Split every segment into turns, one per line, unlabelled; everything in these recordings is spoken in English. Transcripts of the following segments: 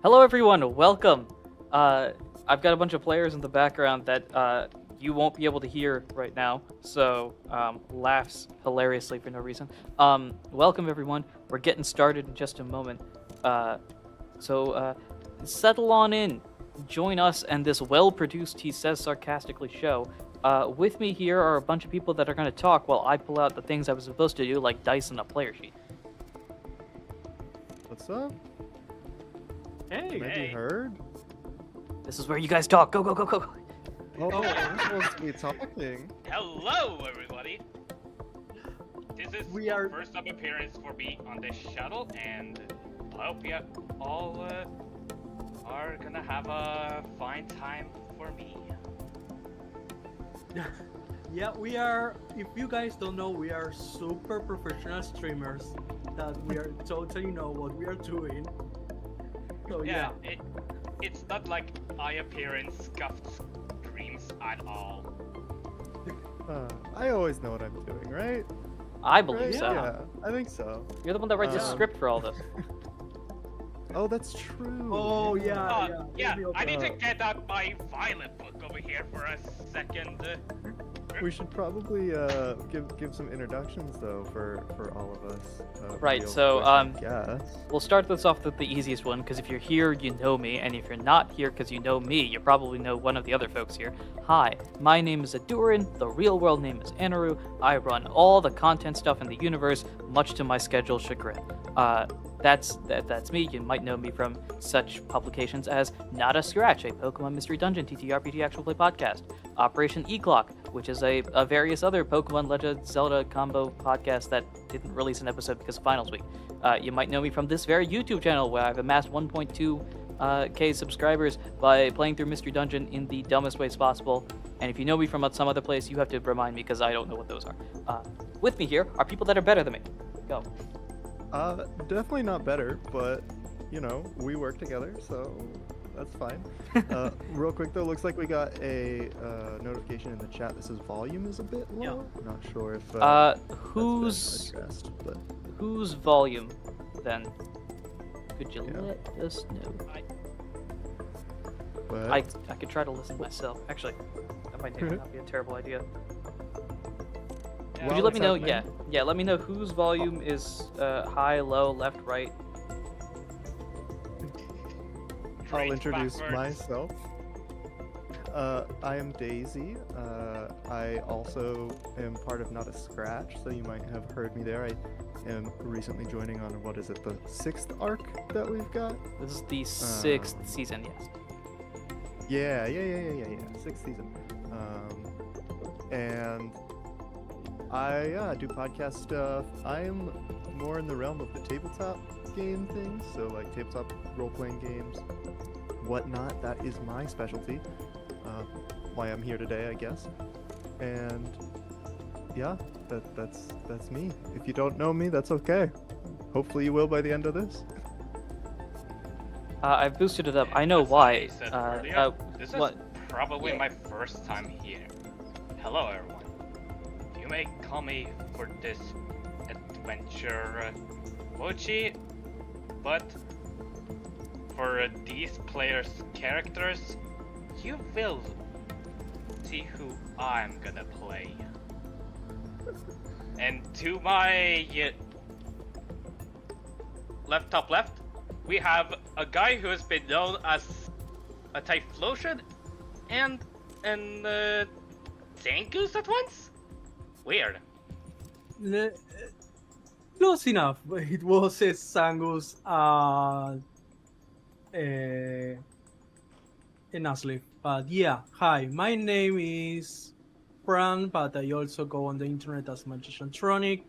Hello everyone, welcome. I've got a bunch of players in the background that you won't be able to hear right now, so laughs hilariously for no reason. Welcome everyone. We're getting started in just a moment. So settle on in. Join us and this well-produced, he says sarcastically, show. With me here are a bunch of people that are going to talk while I pull out the things I was supposed to do, like dice and a player sheet.
What's up?
Hey,
Can I be heard?
This is where you guys talk. Go, go, go, go, go.
Oh, I'm supposed to be talking.
hello everybody. This is
We are-
first time appearance for me on this shuttle, and I hope you all are gonna have a fine time for me.
Yeah, we are. If you guys don't know, we are super professional streamers that we are totally know what we are doing. So yeah,
It's not like I appear in scuffed streams at all.
I always know what I'm doing, right?
I believe
Right?
so.
Yeah, I think so.
You're the one that writes the
Yeah.
script for all this.
Oh, that's true.
Oh, yeah.
Yeah,
maybe
I need to
okay.
get out my violet book over here for a second.
We should probably give some introductions though for all of us.
Right,
real
so,
quick, I guess.
We'll start this off with the easiest one, because if you're here, you know me, and if you're not here because you know me, you probably know one of the other folks here. Hi, my name is Ahdurin, the real world name is Ahdurin. I run all the content stuff in the universe, much to my schedule's chagrin. That's me. You might know me from such publications as Not a Scratch, a Pokemon Mystery Dungeon TTRPG actual play podcast, Operation E-Clock, which is a various other Pokemon Legend Zelda combo podcast that didn't release an episode because of finals week. You might know me from this very YouTube channel where I've amassed 1.2k subscribers by playing through Mystery Dungeon in the dumbest ways possible. And if you know me from some other place, you have to remind me because I don't know what those are. With me here are people that are better than me. Go.
Definitely not better, but you know, we work together, so that's fine. Real quick though, looks like we got a notification in the chat that says volume is a bit low. Not sure if that's been
Whose
addressed, but
whose volume then? Could you
Yeah.
let us know?
but
I could try to listen myself. Actually, that might not be a terrible idea.
Yeah,
Could you let me know?
what's happening?
Yeah. Let me know whose volume is high, low, left, right.
I'll
Great
introduce
backwards.
myself. I am Daisy. I also am part of Not a Scratch, so you might have heard me there. I am recently joining on, what is it, the 6th arc that we've got?
This is the 6th season, yes.
Yeah. 6th season. And I do podcast stuff. I am more in the realm of the tabletop game things, so like tabletop role-playing games, whatnot. That is my specialty. Why I'm here today, I guess. And yeah, that's me. If you don't know me, that's okay. Hopefully you will by the end of this.
I've boosted it up. I know
As
why.
said earlier, this is
what?
probably
Yeah.
my first time here. Hello everyone. You may call me for this adventure Mochi, but for these players' characters, you will see who I'm gonna play. And to my left, top left, we have a guy who has been known as a Typhlosion and an Zangoose at once? Weird.
close enough. It was a Sangus and Asleep. But yeah, hi. My name is Fran, but I also go on the internet as Magiciantronic.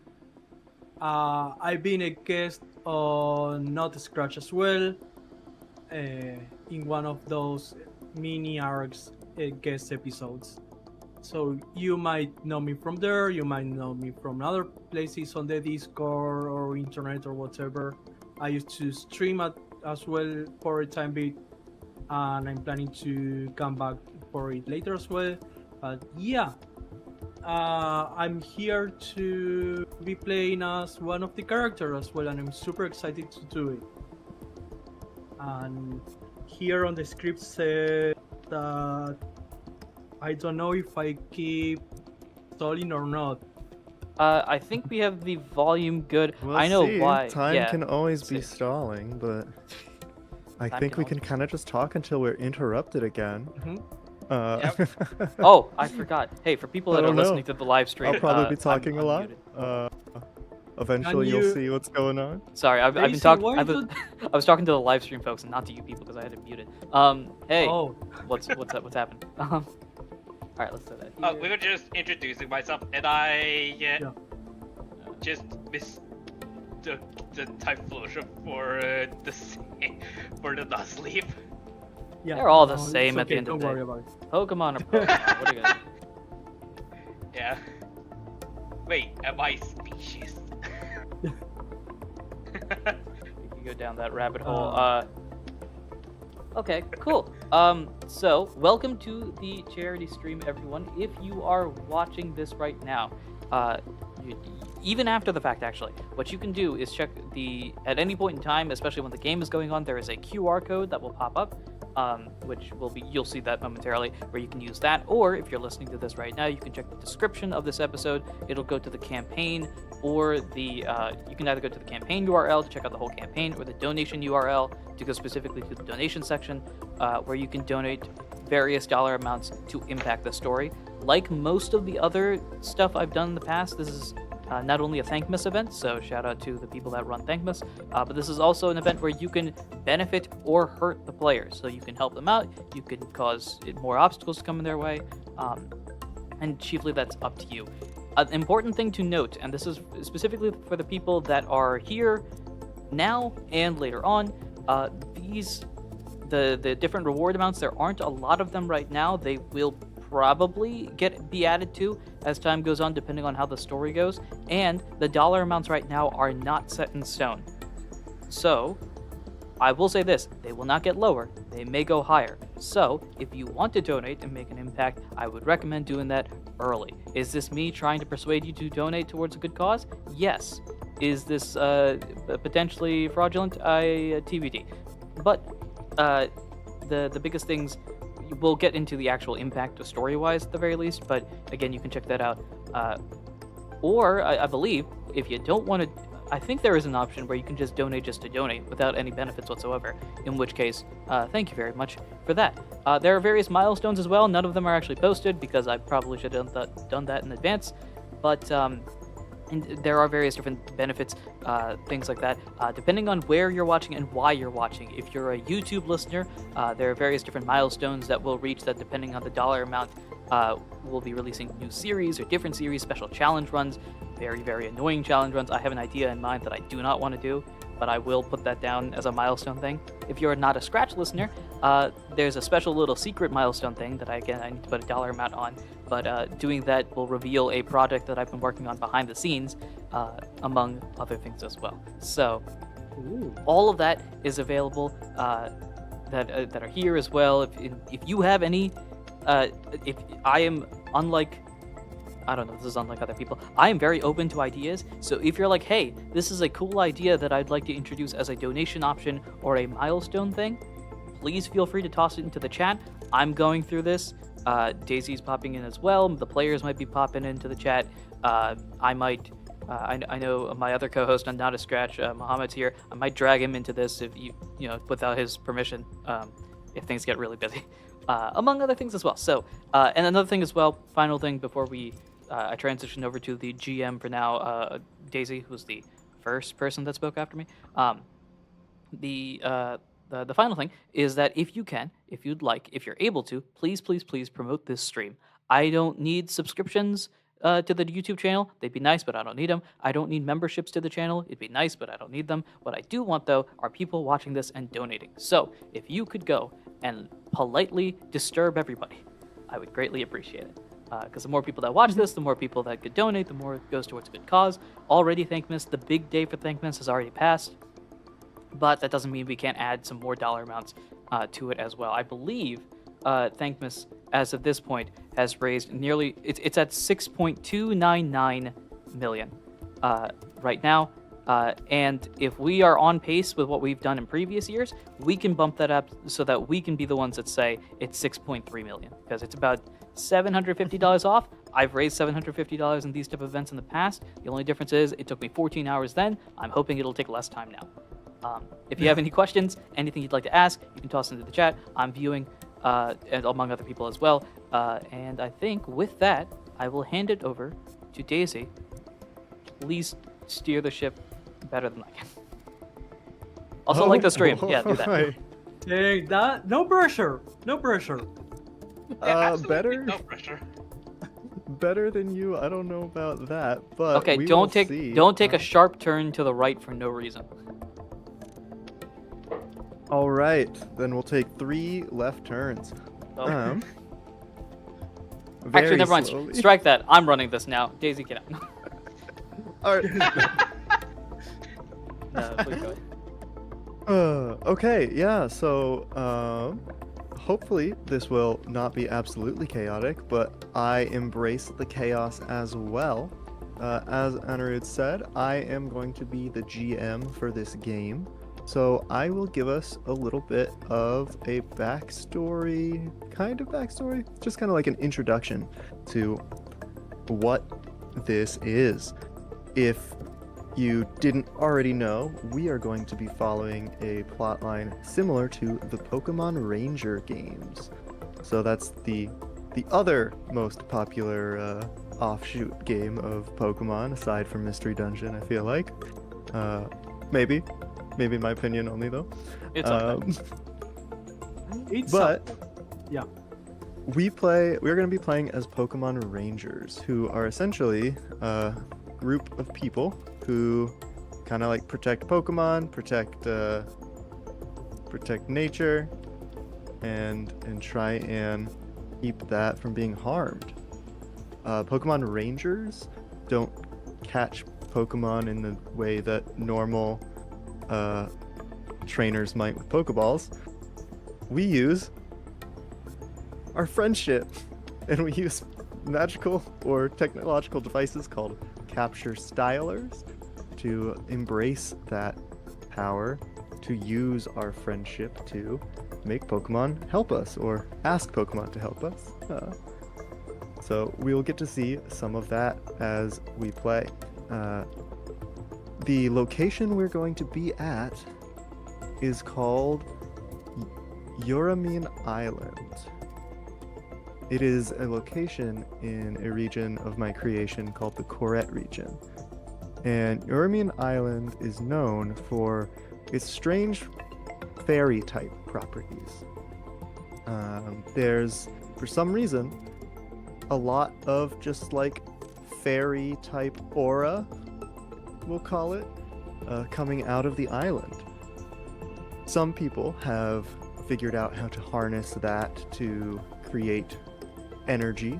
I've been a guest on Not a Scratch as well, in one of those mini arcs guest episodes. So you might know me from there, you might know me from other places on the Discord or internet or whatever. I used to stream as well for a time bit, and I'm planning to come back for it later as well. But yeah, I'm here to be playing as one of the characters as well, and I'm super excited to do it. and here on the script said that I don't know if I keep stalling or not.
I think we have the volume good.
We'll
I know
see.
why.
Time
yeah.
can always
Let's
be
see.
stalling, but I
Time
think
can
we can
always be
kind of just talk until we're interrupted again.
Mhm.
Oh, I forgot. Hey, for people
I
that are
don't know.
listening to the live stream,
I'll probably be
I'm
talking a lot.
unmuted.
Eventually,
Can
you'll
you-
see what's going on.
Sorry, I've been
Daisy,
talking.
why
I was talking to the live stream folks and not to you people because I had it muted. Hey,
Oh,
what's up? What's happened? All right, let's do that.
We
here.
were just introducing myself, and I
Yeah.
just missed the Typhlosion for for the dust leaf.
yeah.
They're all the
no,
same
it's
at the
okay,
end of
don't
the day.
worry about it.
Pokemon or Pokemon? What are you gonna do?
Yeah. Wait, am I species?
You can go down that rabbit hole.
Uh.
Okay, cool. So welcome to the charity stream, everyone. If you are watching this right now, even after the fact, actually, what you can do is check at any point in time, especially when the game is going on, there is a QR code that will pop up, which will be, you'll see that momentarily, where you can use that. Or if you're listening to this right now, you can check the description of this episode. It'll go to the campaign, or you can either go to the campaign URL to check out the whole campaign, or the donation URL to go specifically to the donation section, where you can donate various dollar amounts to impact the story. Like most of the other stuff I've done in the past, this is not only a thankmas event, so shout out to the people that run thankmas, but this is also an event where you can benefit or hurt the players. So you can help them out, you can cause more obstacles to come in their way, and chiefly that's up to you. An important thing to note, and this is specifically for the people that are here now and later on, the different reward amounts, there aren't a lot of them right now. They will probably be added to as time goes on, depending on how the story goes, and the dollar amounts right now are not set in stone. So I will say this, they will not get lower, they may go higher. So if you want to donate and make an impact, I would recommend doing that early. Is this me trying to persuade you to donate towards a good cause? Yes. Is this potentially fraudulent? TBD. But the biggest things, we'll get into the actual impact story-wise at the very least, but again, you can check that out. Or I believe if you don't want to, I think there is an option where you can just donate to donate without any benefits whatsoever, in which case, thank you very much for that. There are various milestones as well. None of them are actually posted because I probably should have done that in advance, but and there are various different benefits, things like that, depending on where you're watching and why you're watching. If you're a YouTube listener, there are various different milestones that will reach that depending on the dollar amount. We'll be releasing new series or different series, special challenge runs, very, very annoying challenge runs. I have an idea in mind that I do not want to do, but I will put that down as a milestone thing. If you're not a Scratch listener, there's a special little secret milestone thing that I need to put a dollar amount on, but doing that will reveal a project that I've been working on behind the scenes, among other things as well. So all of that is available, that are here as well. If you have any, if I am unlike, I don't know, this is unlike other people, I am very open to ideas. So if you're like, hey, this is a cool idea that I'd like to introduce as a donation option or a milestone thing, please feel free to toss it into the chat. I'm going through this. Daisy's popping in as well. The players might be popping into the chat. I might, I know my other co-host on Not a Scratch, Mohammed's here. I might drag him into this if without his permission, if things get really busy, among other things as well. So, and another thing as well, final thing before I transition over to the GM for now, Daisy, who's the first person that spoke after me. The final thing is that if you can, if you'd like, if you're able to, please promote this stream. I don't need subscriptions to the YouTube channel. They'd be nice, but I don't need them. I don't need memberships to the channel. It'd be nice, but I don't need them. What I do want, though, are people watching this and donating. So if you could go and politely disturb everybody, I would greatly appreciate it. Because the more people that watch this, the more people that could donate, the more it goes towards a good cause. Already Thankmas, the big day for Thankmas has already passed. But that doesn't mean we can't add some more dollar amounts to it as well. I believe Thankmas, as of this point, has raised nearly, it's at 6.299 million right now. And if we are on pace with what we've done in previous years, we can bump that up so that we can be the ones that say it's 6.3 million, because it's about $750 off. I've raised $750 in these type of events in the past. The only difference is it took me 14 hours then. I'm hoping it'll take less time now. If you have any questions, anything you'd like to ask, you can toss into the chat. I'm viewing, and among other people as well. And I think with that, I will hand it over to Daisy. Please steer the ship better than I can. Also, like the stream. Yeah, do that.
boy.
Dang, that no pressure. No pressure.
Yeah, absolutely
Better,
no pressure.
better than you. I don't know about that, but
Okay,
we
don't
will
take
see.
don't take a sharp turn to the right for no reason.
All right, then we'll take 3 left turns.
Oh.
Um,
Actually,
very
never mind.
slowly.
Strike that. I'm running this now. Daisy, get out.
All right.
No, please go ahead.
Okay, yeah, so hopefully this will not be absolutely chaotic, but I embrace the chaos as well. As Anirudh said, I am going to be the GM for this game, so I will give us a little bit of a backstory, just kind of like an introduction to what this is. If you didn't already know, we are going to be following a plotline similar to the Pokemon Ranger games. So that's the other most popular offshoot game of Pokemon, aside from Mystery Dungeon, I feel like. Maybe in my opinion only, though.
It's okay.
It's
But
yeah.
we're going to be playing as Pokemon Rangers, who are essentially a group of people who kind of like protect Pokemon, protect nature, and try and keep that from being harmed. Pokemon Rangers don't catch Pokemon in the way that normal trainers might with Pokeballs. We use our friendship, and we use magical or technological devices called capture stylers to embrace that power, to use our friendship to make Pokemon help us or ask Pokemon to help us. So we'll get to see some of that as we play. The location we're going to be at is called Ahdurin Island. It is a location in a region of my creation called the Corette region. And Ahdurin Island is known for its strange fairy-type properties. There's, for some reason, a lot of just like fairy-type aura, we'll call it, coming out of the island. Some people have figured out how to harness that to create energy,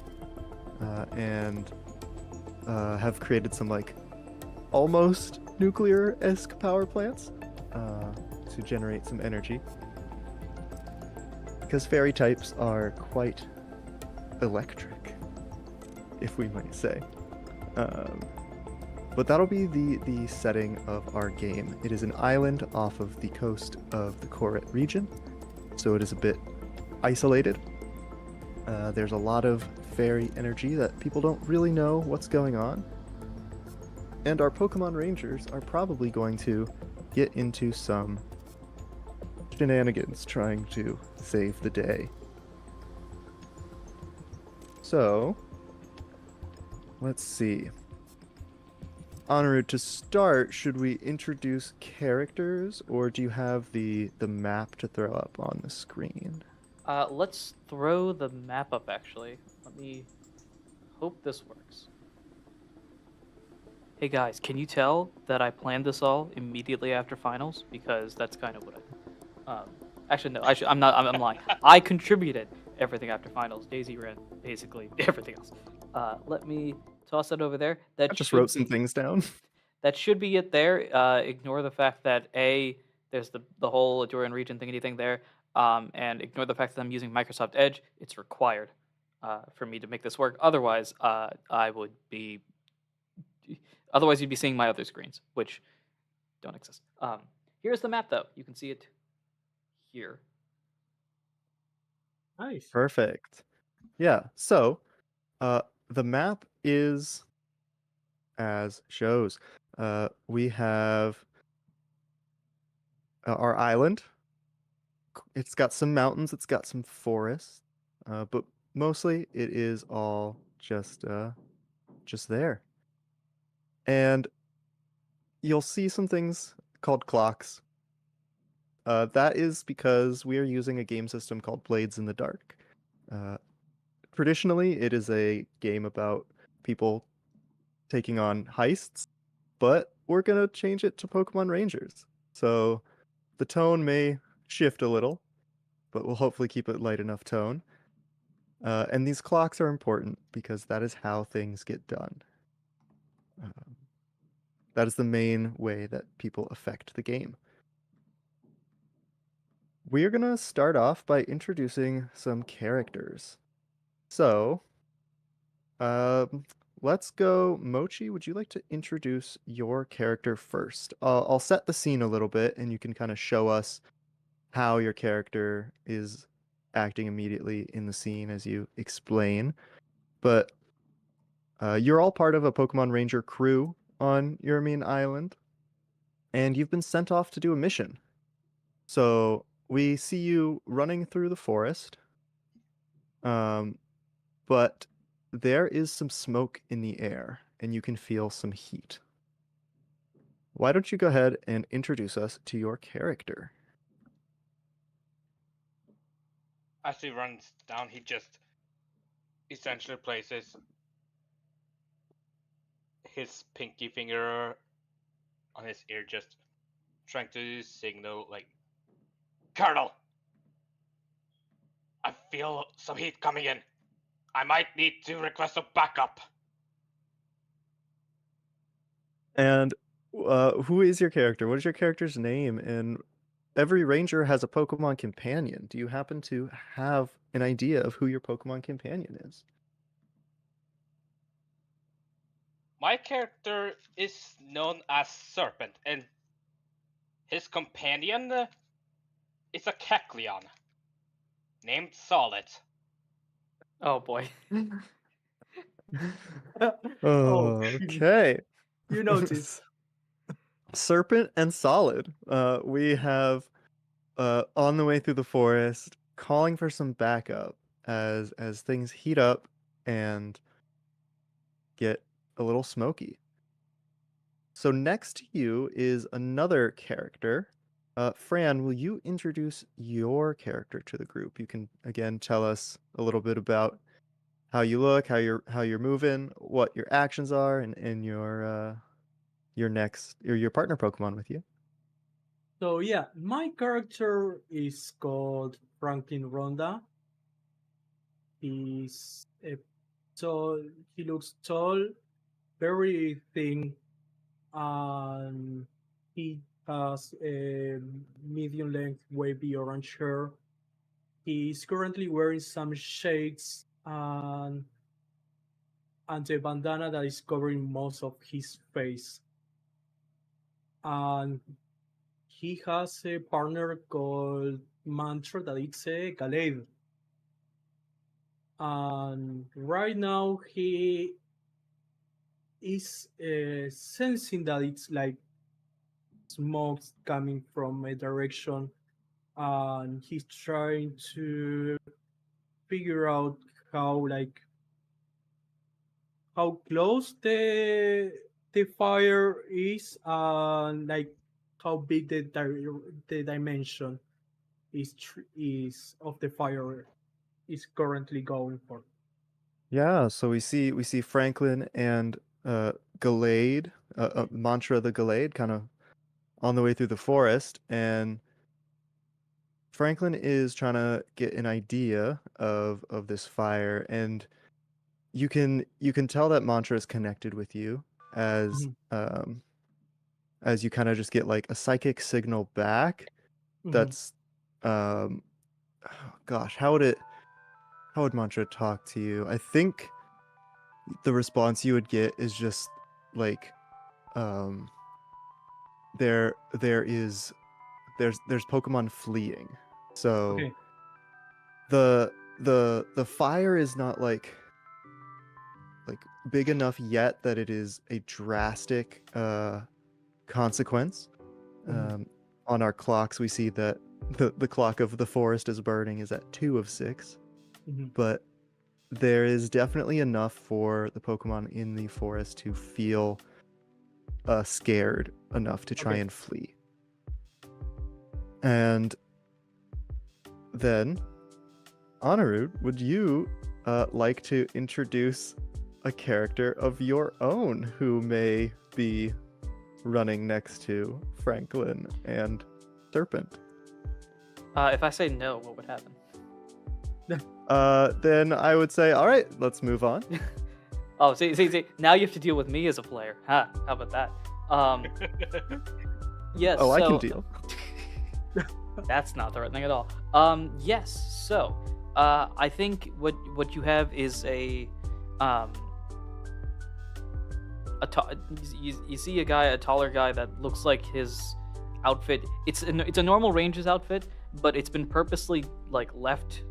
and have created some like almost nuclear-esque power plants to generate some energy. Because fairy types are quite electric, if we might say. But that'll be the setting of our game. It is an island off of the coast of the Corette region, so it is a bit isolated. There's a lot of fairy energy that people don't really know what's going on. And our Pokemon Rangers are probably going to get into some shenanigans trying to save the day. So, let's see. Anirudh, to start, should we introduce characters, or do you have the map to throw up on the screen?
Let's throw the map up, actually. Let me hope this works. Hey guys, can you tell that I planned this all immediately after finals? Because that's kind of what I... actually, no, I'm lying. I contributed everything after finals. Daisy ran basically everything else. Let me toss that over there.
I just wrote some things down.
That should be it there. Ignore the fact that there's the whole Ahdurin region thingy thing there, and ignore the fact that I'm using Microsoft Edge. It's required for me to make this work. Otherwise, you'd be seeing my other screens, which don't exist. Here's the map, though. You can see it here.
Nice.
Perfect. Yeah. So, the map is as shows. We have our island. It's got some mountains. It's got some forests. But mostly it is all just there. And you'll see some things called clocks. That is because we are using a game system called Blades in the Dark. Traditionally, it is a game about people taking on heists, but we're going to change it to Pokemon Rangers. So the tone may shift a little, but we'll hopefully keep it light enough tone. And these clocks are important because that is how things get done. That is the main way that people affect the game. We're going to start off by introducing some characters. So, let's go. Mochi, would you like to introduce your character first? I'll set the scene a little bit, and you can kind of show us how your character is acting immediately in the scene as you explain. But you're all part of a Pokemon Ranger crew on Yurmine Island, and you've been sent off to do a mission. So we see you running through the forest, but there is some smoke in the air, and you can feel some heat. Why don't you go ahead and introduce us to your character?
As he runs down, he just essentially places his pinky finger on his ear, just trying to signal, like, Colonel! I feel some heat coming in. I might need to request a backup.
And who is your character? What is your character's name? And every ranger has a Pokemon companion. Do you happen to have an idea of who your Pokemon companion is?
My character is known as Serpent, and his companion is a Kecleon named Solid.
Oh boy.
Oh,
Okay.
you noticed.
Serpent and Solid. We have on the way through the forest, calling for some backup as things heat up and get a little smoky. So next to you is another character. Fran, will you introduce your character to the group? You can again tell us a little bit about how you look, how you're moving, what your actions are, and your partner Pokemon with you.
So yeah, my character is called Franklin Ronda. He's so he looks tall, very thin, and he has a medium length wavy orange hair. He's currently wearing some shades and a bandana that is covering most of his face. And he has a partner called Mantra that it's a Gallade. And right now he is sensing that it's like smoke coming from a direction, and he's trying to figure out how like how close the fire is, and like how big the dimension is of the fire is currently going for.
Yeah, so we see Franklin and Gallade, Mantra the Gallade, kind of on the way through the forest, and Franklin is trying to get an idea of this fire, and you can tell that Mantra is connected with you
Mhm,
as you kind of just get like a psychic signal back
mhm.
that's um oh gosh, how would Mantra talk to you? I think the response you would get is just like um there's Pokemon fleeing. So
Okay.
the fire is not like big enough yet that it is a drastic consequence.
Mhm.
On our clocks, we see that the clock of the forest is burning is at 2 of 6,
Mhm.
but there is definitely enough for the Pokemon in the forest to feel scared enough to try
Okay.
and flee. And then, Honoru, would you like to introduce a character of your own who may be running next to Franklin and Serpent?
If I say no, what would happen?
Then I would say, all right, let's move on.
Oh, see. Now you have to deal with me as a player. Huh? How about that? Yes.
Oh, I can
so-
deal.
That's not the right thing at all. Yes. So, I think what you have is you see a taller guy that looks like his outfit. It's a normal ranger's outfit, but it's been purposely like left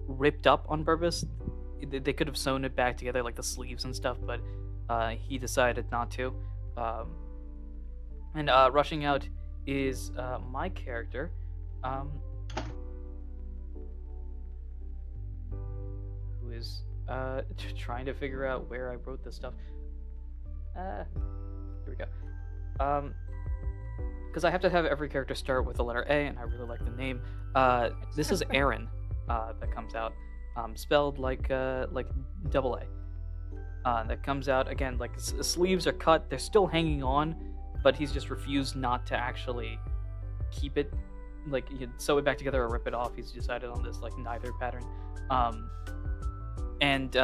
ripped up on purpose. They could have sewn it back together, like the sleeves and stuff, but he decided not to. And rushing out is my character. Who is trying to figure out where I wrote this stuff. Here we go. Because I have to have every character start with the letter A, and I really like the name. This is Aaron that comes out, spelled like double A. That comes out again, like sleeves are cut, they're still hanging on, but he's just refused not to actually keep it, like you sew it back together or rip it off. He's decided on this like neither pattern. And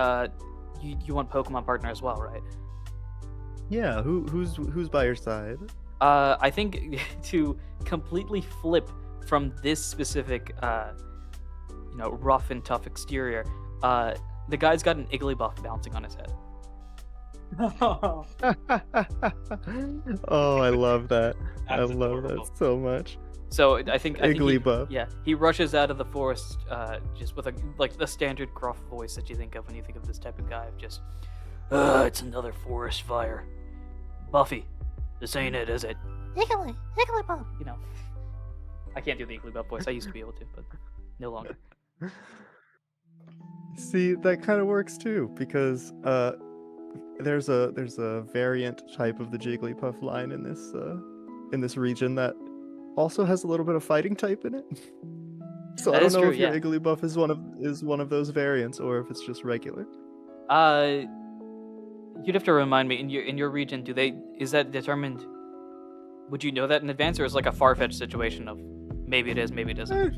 you want Pokemon partner as well, right?
Yeah, who's by your side?
I think to completely flip from this specific, rough and tough exterior, the guy's got an Igglybuff bouncing on his head.
Oh, I love that. I
That's
love
adorable.
that so much.
So I think
Igglybuff.
he rushes out of the forest, just with the standard gruff voice that you think of when you think of this type of guy. Of just, it's another forest fire. Buffy, this ain't it, is it?
Igglybuff.
You know, I can't do the Igglybuff voice. I used to be able to, but no longer.
See, that kind of works too, because there's a variant type of the Jigglypuff line in this region that also has a little bit of fighting type in it. So
That
I don't
is
know
true,
if your
yeah.
Igglybuff is one of those variants or if it's just regular.
You'd have to remind me, in your region, is that determined? Would you know that in advance, or is it like a far-fetched situation of maybe it is, maybe it isn't?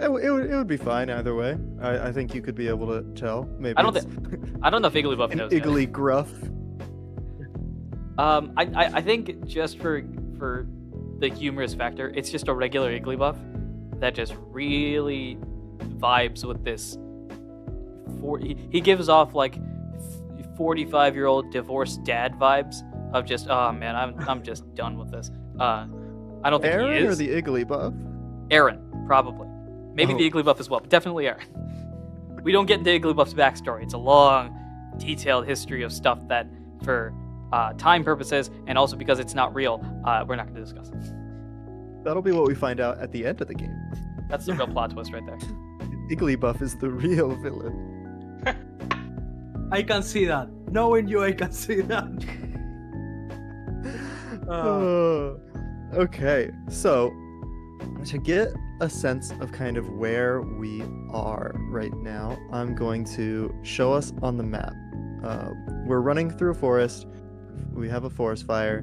It would be fine either way. I think you could be able to tell. Maybe
I don't
it's
I don't know if Igglybuff
an
knows that.
Iggly gruff.
I think just for the humorous factor, it's just a regular Igglybuff that just really vibes with this. He gives off like 45-year-old divorced dad vibes of just, oh man, I'm just done with this. I don't think
Aaron
he
or
is.
the Igglybuff?
Aaron, probably. Maybe
Oh.
the Igglybuff as well, but definitely Aaron. We don't get into Igglybuff's backstory. It's a long, detailed history of stuff that, for time purposes, and also because it's not real, we're not going to discuss it.
That'll be what we find out at the end of the game.
That's the real plot twist right there.
Igglybuff is the real villain.
I can see that. Knowing you, I can see that.
Okay, so to get a sense of kind of where we are right now, I'm going to show us on the map. We're running through a forest. We have a forest fire.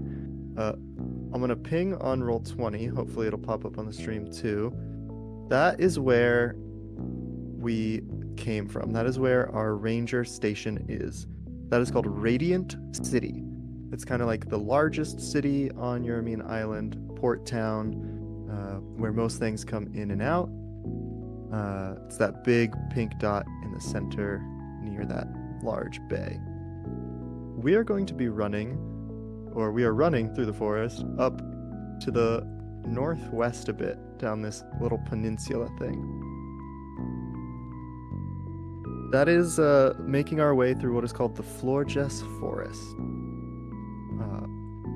I'm going to ping on Roll20. Hopefully it'll pop up on the stream too. That is where we came from. That is where our ranger station is. That is called Radiant City. It's kind of like the largest city on Yuramine Island, port town, where most things come in and out. It's that big pink dot in the center near that large bay. We are going to be running or we are running through the forest up to the northwest a bit, down this little peninsula thing. That is making our way through what is called the Florges Forest.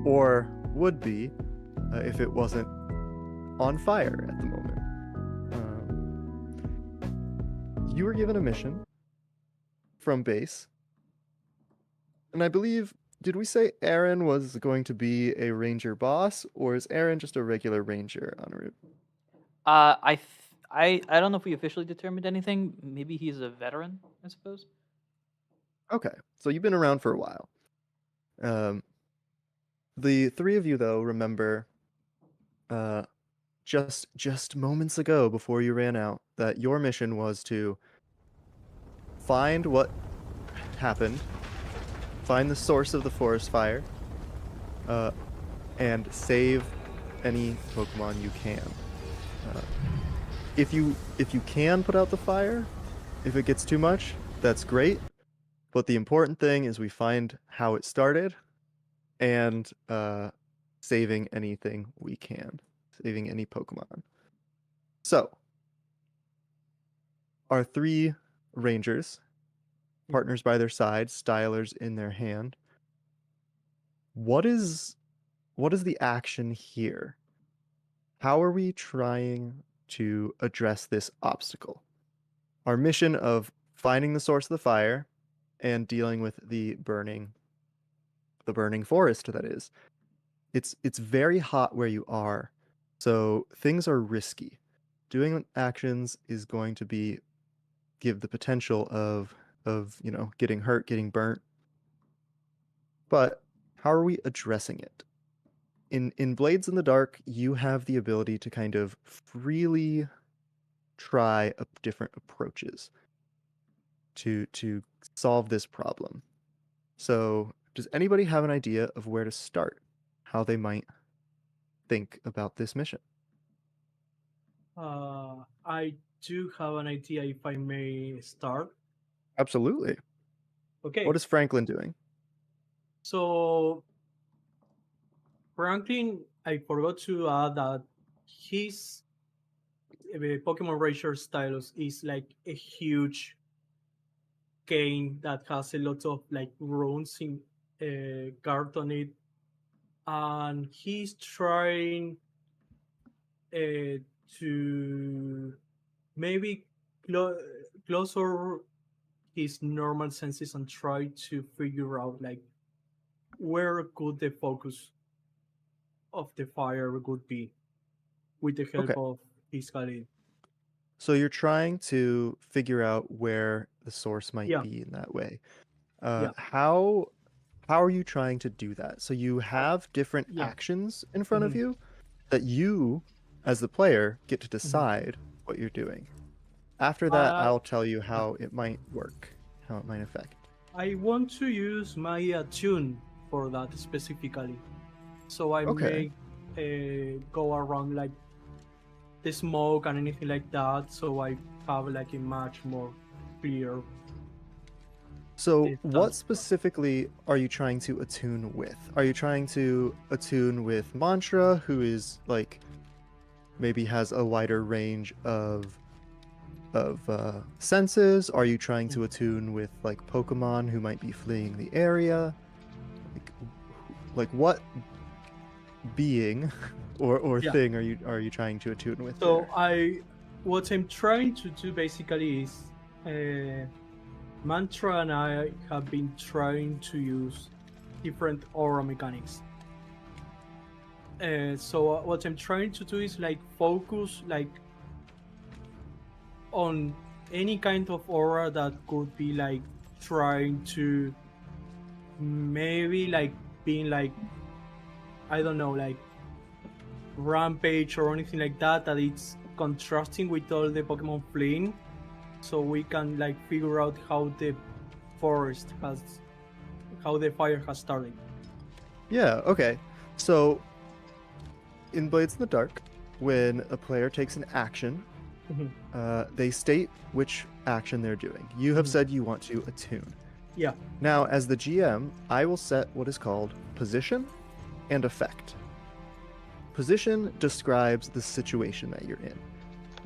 Or would be if it wasn't on fire at the moment. You were given a mission from base. And I believe, did we say Aaron was going to be a ranger boss, or is Aaron just a regular ranger en route?
I don't know if we officially determined anything. Maybe he's a veteran, I suppose.
Okay, so you've been around for a while. The three of you, though, remember just moments ago before you ran out that your mission was to find what happened, find the source of the forest fire, and save any Pokemon you can. If you can put out the fire, if it gets too much, that's great. But the important thing is we find how it started, and saving anything we can, saving any Pokemon. So, our three rangers, partners by their side, stylers in their hand. What is the action here? How are we trying to address this obstacle? Our mission of finding the source of the fire and dealing with the burning forest, that is. It's very hot where you are, so things are risky. Doing actions is going to give the potential of getting hurt, getting burnt. But how are we addressing it? In Blades in the Dark, you have the ability to kind of freely try different approaches to solve this problem. So, does anybody have an idea of where to start? How they might think about this mission?
I do have an idea if I may start.
Absolutely.
Okay.
What is Franklin doing?
So Franklin, I forgot to add that his Pokemon Ranger stylus is like a huge cane that has a lot of like runes in guard on it, and he's trying to maybe closer his normal senses and try to figure out like where could the focus of the fire would be with the help
Okay.
of his Khalid.
So you're trying to figure out where the source might
Yeah.
be in that way.
Yeah.
How are you trying to do that? So you have different
Yeah.
actions in front of
Mhm.
you that you, as the player, get to decide what you're doing. After that, I'll tell you how it might work, how it might affect.
I want to use my attune for that specifically. So I
Okay.
may go around like the smoke and anything like that, so I have like a much more clear.
So
It
what
does.
specifically are you trying to attune with? Are you trying to attune with Mantra, who is like maybe has a wider range of senses? Are you trying to attune with like Pokemon who might be fleeing the area? Like what being or
Yeah.
thing are you trying to attune with
So
there?
what I'm trying to do basically is Mantra and I have been trying to use different aura mechanics. So what I'm trying to do is like focus like on any kind of aura that could be like trying to maybe like being like, I don't know, like rampage or anything like that it's contrasting with all the Pokemon fleeing, so we can like figure out how the fire has started.
Yeah, okay. So in Blades in the Dark, when a player takes an action, they state which action they're doing. You have said you want to attune.
Yeah.
Now, as the GM, I will set what is called position and effect. Position describes the situation that you're in.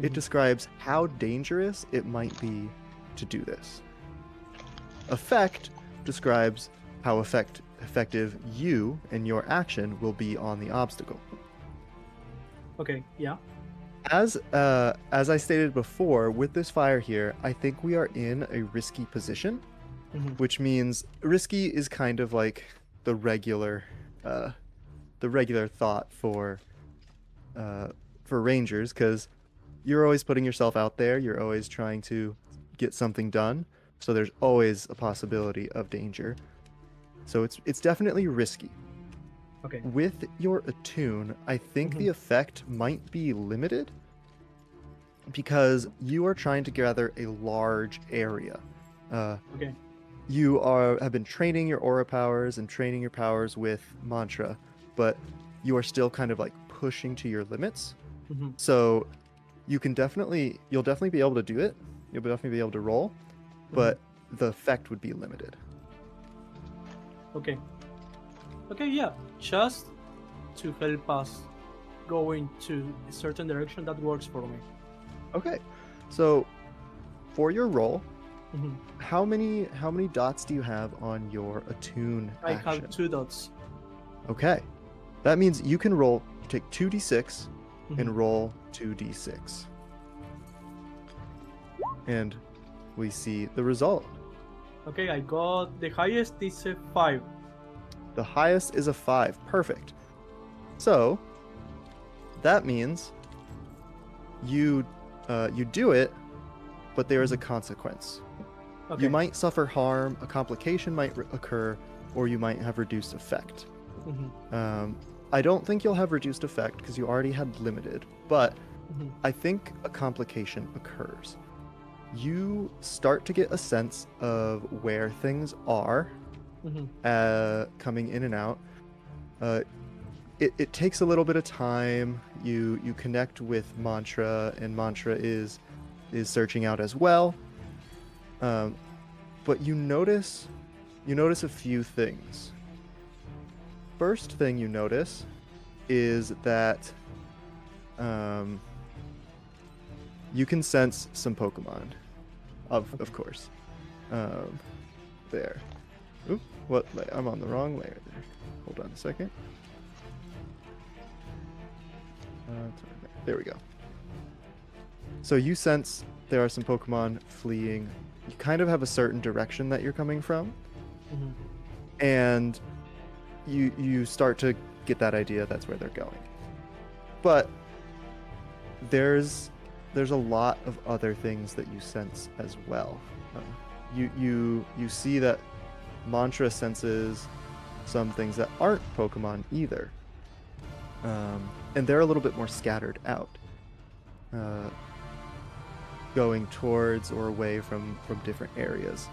It
Mhm.
describes how dangerous it might be to do this. Effect describes how effective you and your action will be on the obstacle.
Okay, yeah.
As I stated before, with this fire here, I think we are in a risky position,
Mhm.
which means risky is kind of like the regular thought for rangers, because you're always putting yourself out there. You're always trying to get something done, so there's always a possibility of danger. So it's definitely risky.
Okay.
With your attune, I think the effect might be limited because you are trying to gather a large area.
Okay.
You have been training your aura powers and training your powers with mantra, but you are still kind of like pushing to your limits.
Mhm.
So you'll definitely be able to do it. You'll definitely be able to roll, but the effect would be limited.
Okay. Okay, yeah. Just to help us go into a certain direction that works for me.
Okay, so for your roll,
Mhm.
how many dots do you have on your attune
I
action?
have 2 dots.
Okay, that means you can take 2d6
Mhm.
and roll 2d6, and we see the result.
Okay, I got the highest is a 5.
The highest is a 5. Perfect. So that means you do it, but there is a consequence.
Okay.
You might suffer harm, a complication might occur, or you might have reduced effect.
Mhm.
I don't think you'll have reduced effect because you already had limited, but
Mhm.
I think a complication occurs. You start to get a sense of where things are
Mhm.
coming in and out. It takes a little bit of time. You connect with mantra, and mantra is searching out as well. But you notice a few things. First thing you notice is that you can sense some Pokemon, of course. There. Oop, what? I'm on the wrong layer there. Hold on a second. There we go. So you sense there are some Pokemon fleeing. You kind of have a certain direction that you're coming from,
Mhm.
and you start to get that idea that's where they're going. But there's a lot of other things that you sense as well. You see that mantra senses some things that aren't Pokemon either, and they're a little bit more scattered out, going towards or away from different areas.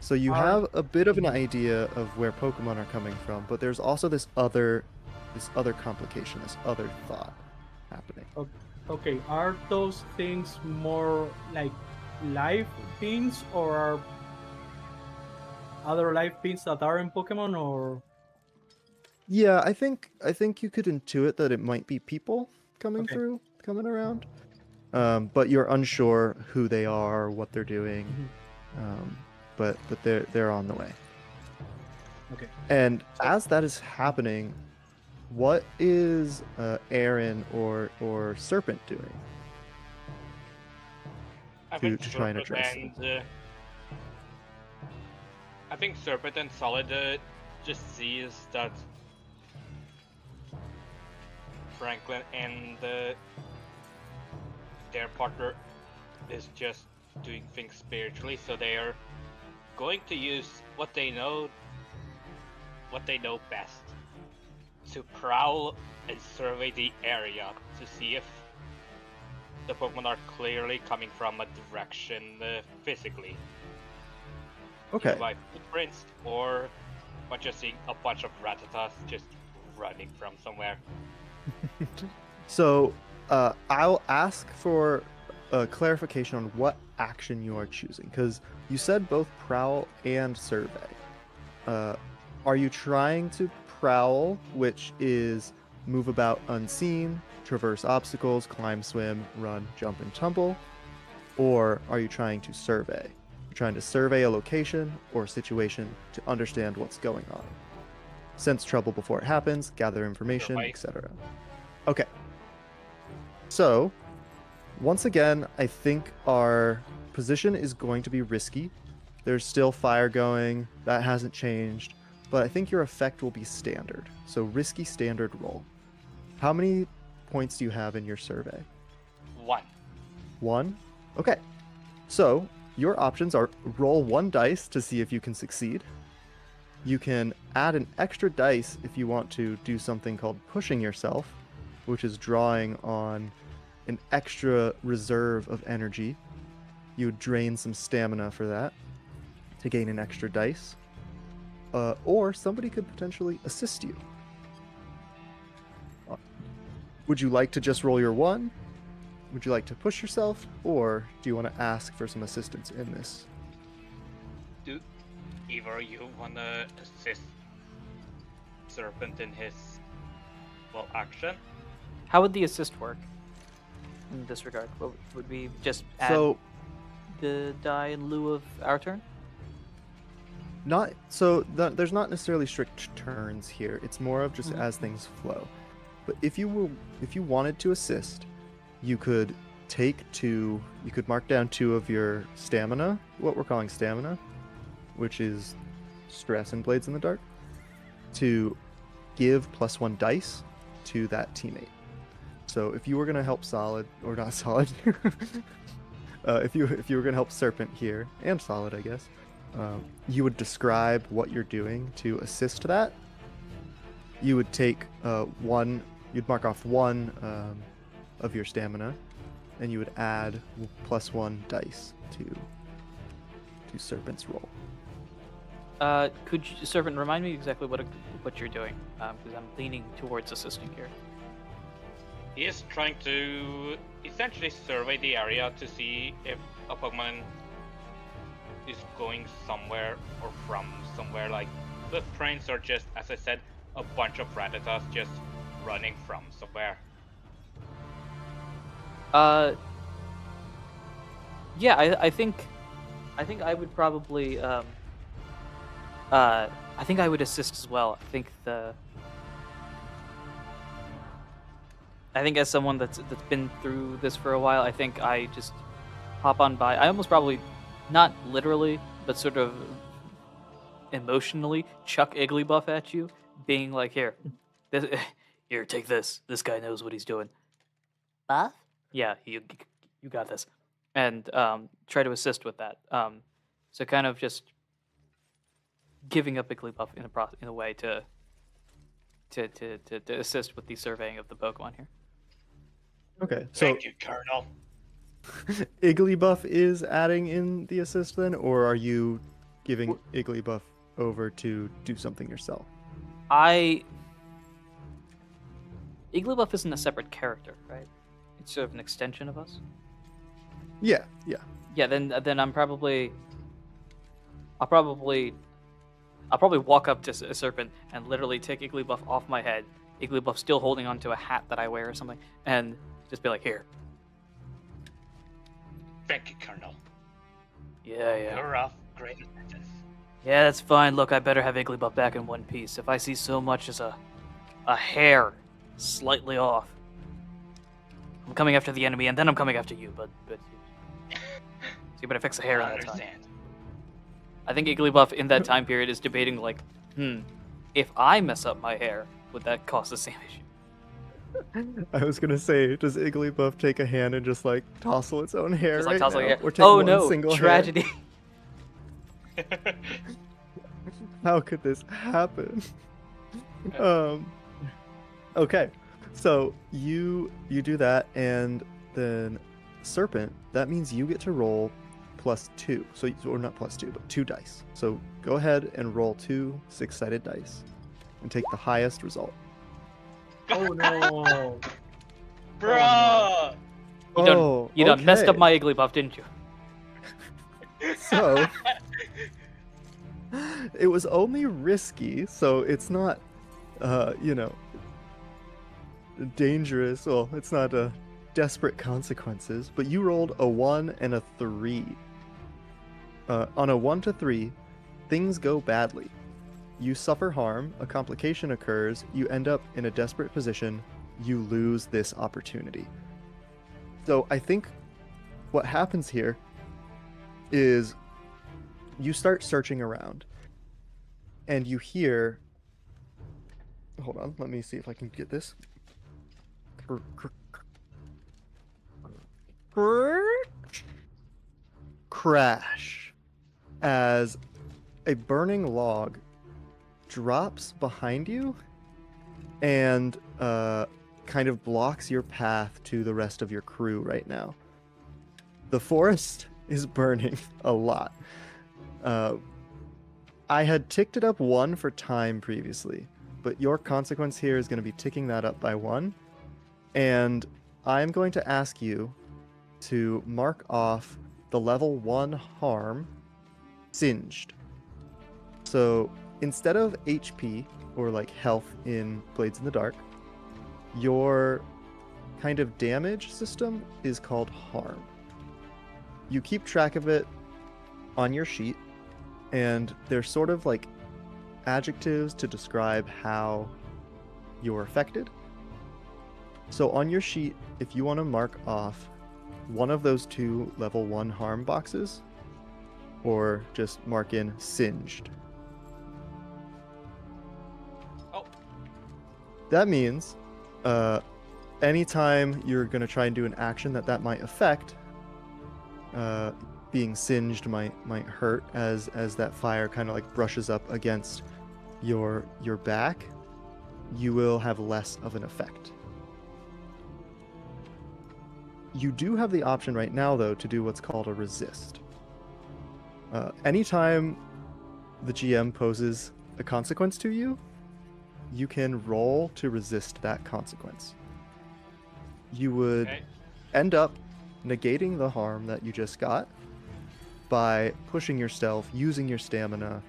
So you have a bit of an idea of where Pokemon are coming from, but there's also this other complication, this other thought happening.
Okay, are those things more like live beings or are other live beings that are in Pokemon or
Yeah, I think you could intuit that it might be people coming
okay.
around, but you're unsure who they are, what they're doing.
Mhm.
But they're on the way.
Okay.
And as that is happening, what is Aaron or Serpent doing
I
to
think
try and
Serpent
address them?
and I think Serpent and Solid just sees that Franklin and their partner is just doing things spiritually, so they are going to use what they know best to prowl and survey the area to see if the Pokemon are clearly coming from a direction physically.
Okay.
Either by footprints or by just seeing a bunch of Rattatas just running from somewhere.
So I'll ask for a clarification on what action you are choosing, because you said both prowl and survey. Are you trying to Prowl, which is move about unseen, traverse obstacles, climb, swim, run, jump, and tumble? Or are you trying to survey? You're trying to survey a location or situation to understand what's going on. Sense trouble before it happens, gather information,
Survey.
etc. Okay. So, once again, I think our position is going to be risky. There's still fire going, that hasn't changed, but I think your effect will be standard. So risky standard roll. How many points do you have in your survey?
1.
1? Okay. So your options are roll 1 dice to see if you can succeed. You can add an extra dice if you want to do something called pushing yourself, which is drawing on an extra reserve of energy. You would drain some stamina for that to gain an extra dice. Or somebody could potentially assist you. Would you like to just roll your 1? Would you like to push yourself? Or do you want to ask for some assistance in this?
Do either you wanna assist Serpent in his action?
How would the assist work in this regard? Would we just add
So,
the die in lieu of our turn?
there's not necessarily strict turns here. It's more of just as things flow. But if you wanted to assist, you could mark down 2 of your stamina, what we're calling stamina, which is stress and Blades in the Dark, to give +1 dice to that teammate. So if you were gonna help Solid, or not Solid, if you were gonna help Serpent here, and Solid, I guess, you would describe what you're doing to assist that. You would take you'd mark off 1 of your stamina, and you would add +1 dice to Serpent's roll.
Could you, Serpent, remind me exactly what you're doing? Because I'm leaning towards assisting here.
He is trying to essentially survey the area to see if a Pokemon is going somewhere or from somewhere. Like, the trains are just, as I said, a bunch of Rattatas just running from somewhere.
Yeah, I think I would probably I think I would assist as well. I think as someone that's been through this for a while, I think I just hop on by. I almost probably, not literally, but sort of emotionally chuck Igglybuff at you, being like, here, take this. This guy knows what he's doing.
Buff?
Yeah, you got this. And try to assist with that. So kind of just giving up Igglybuff in a way to assist with the surveying of the Pokemon here.
Okay, so
Thank you, Colonel.
Igglybuff is adding in the assist then, or are you giving Igglybuff over to do something yourself?
Igglybuff isn't a separate character, right? It's sort of an extension of us.
Yeah.
Yeah, then I'll probably walk up to Serpent and literally take Igglybuff off my head. Igglybuff still holding onto a hat that I wear or something, and just be like, here.
Thank you, Colonel.
Yeah.
You're off great at this.
Yeah, that's fine. Look, I better have Igglybuff back in one piece. If I see so much as a hair slightly off, I'm coming after the enemy, and then I'm coming after you. But so you better fix the hair
I
in that time.
understand.
I think Igglybuff in that time period is debating like, if I mess up my hair, would that cause the same issue?
I was gonna say, does Igglybuff take a hand and just like tousle its own hair
Just like
right
tossing
now?
hair.
Or take
Oh
one
no,
single hair?
tragedy.
How could this happen? Okay, so you do that, and then Serpent, that means you get to roll +2. So, or not +2, but 2 dice. So go ahead and roll 2 6-sided dice and take the highest result.
Oh no.
Bruh!
You done messed up
okay.
my Igglybuff, didn't you?
So it was only risky, so it's not you know, dangerous. Well, it's not desperate consequences, but you rolled a 1 and a 3. On a 1 to 3, things go badly. You suffer harm, a complication occurs, you end up in a desperate position, you lose this opportunity. So I think what happens here is you start searching around and you hear, hold on, let me see if I can get this. Crash as a burning log drops behind you and kind of blocks your path to the rest of your crew right now. The forest is burning a lot. I had ticked it up 1 for time previously, but your consequence here is going to be ticking that up by 1. And I'm going to ask you to mark off the level 1 harm singed. So instead of HP or like health in Blades in the Dark, your kind of damage system is called harm. You keep track of it on your sheet, and they're sort of like adjectives to describe how you're affected. So on your sheet, if you want to mark off one of those 2 level 1 harm boxes, or just mark in singed.
Oh.
That means anytime you're going to try and do an action that might affect, being singed might hurt as that fire kind of like brushes up against your back, you will have less of an effect. You do have the option right now, though, to do what's called a resist. Anytime the GM poses a consequence to you, you can roll to resist that consequence. You would end up negating the harm that you just got by pushing yourself, using your stamina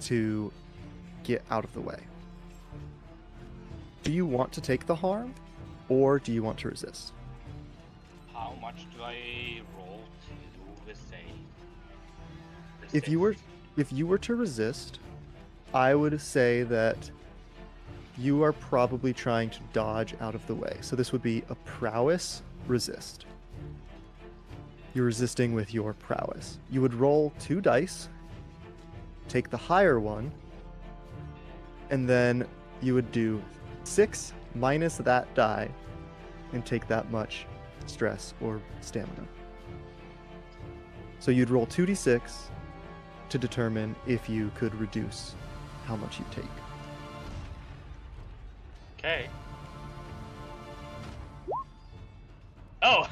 to get out of the way. Do you want to take the harm, or do you want to resist?
How much do I roll to resist?
If you were to resist, I would say that you are probably trying to dodge out of the way. So this would be a prowess resist. You're resisting with your prowess. You would roll 2 dice, take the higher one, and then you would do 6 minus that die and take that much stress or stamina. So you'd roll 2d6 to determine if you could reduce how much you take.
Okay. Oh!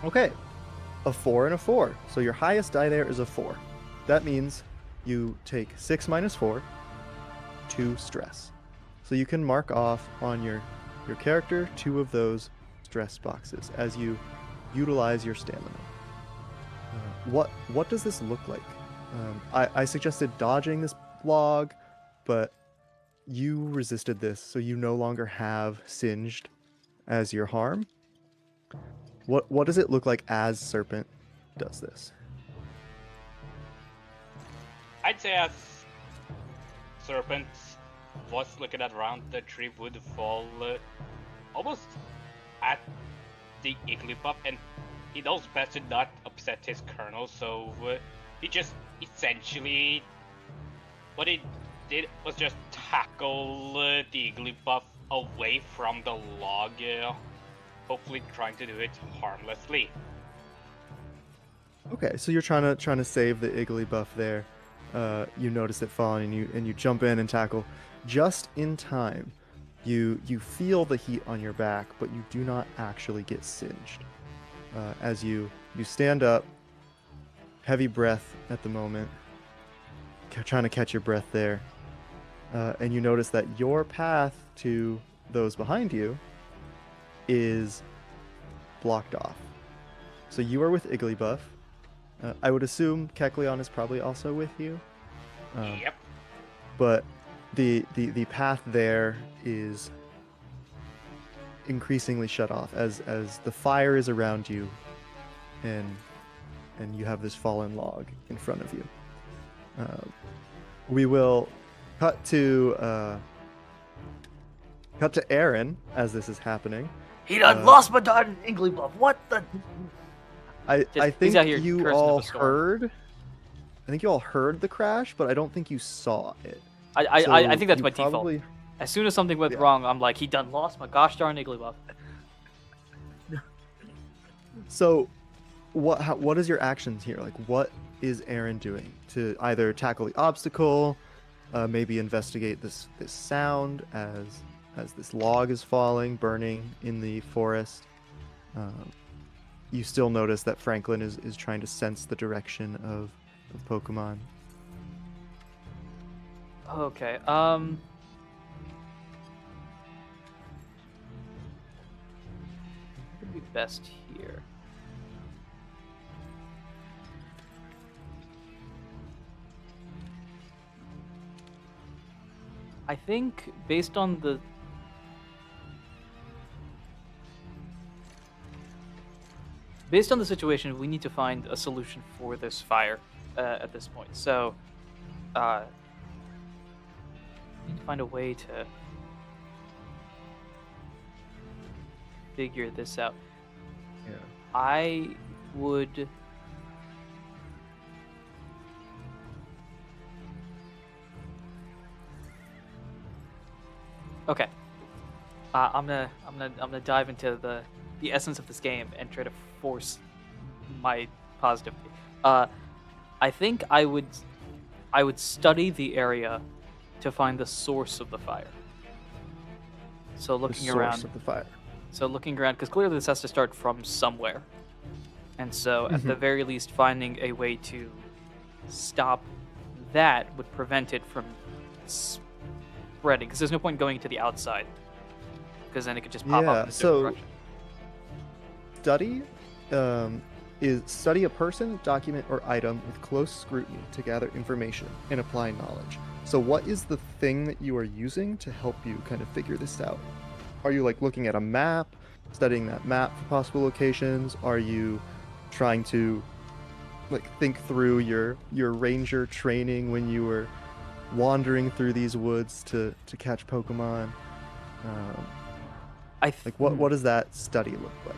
Okay. A 4 and a 4. So your highest die there is a 4. That means you take 6 minus 4, 2 stress. So you can mark off on your character 2 of those stress boxes as you utilize your stamina. What does this look like? I suggested dodging this log, but you resisted this, so you no longer have singed as your harm. What does it look like as Serpent does this?
I'd say as Serpent was looking at around, the tree would fall almost at the Igglybuff, and he knows best to not upset his kernel, so he just essentially, what he did was just tackle the Igglybuff away from the log, hopefully trying to do it harmlessly.
Okay, so you're trying to save the Igglybuff there. You notice it falling, and you jump in and tackle just in time. You feel the heat on your back, but you do not actually get singed. As you stand up, heavy breath at the moment, trying to catch your breath there, and you notice that your path to those behind you is blocked off. So you are with Igglybuff. I would assume Kecleon is probably also with you.
Yep.
But the path there is increasingly shut off as the fire is around you, and you have this fallen log in front of you. We will cut to Aaron as this is happening.
He done lost my darn Ingley Bluff. What the?
I
He's
think
out here
you
cursing up
all
a storm.
heard. I think you all heard the crash, but I don't think you saw it.
I think that's
you
my
probably,
default. As soon as something went
Yeah.
wrong, I'm like, he done lost my gosh darn Iggly Bluff.
So, what is your actions here? Like, what is Aaron doing to either tackle the obstacle, maybe investigate this sound as this log is falling, burning in the forest? You still notice that Franklin is trying to sense the direction of Pokemon.
Okay. What would be best here? I think based on the situation, we need to find a solution for this fire at this point. So, we need to find a way to figure this out.
Yeah.
I would. Okay. I'm gonna dive into the essence of this game and try to force my positivity. I think I would study the area to find the source of the fire. So looking around.
Of the fire.
So looking around, because clearly this has to start from somewhere. And so at the very least, finding a way to stop that would prevent it from spreading. Because there's no point going to the outside. Because then it could just pop up in a different direction.
Study is study a person, document, or item with close scrutiny to gather information and apply knowledge. So what is the thing that you are using to help you kind of figure this out? Are you like looking at a map, studying that map for possible locations? Are you trying to like think through your ranger training when you were wandering through these woods to catch Pokemon? What does that study look like?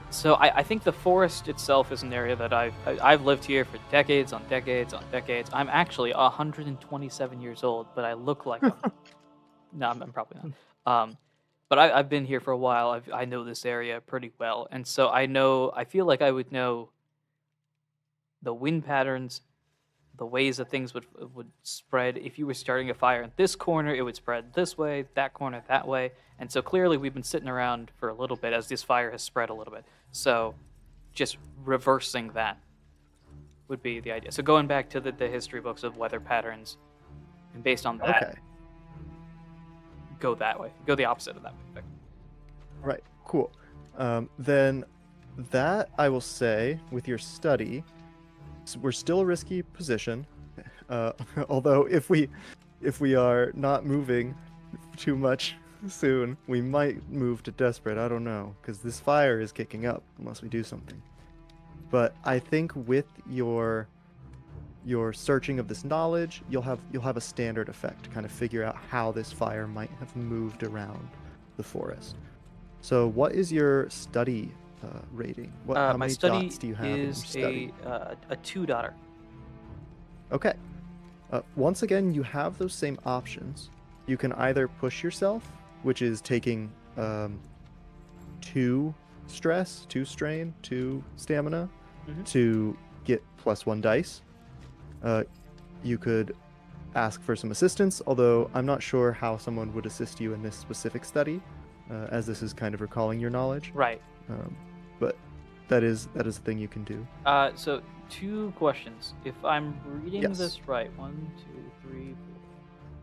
So I think the forest itself is an area that I've lived here for decades on decades on decades. I'm actually 127 years old, but I look like no, I'm probably not. But I've been here for a while. I know this area pretty well, and so I feel like I would know the wind patterns, the ways that things would spread. If you were starting a fire in this corner, it would spread this way, that corner that way. And so clearly we've been sitting around for a little bit as this fire has spread a little bit. So just reversing that would be the idea. So going back to the history books of weather patterns, and based on that, go that way. Go the opposite of that.
Right, cool. Then that, I will say, with your study, we're still a risky position. Although if we are not moving too much soon, we might move to desperate. I don't know, because this fire is kicking up unless we do something. But I think with your searching of this knowledge, you'll have a standard effect to kind of figure out how this fire might have moved around the forest. So what is your study rating? How
my
many
study
dots do you have in your
is
study?
a 2-dotter.
Okay. Once again, you have those same options. You can either push yourself, which is taking 2 stress, 2 strain, 2 stamina to get +1 dice. You could ask for some assistance, although I'm not sure how someone would assist you in this specific study, as this is kind of recalling your knowledge.
Right.
But that is a thing you can do.
So 2 questions. If I'm reading
Yes.
this right, 1, 2, 3,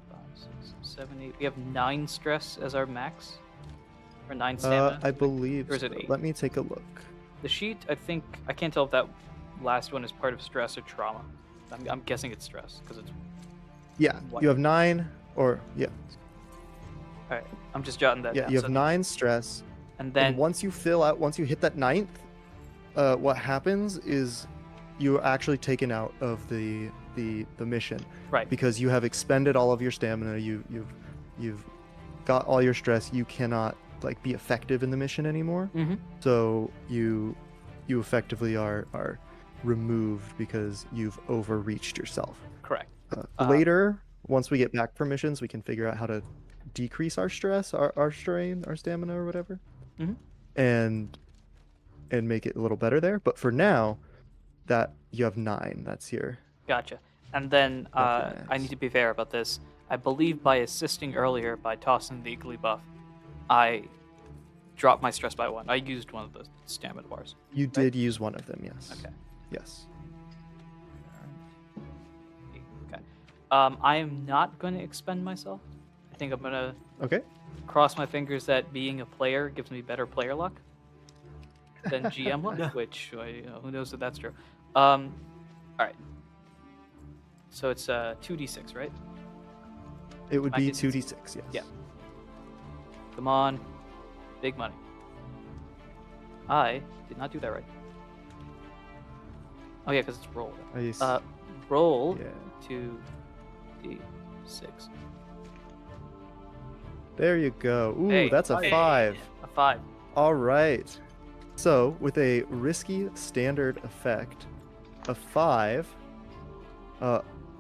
4, 5, 6, 7, 8. We have 9 stress as our max, or 9 stamina.
I believe.
Or is it
so.
8?
Let me take a look.
The sheet, I think, I can't tell if that last one is part of stress or trauma. I'm guessing it's stress because it's
Yeah,
What?
you have 9 Or yeah,
All right, I'm just jotting that
yeah.
down.
You have
So-
9 stress,
and
and
then
once you hit that 9th, what happens is you're actually taken out of the mission
right.
because you have expended all of your stamina. You've got all your stress. You cannot like be effective in the mission anymore.
Mm-hmm.
So you effectively are removed because you've overreached yourself.
Correct.
Later, once we get back from missions, we can figure out how to decrease our stress, our strain, our stamina, or whatever,
Mhm.
and make it a little better there. But for now, that you have 9. That's here.
Gotcha. And then
That's your
I need
max.
to be fair about this. I believe by assisting earlier by tossing the Iggly buff, I dropped my stress by 1. I used one of the stamina bars.
You did use one of them, yes.
Okay.
Yes.
Okay. I am not going to expend myself. I think I'm going to
Okay.
cross my fingers that being a player gives me better player luck than GM luck,
Yeah.
which who knows if that's true. All right. So it's 2d6, right?
It would be
2d6.
2d6, yes.
Yeah. Come on. Big money. I did not do that right. Oh yeah, because it's roll. Roll
Yeah.
2d6.
There you go. Ooh,
Hey,
that's a
hey.
5.
A 5.
All right. So, with a risky standard effect, a 5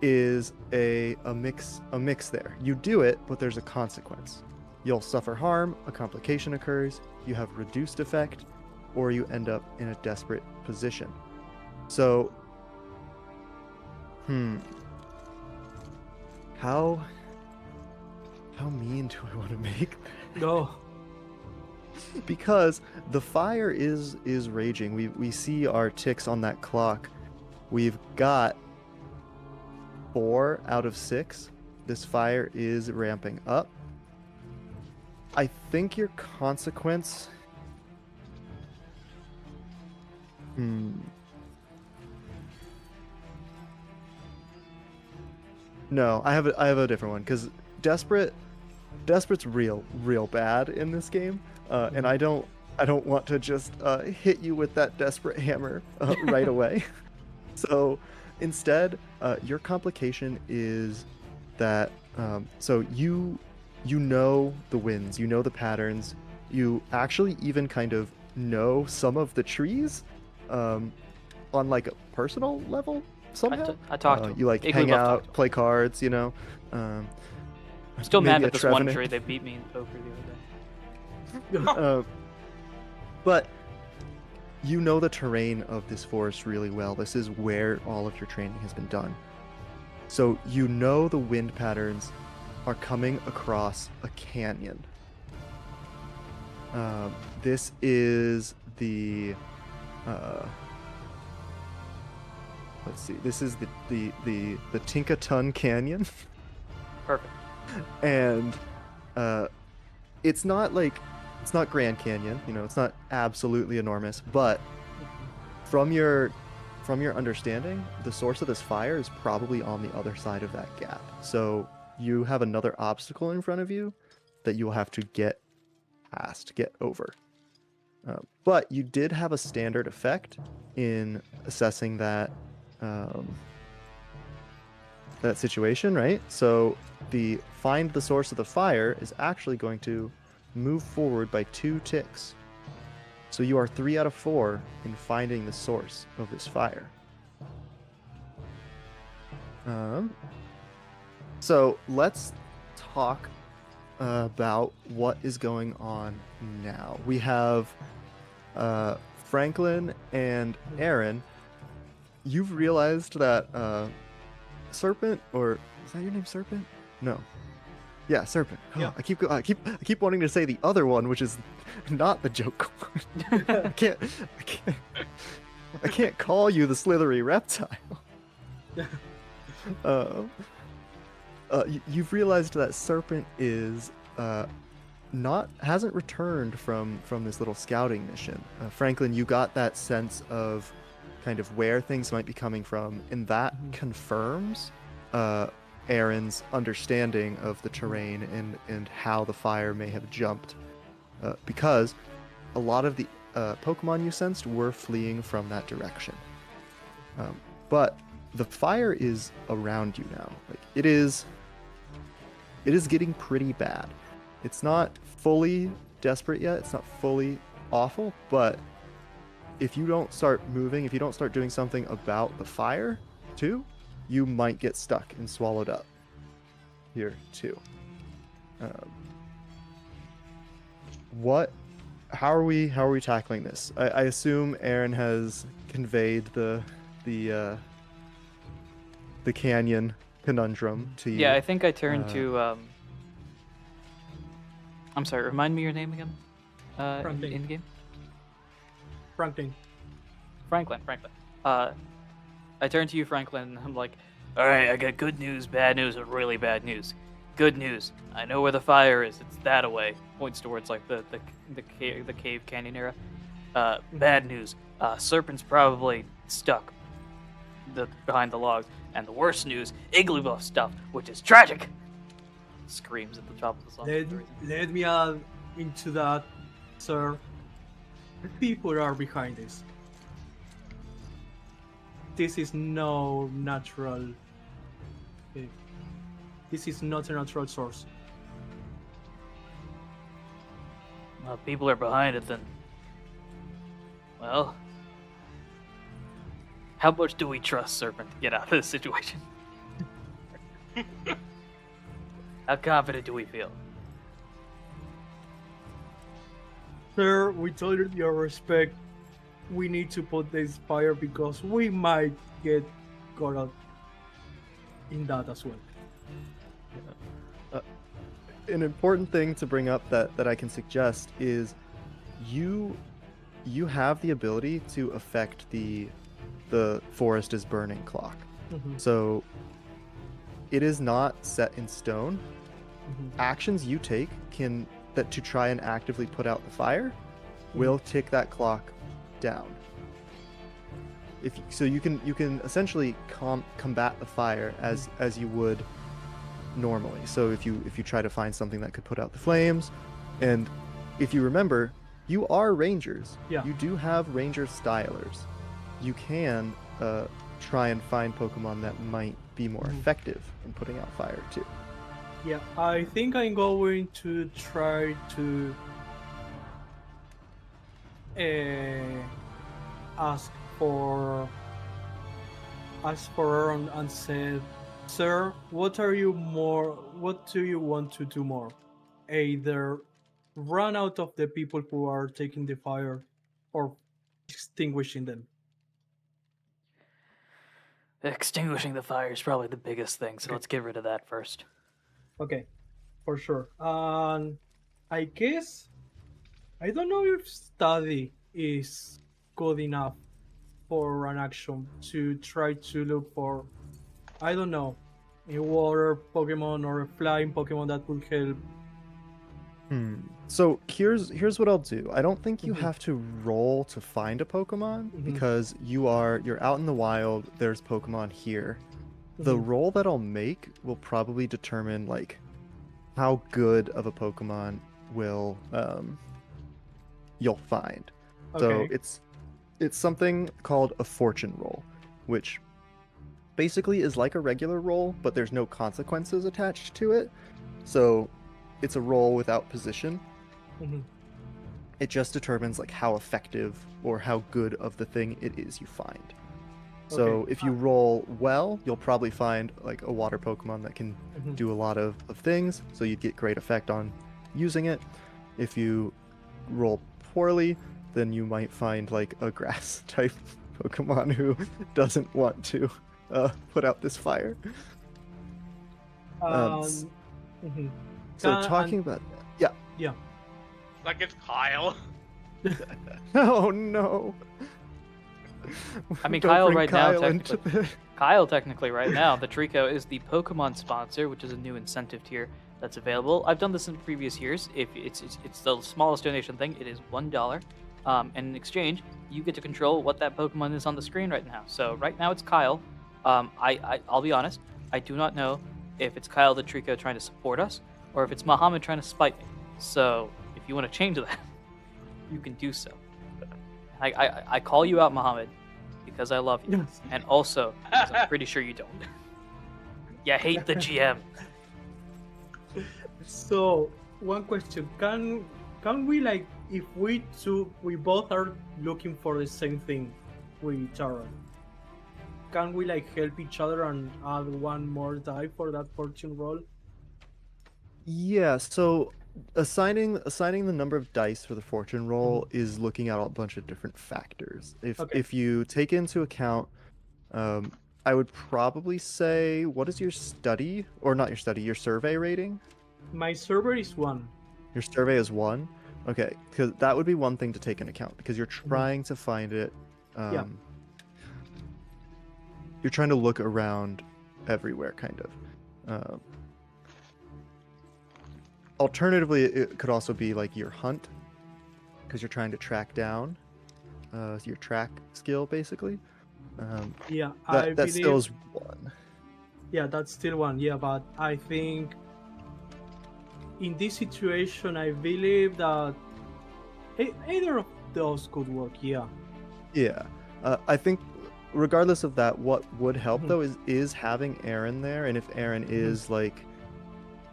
is a mix there. You do it, but there's a consequence. You'll suffer harm, a complication occurs, you have reduced effect, or you end up in a desperate position. So, how mean do I want to make?
Go.
Because the fire is raging. We see our ticks on that clock. We've got 4 out of 6. This fire is ramping up. I think your consequence. No, I have a different one because Desperate's real bad in this game, and I don't want to just hit you with that desperate hammer right away. So instead, your complication is that so you know the winds, you know the patterns, you actually even kind of know some of the trees on like a personal level somehow.
I talked to him.
You like
Iggly
hang
Buff talked
out,
to him.
play cards, you know.
I'm still mad
maybe
at
a
this one
Trevenant.
tree they beat me in poker the other day.
But you know the terrain of this forest really well. This is where all of your training has been done. So you know the wind patterns are coming across a canyon. This is the let's see. This is the Tinkaton Canyon.
Perfect.
And it's not Grand Canyon, you know, it's not absolutely enormous, but from your understanding, the source of this fire is probably on the other side of that gap. So you have another obstacle in front of you that you'll have to get over. But you did have a standard effect in assessing that that situation, right? So the find the source of the fire is actually going to move forward by 2 ticks. So you are 3 out of 4 in finding the source of this fire. So let's talk about what is going on now. We have Franklin and Aaron. You've realized that Serpent, or is that your name, Serpent? No. Yeah, Serpent.
Yeah.
I keep wanting to say the other one, which is not the joke one. I can't call you the slithery reptile. You've realized that Serpent is hasn't returned from this little scouting mission. Franklin, you got that sense of kind of where things might be coming from, and that confirms Aaron's understanding of the terrain and how the fire may have jumped, because a lot of the Pokemon you sensed were fleeing from that direction. But the fire is around you now. Like it is getting pretty bad. It's not fully desperate yet. It's not fully awful, but if you don't start moving, if you don't start doing something about the fire too, you might get stuck and swallowed up here too. How are we tackling this? I assume Aaron has conveyed the canyon conundrum to you.
Yeah, I think I turned to. I'm sorry. Remind me your name again.
Franklin.
In game.
Franklin.
Franklin. I turn to you, Franklin, and I'm like, all right, I got good news, bad news, and really bad news. Good news, I know where the fire is. It's that away. Points towards like the cave canyon area. Bad news, Serpent's probably stuck behind the logs. And the worst news, Igglybuff stuff, which is tragic. Screams at the top of the song.
Let me add into that, sir. People are behind this. This is no natural. This is not a natural source.
Well, if people are behind it, then. Well. How much do we trust Serpent to get out of this situation? How confident do we feel?
Sir, with all your respect, we need to put this fire because we might get caught up in that as well.
An important thing to bring up that I can suggest is you have the ability to affect the forest is burning clock.
Mm-hmm.
So it is not set in stone.
Mm-hmm.
Actions you take to try and actively put out the fire will tick that clock down. You can essentially combat the fire as you would normally. So if you try to find something that could put out the flames, and if you remember, you are rangers.
Yeah.
You do have ranger stylers. You can try and find Pokemon that might be more effective in putting out fire too.
Yeah, I think I'm going to try to ask for Aaron and said, "Sir, what do you want to do more? Either run out of the people who are taking the fire, or extinguishing them."
Extinguishing the fire is probably the biggest thing, so let's get rid of that first.
Okay, for sure. I guess I don't know if study is good enough for an action to try to look for, I don't know, a water Pokemon or a flying Pokemon that would help.
So here's what I'll do. I don't think you have to roll to find a Pokemon because you're out in the wild. There's Pokemon here. The roll that I'll make will probably determine like how good of a Pokemon will you'll find.
Okay.
So it's something called a fortune roll, which basically is like a regular roll, but there's no consequences attached to it. So it's a roll without position. It just determines like how effective or how good of the thing it is you find. So if you roll well, you'll probably find like a water Pokemon that can do a lot of things, so you'd get great effect on using it. If you roll poorly, then you might find like a grass type Pokemon who doesn't want to put out this fire. So talking about that,
yeah.
Like it's Kyle.
oh no.
I mean,
Don't
Kyle
bring
right
Kyle
now,
into
technically, Kyle technically right now, the Trico is the Pokemon sponsor, which is a new incentive tier that's available. I've done this in previous years. If it's the smallest donation thing, it is $1. And in exchange, you get to control what that Pokemon is on the screen right now. So right now it's Kyle. I'll be honest, I do not know if it's Kyle the Trico trying to support us, or if it's Muhammad trying to spite me. So if you want to change that, you can do so. I call you out, Muhammad, because I love you,
Yes.
and also because I'm pretty sure you don't. You hate the GM.
So one question: Can we like if we both are looking for the same thing with each other? Can we like help each other and add one more die for that fortune roll?
Yeah, so assigning the number of dice for the fortune roll is looking at a bunch of different factors.
Okay.
If you take into account, I would probably say, what is your study, or not your study, your survey rating?
My server is 1.
Your survey is 1. Okay, because that would be one thing to take into account because you're trying to find it.
Yeah.
You're trying to look around everywhere, kind of. Alternatively, it could also be like your hunt, because you're trying to track down your track skill, basically.
Yeah, I
That still
believe.
is 1.
Yeah, that's still 1. Yeah, but I think in this situation, I believe that either of those could work. Yeah.
Yeah. I think regardless of that, what would help
Mhm.
though is having Aaron there, and if Aaron is like,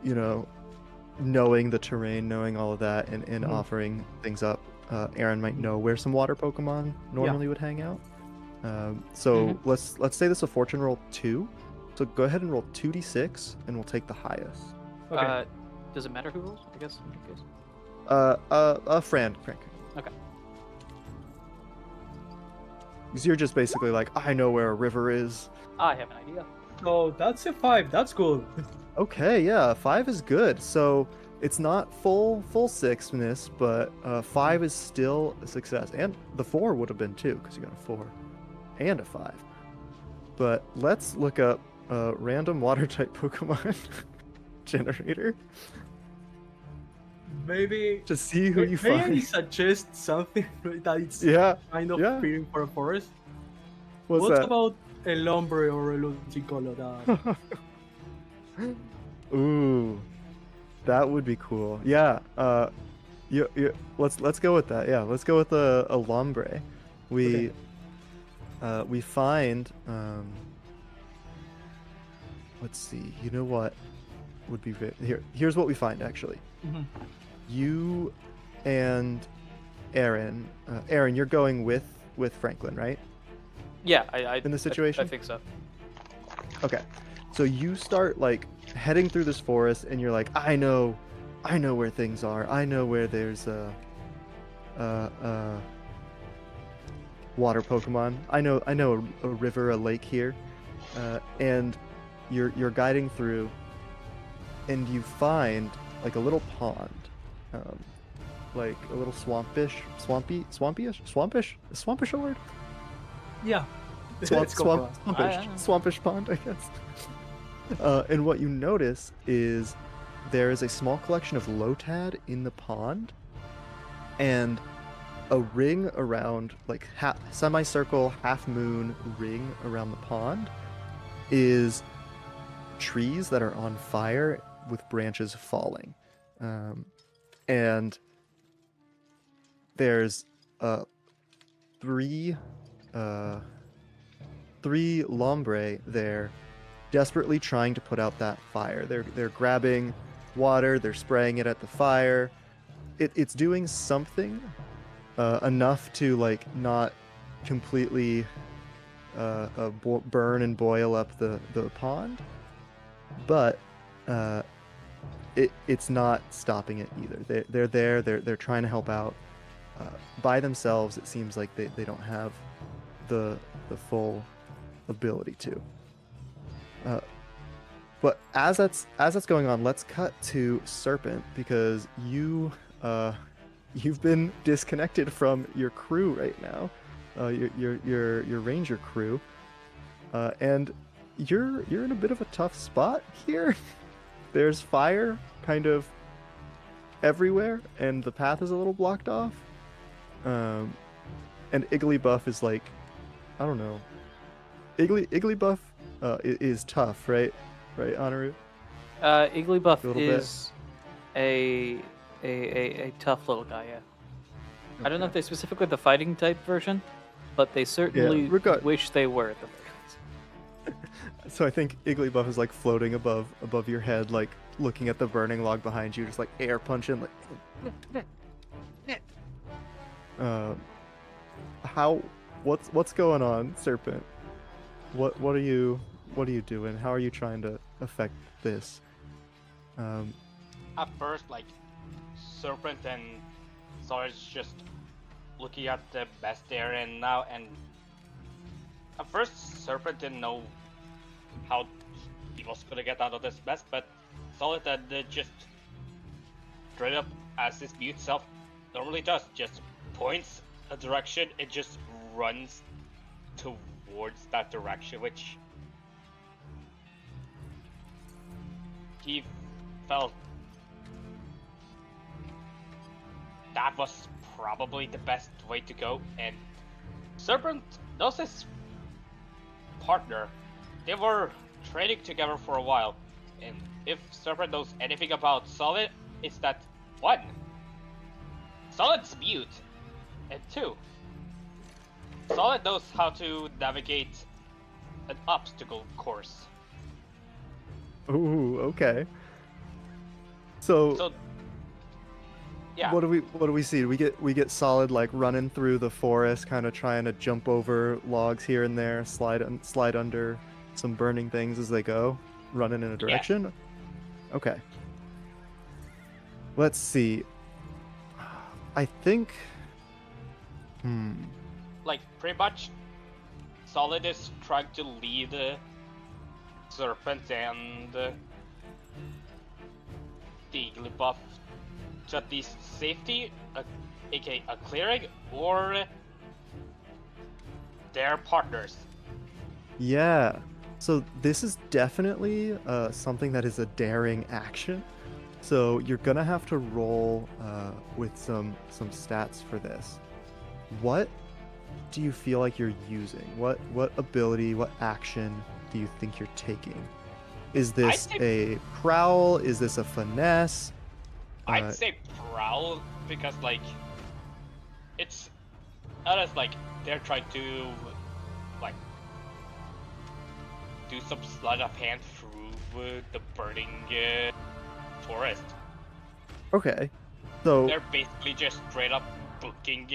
you know, knowing the terrain, knowing all of that, and offering things up, Aaron might know where some water Pokemon normally would hang out. So let's say this is a fortune roll 2. So go ahead and roll 2d6, and we'll take the highest.
Okay.
Does it matter who rolls? I guess. In that case.
Frank.
Okay.
Because you're just basically like, I know where a river is.
I have an idea.
So that's a 5. That's good.
Okay, yeah, 5 is good. So it's not full 6ness, but 5 is still a success. And the 4 would have been too, because you got a 4 and a 5. But let's look up random water type Pokemon generator
Maybe.
to see who you
May I
find.
suggest something that it's
Yeah,
kind of
yeah.
feeling for a forest?
what's
What
that?
about a Lombre or a Ludicolo?
Ooh, that would be cool. Yeah. Let's go with that. Yeah, let's go with a Lombre. We find let's see. You know what would be here's what we find actually.
Mhm.
You and Aaron. Aaron, you're going with Franklin, right?
Yeah, I
In this situation?
I think so.
Okay. So you start like heading through this forest, and you're like, I know where things are. I know where there's a water Pokemon. I know a river, a lake here, and you're guiding through, and you find like a little pond, like a little swampish. Is swampish a word?
Yeah. Let's go for it.
Swampish pond, I guess. And what you notice is there is a small collection of Lotad in the pond, and a ring around, like semicircle, half moon ring around the pond, is trees that are on fire with branches falling. And there's three Lombre there, desperately trying to put out that fire. They're grabbing water, they're spraying it at the fire. It's doing something enough to like not completely burn and boil up the pond, but it's not stopping it either. They're there. They're trying to help out. By themselves, it seems like they don't have the full ability to. But as that's going on, let's cut to Serpent, because you've been disconnected from your crew right now, your ranger crew, and you're in a bit of a tough spot here. There's fire kind of everywhere, and the path is a little blocked off. And Igglybuff is like, I don't know. Igglybuff is tough, right? Right, Honoru?
Igglybuff
A little bit.
is a tough little guy, yeah. I don't know if they specifically the fighting type version, but they certainly wish they were at the very least.
So I think Igglybuff is like floating above your head, like looking at the burning log behind you, just like air punching, like. What's going on, Serpent? What are you doing? How are you trying to affect this?
At first, like, Serpent and Sarge just looking at the best there and now, and at first Serpent didn't know how he was gonna get out of this mess, but saw it that just straight up as his mute self normally does, just points a direction and just runs towards that direction, which he felt that was probably the best way to go. And Serpent knows his partner. They were training together for a while, and if Serpent knows anything about Solid, it's that 1. Solid's mute, and 2. Solid knows how to navigate an obstacle course.
Ooh, okay. So
yeah.
What do we see? We get Solid like running through the forest, kind of trying to jump over logs here and there, slide under some burning things as they go, running in a direction. Yeah. Okay. Let's see. I think.
Like pretty much, Solid is trying to lead Serpent and the Igglybuff to at least safety, aka a clearing, or their partners.
Yeah. So this is definitely something that is a daring action. So you're gonna have to roll with some stats for this. What do you feel like you're using? What ability, what action do you think you're taking? Is this a prowl? Is this a finesse?
I'd say prowl, because like it's not as like they're trying to like do some sleight of hand through the burning forest.
Okay, so
they're basically just straight up booking.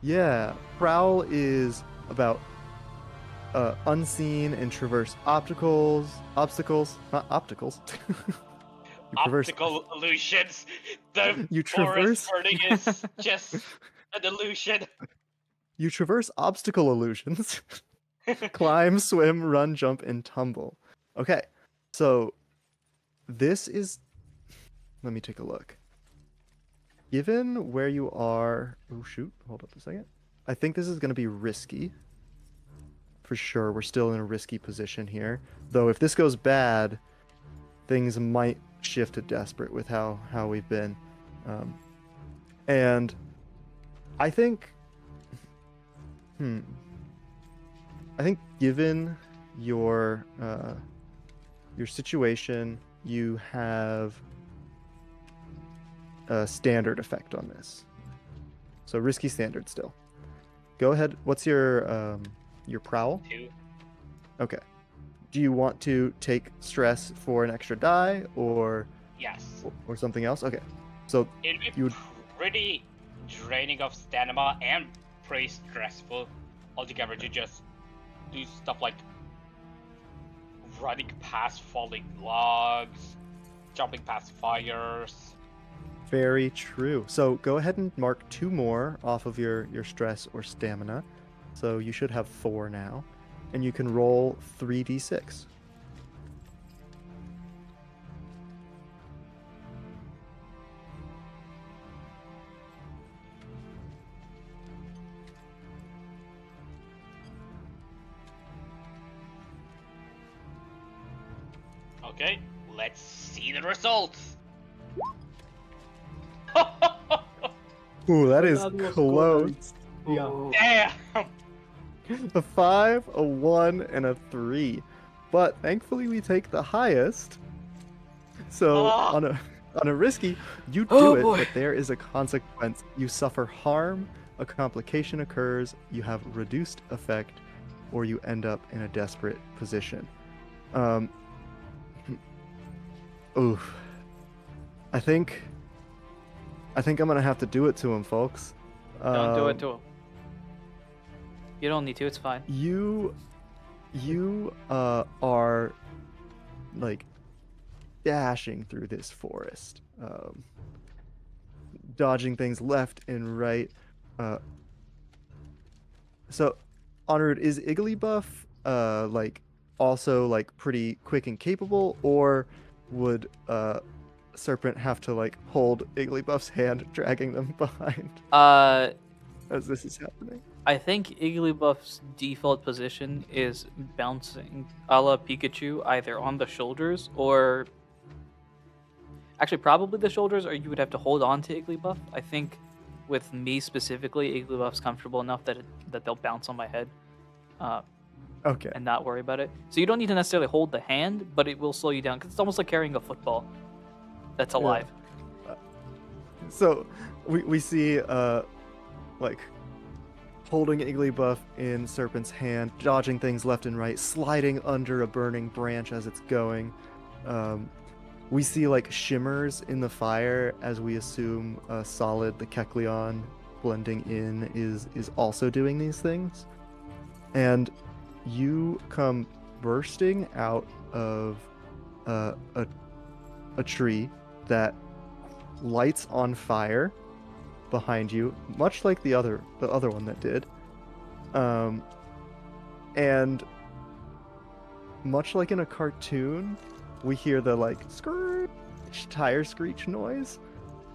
Yeah, prowl is about unseen and traverse obstacles, not opticals.
Optical illusions. The
you
forest burning is just an illusion.
You traverse obstacle illusions. Climb, swim, run, jump, and tumble. Okay, so this is. Let me take a look. Given where you are, oh shoot, hold up a second. I think this is going to be risky. For sure, we're still in a risky position here. Though if this goes bad, things might shift to desperate with how we've been. And I think, I think given your situation, you have a standard effect on this. So risky standard still. Go ahead. What's your prowl?
2.
Okay. Do you want to take stress for an extra die, or
yes,
or something else? Okay. So
it'd be
you would...
pretty draining of stamina and pretty stressful altogether to just do stuff like running past falling logs, jumping past fires.
Very true. So go ahead and mark 2 more off of your stress or stamina. So you should have 4 now. And you can roll 3d6.
Okay, let's see the results.
Ooh, that is
That was
close.
Yeah.
Damn!
A 5, a 1, and a 3. But thankfully we take the highest. So
Ah!
on a risky, you
Oh,
do it,
boy.
but there is a consequence. You suffer harm, a complication occurs, you have reduced effect, or you end up in a desperate position. Oof. I think I'm gonna have to do it to him, folks.
Don't do it to him. You don't need to. It's fine.
You are like dashing through this forest, dodging things left and right. So, Honored, is Igglybuff like also like pretty quick and capable, or would Serpent have to like hold Igglybuff's hand, dragging them behind as this is happening?
I think Igglybuff's default position is bouncing a la Pikachu, either on the shoulders or actually probably the shoulders, or you would have to hold on to Igglybuff. I think with me specifically, Igglybuff's comfortable enough that they'll bounce on my head,
Okay.
and not worry about it. So you don't need to necessarily hold the hand, but it will slow you down because it's almost like carrying a football that's alive.
So we see like holding Igglybuff in Serpent's hand, dodging things left and right, sliding under a burning branch as it's going. We see like shimmers in the fire as we assume Solid, the Kecleon, blending in is also doing these things. And you come bursting out of a tree that lights on fire behind you, much like the other one that did. And much like in a cartoon, we hear the like screech, tire screech noise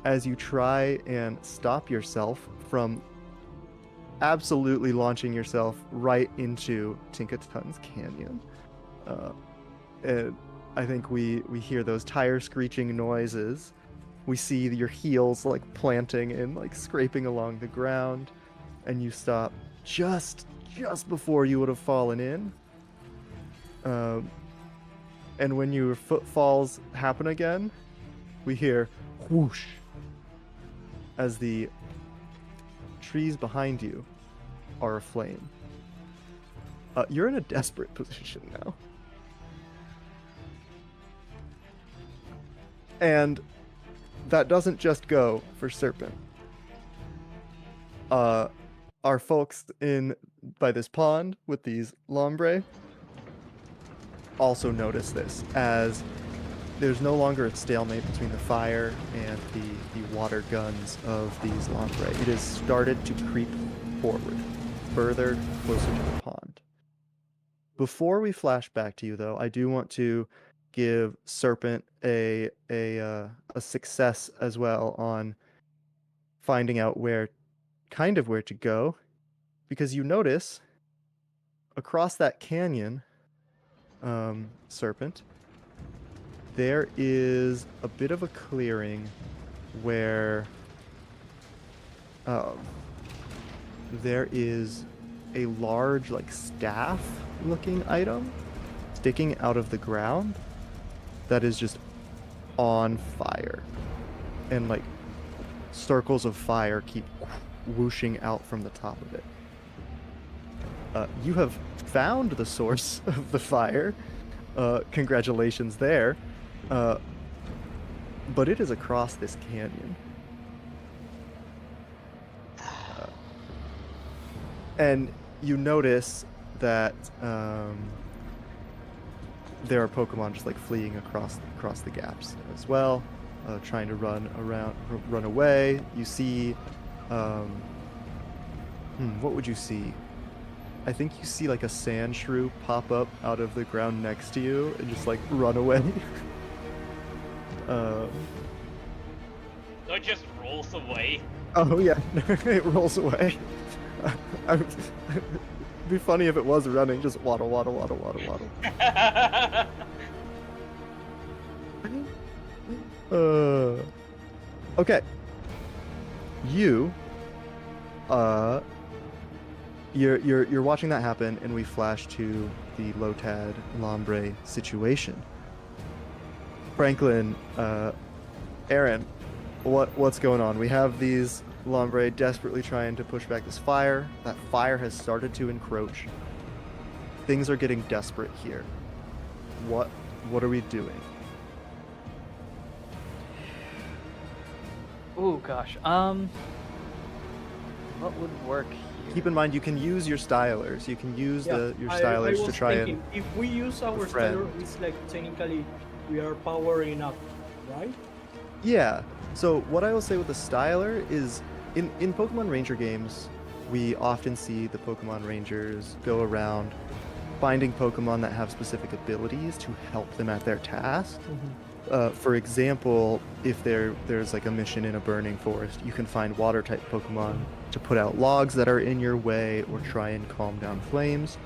as you try and stop yourself from absolutely launching yourself right into Tinkaton's Canyon. And I think we hear those tire screeching noises. We see your heels like planting and like scraping along the ground, and you stop just before you would have fallen in. And when your footfalls happen again, we hear whoosh as the trees behind you are aflame. You're in a desperate position now. And that doesn't just go for Serpent. Our folks in by this pond with these lambre also notice this, as there's no longer a stalemate between the fire and the water guns of these lambre. It has started to creep forward, further, closer to the pond. Before we flash back to you, though, I do want to give Serpent a success as well on finding out where to go, because you notice across that canyon, Serpent, there is a bit of a clearing where there is a large like staff looking item sticking out of the ground that is just on fire, and like circles of fire keep whooshing out from the top of it. You have found the source of the fire. Congratulations there. But it is across this canyon. And you notice that there are Pokemon just like fleeing across the gaps as well, trying to run away. You see, what would you see? I think you see like a sand shrew pop up out of the ground next to you and just like run away.
It just rolls away.
Oh yeah, it rolls away. It'd be funny if it was running, just waddle, waddle, waddle, waddle, waddle. Okay. You're watching that happen, and we flash to the Lotad Lambre situation. Franklin, Aaron, what's going on? We have these Lombre desperately trying to push back this fire. That fire has started to encroach. Things are getting desperate here. What are we doing?
Oh gosh. What would work here?
Keep in mind, you can use your stylers. You can use your
I
stylers to
was
try
thinking, if we use our
befriend.
styler, it's like technically we are powering up, right?
Yeah. So what I will say with the styler is, in Pokemon Ranger games, we often see the Pokemon Rangers go around finding Pokemon that have specific abilities to help them at their task. For example, if there's like a mission in a burning forest, you can find water-type Pokemon to put out logs that are in your way or try and calm down flames.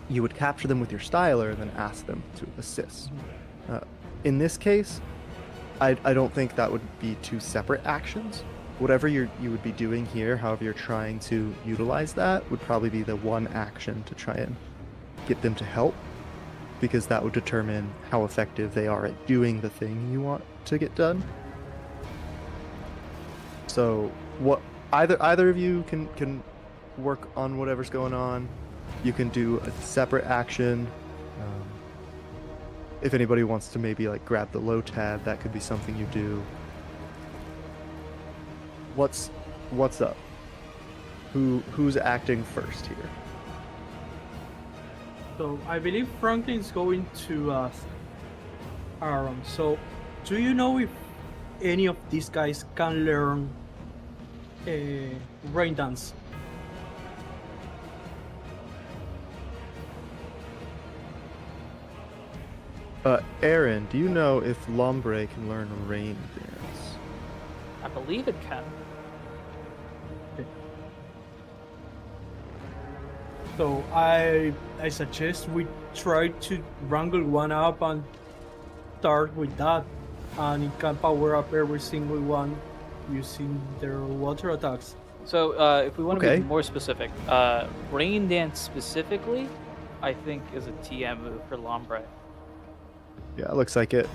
You would capture them with your styler and then ask them to assist. In this case, I don't think that would be two separate actions. Whatever you would be doing here, however you're trying to utilize that, would probably be the one action to try and get them to help, because that would determine how effective they are at doing the thing you want to get done. So either of you can work on whatever's going on. You can do a separate action. If anybody wants to maybe like grab the low tab, that could be something you do. What's up? Who's acting first here?
So I believe Franklin's going to Aaron. So do you know if any of these guys can learn rain dance?
Aaron, do you know if Lombre can learn rain dance?
I believe it can.
So I suggest we try to wrangle one up and start with that, and it can power up every single one using their water attacks.
So if we want to
Okay.
be more specific, Rain Dance specifically, I think is a TM move for Lombre.
Yeah, it looks like it.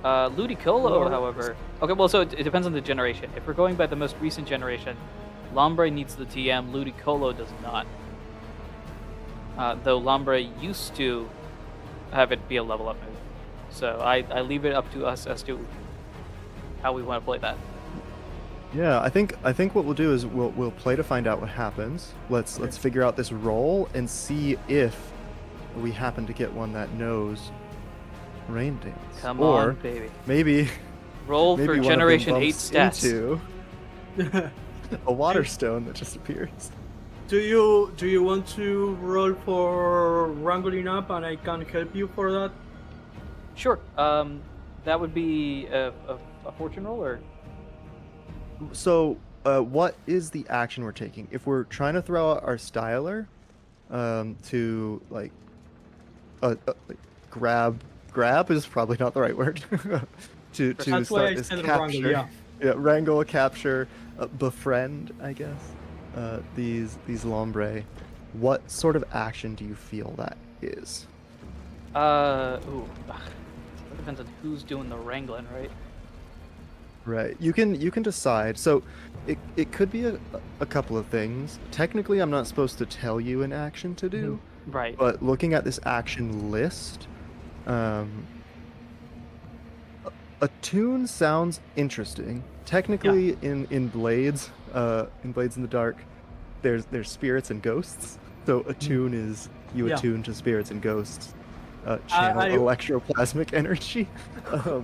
Ludicolo,
Or-
however... Okay, well, so it depends on the generation. If we're going by the most recent generation, Lombre needs the TM, Ludicolo does not. Though Lombre used to have it be a level up move. So I leave it up to us as to how we want to play that.
Yeah, I think what we'll do is we'll play to find out what happens. Let's figure out this roll and see if we happen to get one that knows rain dance.
Come
or
on, baby.
maybe
Roll
maybe
for
one of them
Generation 8
bumps
stats.
into a water stone that just appears.
Do you want to roll for wrangling up, and I can help you for that?
Sure. That would be a fortune roll, or...
So, what is the action we're taking? If we're trying to throw out our styler, to like, grab is probably not the right word. to
That's why
start
I
this
said
capture.
wrangle, yeah.
Yeah, wrangle, capture, befriend, I guess. These Lombre. What sort of action do you feel that is?
Ooh. It depends on who's doing the wrangling, right?
Right. You can decide. So it could be a couple of things. Technically, I'm not supposed to tell you an action to do.
Right.
But looking at this action list, a tune sounds interesting. Technically, in Blades in the Dark, there's spirits and ghosts. So a tune is you
Yeah.
attune to spirits and ghosts. Channel electroplasmic energy.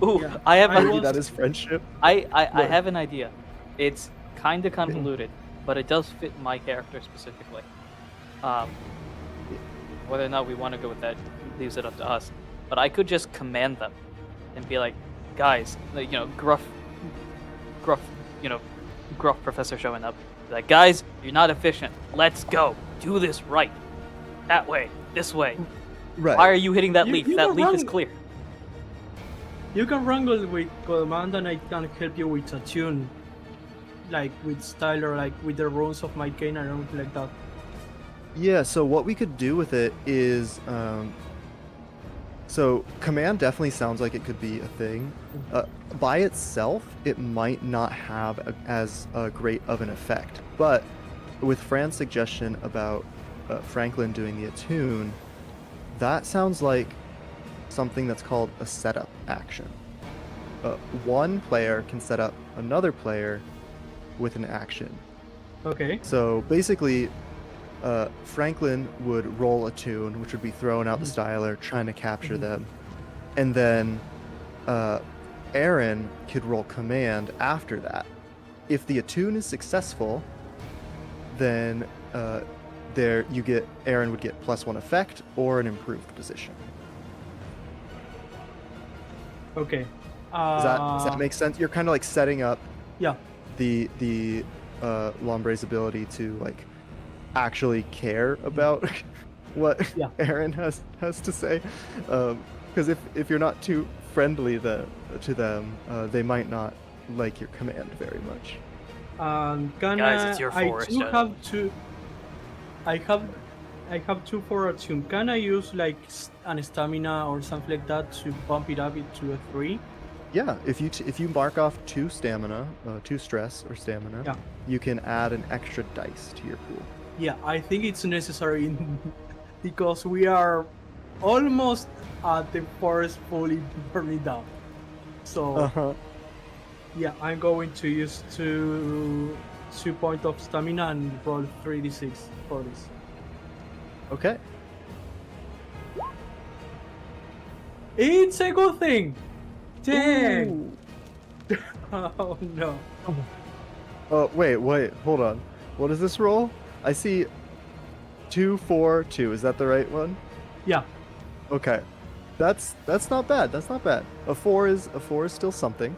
Ooh,
Yeah.
I have
Maybe
a,
that is friendship.
I have an idea. It's kind of convoluted, but it does fit my character specifically. Whether or not we want to go with that leaves it up to us. But I could just command them and be like, guys, like, gruff professor showing up. Be like, guys, you're not efficient. Let's go. Do this right. That way. This way.
Right.
Why are you hitting that
You-
leaf?
you
That
were
leaf is
wrong.
clear.
You can wrangle with command, and I can help you with a tune, like with styler, like with the runes of my cane and everything like that.
Yeah, so what we could do with it is So command definitely sounds like it could be a thing. By itself, it might not have as great of an effect. But with Fran's suggestion about Franklin doing the attune, that sounds like something that's called a setup action. One player can set up another player with an action.
Okay.
So basically, Franklin would roll a tune, which would be throwing out the styler, trying to capture them. And then Aaron could roll command after that. If the attune is successful, then Aaron would get +1 effect or an improved position.
Okay.
Does that make sense? You're kind of like setting up
Yeah.
the Lombre's ability to like actually care about what
Yeah.
Aaron has to say, because if you're not too friendly to them, they might not like your command very much.
Guys, it's your forest,
I do
shut
have
up.
two. I have two for attune. Can I use like an stamina or something like that to bump it up to a 3?
Yeah, if you mark off 2 stamina, 2 stress or stamina,
Yeah.
you can add an extra dice to your pool.
Yeah, I think it's necessary because we are almost at the forest fully burning down. So yeah, I'm going to use 2 points of stamina and roll 3d6 for this.
Okay.
It's a good thing. Dang.
Ooh.
Oh no.
Wait, hold on. What is this roll? I see 2, 4, 2. Is that the right one?
Yeah.
Okay. That's not bad. That's not bad. A 4 is still something.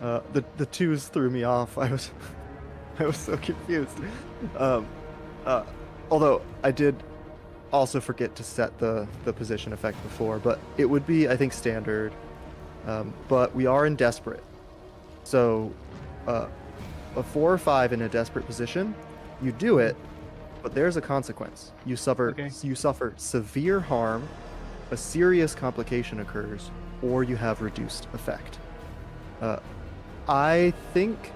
The 2s threw me off. I was so confused. Although I did also forget to set the position effect before, but it would be, I think, standard. But we are in desperate. So a 4 or 5 in a desperate position, you do it, but there's a consequence. You suffer severe harm, a serious complication occurs, or you have reduced effect. I think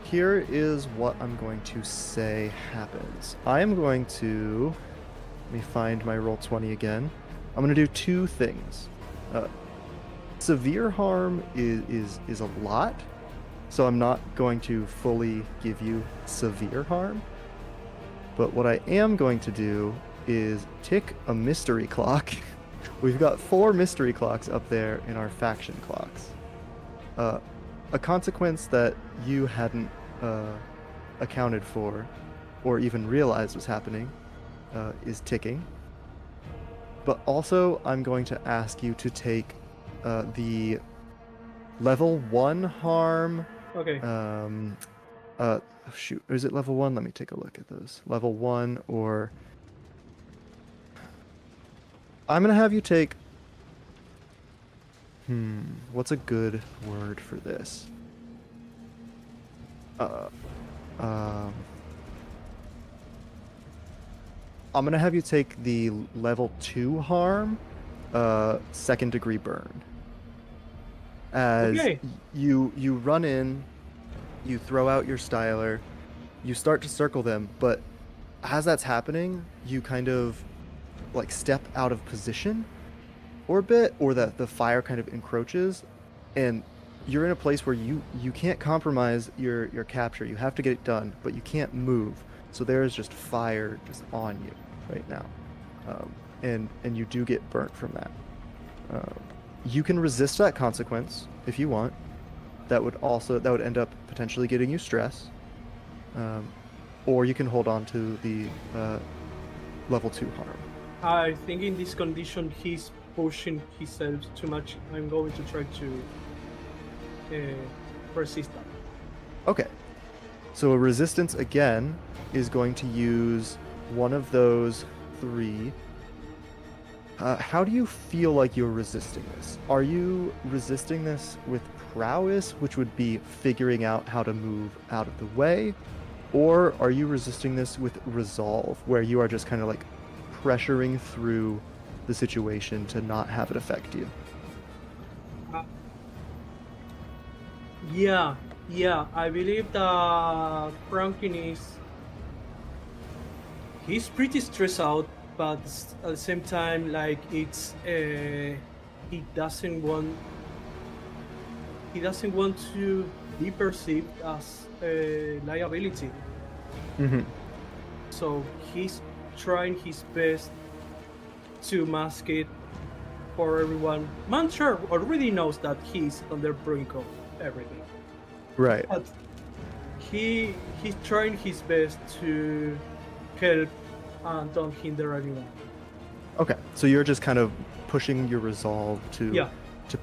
here is what I'm going to say happens. I am going to, let me find my Roll20 again. I'm going to do 2 things. Severe harm is a lot, so I'm not going to fully give you severe harm. But what I am going to do is tick a mystery clock. We've got 4 mystery clocks up there in our faction clocks. A consequence that you hadn't accounted for or even realized was happening is ticking. But also, I'm going to ask you to take the level 1 harm.
Okay.
Shoot, is it level 1? Let me take a look at those. Level 1 or... I'm going to have you take... what's a good word for this? I'm going to have you take the level 2 harm, 2nd degree burn. As
Okay.
you run in, you throw out your styler, you start to circle them, but as that's happening, you kind of like step out of position for a bit, or the fire kind of encroaches, and you're in a place where you can't compromise your capture. You have to get it done, but you can't move. So there is just fire just on you right now, and you do get burnt from that. You can resist that consequence if you want. That would end up potentially getting you stress, or you can hold on to the level 2 harm.
I think in this condition he's pushing himself too much. I'm going to try to resist that.
Okay, so a resistance again is going to use one of those 3. How do you feel like you're resisting this? Are you resisting this with prowess, which would be figuring out how to move out of the way? Or are you resisting this with resolve, where you are just kind of like pressuring through the situation to not have it affect you?
Yeah, I believe that Franklin he's pretty stressed out, but at the same time, like it's he doesn't want to be perceived as a liability.
Mm-hmm.
So he's trying his best to mask it for everyone. Mancher already knows that he's on the brink of everything.
Right.
But he's trying his best to help and don't hinder anyone.
Okay, so you're just kind of pushing your resolve to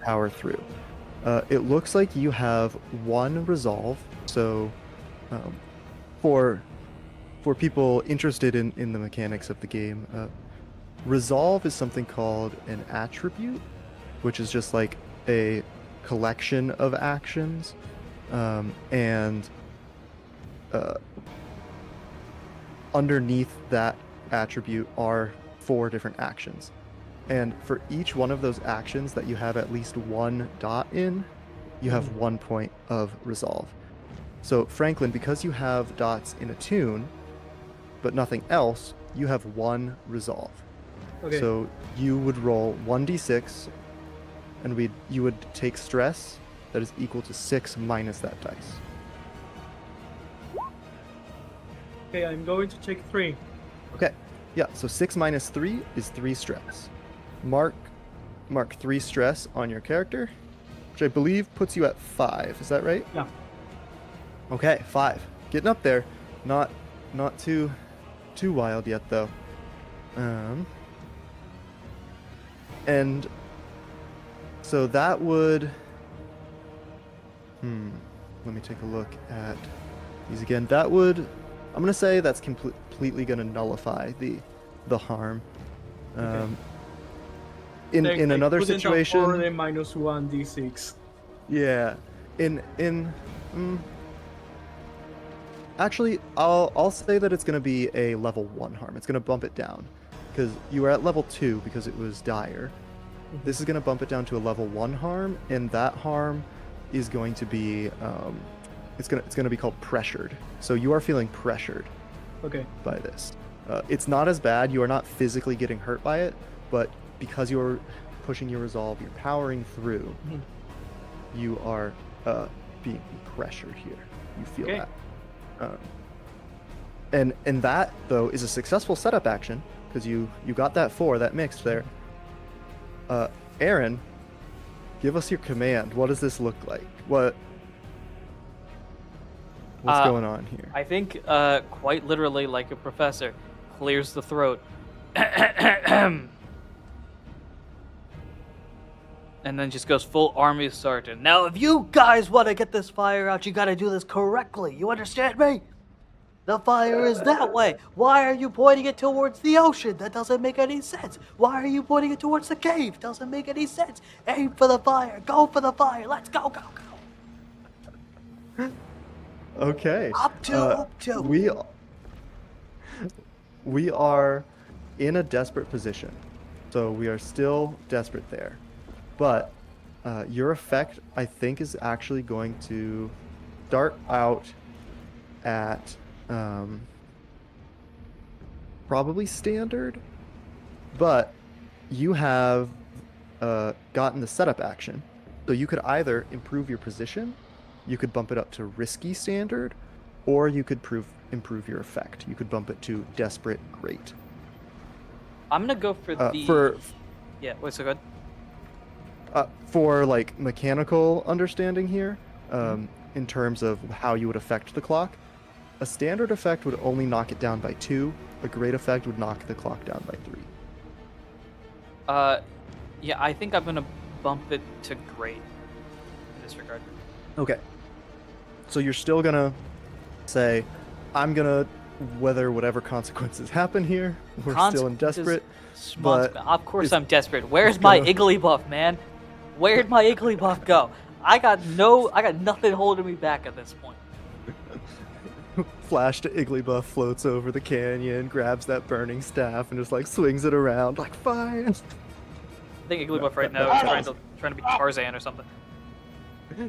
power through. It looks like you have one resolve. So, for people interested in the mechanics of the game, resolve is something called an attribute, which is just like a collection of actions, and underneath that attribute are 4 different actions. And for each one of those actions that you have at least 1 dot in, you have 1 point of resolve. So Franklin, because you have dots in attune, but nothing else, you have 1 resolve.
Okay.
So you would roll 1d6, and you would take stress that is equal to 6 minus that dice.
Okay, I'm going to take 3.
Okay, yeah, so 6 minus 3 is 3 stress. Mark 3 stress on your character, which I believe puts you at 5. Is that right?
Yeah.
Okay, 5. Getting up there. Not too wild yet though. And so that would let me take a look at these again. That would, I'm gonna say that's completely gonna nullify the harm.
Okay.
In another situation,
minus 1d6.
yeah. Actually, I'll say that it's gonna be a level 1 harm. It's gonna bump it down because you were at level 2 because it was dire. This is gonna bump it down to a level 1 harm, and that harm is going to be it's gonna be called pressured. So you are feeling pressured.
Okay.
By this. It's not as bad. You are not physically getting hurt by it, but because you're pushing your resolve, you're powering through. You are being pressured here. You feel that. And that though is a successful setup action because you got that 4, that mixed there. Aaron, give us your command. What does this look like? What's going on here?
I think quite literally like a professor clears the throat. And then just goes full army sergeant. Now, if you guys want to get this fire out, you got to do this correctly. You understand me? The fire is that way. Why are you pointing it towards the ocean? That doesn't make any sense. Why are you pointing it towards the cave? Doesn't make any sense. Aim for the fire. Go for the fire. Let's go, go, go.
Okay.
Up to.
We are in a desperate position. So we are still desperate there. But your effect, I think, is actually going to start out at probably standard, but you have gotten the setup action. So you could either improve your position, you could bump it up to risky standard, or you could improve your effect. You could bump it to desperate great.
I'm gonna go for yeah, wait, so good.
For like mechanical understanding here, in terms of how you would affect the clock, a standard effect would only knock it down by 2. A great effect would knock the clock down by 3.
Yeah, I think I'm gonna bump it to great in this regard.
Okay. So you're still gonna say, I'm gonna weather whatever consequences happen here. We're still in desperate. But
of course I'm desperate. Where's my Igglybuff, man? Where'd my Igglybuff go? I got nothing holding me back at this point.
Flash to Igglybuff floats over the canyon, grabs that burning staff, and just like swings it around like fire.
I think Igglybuff right now is trying to be Tarzan or something.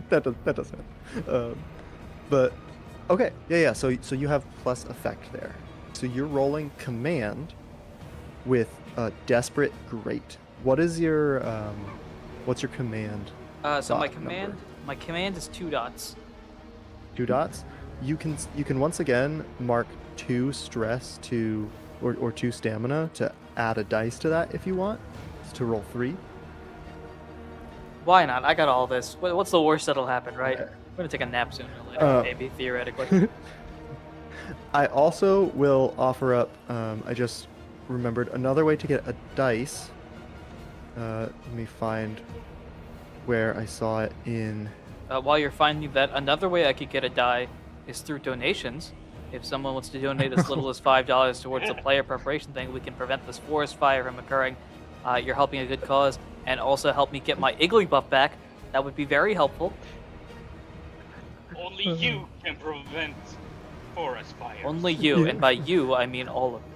that does happen. But okay, yeah. So you have plus effect there. So you're rolling command with desperate great. What is your what's your command?
So my
dot
command
number?
my command is 2 dots.
2 dots. You can once again mark 2 stress to or 2 stamina to add a dice to that if you want to roll 3.
Why not? I got all this. What's the worst that'll happen, right?
Okay.
I'm gonna take a nap sooner or later, maybe theoretically.
I also will offer up. I just remembered another way to get a dice. Let me find where I saw it in.
While you're finding that, another way I could get a die is through donations. If someone wants to donate as little as $5 towards the player preparation thing, we can prevent this forest fire from occurring. You're helping a good cause, and also help me get my Igglybuff back. That would be very helpful.
Only you can prevent forest fires.
Only you, and by you, I mean all of you.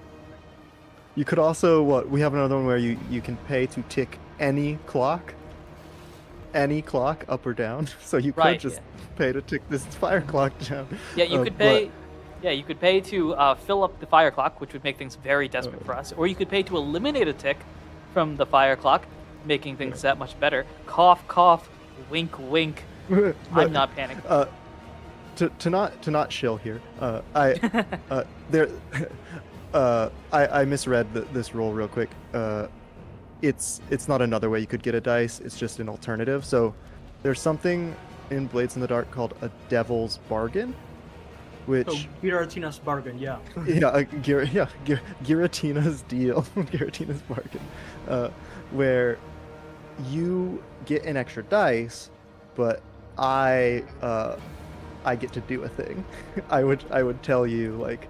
You could also we have another one where you can pay to tick any clock up or down. So you could
Right,
just pay to tick this fire clock down.
Yeah, you could pay. Yeah, you could pay to fill up the fire clock, which would make things very desperate for us. Or you could pay to eliminate a tick from the fire clock, making things that much better. Cough, cough, wink, wink. I'm not panicking.
To not chill here. I misread this roll real quick. It's not another way you could get a dice. It's just an alternative. So there's something in Blades in the Dark called a Devil's Bargain, which
Giratina's bargain, yeah.
Giratina's deal, Giratina's bargain, where you get an extra dice, but I get to do a thing. I would tell you like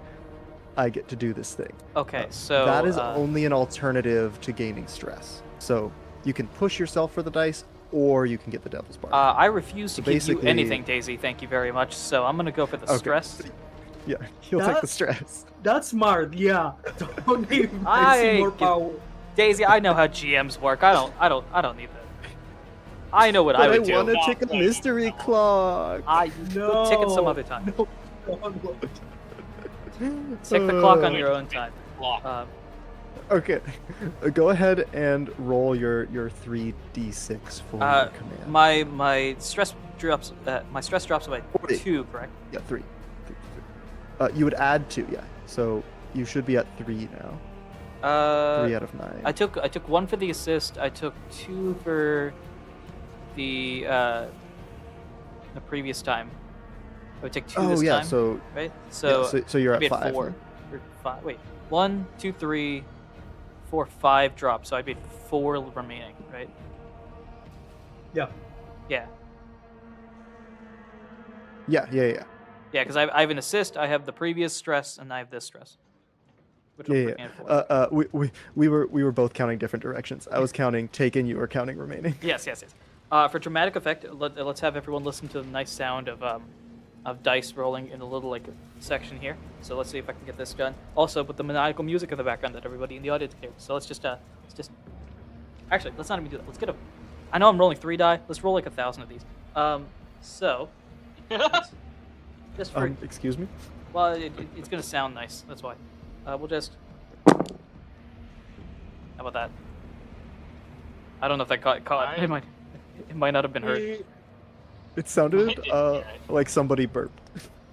I get to do this thing.
Okay, so
that is only an alternative to gaining stress. So you can push yourself for the dice, or you can get the Devil's Bargain.
I refuse to give you
basically-
anything, Daisy. Thank you very much. So I'm gonna go for the
Okay.
stress.
Yeah, he'll take the stress.
That's smart, yeah. Don't give
I
Daisy more
give-
power.
Daisy, I know how GMs work. I don't need that. I know what
But
I would do.
want to tick a mystery clock.
Go tick it some other time.
No.
Tick the clock on your own time.
Clock.
Okay, go ahead and roll your 3d6 for your command.
My stress drops. My stress drops by
40.
2, correct?
Yeah, 3. You would add 2, yeah. So you should be at 3 now. 3 out of 9.
I took 1 for the assist. I took 2 for the previous time. I would take 2 this time.
So
right.
so you're
I'd be
at 5.
4. Or 5. Wait. 1, 2, 3, 4, 5 drops. So I'd be at 4 remaining, right?
Yeah.
Yeah.
Yeah.
Yeah, because I have an assist, I have the previous stress, and I have this stress. Which I'm
Yeah.
freaking for.
We were both counting different directions. I was counting taken. You were counting remaining.
Yes. For dramatic effect, let's have everyone listen to the nice sound of dice rolling in a little like section here. So let's see if I can get this done. Also, with the maniacal music in the background that everybody in the audience can hear. So let's just actually let's not even do that. Let's get a. I know I'm rolling 3 die. Let's roll like 1,000 of these. So just for
Excuse me.
well, it's gonna sound nice. That's why. We'll just. How about that? I don't know if that caught. It might not have been heard.
It sounded like somebody burped.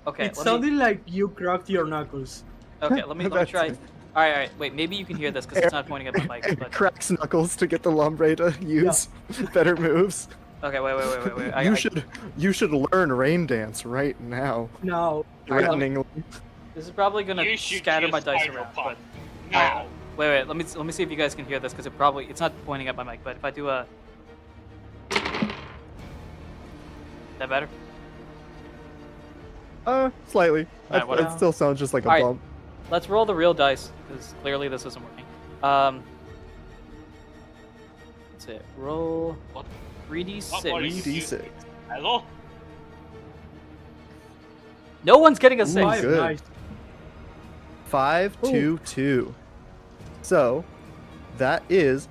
Okay.
It sounded like you cracked your knuckles.
Okay. Let me
That's
try.
it.
All right. Wait. Maybe you can hear this because it's not pointing at the mic. But...
Cracks knuckles to get the Lombre to use better moves.
Okay. Wait.
You should learn Rain Dance right now.
No.
Threateningly.
This is probably gonna
You should
scatter my
use
dice
Hydro
around.
Pump.
But
Now.
wait. Let me see if you guys can hear this because it's not pointing at my mic. But if I do a. That better?
Slightly.
Alright, whatever.
It still sounds just like a
Alright.
bump.
Let's roll the real dice because clearly this isn't working. That's it. Roll
What?
3d6.
What are you
3d6.
Hello?
No one's getting a
Ooh,
6.
Five,
good.
nice.
5, 2, 2. So, that is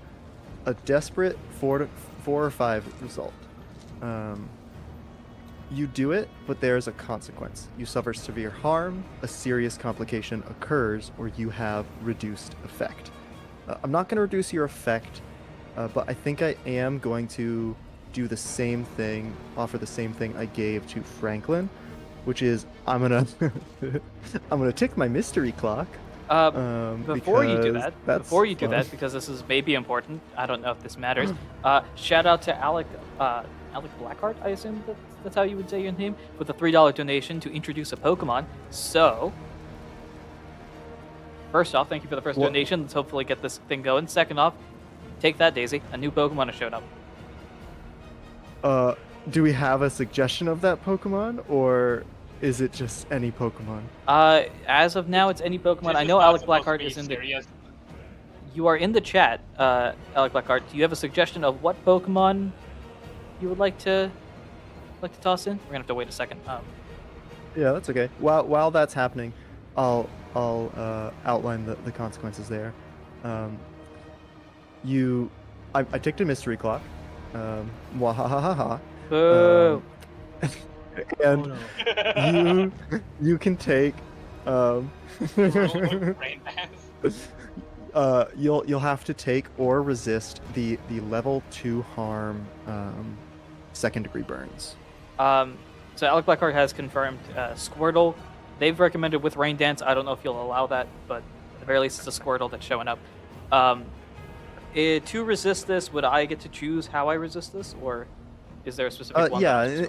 a desperate 4 or 5 result. You do it, but there is a consequence. You suffer severe harm, a serious complication occurs, or you have reduced effect. I'm not going to reduce your effect, but I think I am going to do the same thing, offer the same thing I gave to Franklin, which is I'm gonna tick my mystery clock.
Before you do
because
that,
that's fun.
because this is maybe important. I don't know if this matters. Shout out to Alec Blackheart. I assume that's how you would say your name, with a $3 donation to introduce a Pokemon. So, first off, thank you for the first donation. Let's hopefully get this thing going. Second off, take that, Daisy. A new Pokemon has showed up.
Do we have a suggestion of that Pokemon, or is it just any Pokemon?
As of now, it's any Pokemon.
This
I
is
know
not
Alec
supposed to
Blackheart
be
is in the.
serious.
You are in the chat, Alec Blackheart. Do you have a suggestion of what Pokemon you would like to toss in? We're gonna have to wait a second.
Yeah, that's okay. While that's happening, I'll outline the consequences there. I ticked a mystery clock. Mwahahaha.
Boo.
And
Oh, no.
you can take
Roll with brain dance.
you'll have to take or resist the level 2 harm second degree burns.
So Alec Blackheart has confirmed Squirtle. They've recommended with Rain Dance. I don't know if you'll allow that, but at the very least, it's a Squirtle that's showing up. To resist this, would I get to choose how I resist this, or is there a specific one?
Yeah,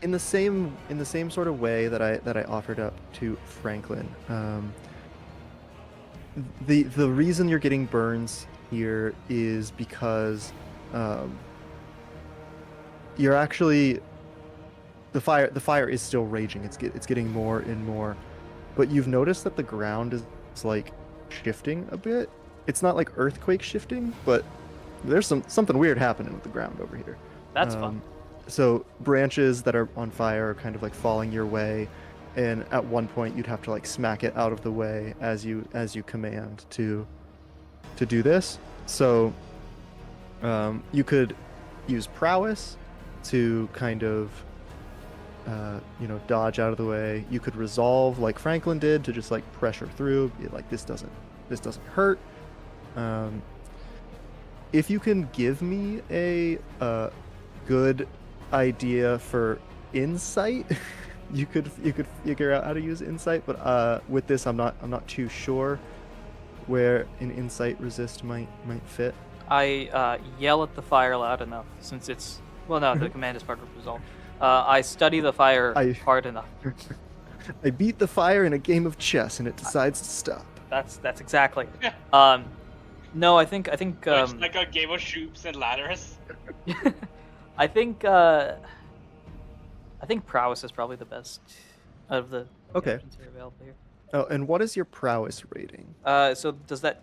in the same sort of way that I offered up to Franklin. The reason you're getting burns here is because you're actually the fire is still raging. It's getting more and more, but you've noticed that the ground is like shifting a bit. It's not like earthquake shifting, but there's something weird happening with the ground over here.
That's fun.
So branches that are on fire are kind of like falling your way, and at one point you'd have to like smack it out of the way as you command to do this. So you could use prowess to kind of dodge out of the way. You could resolve like Franklin did to just like pressure through, be like this doesn't hurt. If you can give me a good idea for insight, you could figure out how to use insight. But with this, I'm not too sure where an insight resist might fit.
I yell at the fire loud enough, since it's the command is part of resolve. I study the fire hard enough.
I beat the fire in a game of chess, and it decides to stop.
That's exactly. No, I think
It's like a game of shoops and ladders.
I think prowess is probably the best out of the options here available here.
Oh, and what is your prowess rating?
So does that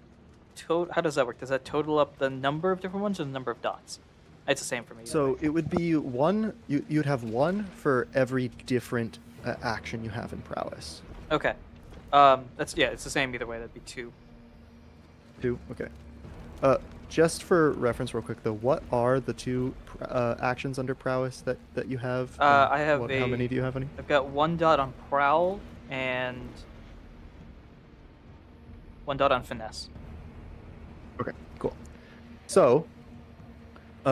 how does that work? Does that total up the number of different ones or the number of dots? It's the same for me.
So it would be one. You'd have one for every different action you have in prowess.
Okay. It's the same either way. That'd be 2.
2. Okay. Just for reference, real quick though, what are the 2 actions under prowess that you have?
I have
how many do you have?
I've got 1 dot on prowl and 1 dot on finesse.
Okay, cool. So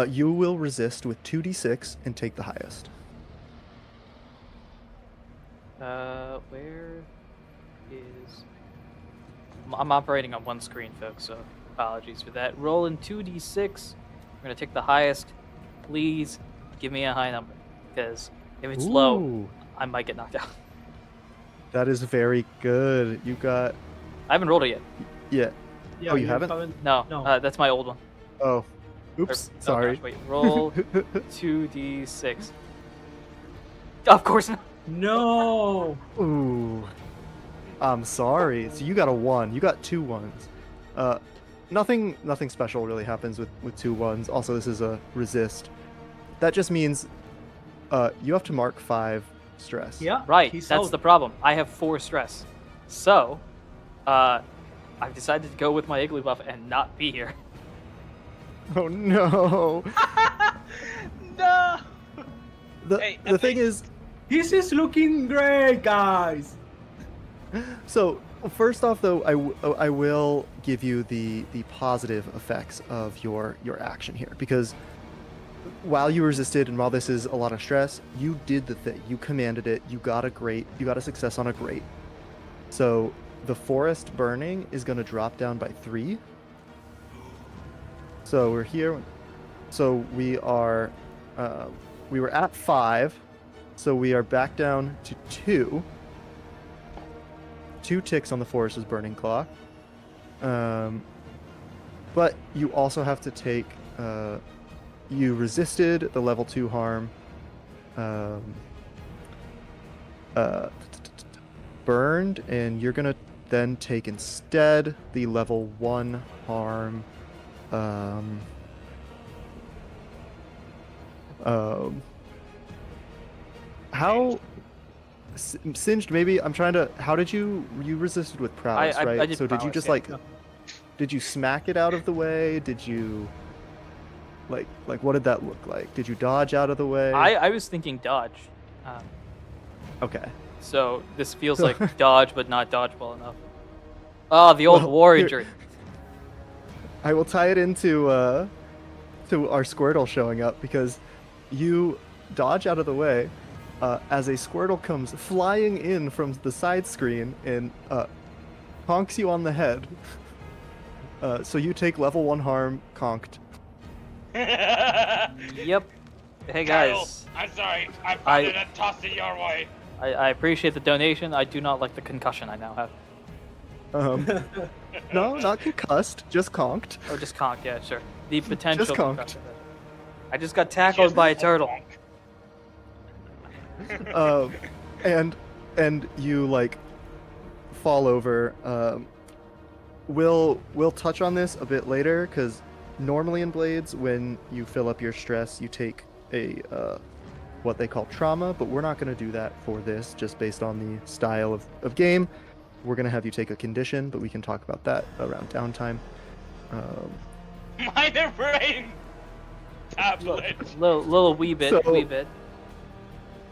you will resist with 2d6 and take the highest.
Where is? I'm operating on one screen, folks, so apologies for that. Roll in 2d6. We're gonna take the highest. Please give me a high number, because if it's low,
Ooh,
I might get knocked out.
that is very good. You got
I haven't rolled it yet.
yeah. Oh, you haven't?
No,
No.
that's my old one.
Oh, oops.
Oh,
Sorry.
gosh, wait, roll 2d6. Of course not.
No.
Ooh. I'm sorry. So you got a 1. You got 2 ones. Nothing special really happens with 2 ones. Also, this is a resist. That just means you have to mark 5 stress.
Yeah.
Right,
he's
that's
out.
the problem. I have 4 stress. So, I've decided to go with my Igloo buff and not be here.
Oh no.
No.
The
Hey,
the
at
thing
least-
is,
This is looking great, guys.
so first off though, I will give you the positive effects of your action here, because while you resisted and while this is a lot of stress, you did the thing. You commanded it. You got a success on a great. So the forest burning is going to drop down by 3. So we're here. So we are, we were at 5. So we are back down to 2. 2 ticks on the forest's burning clock. But you also have to take, you resisted the level 2 harm. Burned, and you're gonna then take instead the level 1 harm. How singed? Maybe I'm trying to. How did you resisted with prowess,
I
right?
did
So did you
prowess,
just
yeah.
like? Did you smack it out of the way? Did you? Like what did that look like? Did you dodge out of the way?
I was thinking dodge.
Okay.
So this feels like dodge, but not dodge well enough. Oh, the old
Well,
war
here-
injury.
I will tie it into to our Squirtle showing up, because you dodge out of the way as a Squirtle comes flying in from the side screen and conks you on the head. So you take level 1 harm, conked.
Yep. Hey
Kyle,
guys,
I'm sorry. I
I-
found it and tossed it your way.
I appreciate the donation. I do not like the concussion I now have.
No, not concussed, just conked.
Oh, just conked. Yeah, sure. The potential.
Just conked.
concussion. I just got tackled by a turtle.
And you like fall over. We'll touch on this a bit later, because normally in Blades, when you fill up your stress, you take a what they call trauma, but we're not going to do that for this, just based on the style of game. We're going to have you take a condition, but we can talk about that around downtime.
Minor brain tablet.
Little wee bit,
So-
wee bit.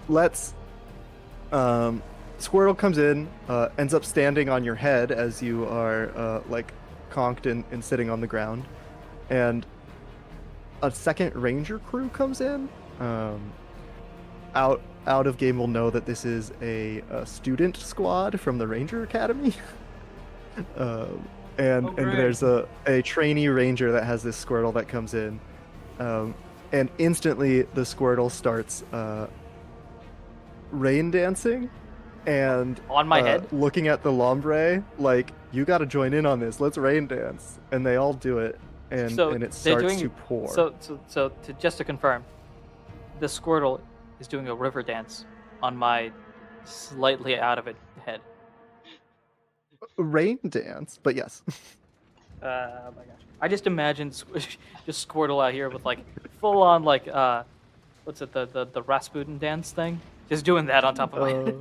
Let's Squirtle comes in, ends up standing on your head as you are like conked and sitting on the ground, and a second ranger crew comes in. Out of game will know that this is a student squad from the Ranger Academy. And
great.
there's a trainee ranger that has this Squirtle that comes in, and instantly the Squirtle starts rain dancing and
On my head?
looking at the Lombre like, you got to join in on this, let's rain dance, and they all do it, and
So
it
they're
starts
doing-
to pour.
So just to confirm, the Squirtle is doing a river dance on my slightly out of it head.
Rain dance, but yes.
Oh my gosh! I just imagine just Squirtle out here with like full on like what's it, the Rasputin dance thing? Just doing that on top of my head.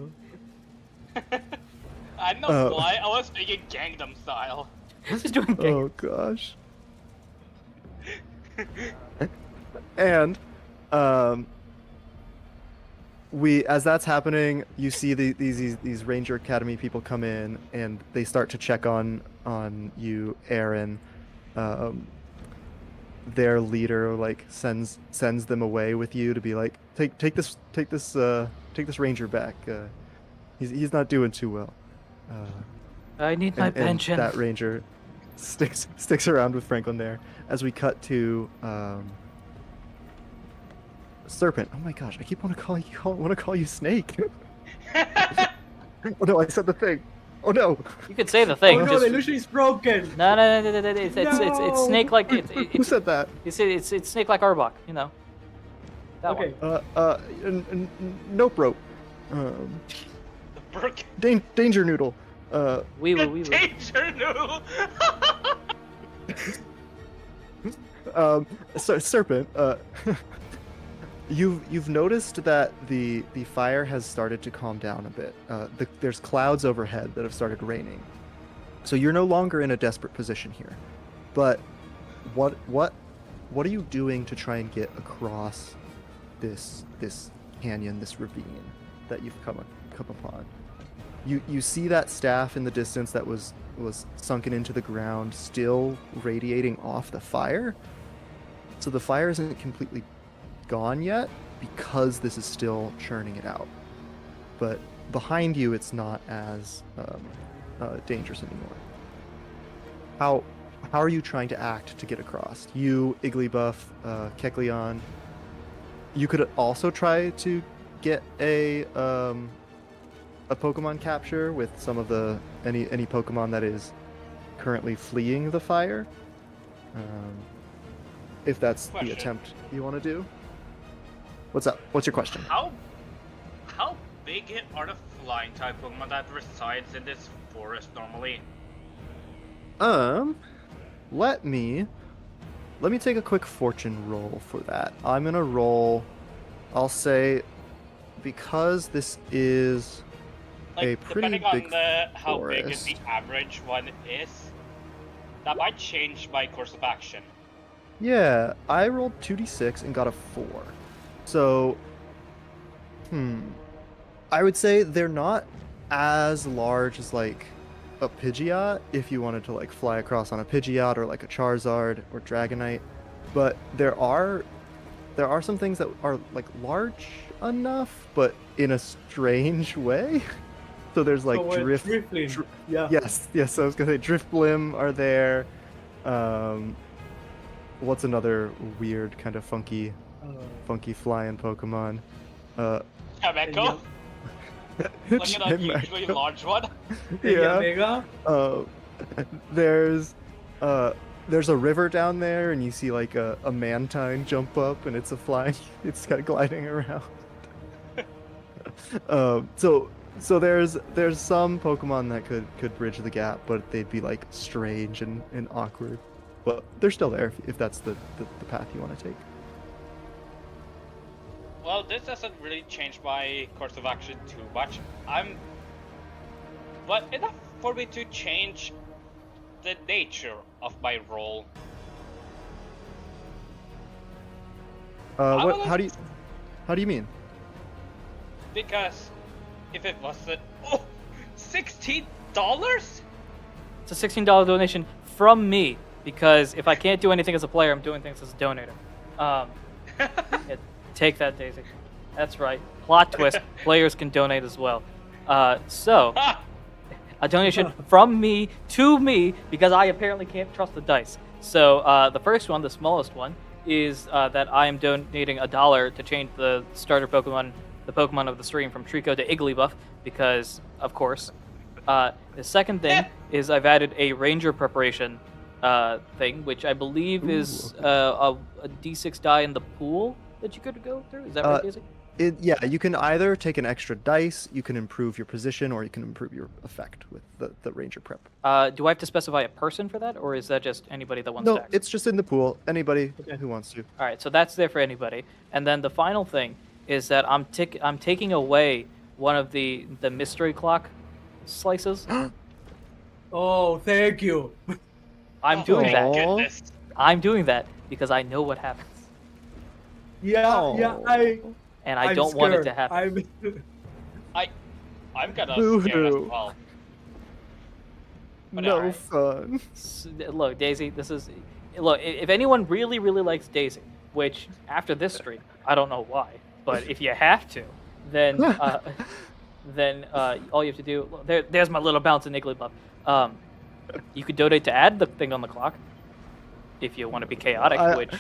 I know why. I was thinking Gangnam Style.
Just doing gang-
Oh gosh. And we, as that's happening, you see these Ranger Academy people come in, and they start to check on you, Aaron. Their leader like sends them away with you to be like, take this Ranger back. He's not doing too well.
I need my
And
pension.
that Ranger sticks around with Franklin there, as we cut to Serpent. Oh my gosh, I keep want to call you Snake. Oh no, I said the thing. Oh no.
You could say the thing.
Oh no,
just...
the illusion is broken.
No. It's Snake like
Who said that?
it's Snake like Arbok. You know. That
Okay.
one.
Nope rope.
Brook
Danger noodle.
Wee woo.
Danger Noodle.
So Serpent. You've noticed that the fire has started to calm down a bit. There's clouds overhead that have started raining, so you're no longer in a desperate position here. But what are you doing to try and get across this canyon, this ravine that you've come upon? You see that staff in the distance that was sunken into the ground, still radiating off the fire. So the fire isn't completely gone yet because this is still churning it out. But behind you, it's not as dangerous anymore. How are you trying to act to get across? You, Igglybuff, Kecleon. You could also try to get a Pokemon capture with some of the any Pokemon that is currently fleeing the fire. If that's the attempt you want to do. What's up? What's your question?
How big are the flying type Pokemon that resides in this forest normally?
Let me take a quick fortune roll for that. I'm gonna roll. I'll say because this is a pretty
depending
big
on how
forest.
big the average one is, that might change my course of action.
Yeah, I rolled 2d6 and got a 4. So, I would say they're not as large as like a Pidgeot if you wanted to like fly across on a Pidgeot or like a Charizard or Dragonite, but there are some things that are like large enough, but in a strange way. So there's like
Drifblim. Yeah.
Yes. I was gonna say Drifblim are there. What's another weird kind of funky flying Pokemon?
Chameko? Like an unusually large one?
Yeah.
Mega.
There's a river down there, and you see like a Mantine jump up, and it's it's kind of gliding around. So there's some Pokemon that could bridge the gap, but they'd be like strange and awkward. But they're still there if that's the path you want to take.
Well, this doesn't really change my course of action too much. But enough for me to change the nature of my role.
How do you mean?
Because if it was $16?
It's a $16 donation from me, because if I can't do anything as a player, I'm doing things as a donator. Yeah, take that, Daisy. That's right. Plot twist. Players can donate as well. So, a donation from me to me, because I apparently can't trust the dice. So, the first one, the smallest one, is that I am donating $1 to change the starter Pokemon, the Pokemon of the stream, from Trico to Igglybuff, because, of course. The second thing is I've added a Ranger preparation thing, which I believe is a D6 die in the pool that you could go through. Is that right, Daisy?
Yeah, you can either take an extra dice, you can improve your position, or you can improve your effect with the Ranger prep.
Do I have to specify a person for that, or is that just anybody that wants
No,
to access?
it's just in the pool. Anybody who wants to.
All right, so that's there for anybody. And then the final thing is that I'm taking away one of the mystery clock slices.
Oh, thank you.
I'm doing
Aw.
that.
Goodness.
I'm doing that because I know what happens,
Yeah,
and I
I'm
don't want it
scared.
to happen.
I'm gonna
Boo-hoo.
scare as well. But
No
alright.
fun.
Look, Daisy, look. If anyone really, really likes Daisy, which after this stream, I don't know why, but if you have to, then all you have to do. There's my little bouncing Igglybuff. You could donate to add the thing on the clock if you want to be chaotic. Which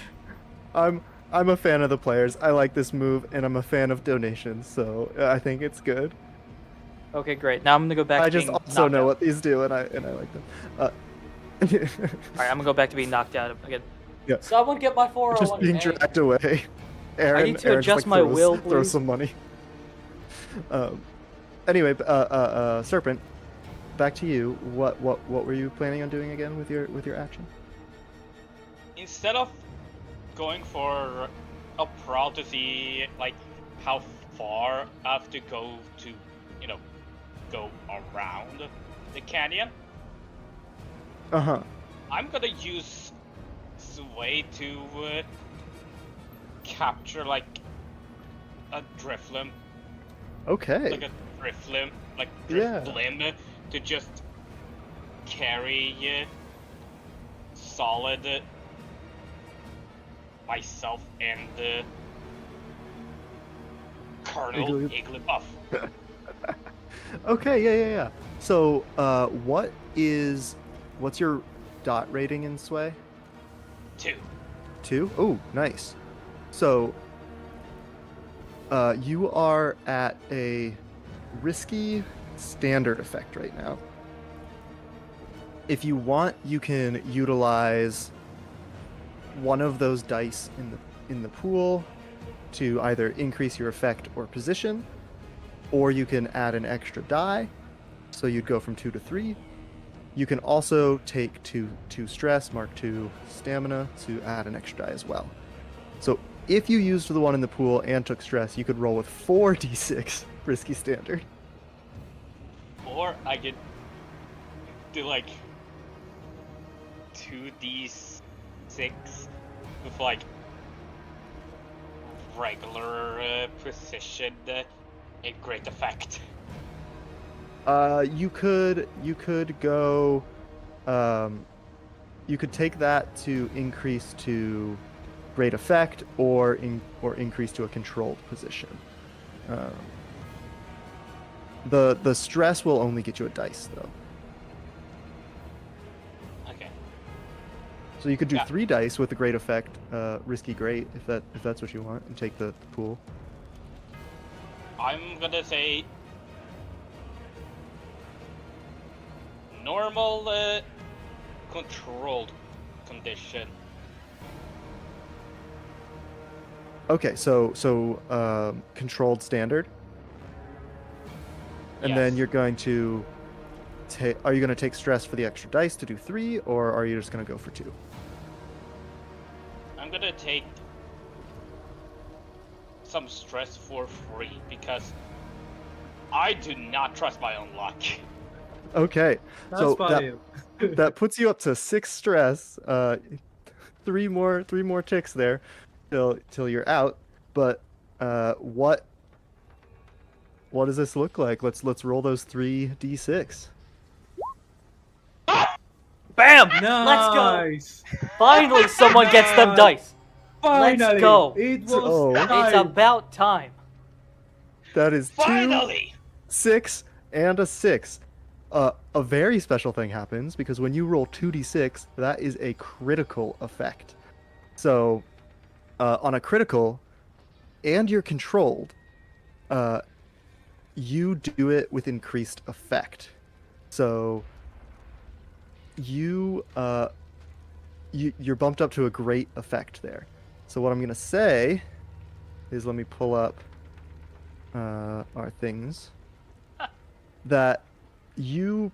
I'm a fan of the players. I like this move, and I'm a fan of donations, so I think it's good.
okay, great. Now I'm gonna go back.
I
to
just
being
also
knocked
know
out.
what these do, and I like them.
All right, I'm gonna go back to being knocked out again.
Yeah.
Someone get my 401k.
Just being dragged away. Aaron,
need to
Aaron
adjust
just,
my will,
throw
please.
some money. Anyway, Serpent, back to you. What were you planning on doing again with your action?
Instead of going for a prowl to see like how far I have to go to, go around the canyon.
Uh-huh.
I'm gonna use Sway to capture like a driftlim,
Okay.
like a driftlim, like
Yeah.
driftlim, to just carry Solid, myself, and Colonel
Iggly.
Igglybuff.
Okay, yeah. So, what's your dot rating in Sway?
2.
2? Oh, nice. So, you are at a risky standard effect right now. If you want, you can utilize one of those dice in the pool to either increase your effect or position, or you can add an extra die, so you'd go from 2 to 3. You can also take 2 stress, mark 2 stamina to add an extra die as well. So if you used the one in the pool and took stress, you could roll with 4d6 risky standard.
Or I could do like 2d6 with like regular precision a great effect.
You could go, you could take that to increase to great effect, or increase to a controlled position. The stress will only get you a dice though.
Okay.
So you could do
Yeah.
3 dice with the great effect, risky great, if that's what you want, and take the pool.
I'm gonna say normal controlled condition.
Okay, so controlled standard, and then
Yes.
you're going to take. Are you going to take stress for the extra dice to do 3, or are you just going to go for 2?
I'm gonna take some stress for free because I do not trust my own luck.
Okay,
That's
so
valid.
that puts you up to 6 stress. 3 more ticks there, till you're out. But what does this look like? Let's roll those 3d6.
Bam! Let's go!
Nice.
Finally, someone gets them dice.
Finally,
Let's go.
It was
So-
It's
time.
about time.
That is 2,
Finally!
6, and a 6. A very special thing happens because when you roll 2d6, that is a critical effect. So, on a critical, and you're controlled, you do it with increased effect. So, you're bumped up to a great effect there. So what I'm gonna say is, let me pull up our things. That you've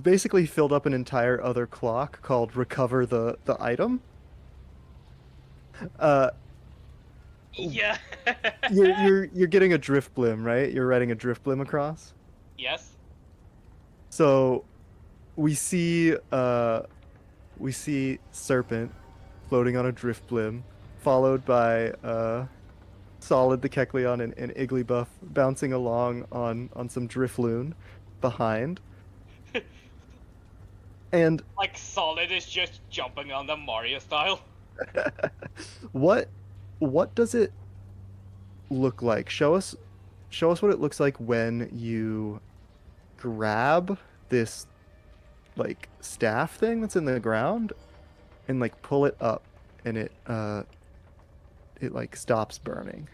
basically filled up an entire other clock called recover the item.
Yeah.
You're getting a drift blim, right? You're riding a drift blim across.
Yes.
So we see Serpent floating on a drift blim, followed by Solid the Kecleon and Igglybuff bouncing along on some Drifloon behind. And
Like Solid is just jumping on the Mario style.
what does it look like? Show us what it looks like when you grab this like staff thing that's in the ground and like pull it up, and it like stops burning.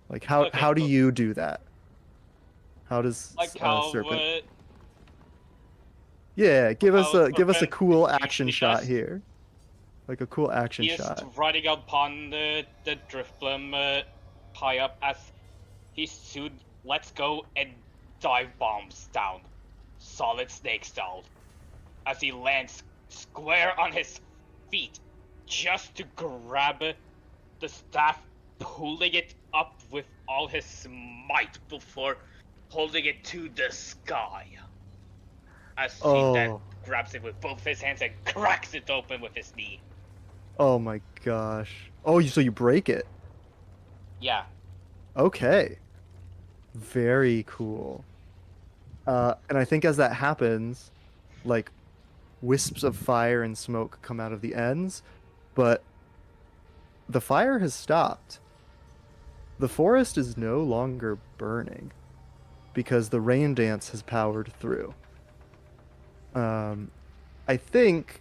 Like how
Okay,
how do
so-
you do that? How does
Like how
Serpent? Yeah, give us
how
a
Serpent
cool
usually
action shot
does.
here. Like a cool action
he is
shot.
riding upon the Drifblim high up as he soon lets go and dive bombs down, Solid Snake style, as he lands square on his feet just to grab the staff, pulling it up with all his might before holding it to the sky. As he then
Oh.
grabs it with both his hands and cracks it open with his knee.
Oh my gosh. Oh, so you break it.
Yeah.
Okay. Very cool. And I think as that happens, like wisps of fire and smoke come out of the ends, but the fire has stopped. The forest is no longer burning because the rain dance has powered through. I think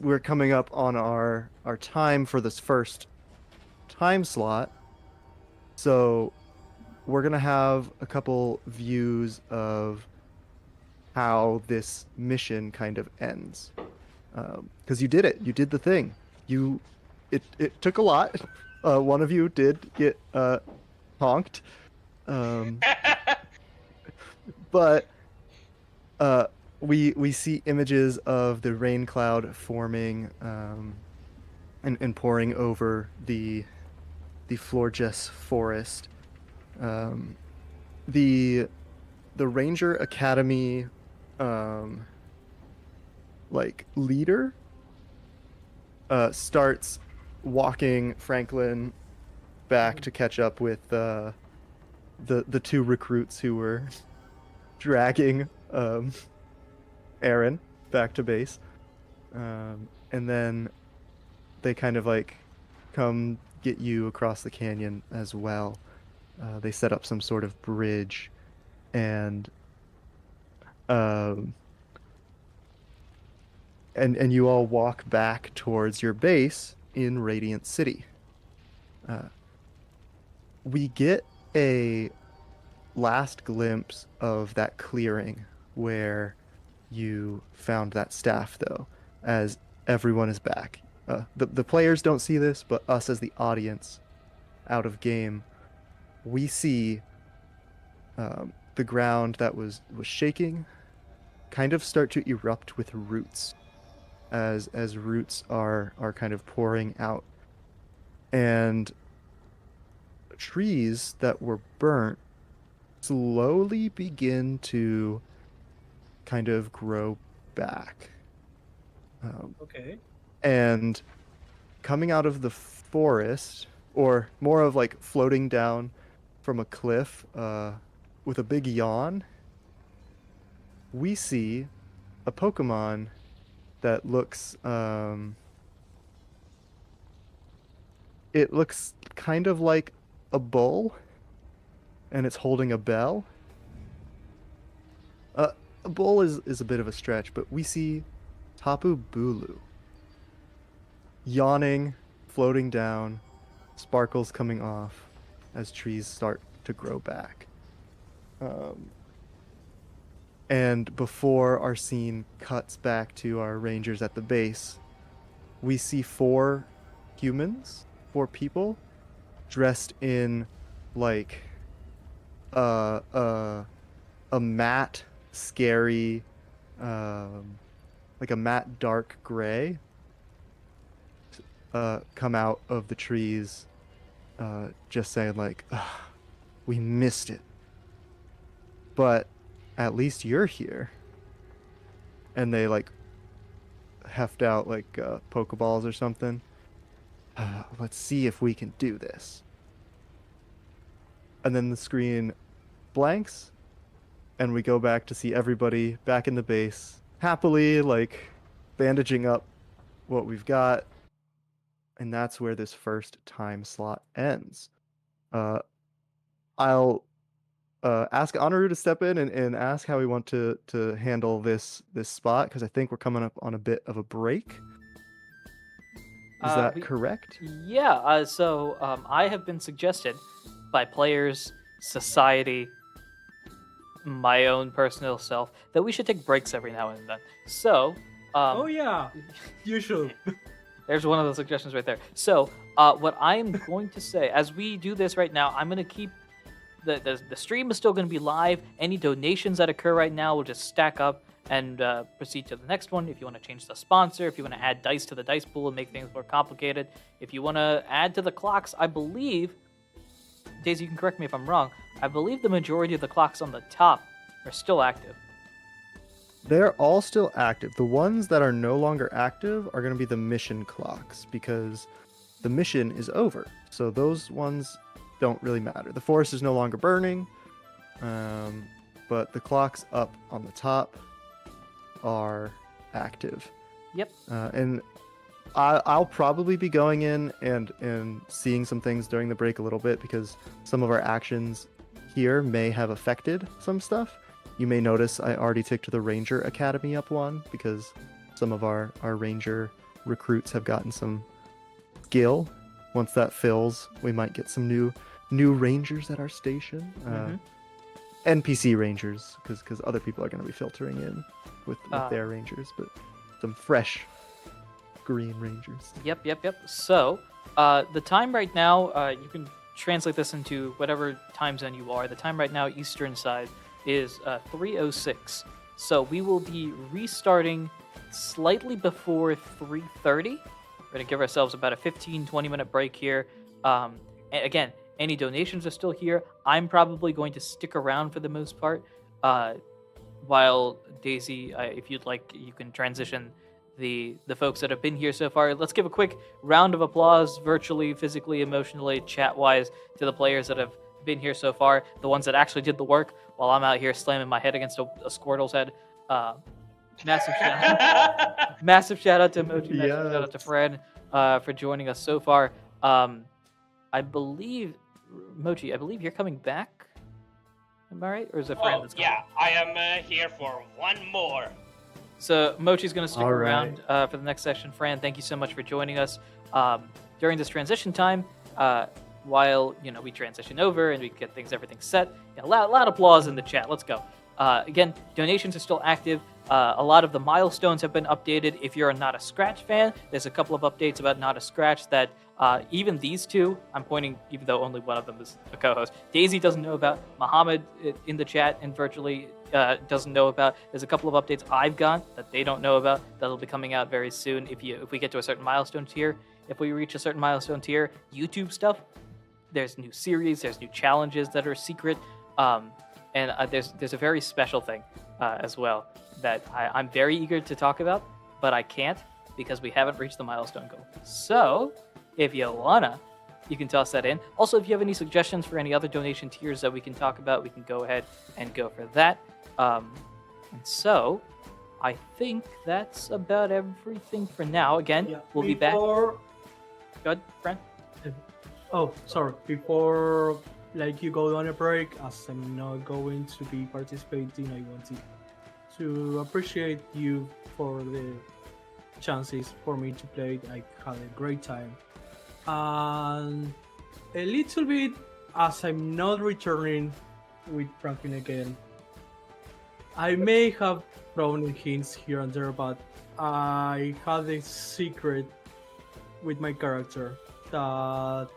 we're coming up on our time for this first time slot. So we're going to have a couple views of how this mission kind of ends. Because you did it. You did the thing. It took a lot. One of you did get honked. But we see images of the rain cloud forming and pouring over the Florges forest. The Ranger Academy like leader starts walking Franklin back to catch up with the two recruits who were dragging Aaron back to base, and then they kind of like come get you across the canyon as well. They set up some sort of bridge, and you all walk back towards your base in Radiant City. We get a last glimpse of that clearing where you found that staff, though, as everyone is back. The players don't see this, but us as the audience, out of game, we see the ground that was shaking kind of start to erupt with roots, as roots are kind of pouring out, and trees that were burnt slowly begin to kind of grow back.
Okay.
And coming out of the forest, or more of like floating down from a cliff with a big yawn, we see a Pokemon that looks it looks kind of like a bull, and it's holding a bell. A bull is a bit of a stretch, but we see Tapu Bulu yawning, floating down, sparkles coming off as trees start to grow back. And before our scene cuts back to our rangers at the base, we see four people dressed in like a matte, scary, like a matte dark gray, come out of the trees, just saying like, we missed it, but at least you're here. And they like heft out like Pokeballs or something. Let's see if we can do this. And then the screen blanks, and we go back to see everybody back in the base, happily like bandaging up what we've got. And that's where this first time slot ends. I'll ask Anaru to step in and ask how we want to handle this spot, because I think we're coming up on a bit of a break. Is that correct?
Yeah, so I have been suggested by players, society, my own personal self, that we should take breaks every now and then. So,
oh yeah, you should.
there's one of the suggestions right there. So, what I'm going to say, as we do this right now, I'm going to keep the stream is still going to be live. Any donations that occur right now will just stack up and proceed to the next one. If you want to change the sponsor, if you want to add dice to the dice pool and make things more complicated, if you want to add to the clocks, I believe, Daisy, you can correct me if I'm wrong, I believe the majority of the clocks on the top are still active.
They're all still active. The ones that are no longer active are going to be the mission clocks because the mission is over. So those ones don't really matter. The forest is no longer burning, but the clocks up on the top are active.
Yep.
And I'll probably be going in and seeing some things during the break a little bit because some of our actions here may have affected some stuff. You may notice I already ticked the Ranger Academy up one because some of our Ranger recruits have gotten some skill. Once that fills, we might get some new Rangers at our station. NPC Rangers, because other people are going to be filtering in with their Rangers, but some fresh green Rangers.
Yep. So, the time right now, you can translate this into whatever time zone you are. The time right now, Eastern side, is 3:06. So we will be restarting slightly before 3:30. We're going to give ourselves about a 15-20 minute break here. And again, any donations are still here. I'm probably going to stick around for the most part. While Daisy, if you'd like, you can transition the folks that have been here so far. Let's give a quick round of applause, virtually, physically, emotionally, chat-wise, to the players that have been here so far, the ones that actually did the work, while I'm out here slamming my head against a Squirtle's head. Massive shout out to Mochi, massive shout out to Fred for joining us so far. I believe, Mochi, you're coming back. Am I right? Or is it Fran that's coming?
Yeah, I am here for one more.
So Mochi's going to stick
All
around for the next session. Fran, thank you so much for joining us during this transition time. While we transition over and we get everything set. Loud applause in the chat. Let's go. Again, donations are still active. A lot of the milestones have been updated. If you're not a Scratch fan, there's a couple of updates about Not a Scratch that even these two, I'm pointing, even though only one of them is a co-host, Daisy doesn't know about. Muhammad in the chat and virtually doesn't know about. There's a couple of updates I've got that they don't know about that'll be coming out very soon. If we get to a certain milestone tier, if we reach a certain milestone tier, YouTube stuff. There's new series, there's new challenges that are secret, and there's a very special thing as well that I'm very eager to talk about, but I can't because we haven't reached the milestone goal. So, if you wanna, you can toss that in. Also, if you have any suggestions for any other donation tiers that we can talk about, we can go ahead and go for that. And so, I think that's about everything for now. Again, we'll be back. Go ahead, Fran.
Oh, sorry. Before you go on a break, as I'm not going to be participating, I wanted to appreciate you for the chances for me to play. I had a great time. And a little bit, as I'm not returning with Franklin again, I may have thrown in hints here and there, but I had a secret with my character.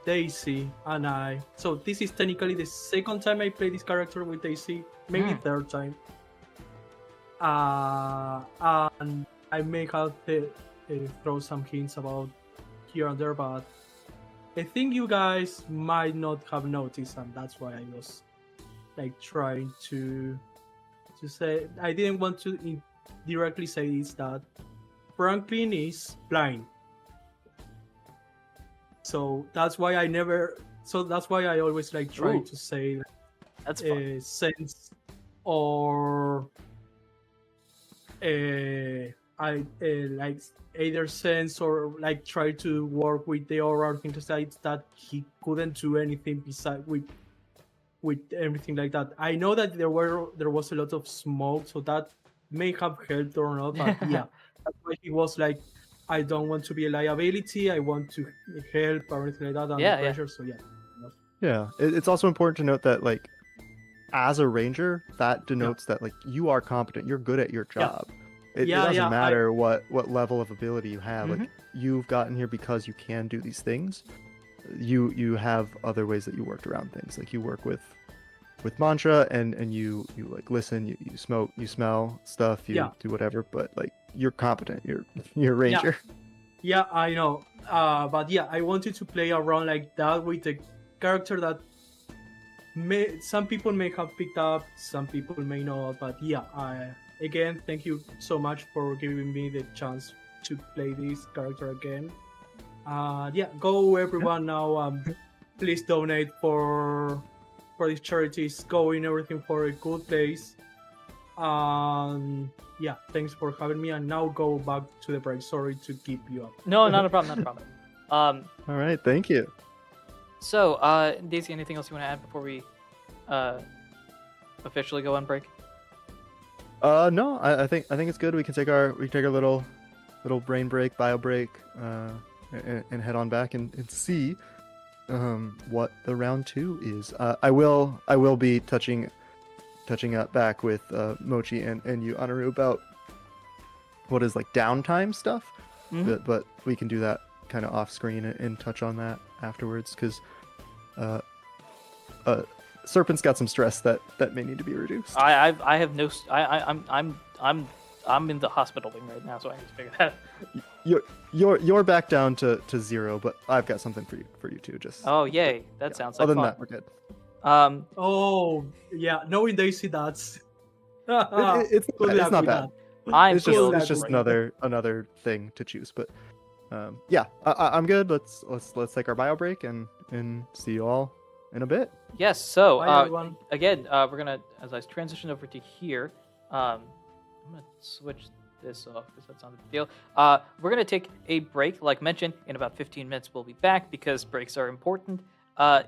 Daisy and I. So this is technically the second time I play this character with Daisy, maybe third time. And I may have throw some hints about here and there, but I think you guys might not have noticed, and that's why I was trying to say. I didn't want to directly say is that Franklin is blind. So that's why I always try to say
that's fun.
Sense or I either sense or try to work with the oral thing to say that he couldn't do anything beside with everything like that. I know that there was a lot of smoke, so that may have helped or not, but yeah, that's why he was I don't want to be a liability. I want to help or anything like that under pressure. So
yeah. It's also important to note that as a ranger, that denotes that you are competent. You're good at your job. It doesn't matter what level of ability you have. You've gotten here because you can do these things. You have other ways that you worked around things. You work with with mantra, and you like listen, you smoke, you smell stuff, you
Yeah.
do whatever, but like you're competent, you're a ranger.
Yeah, I know. But yeah, I wanted to play around like that with a character that some people may have picked up, some people may not. But yeah, again, thank you so much for giving me the chance to play this character again. Yeah, go everyone now. Please donate for these charities, going everything for a good place. Yeah, thanks for having me. And now go back to the break. Sorry to keep you up.
No, not a problem. Not a problem.
All right, thank you.
So, Daisy, anything else you want to add before we officially go on break?
No, I think it's good. We can take our little brain break, bio break, and head on back and see what the round 2 is. I will be touching up back with Mochi and you, Anaru, about what is like downtime stuff.
Mhm.
But we can do that kind of off screen and touch on that afterwards, because Serpent's got some stress that may need to be reduced.
I have no. I'm in the hospital wing right now, so I need to figure that out.
You're back down to 0, but I've got something for you too. Just
Oh yay! That sounds like
other than
fun.
that, we're good.
Oh, yeah, knowing Daisy, that's.
It's
Good luck
not
with
bad.
I'm
It's
killed.
just another thing to choose. But yeah, I'm good. Let's take our bio break and see you all in a bit.
Yes. So
Bye, everyone.
again, we're gonna, as I transition over to here, I'm gonna switch this off because that's not a big deal. We're gonna take a break, like mentioned. In about 15 minutes, we'll be back because breaks are important. I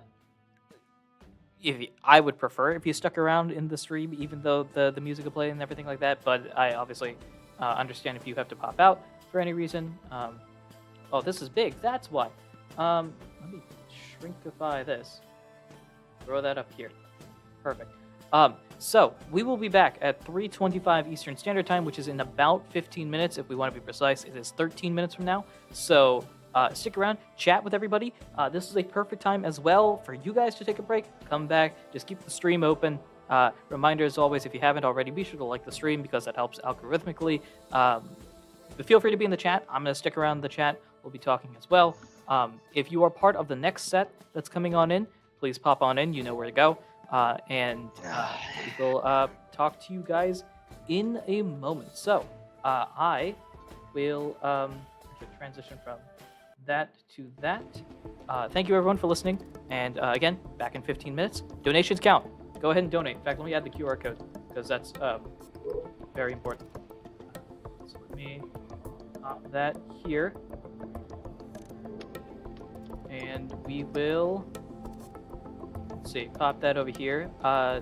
would prefer if you stuck around in the stream, even though the music will play and everything like that. But I obviously understand if you have to pop out for any reason. Oh, this is big. That's why. Let me shrinkify this. Throw that up here. Perfect. So we will be back at 3:25 Eastern Standard Time, which is in about 15 minutes. If we want to be precise, it is 13 minutes from now. So stick around, chat with everybody. This is a perfect time as well for you guys to take a break. Come back, just keep the stream open. Reminder as always, if you haven't already, be sure to like the stream because that helps algorithmically. But feel free to be in the chat. I'm going to stick around in the chat. We'll be talking as well. If you are part of the next set that's coming on in, please pop on in. You know where to go. And we will talk to you guys in a moment. So I will transition from that to that. Thank you everyone for listening. And again, back in 15 minutes. Donations count. Go ahead and donate. In fact, let me add the QR code because that's very important. So let me pop that here. And we will, let's see, pop that over here.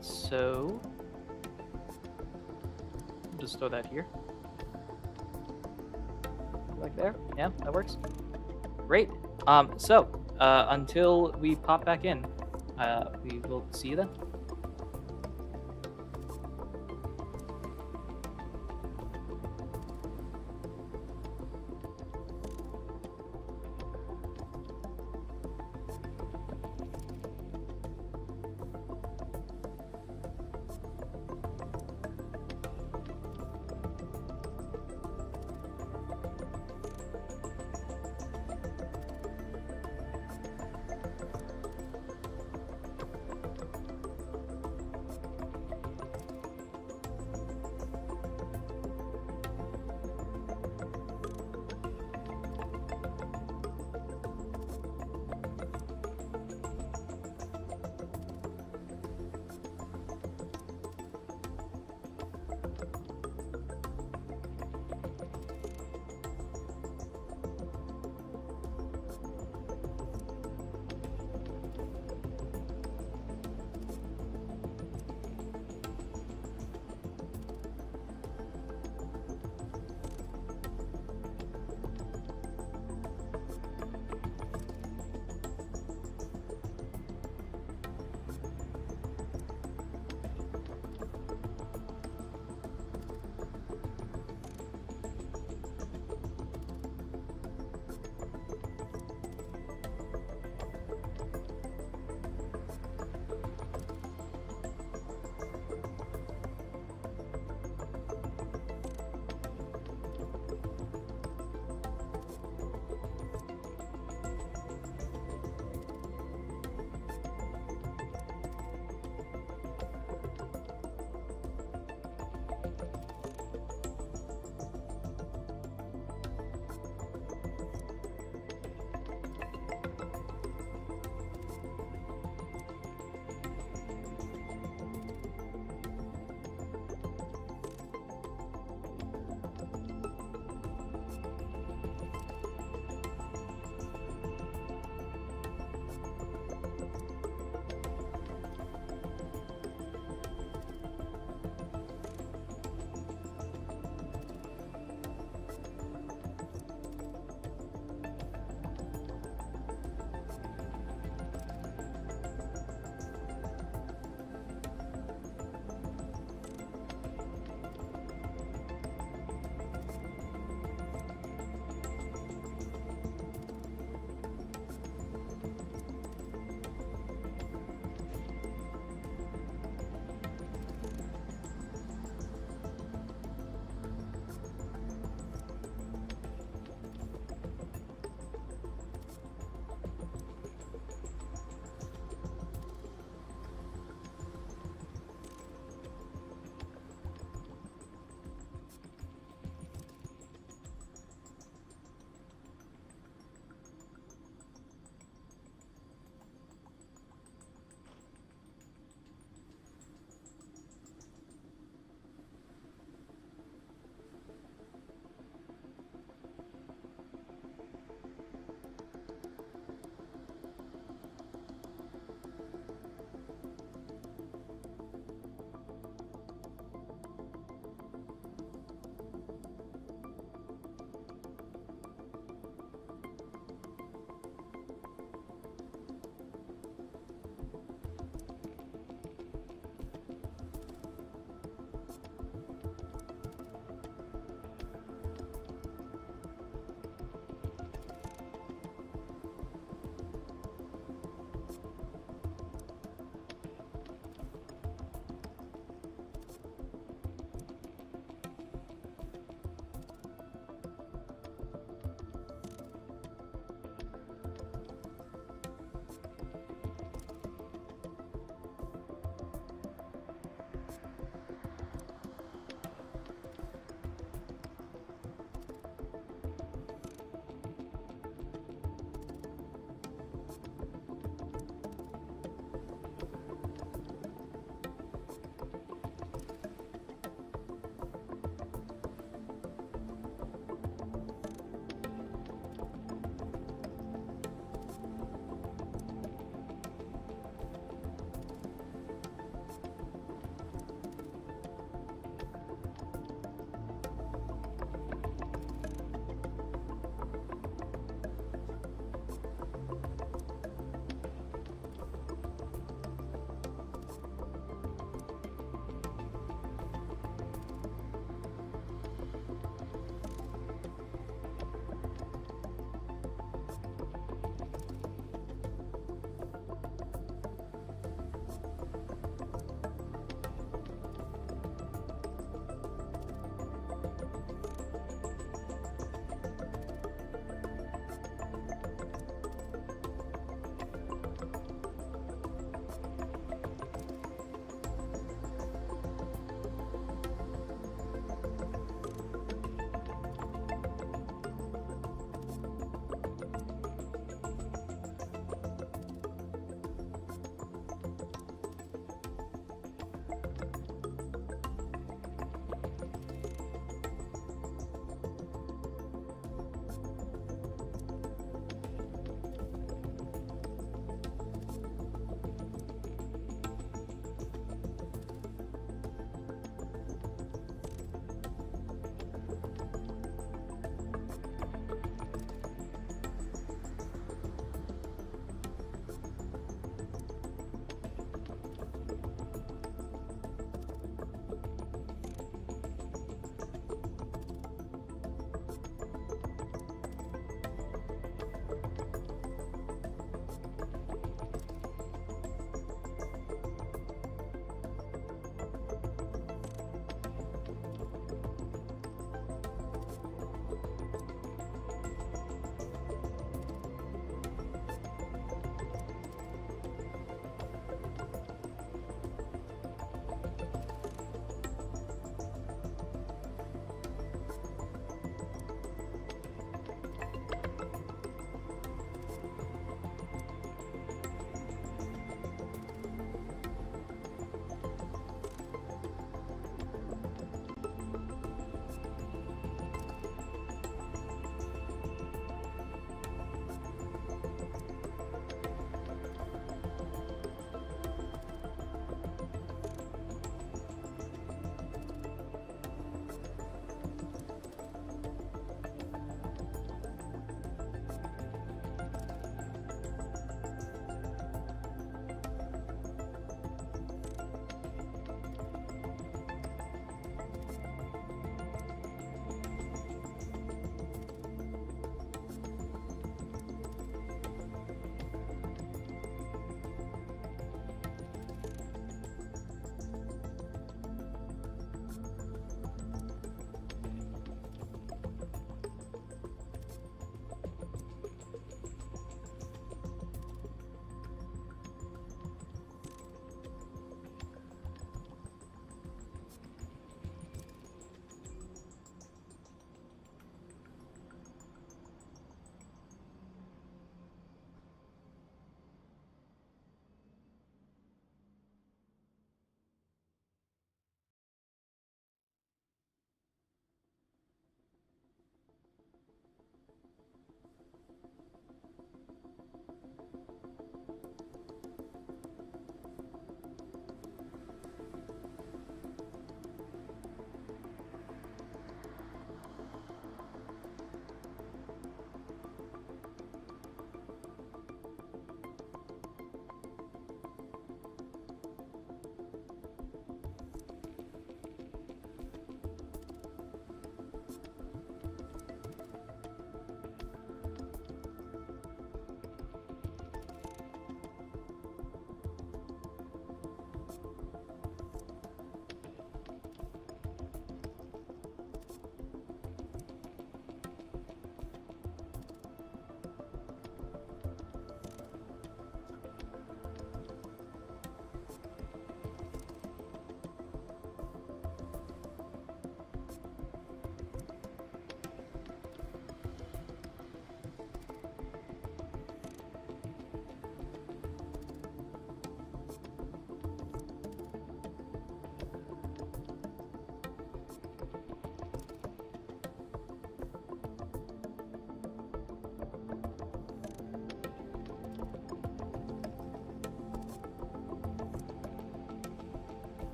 So just throw that here. Like there. Yeah, that works. Great. So until we pop back in, we will see you then.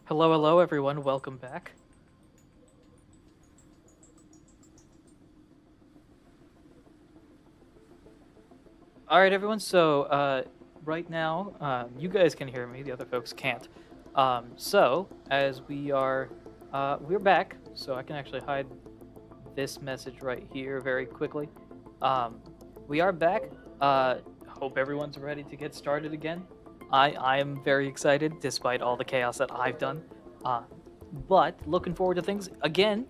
Hello, hello, everyone. Welcome back. All right, everyone. So, right now, you guys can hear me. The other folks can't. So, as we're back. So I can actually hide this message right here very quickly. We are back. Hope everyone's ready to get started again. I am very excited, despite all the chaos that I've done. Uh, but looking forward to things again.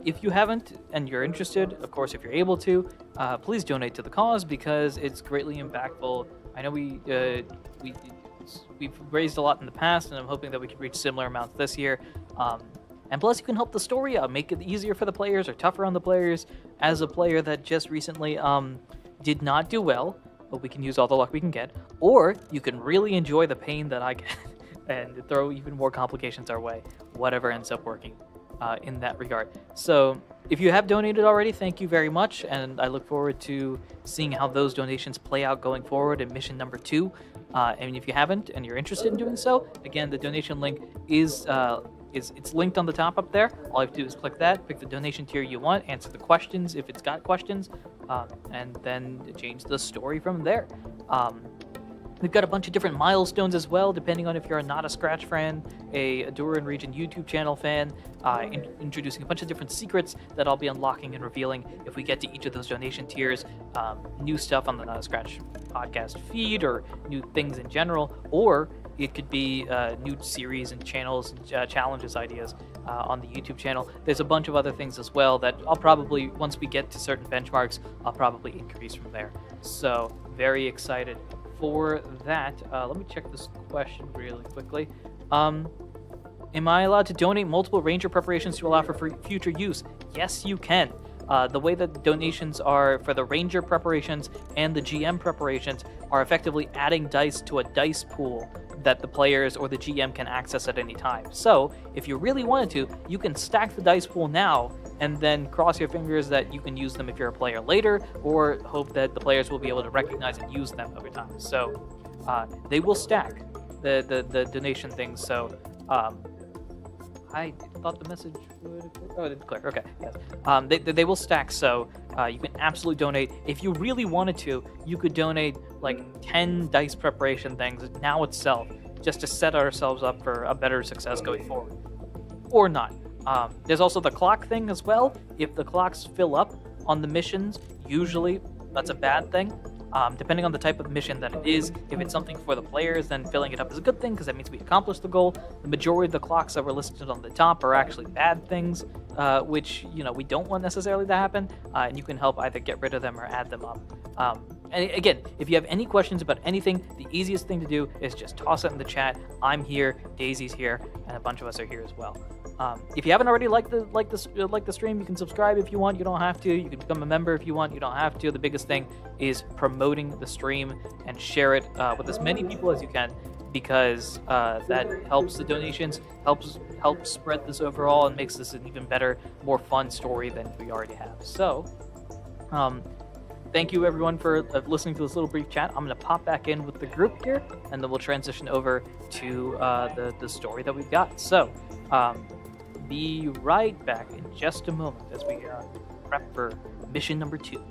If you haven't and you're interested, of course, if you're able to, please donate to the cause because it's greatly impactful. I know we've raised a lot in the past, and I'm hoping that we can reach similar amounts this year. And plus, you can help the story out, make it easier for the players or tougher on the players. As a player that just recently did not do well, but we can use all the luck we can get, or you can really enjoy the pain that I get and throw even more complications our way, whatever ends up working in that regard. So if you have donated already, thank you very much, and I look forward to seeing how those donations play out going forward in mission number 2. And if you haven't and you're interested in doing so, again, the donation link is it's linked on the top up there. All you have to do is click that, pick the donation tier you want, answer the questions if it's got questions, and then change the story from there. We've got a bunch of different milestones as well, depending on if you're not a Scratch fan, a Ahdurin region YouTube channel fan, introducing a bunch of different secrets that I'll be unlocking and revealing if we get to each of those donation tiers, new stuff on the Scratch podcast feed, or new things in general, or it could be new series and channels and challenges ideas on the YouTube channel. There's a bunch of other things as well that I'll probably, once we get to certain benchmarks, I'll probably increase from there. So very excited for that. Let me check this question really quickly. Am I allowed to donate multiple ranger preparations to allow for future use? Yes, you can. The way that donations are for the ranger preparations and the GM preparations are effectively adding dice to a dice pool that the players or the GM can access at any time. So if you really wanted to, you can stack the dice pool now and then cross your fingers that you can use them if you're a player later, or hope that the players will be able to recognize and use them over time. So they will stack the donation things. So I thought the message would... Oh, it didn't clear. Okay, yes. They will stack, so you can absolutely donate. If you really wanted to, you could donate like 10 dice preparation things now itself, just to set ourselves up for a better success going forward. Or not. There's also the clock thing as well. If the clocks fill up on the missions, usually that's a bad thing. Depending on the type of mission that it is. If it's something for the players, then filling it up is a good thing because that means we accomplished the goal. The majority of the clocks that were listed on the top are actually bad things, which we don't want necessarily to happen, and you can help either get rid of them or add them up. And again, if you have any questions about anything, the easiest thing to do is just toss it in the chat. I'm here, Daisy's here, and a bunch of us are here as well. If you haven't already liked the stream, you can subscribe if you want. You don't have to. You can become a member if you want. You don't have to. The biggest thing is promoting the stream and share it with as many people as you can, because that helps the donations, helps spread this overall, and makes this an even better, more fun story than we already have. So, thank you everyone for listening to this little brief chat. I'm going to pop back in with the group here, and then we'll transition over to the story that we've got. So, be right back in just a moment as we prep for mission number 2.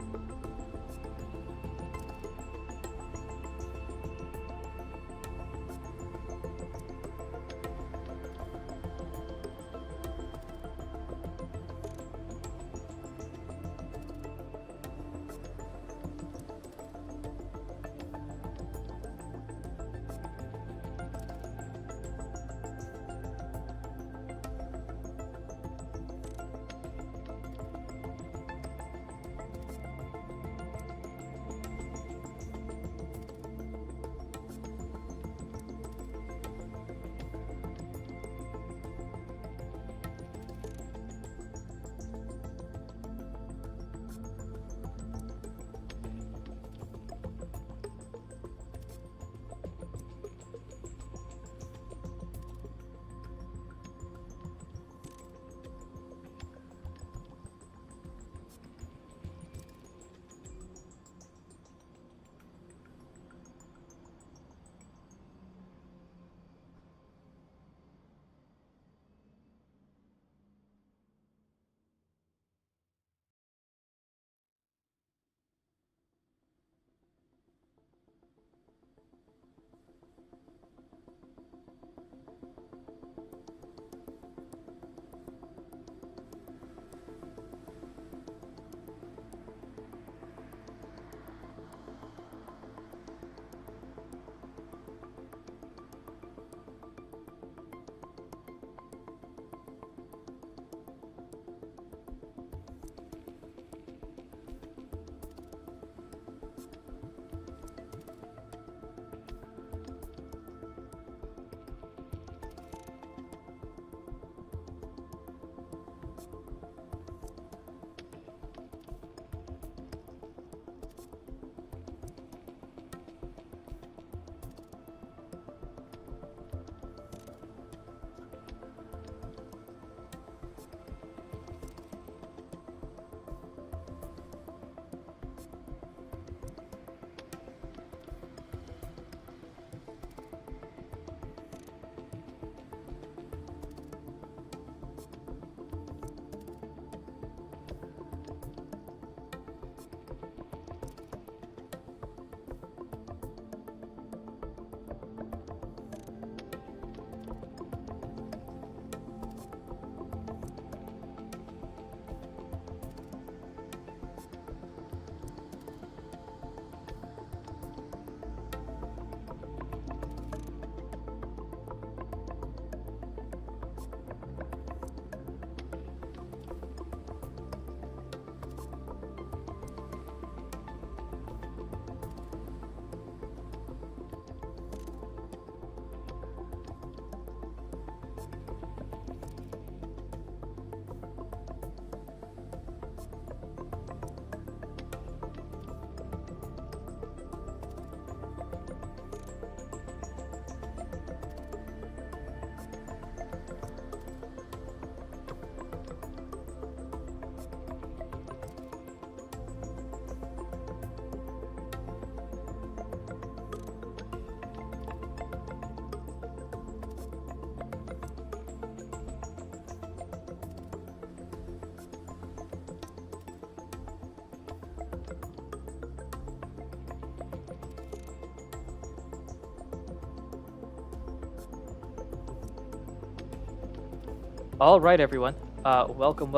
All right, everyone. Welcome.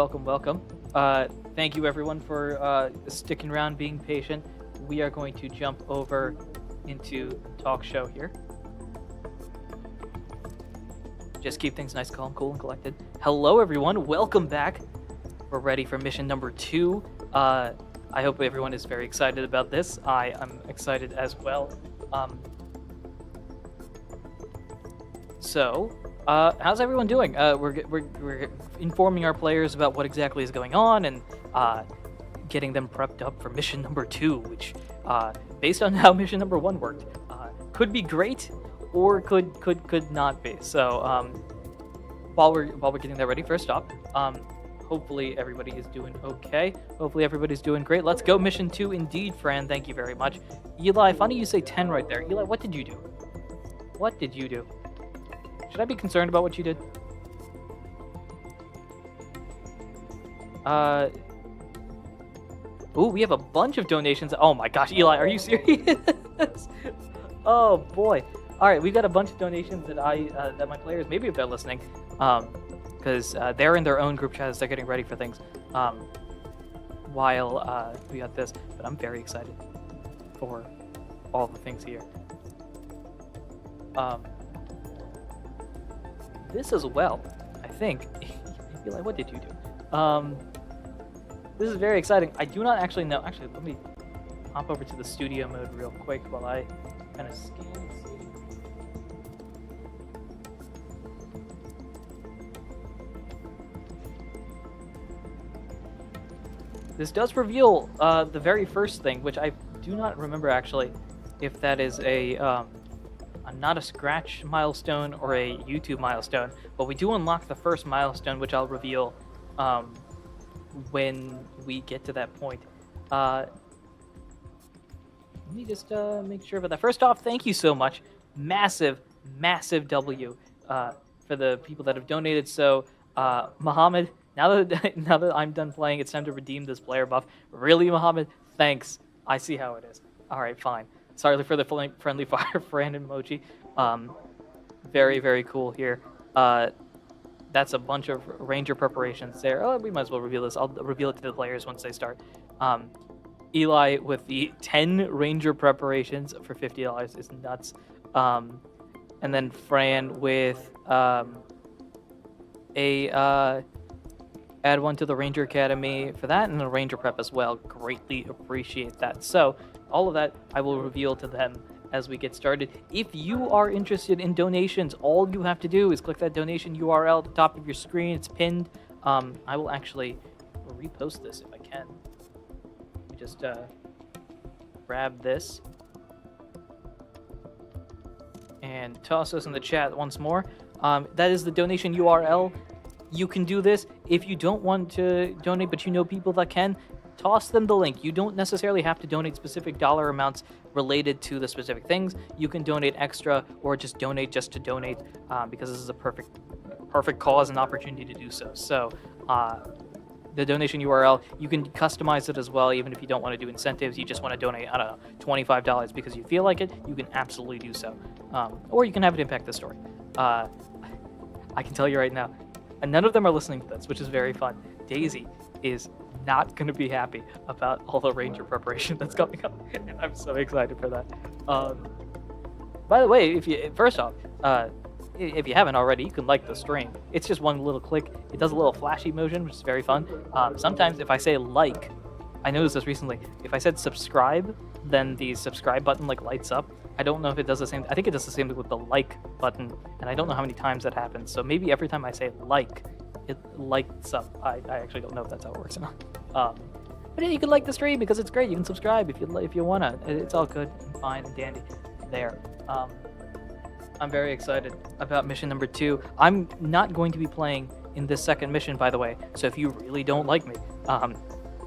Thank you, everyone, for sticking around, being patient. We are going to jump over into talk show here. Just keep things nice, calm, cool, and collected. Hello, everyone. Welcome back. We're ready for mission number 2. I hope everyone is very excited about this. I am excited as well. How's everyone doing? We're informing our players about what exactly is going on and getting them prepped up for mission number 2, which, based on how mission number 1 worked, could be great or could not be. So while we're getting that ready, first off, hopefully everybody is doing okay. Hopefully everybody's doing great. Let's go mission 2 indeed, Fran. Thank you very much. Eli, funny you say 10 right there. Eli, what did you do? What did you do? Should I be concerned about what you did? Ooh, we have a bunch of donations. Oh my gosh, Eli, are you serious? Oh boy. All right, we've got a bunch of donations that that my players, maybe if they're listening, because they're in their own group chats, they're getting ready for things. While we got this, but I'm very excited for all the things here. This as well, I think. Eli, what did you do? This is very exciting. I do not actually know. Actually, let me hop over to the studio mode real quick while I kind of scan and see. This does reveal the very first thing, which I do not remember actually if that is not a Scratch milestone or a YouTube milestone, but we do unlock the first milestone, which I'll reveal when we get to that point. Let me just make sure about that. First off, thank you so much. Massive W for the people that have donated. So, Mohammed, now that I'm done playing, it's time to redeem this player buff. Really, Mohammed? Thanks. I see how it is. All right, fine. Sorry for the friendly fire friend emoji. Very, very cool here. That's a bunch of ranger preparations there. Oh, we might as well reveal this. I'll reveal it to the players once they start. Eli with the 10 ranger preparations for $50 is nuts. And then Fran with add one to the Ranger Academy for that, and the Ranger Prep as well. Greatly appreciate that. So all of that I will reveal to them as we get started. If you are interested in donations, all you have to do is click that donation URL at the top of your screen. It's pinned. I will actually repost this if I can. Let me just grab this and toss this in the chat once more. That is the donation URL. You can do this. If you don't want to donate, but you know people that can, toss them the link. You don't necessarily have to donate specific dollar amounts related to the specific things. You can donate extra or just donate just to donate, because this is a perfect cause and opportunity to do so. So the donation URL, you can customize it as well. Even if you don't want to do incentives, you just want to donate, I don't know, $25 because you feel like it, you can absolutely do so. Or you can have it impact the story. I can tell you right now, and none of them are listening to this, which is very fun. Daisy is not going to be happy about all the ranger preparation that's coming up, and I'm so excited for that. By the way, if you haven't already, you can like the stream. It's just one little click. It does a little flashy motion, which is very fun. Sometimes if I say like, I noticed this recently, if I said subscribe, then the subscribe button like lights up. I don't know if it does the same. I think it does the same thing with the like button, and I don't know how many times that happens. So maybe every time I say like, it lights up. I actually don't know if that's how it works or not. But yeah, you can like the stream because it's great. You can subscribe if you wanna. It's all good and fine and dandy there. I'm very excited about mission number 2. I'm not going to be playing in this second mission, by the way. So if you really don't like me,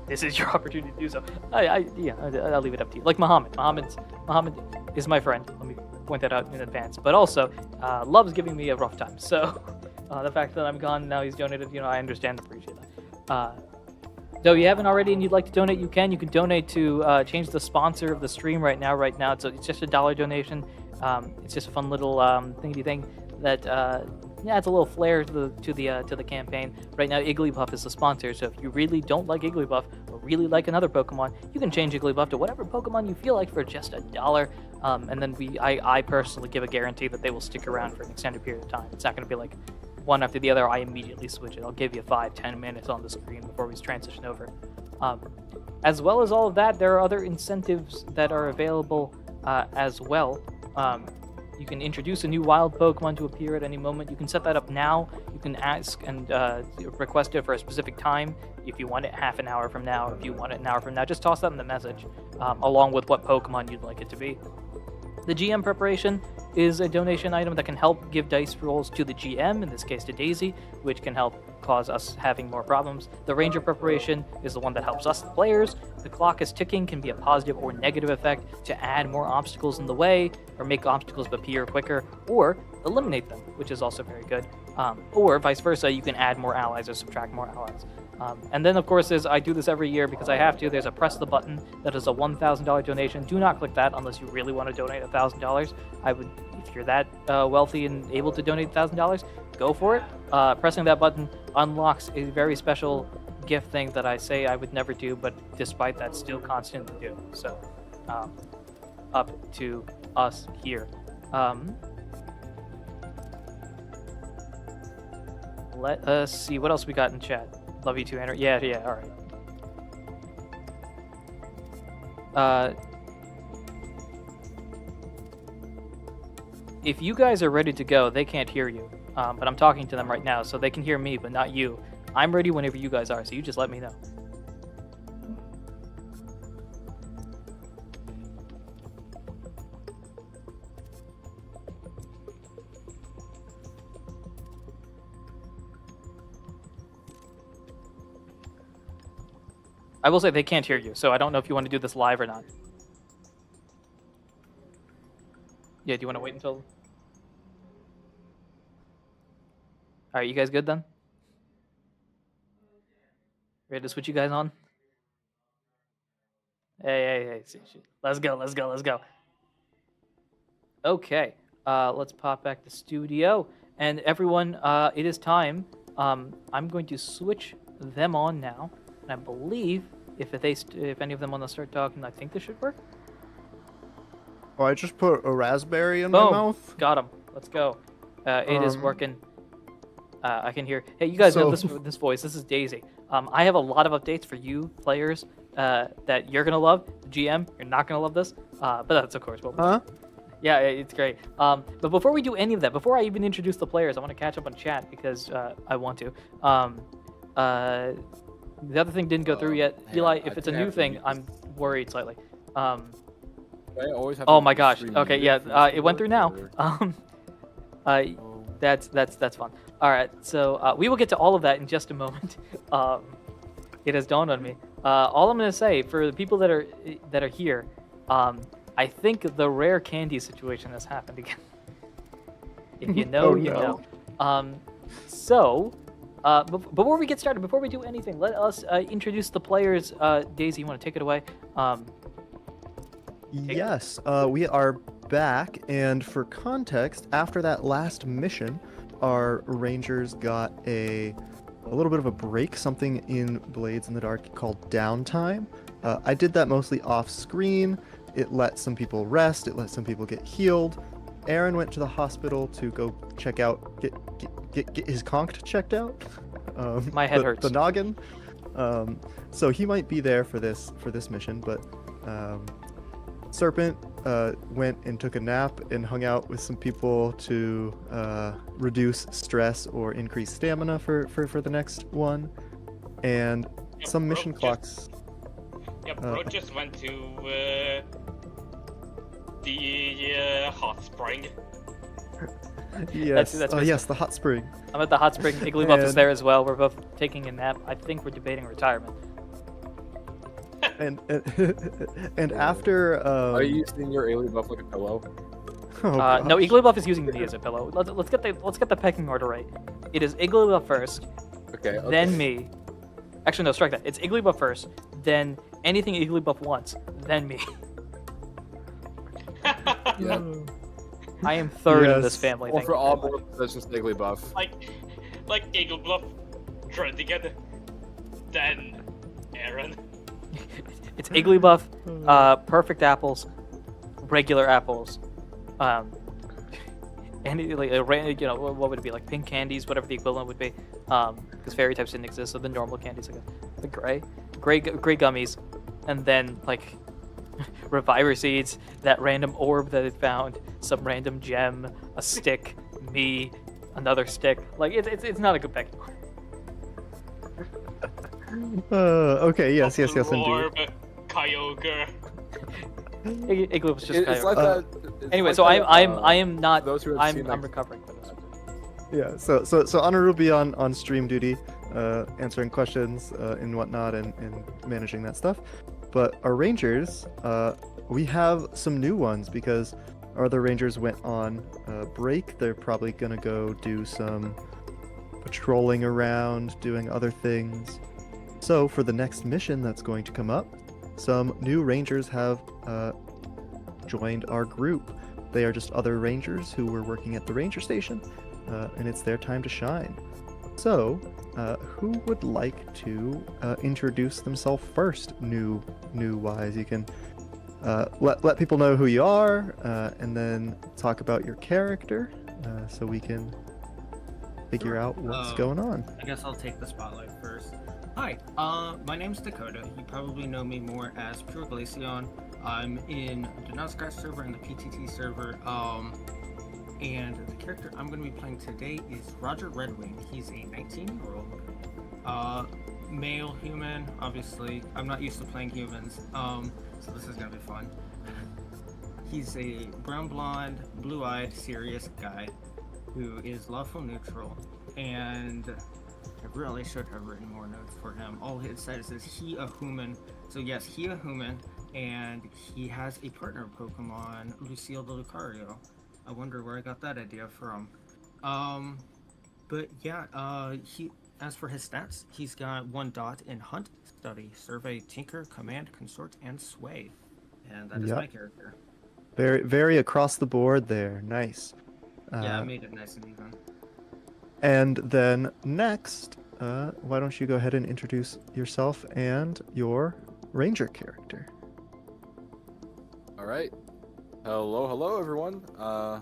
this is your opportunity to do so. I'll leave it up to you. Like Mohammed. Mohammed is my friend. Let me point that out in advance. But also, loves giving me a rough time. So the fact that I'm gone now, he's donated. I understand and appreciate that. So if you haven't already and you'd like to donate, you can. You can donate to change the sponsor of the stream right now. So it's just $1 donation. It's just a fun little thingy thing that adds a little flair to the campaign. Right now, Igglybuff is the sponsor, so if you really don't like Igglybuff or really like another Pokemon, you can change Igglybuff to whatever Pokemon you feel like for just $1. And then I personally give a guarantee that they will stick around for an extended period of time. It's not going to be like one after the other. I immediately switch it. I'll give you 5-10 minutes on the screen before we transition over. As well as all of that, there are other incentives that are available as well. You can introduce a new wild Pokemon to appear at any moment. You can set that up now. You can ask and request it for a specific time. If you want it half an hour from now, if you want it an hour from now, just toss that in the message, along with what Pokemon you'd like it to be. The GM preparation is a donation item that can help give dice rolls to the GM, in this case to Daisy, which can help cause us having more problems. The Ranger preparation is the one that helps us, the players. The clock is ticking can be a positive or negative effect to add more obstacles in the way, or make obstacles appear quicker, or eliminate them, which is also very good. Or vice versa, you can add more allies or subtract more allies. And then, of course, I do this every year because I have to. There's a press the button that is a $1,000 donation. Do not click that unless you really want to donate $1,000. I would, if you're that wealthy and able to donate $1,000, go for it. Pressing that button unlocks a very special gift thing that I say I would never do, but despite that, still constantly do. So, up to us here. Let us see what else we got in chat. Love you too, Andrew. Yeah, all right. If you guys are ready to go, they can't hear you. But I'm talking to them right now, so they can hear me, but not you. I'm ready whenever you guys are, so you just let me know. I will say they can't hear you, so I don't know if you want to do this live or not. Yeah, do you want to wait until... Alright, you guys good then? Ready to switch you guys on? Hey. Let's go. Okay, let's pop back to studio. And everyone, it is time. I'm going to switch them on now. And I believe if any of them want to start talking, I think this should work.
Oh, I just put a raspberry in
Boom.
my mouth.
Got him. Let's go. It is working. I can hear. Hey, you guys know this voice. This is Daisy. I have a lot of updates for you players that you're gonna love. GM, you're not gonna love this, but that's of course what.
Huh?
Yeah, it's great. But before we do any of that, before I even introduce the players, I want to catch up on chat because I want to. The other thing didn't go through yet. Eli, if it's a new thing, I'm worried slightly. Oh my gosh. Okay, yeah, it went through now. That's fun. All right, so we will get to all of that in just a moment. It has dawned on me. All I'm gonna say for the people that are here, I think the rare candy situation has happened again. If you know,
Oh,
you
no.
know. So, before we get started, before we do anything, let us introduce the players. Daisy, you want to take it away?
Yes, we are back, and for context, after that last mission, our rangers got a little bit of a break, something in Blades in the Dark called downtime. I did that mostly off screen. It let some people rest, it let some people get healed. Aaron went to the hospital to go check out, get his conch checked out.
My head hurts.
The noggin. So he might be there for this mission, but Serpent went and took a nap and hung out with some people to reduce stress or increase stamina for the next one. And
Yeah,
some
Bro
mission
just-
clocks.
Yeah, Bro just went to the hot spring.
Yes,
that's
yes, the hot spring.
I'm at the hot spring. Igglybuff is
And-
there as well. We're both taking a nap. I think we're debating retirement.
And after
Are you using your alien buff like a pillow?
oh
No,
gosh.
Igglybuff is using me as a pillow. Let's get the pecking order right. It is Igglybuff first,
Okay.
then me. Actually, no, strike that. It's Igglybuff first, then anything Igglybuff wants, then me.
Yeah.
I am third in this
Yes.
family.
Or
Thank
for
you
all
very
more
much.
positions, Jigglypuff.
Like Eagle Bluff, Trendigan, then Aaron.
It's Igglybuff, perfect apples, regular apples, any like what would it be, like pink candies, whatever the equivalent would be, because fairy types didn't exist, so the normal candies, like the gray gummies, and then like reviver seeds, that random orb that it found, some random gem, a stick, me, another stick. Like it's not a good pack.
Okay, yes, indeed.
Orb, Kyogre.
Igloo was just
It's
kind
like
of...
that. it's
Anyway,
like
so
that,
I am not.
those who have
I'm
seen, like,
recovering from this.
Yeah, so Honoru will be on stream duty, answering questions and whatnot, and managing that stuff. But our rangers, we have some new ones because our other rangers went on break. They're probably gonna go do some patrolling around, doing other things. So for the next mission that's going to come up, some new rangers have joined our group. They are just other rangers who were working at the ranger station, and it's their time to shine. So, who would like to introduce themselves first? New wise, you can let people know who you are, and then talk about your character, so we can figure out what's going on.
I guess I'll take the spotlight first. Hi, my name's Dakota. You probably know me more as Pure Glaceon. I'm in the Not Scratch server and the PTT server. And the character I'm going to be playing today is Roger Redwing. He's a 19-year-old male human. Obviously, I'm not used to playing humans, so this is going to be fun. He's a brown blonde, blue-eyed, serious guy who is lawful neutral, and I really should have written more notes for him. All it says is he a human. So yes, he a human, and he has a partner Pokemon, Lucille the Lucario. I wonder where I got that idea from. But yeah, he, as for his stats, he's got 1 dot in Hunt, Study, Survey, Tinker, Command, Consort, and Sway. And that is my character.
Very, very across the board there. Nice.
Yeah, I made it nice and even.
And then next, why don't you go ahead and introduce yourself and your ranger character?
All right. Hello, everyone. I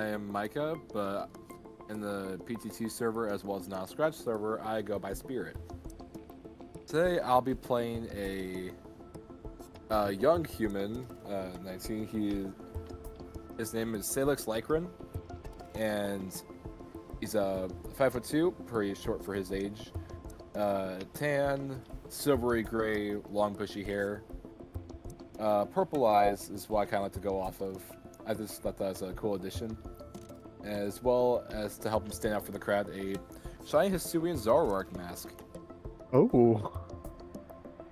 am Micah, but in the PTT server as well as Not Scratch server, I go by Spirit. Today, I'll be playing a young human, 19. His name is Salix Lycran, and he's 5'2", pretty short for his age. Tan, silvery gray, long bushy hair. Purple eyes is what I kind of like to go off of. I just thought that was a cool addition. As well as to help him stand out for the crowd, a shiny Hisuian Zoroark mask.
Oh.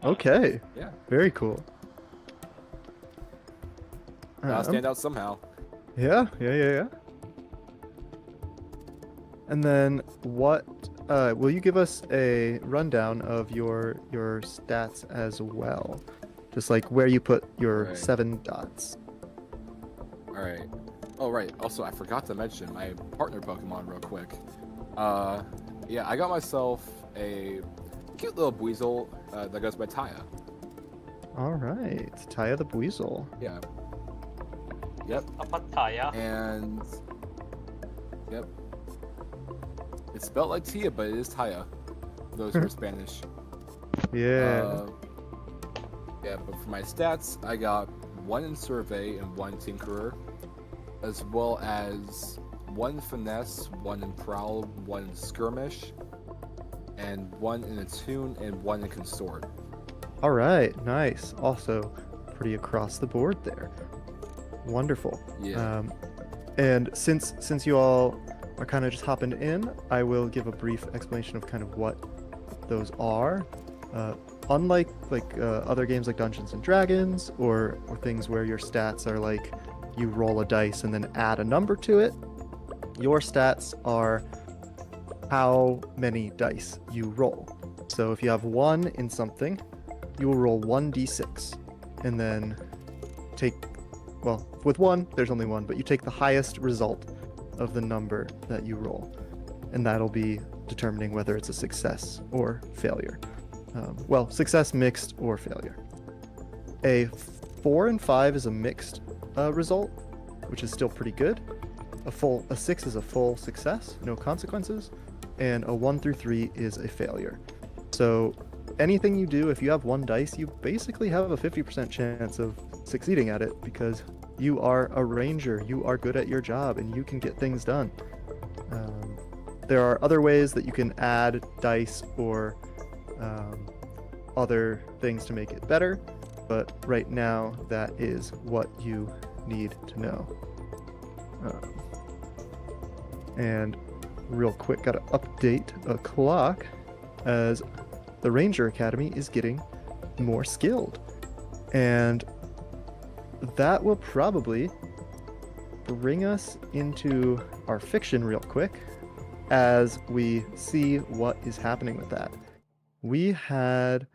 Okay.
Yeah.
Very cool.
Gotta stand out somehow.
Yeah. And then what? Will you give us a rundown of your stats as well? Just like where you put your
Right.
7 dots.
Alright. Oh, right. Also, I forgot to mention my partner Pokemon real quick. Yeah, I got myself a cute little Buizel that goes by Taya.
All right, Taya the Buizel.
Yeah. Yep.
A Pattaya.
And... Yep. It's spelled like Tia, but it is Taya. Those who are Spanish.
Yeah.
Yeah, but for my stats, I got 1 in Survey and 1 Tinkerer, as well as 1 Finesse, 1 in Prowl, 1 in Skirmish, and 1 in Attune, and 1 in Consort.
All right, nice. Also, pretty across the board there. Wonderful.
Yeah.
And since you all are kind of just hopping in, I will give a brief explanation of kind of what those are. Unlike other games like Dungeons and Dragons or things where your stats are like you roll a dice and then add a number to it, your stats are how many dice you roll. So if you have 1 in something, you will roll 1d6 and then take well, with 1, there's only 1, but you take the highest result of the number that you roll, and that'll be determining whether it's a success or failure. Well, success, mixed, or failure. A 4 and 5 is a mixed result, which is still pretty good. A 6 is a full success, no consequences, and a 1 through 3 is a failure. So anything you do, if you have 1 dice, you basically have a 50% chance of succeeding at it because you are a ranger, you are good at your job, and you can get things done. There are other ways that you can add dice or other things to make it better, but right now that is what you need to know. And real quick, gotta update a clock as the Ranger Academy is getting more skilled. And that will probably bring us into our fiction real quick as we see what is happening with that. We had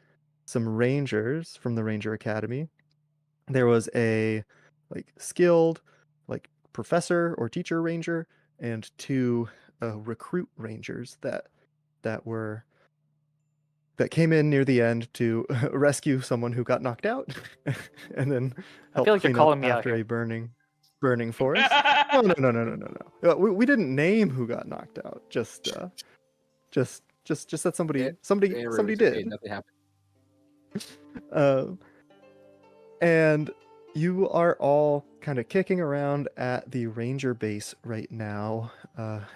some rangers from the Ranger Academy. There was a skilled professor or teacher ranger and 2 recruit rangers that came in near the end to rescue someone who got knocked out and then
I
help
feel like you're
clean
calling
up
me out
after
here.
a burning forest. No. We didn't name who got knocked out. Just that somebody did.
Nothing happened.
And you are all kind of kicking around at the ranger base right now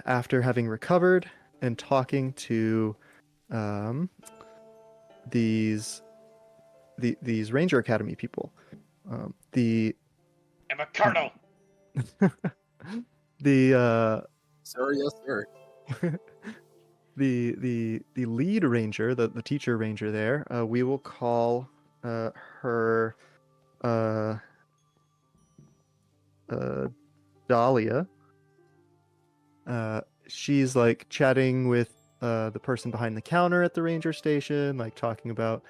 after having recovered and talking to these Ranger Academy people.
I'm a colonel.
Sir, yes, sir.
the lead ranger, the teacher ranger there, we will call her Dahlia. She's chatting with the person behind the counter at the ranger station, talking about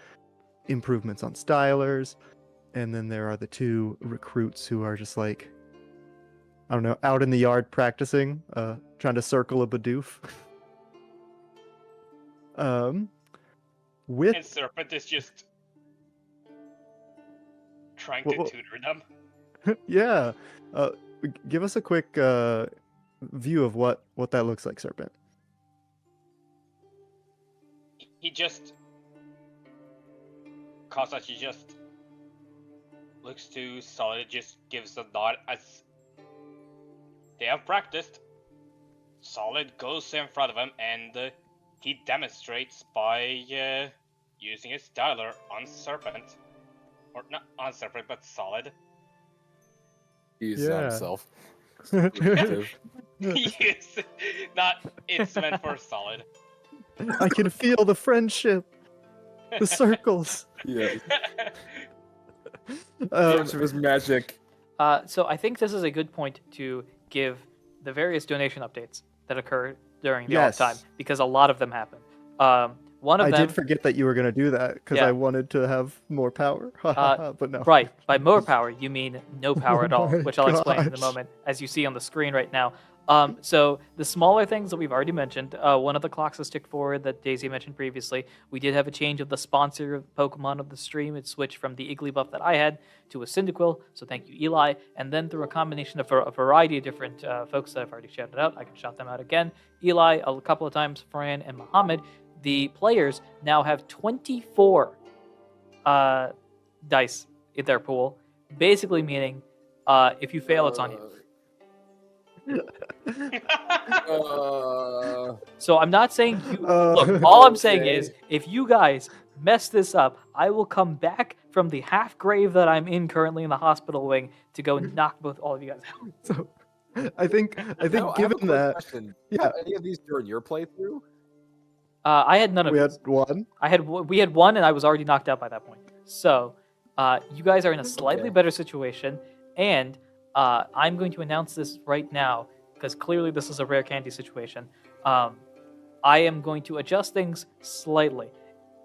improvements on stylers. And then there are the 2 recruits who are just I don't know, out in the yard practicing, trying to circle a Bidoof. With
And Serpent is just trying to tutor them.
yeah, give us a quick view of what that looks like, Serpent.
He just Kasa, she just looks to Solid, just gives a nod as they have practiced. Solid goes in front of him and he demonstrates by using his styler on Serpent. Or not on Serpent, but Solid.
He's himself.
Yes, it's meant for Solid.
I can feel the friendship, the circles.
Yeah. Of his magic.
So I think this is a good point to give the various donation updates that occur during the off time, because a lot of them happen. One of them.
I did forget that you were going to do that because I wanted to have more power. But no.
Right. By more power, you mean no power at all,
my
which I'll explain in a
gosh.
moment, as you see on the screen right now. So the smaller things that we've already mentioned, one of the clocks has ticked forward that Daisy mentioned previously. We did have a change of the sponsor of Pokemon of the stream. It switched from the Igglybuff that I had to a Cyndaquil, so thank you, Eli. And then through a combination of a variety of different folks that I've already shouted out, I can shout them out again. Eli, a couple of times, Fran, and Muhammad. The players now have 24 dice in their pool, basically meaning if you fail, it's on you. So I'm not saying you. Look, all I'm saying is, if you guys mess this up, I will come back from the half grave that I'm in currently in the hospital wing to go and knock both all of you guys out.
So, I think
Now, I have a
given
quick
that,
question.
yeah.
Have any of these during your playthrough?
I had none of
we
these.
had one.
We had one, and I was already knocked out by that point. So, you guys are in a slightly better situation, and I'm going to announce this right now because clearly this is a rare candy situation. I am going to adjust things slightly.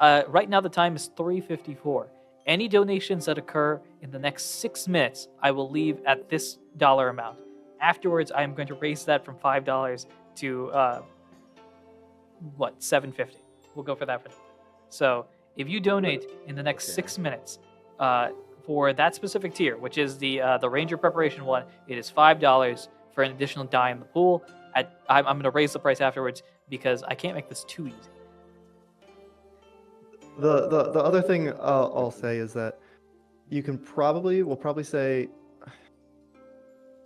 Right now the time is 3:54. Any donations that occur in the next 6 minutes, I will leave at this dollar amount. Afterwards, I am going to raise that from $5 to $7.50. We'll go for that for now. So if you donate in the next
Okay.
6 minutes for that specific tier, which is the Ranger preparation one, it is $5 for an additional die in the pool. I'm going to raise the price afterwards because I can't make this too easy.
The other thing I'll say is that you can we'll probably say,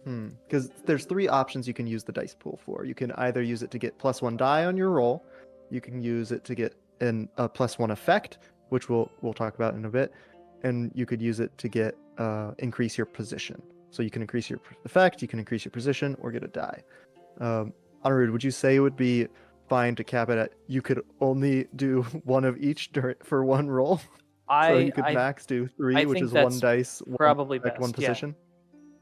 because there's 3 options you can use the dice pool for. You can either use it to get +1 die on your roll, you can use it to get a +1 effect, which we'll talk about in a bit, and you could use it to get increase your position. So you can increase your effect, you can increase your position, or get a die. Ahdurin, would you say it would be fine to cap it at you could only do one of each for one roll? So you could max do 3, which
think
is 1 dice,
probably
1 effect, 1
best, yeah.
position.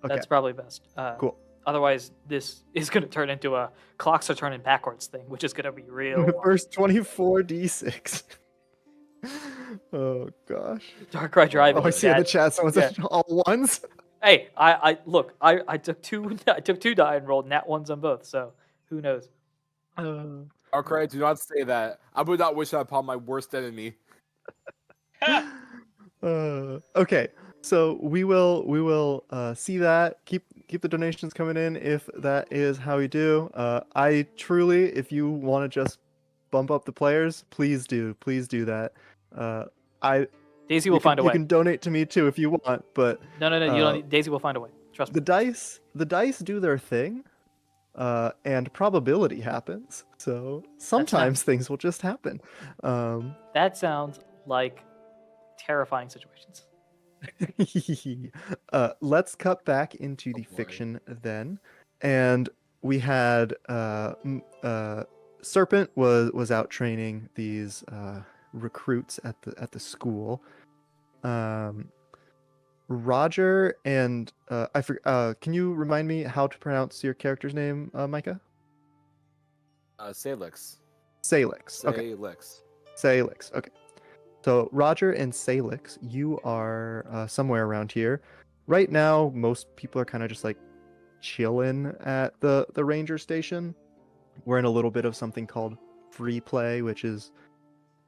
Okay.
That's probably best.
Cool.
Otherwise, this is going to turn into a clocks are turning backwards thing, which is going to be real.
The first 24d6. Oh gosh.
Darkrai driving.
Oh, I see in the chat someone said all ones.
Hey, I look. I took 2. I took 2 die and rolled nat ones on both. So who knows?
Darkrai, do not say that. I would not wish that upon my worst enemy.
Okay, so we will see that. Keep the donations coming in if that is how we do. I truly, if you want to just bump up the players, please do that.
Daisy will find a way.
You can donate to me too if you want, but
no, you don't. Need, Daisy will find a way. Trust me.
The dice do their thing, and probability happens. So sometimes things will just happen.
That sounds like terrifying situations.
Let's cut back into the fiction then, and we had Serpent was out training these recruits at the school. Roger and can you remind me how to pronounce your character's name, Micah?
Salix.
Salix. Okay. Salix. Okay. So Roger and Salix, you are somewhere around here. Right now, most people are kind of just like chilling at the ranger station. We're in a little bit of something called free play, which is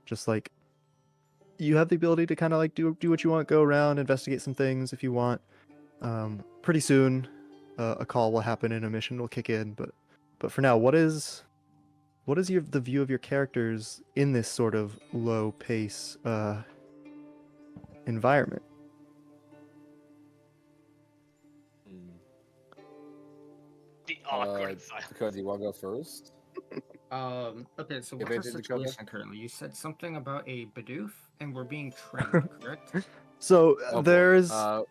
just like you have the ability to kind of like do what you want, go around, investigate some things if you want. Pretty soon, a call will happen and a mission will kick in. But for now, what is the view of your characters in this sort of low pace environment?
The awkward silence.
Dakota, do you want to go first?
Okay, so what's the situation currently? You said something about a Bidoof, and we're being trained, correct?
So
Okay.
there's a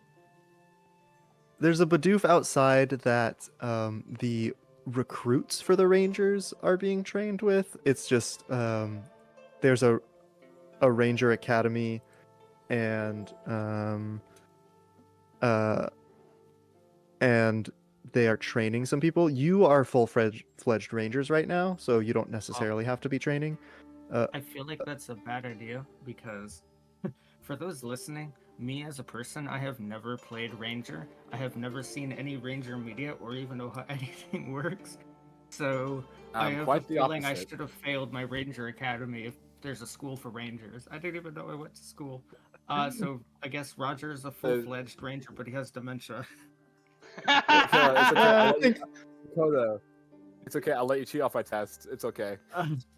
Bidoof outside that the recruits for the Rangers are being trained with. It's just there's a Ranger Academy, and they are training some people. You are full-fledged Rangers right now, so you don't necessarily have to be training.
I feel like that's a bad idea because for those listening, me as a person, I have never played Ranger. I have never seen any Ranger media or even know how anything works. So I have a feeling I should have failed my Ranger Academy if there's a school for Rangers. I didn't even know I went to school. So I guess Roger is a full-fledged Ranger, but he has dementia.
It's okay. I'll let you cheat off my test. It's okay.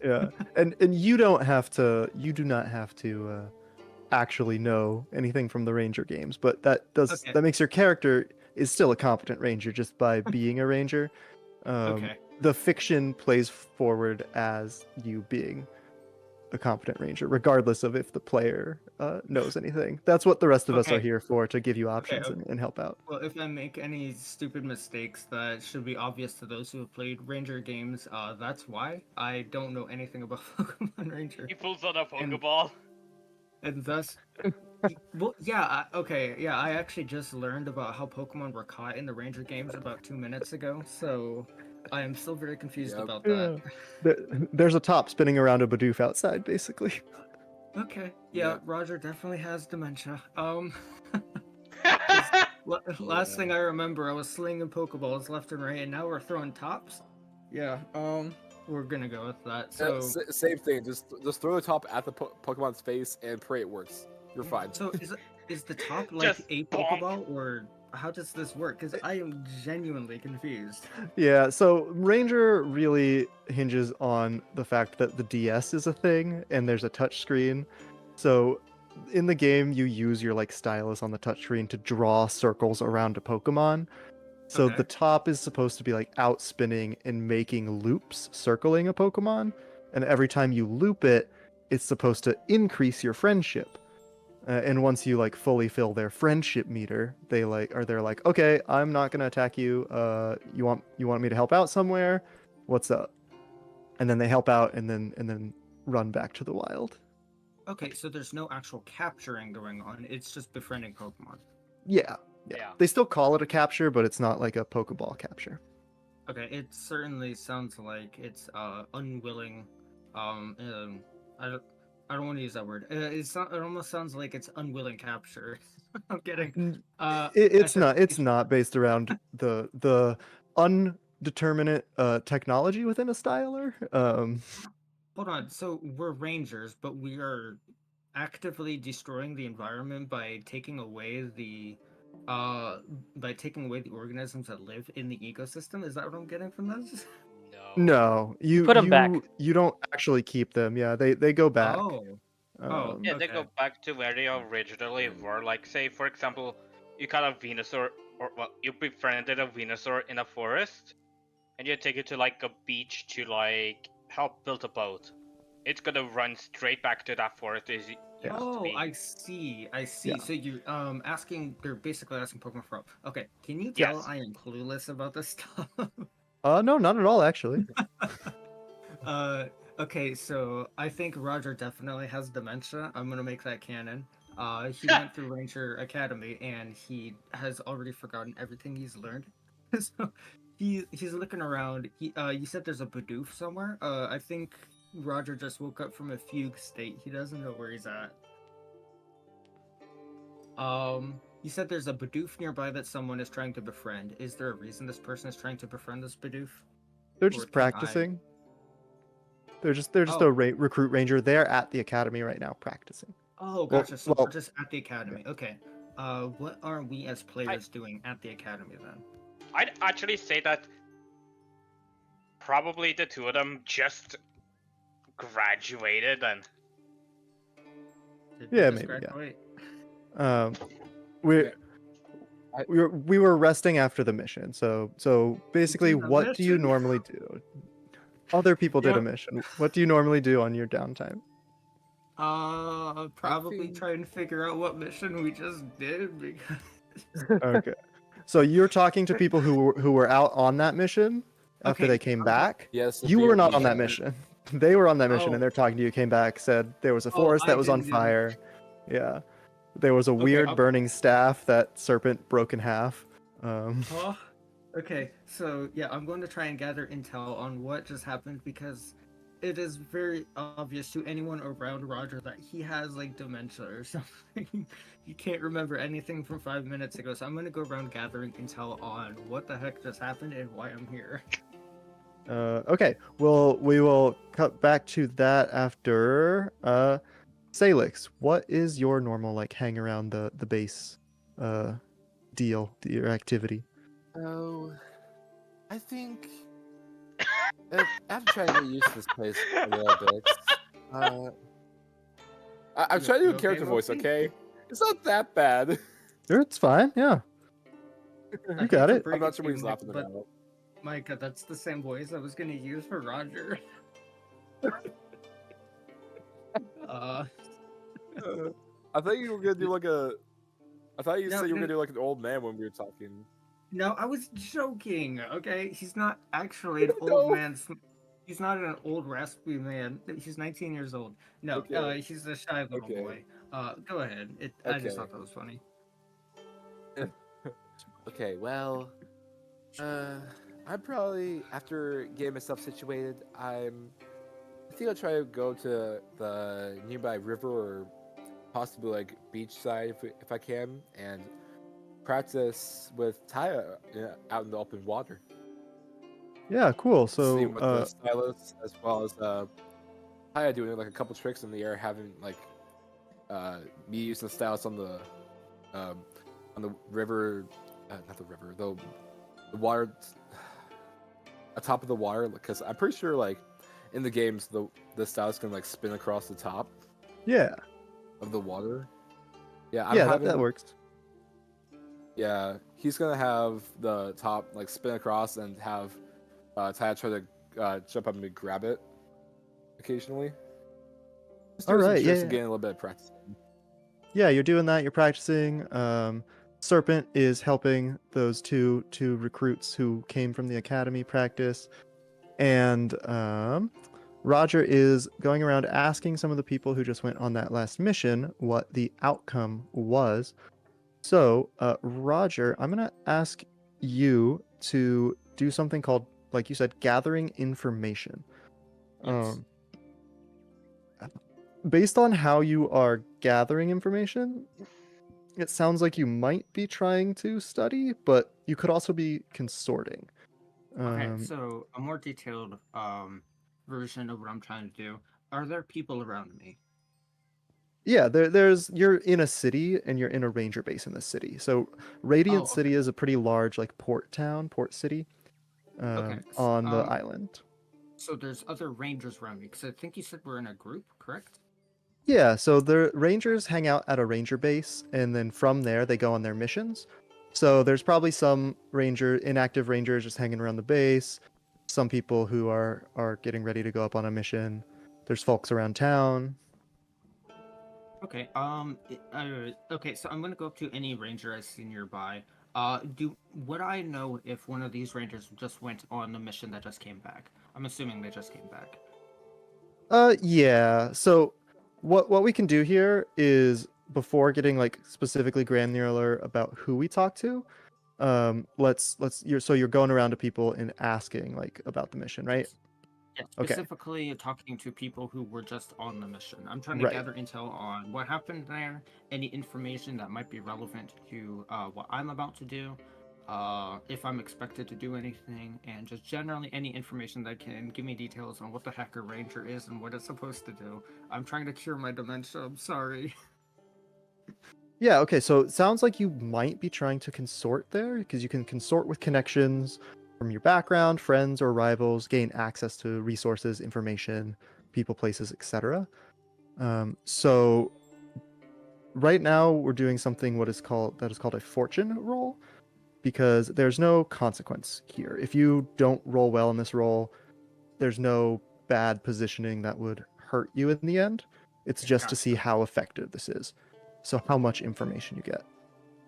Yeah, and you do not have to actually know anything from the Ranger games, but that makes your character is still a competent Ranger just by being a Ranger. The fiction plays forward as you being a competent Ranger, regardless of if the player knows anything. That's what the rest of us are here for, to give you options and help out.
Well, if I make any stupid mistakes that should be obvious to those who have played Ranger games, that's why. I don't know anything about Pokemon Ranger.
He pulls out a Pokeball.
And thus... Well, yeah, I actually just learned about how Pokemon were caught in the Ranger games about 2 minutes ago, so I am still very confused about that.
There's a top spinning around a Bidoof outside, basically.
Okay. Yeah,
Yeah.
Roger definitely has dementia.
Yeah.
Last thing I remember, I was slinging Pokeballs left and right, and now we're throwing tops. Yeah. We're gonna go with that. So,
Same thing. Just throw the top at the Pokemon's face and pray it works. You're fine.
so is the top like
Just
a
bonk.
Pokeball, or how does this work? Because I am genuinely confused.
Yeah, so Ranger really hinges on the fact that the DS is a thing and there's a touch screen. So in the game, you use your like stylus on the touchscreen to draw circles around a Pokemon. So
Okay.
the top is supposed to be like out spinning and making loops circling a Pokemon, and every time you loop it, it's supposed to increase your friendship. And once you like fully fill their friendship meter, they're like, okay, I'm not gonna attack you. You want me to help out somewhere? What's up? And then they help out, and then run back to the wild.
Okay, so there's no actual capturing going on. It's just befriending Pokemon.
Yeah, yeah.
Yeah.
They still call it a capture, but it's not like a Pokeball capture.
Okay, it certainly sounds like it's unwilling. I don't want to use that word. It almost sounds like it's unwilling capture. I'm kidding.
N-
I
it's
said
not. It's not based around the undeterminate technology within a styler.
hold on. So we're rangers, but we are actively destroying the environment by taking away the organisms that live in the ecosystem. Is that what I'm getting from this?
No.
No, you
Put 'em back.
you don't actually keep them. Yeah, they go back.
Oh. Oh,
Yeah, they go
okay.
back to where they originally were. Like, say, for example, you caught a Venusaur, or well, you befriended a Venusaur in a forest, and you take it to like a beach to like help build a boat. It's gonna run straight back to that forest as it
Yeah.
used to
Oh,
be.
I see. I see.
Yeah.
So you they're basically asking Pokemon for help. Okay, can you tell
Yes.
I am clueless about this stuff?
No, not at all actually.
uh okay, so I think Roger definitely has dementia. I'm gonna make that canon. He went through Ranger Academy and he has already forgotten everything he's learned. So he's looking around. You said there's a Bidoof somewhere? I think Roger just woke up from a fugue state. He doesn't know where he's at. You said there's a Bidoof nearby that someone is trying to befriend. Is there a reason this person is trying to befriend this Bidoof?
They're
Or
just
can I-
practicing. They're just
Oh.
a recruit ranger. They're at the academy right now practicing.
Oh,
Well-
gotcha. So
well-
we're just at the academy. Okay. What are we as players doing at the academy then?
I'd actually say that probably the two of them just graduated and
Did we
Yeah,
just
maybe, yeah.
graduate?
We
I-
we were resting after the mission. So basically,
did a
what do you
mission?
normally do? Other people did a
Yep.
mission. What do you normally do on your downtime?
Probably
think-
try and figure out what mission we just did because.
Okay. So you're talking to people who were out on that mission after
Okay,
they came
I'm-
back.
Yes.
You were not on that
yeah.
mission. They were on that mission,
Oh.
and they're talking to you. Came back, said there was a
Oh,
forest
I
that was on
didn't do-
fire. Yeah, there was a
Okay,
weird
I'll-
burning staff that serpent broke in half.
Oh, okay. So yeah, I'm going to try and gather intel on what just happened because it is very obvious to anyone around Roger that he has like dementia or something. He can't remember anything from 5 minutes ago. So I'm going to go around gathering intel on what the heck just happened and why I'm here.
Okay, well, we will cut back to that after. Salix, what is your normal like hang around the base, your activity?
So, I think after trying to get used to this place a little bit, I'm trying to do
You
a
okay,
character voice.
Loki?
Okay, it's not that bad.
Sure, it's fine. Yeah,
I
you got
hate to
it.
break
I'm not
it
sure
to
what
you,
he's
Mike,
laughing
but
about.
Micah, that's the same voice I was going to use for Roger. uh,
I thought you were gonna do like a. I thought you
No,
said you were
no.
gonna do like an old man when we were talking.
No, I was joking. Okay, he's not actually an
No.
old man. He's not an old raspy man. He's 19 years old. No,
Okay.
he's a shy little
Okay.
boy. Go ahead. I just
Okay.
thought that was funny.
Okay, well, I'm probably after getting myself situated. I'm I think I'll try to go to the nearby river or possibly like beachside if I can, and practice with Taya out in the open water.
Yeah, cool.
Seeing
So,
with the stylus as well as Taya doing like a couple tricks in the air, having like me using the stylus um, on the river, not the river, the water, atop of the water, because I'm pretty sure like in the games the stylus can like spin across the top
yeah,
of the water. Yeah, I'm
yeah, that
having.
works.
Yeah, he's gonna have the top like spin across and have Taya try to jump up and grab it occasionally. Just
All
doing some
right, yeah,
tricks and
yeah.
getting a little bit of practice.
Yeah, you're doing that. You're practicing. Serpent is helping those two recruits who came from the academy practice, and Roger is going around asking some of the people who just went on that last mission what the outcome was. So, Roger, I'm gonna ask you to do something called, like you said, gathering information.
Yes.
Um, Based on how you are gathering information, it sounds like you might be trying to study, but you could also be consorting.
Okay,
Um,
so a more detailed version of what I'm trying to do. Are there people around me?
yeah, there's you're in a city and you're in a ranger base in the city. So Radiant
Oh,
City
okay.
is a pretty large like port town, port city,
Okay.
on the island.
So there's other rangers around me because I think you said we're in a group, correct?
Yeah, so the rangers hang out at a ranger base, and then from there they go on their missions. So there's probably some inactive rangers just hanging around the base. Some people who are getting ready to go up on a mission. There's folks around town.
Okay. Okay. So I'm gonna go up to any ranger I see nearby. Would I know if one of these rangers just went on the mission that just came back? I'm assuming they just came back.
Yeah. So what we can do here is, before getting like specifically granular about who we talk to, you're going around to people and asking like about the mission, right?
Yes. Yeah,
Okay.
specifically talking to people who were just on the mission. I'm trying to
Right.
gather intel on what happened there, any information that might be relevant to what I'm about to do, if I'm expected to do anything, and just generally any information that can give me details on what the Hacker Ranger is and what it's supposed to do. I'm trying to cure my dementia. I'm sorry.
Yeah, okay, so it sounds like you might be trying to consort there, because you can consort with connections from your background, friends, or rivals, gain access to resources, information, people, places, etc. So right now we're doing something that is called a fortune roll, because there's no consequence here. If you don't roll well in this roll, there's no bad positioning that would hurt you in the end. It's just to see
Gotcha.
how effective this is. So how much information you get.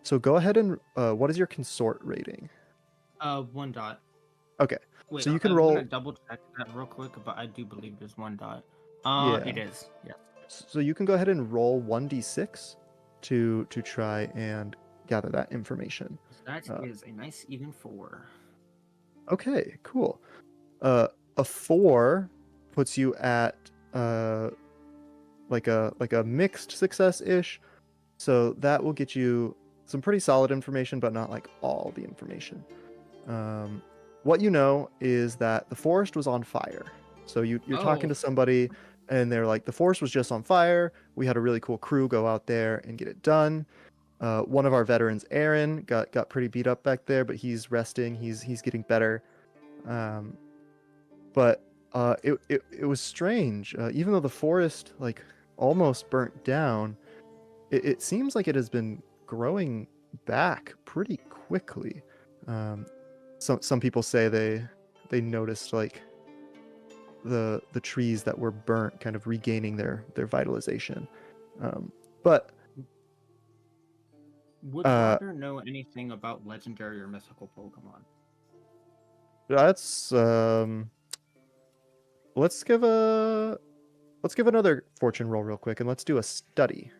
So go ahead and what is your consort rating?
1 dot.
Okay,
Wait,
so you can
I'm gonna
roll.
double check that real quick, but I do believe there's 1 dot.
Yeah,
It is. Yeah.
so you can go ahead and roll 1d6 to try and gather that information.
That
Uh,
is a nice even 4.
okay, cool. A 4 puts you at like a mixed success ish. So that will get you some pretty solid information, but not like all the information. Um, what you know is that the forest was on fire. So you're talking
Oh,
to somebody, and they're like, the forest was just on fire. We had a really cool crew go out there and get it done. One of our veterans, Aaron, got pretty beat up back there, but he's resting. He's getting better. Um, but it was strange. Even though the forest like almost burnt down, it seems like it has been growing back pretty quickly. Um, some people say they noticed like the trees that were burnt kind of regaining their vitalization. But
would
uh,
Roger know anything about legendary or mythical Pokemon?
that's let's give a let's give another fortune roll real quick, and let's do a study.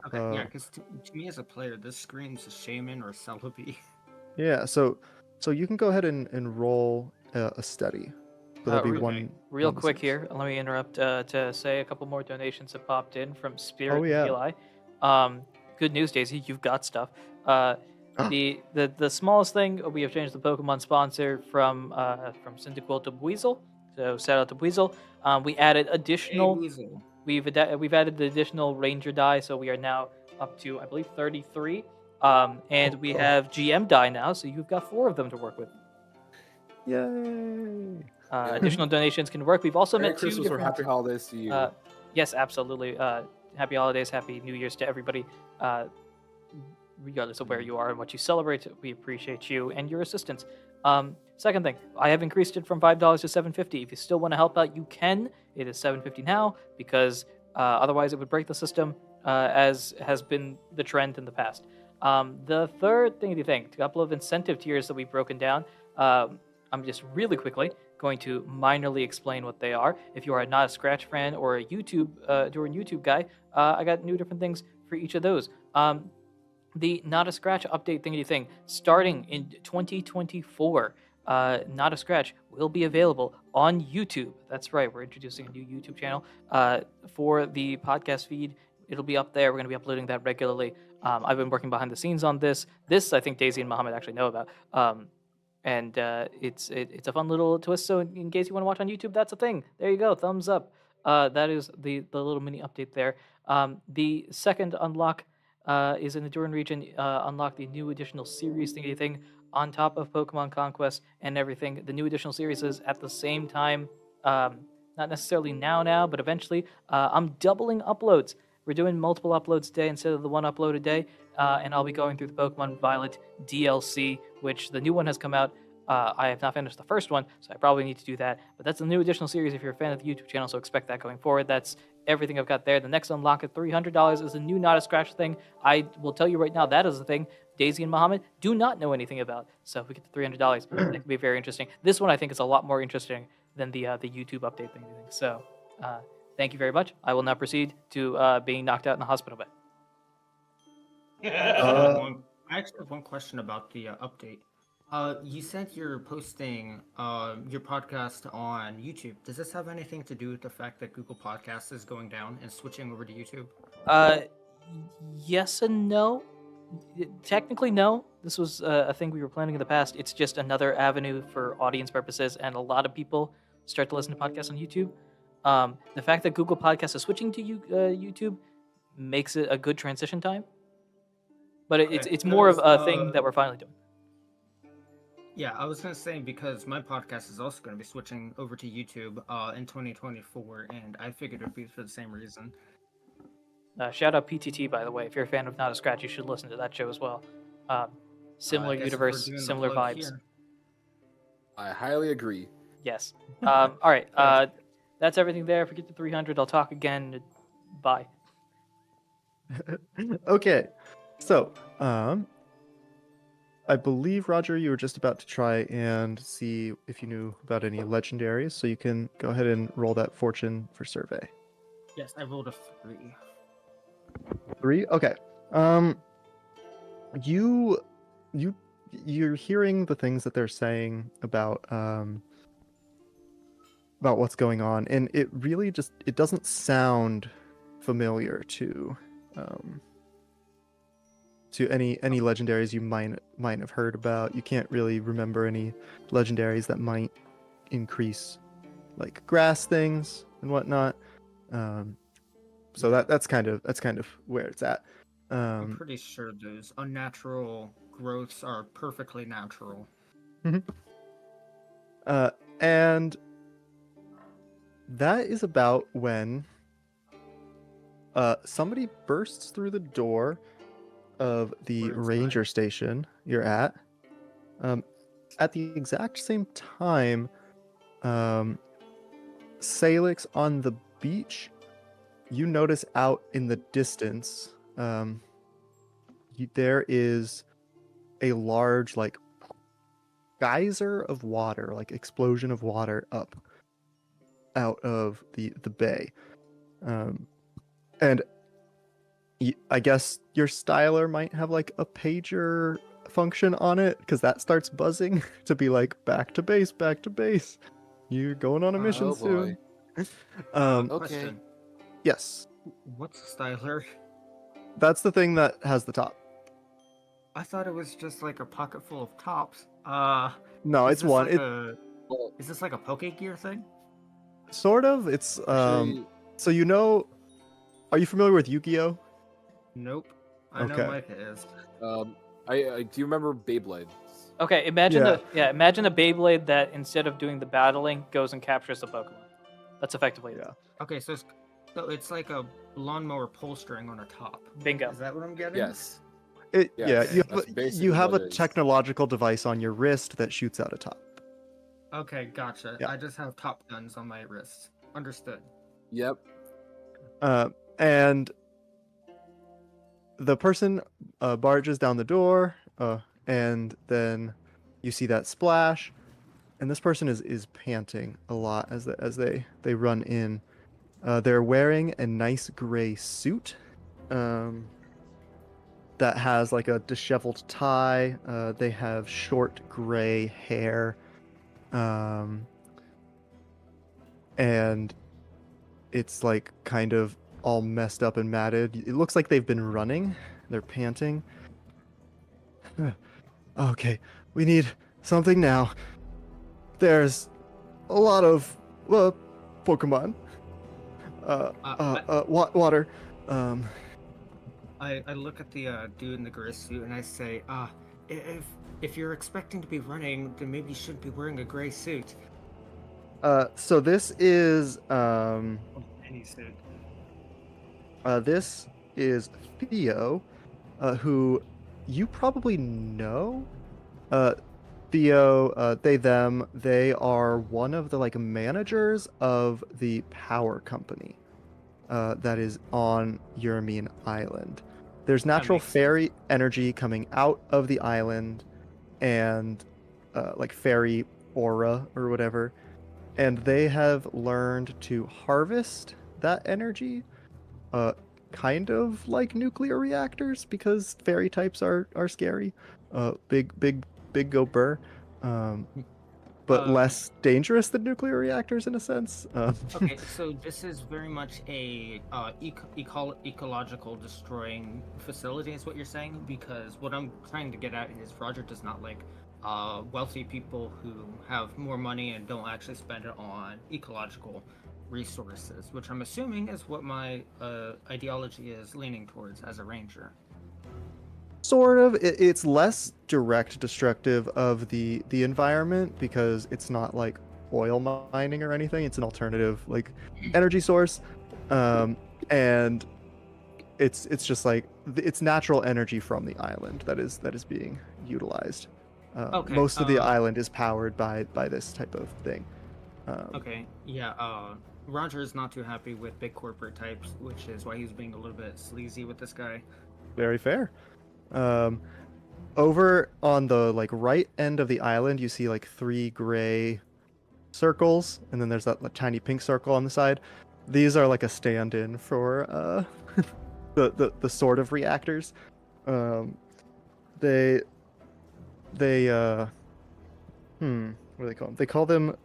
Okay, yeah, because to me as a player, this screams a Shaman or Celebi.
Yeah, so you can go ahead and roll a study. But there'll be
re-
one.
Real
one to
quick
six.
here, let me interrupt to say a couple more donations have popped in from Spirit
Oh, yeah.
and PLI. Good news, Daisy, you've got stuff. The smallest thing, we have changed the Pokemon sponsor from Cyndaquil to Weasel. So shout out to Weasel. We added
Hey,
additional.
Weasel.
We've added the additional Ranger die, so we are now up to I believe 33. And we have GM die now, so you've got 4 of them to work with.
Yay!
Additional donations can work. We've also
Merry
met 2
Christmas or
different.
Happy Holidays to you.
Yes, absolutely. Happy holidays, happy New Year's to everybody. Regardless of where you are and what you celebrate, we appreciate you and your assistance. Second thing, I have increased it from $5 to $7.50. If you still want to help out, you can. It is $7.50 now because otherwise it would break the system, as has been the trend in the past. The third thing, a couple of incentive tiers that we've broken down. I'm just really quickly going to minorly explain what they are. If you are not a Scratch fan or a YouTube guy, I got new different things for each of those. The Not a Scratch update thing, starting in 2024, Not a Scratch will be available on YouTube. That's right, we're introducing a new YouTube channel for the podcast feed. It'll be up there. We're going to be uploading that regularly. I've been working behind the scenes on this. This, I think Daisy and Mohammed actually know about. And it's a fun little twist. So in case you want to watch on YouTube, that's a thing. There you go. Thumbs up. That is the little mini update there. The second unlock is in the Ahdurin region. Unlock the new additional series thing on top of Pokemon Conquest and everything. The new additional series is at the same time. Not necessarily now, but eventually. I'm doubling uploads. We're doing multiple uploads a day instead of the one upload a day. And I'll be going through the Pokemon Violet DLC, which the new one has come out. I have not finished the first one, so I probably need to do that. But that's a new additional series if you're a fan of the YouTube channel, so expect that going forward. That's everything I've got there. The next unlock at $300 is a new Not a Scratch thing. I will tell you right now, that is the thing Daisy and Mohammed do not know anything about. So if we get to $300, that could be very interesting. This one I think is a lot more interesting than the YouTube update thing. So thank you very much. I will now proceed to being knocked out in the hospital bed.
I actually have one question about the update. You said you're posting your podcast on YouTube. Does this have anything to do with the fact that Google Podcasts is going down and switching over to YouTube?
Yes and no. Technically, no. This was a thing we were planning in the past. It's just another avenue for audience purposes, and a lot of people start to listen to podcasts on YouTube. The fact that Google Podcasts is switching to YouTube makes it a good transition time. But it's more of a thing that we're finally doing.
Yeah, I was going to say because my podcast is also going to be switching over to YouTube in 2024, and I figured it would be for the same reason.
Shout out PTT, by the way. If you're a fan of Not a Scratch, you should listen to that show as well. Similar
I guess if
universe,
we're doing the
similar
plug
vibes.
here.
I highly agree.
Yes. All right. That's everything there. If we get to 300, I'll talk again. Bye.
Okay, so I believe, Roger, you were just about to try and see if you knew about any legendaries, so you can go ahead and roll that fortune for survey.
Yes, I rolled a 3.
3? Okay. You're hearing the things that they're saying about what's going on, and it really it doesn't sound familiar to any legendaries you might have heard about. You can't really remember any legendaries that might increase like grass things and whatnot. So that's kind of where it's at.
I'm pretty sure those unnatural growths are perfectly natural.
And that is about when somebody bursts through the door of the ranger station you're at. At the exact same time, Salix on the beach, you notice out in the distance, there is a large, like, geyser of water, like explosion of water up out of the bay. And I guess your styler might have like a pager function on it, because that starts buzzing to be like, back to base, back to base. You're going on a mission
Oh,
soon.
boy.
Um,
Okay.
Question.
yes,
What's a styler?
that's the thing that has the top.
I thought it was just like a pocket full of tops.
No,
Is
it's
this
one.
like
It
Well,
is this like a Poke Gear thing?
sort of. It's
actually,
So you know, are you familiar with Yu-Gi-Oh?
Nope. I know
Okay.
Micah is.
I do you remember Beyblade?
Okay, imagine
Yeah.
imagine a Beyblade that instead of doing the battling goes and captures the Pokemon. That's effectively it.
Yeah.
Okay, so it's like a lawnmower pull string on a top.
Bingo.
Is that what I'm getting?
Yes.
Yeah,
Yes,
you
that's
have,
basically
you have
what
a
it is.
technological device on your wrist that shoots out a top.
Okay, gotcha.
Yeah.
I just have top guns on my wrists. Understood.
Yep.
And the person barges down the door, and then you see that splash, and this person is panting a lot as they run in. They're wearing a nice gray suit that has like a disheveled tie. They have short gray hair, and it's like kind of all messed up and matted. It looks like they've been running. They're panting. Okay, we need something now. There's a lot of Pokemon. Water.
I look at the dude in the gray suit and I say, if you're expecting to be running, then maybe you shouldn't be wearing a gray suit.
So this is
Any suit.
this is Theo, who you probably know. Theo, they are one of the like managers of the power company that is on Yuramine Island. There's natural
makes sense.
fairy energy coming out of the island, and like fairy aura or whatever, and they have learned to harvest that energy, kind of like nuclear reactors, because fairy types are scary, big go burr, but less dangerous than nuclear reactors in a sense.
Okay, so this is very much a ecological destroying facility, is what you're saying? Because what I'm trying to get at is Roger does not like wealthy people who have more money and don't actually spend it on ecological resources, which I'm assuming is what my ideology is leaning towards as a ranger.
Sort of. It's less direct destructive of the environment because it's not like oil mining or anything. It's an alternative like energy source, and it's just like it's natural energy from the island that is being utilized.
Okay,
Most of the island is powered by this type of thing.
Okay, yeah, Roger is not too happy with big corporate types, which is why he's being a little bit sleazy with this guy.
Very fair. Over on the like right end of the island, you see like 3 gray circles, and then there's that like, tiny pink circle on the side. These are like a stand-in for the sort of reactors. They what do they call them? They call them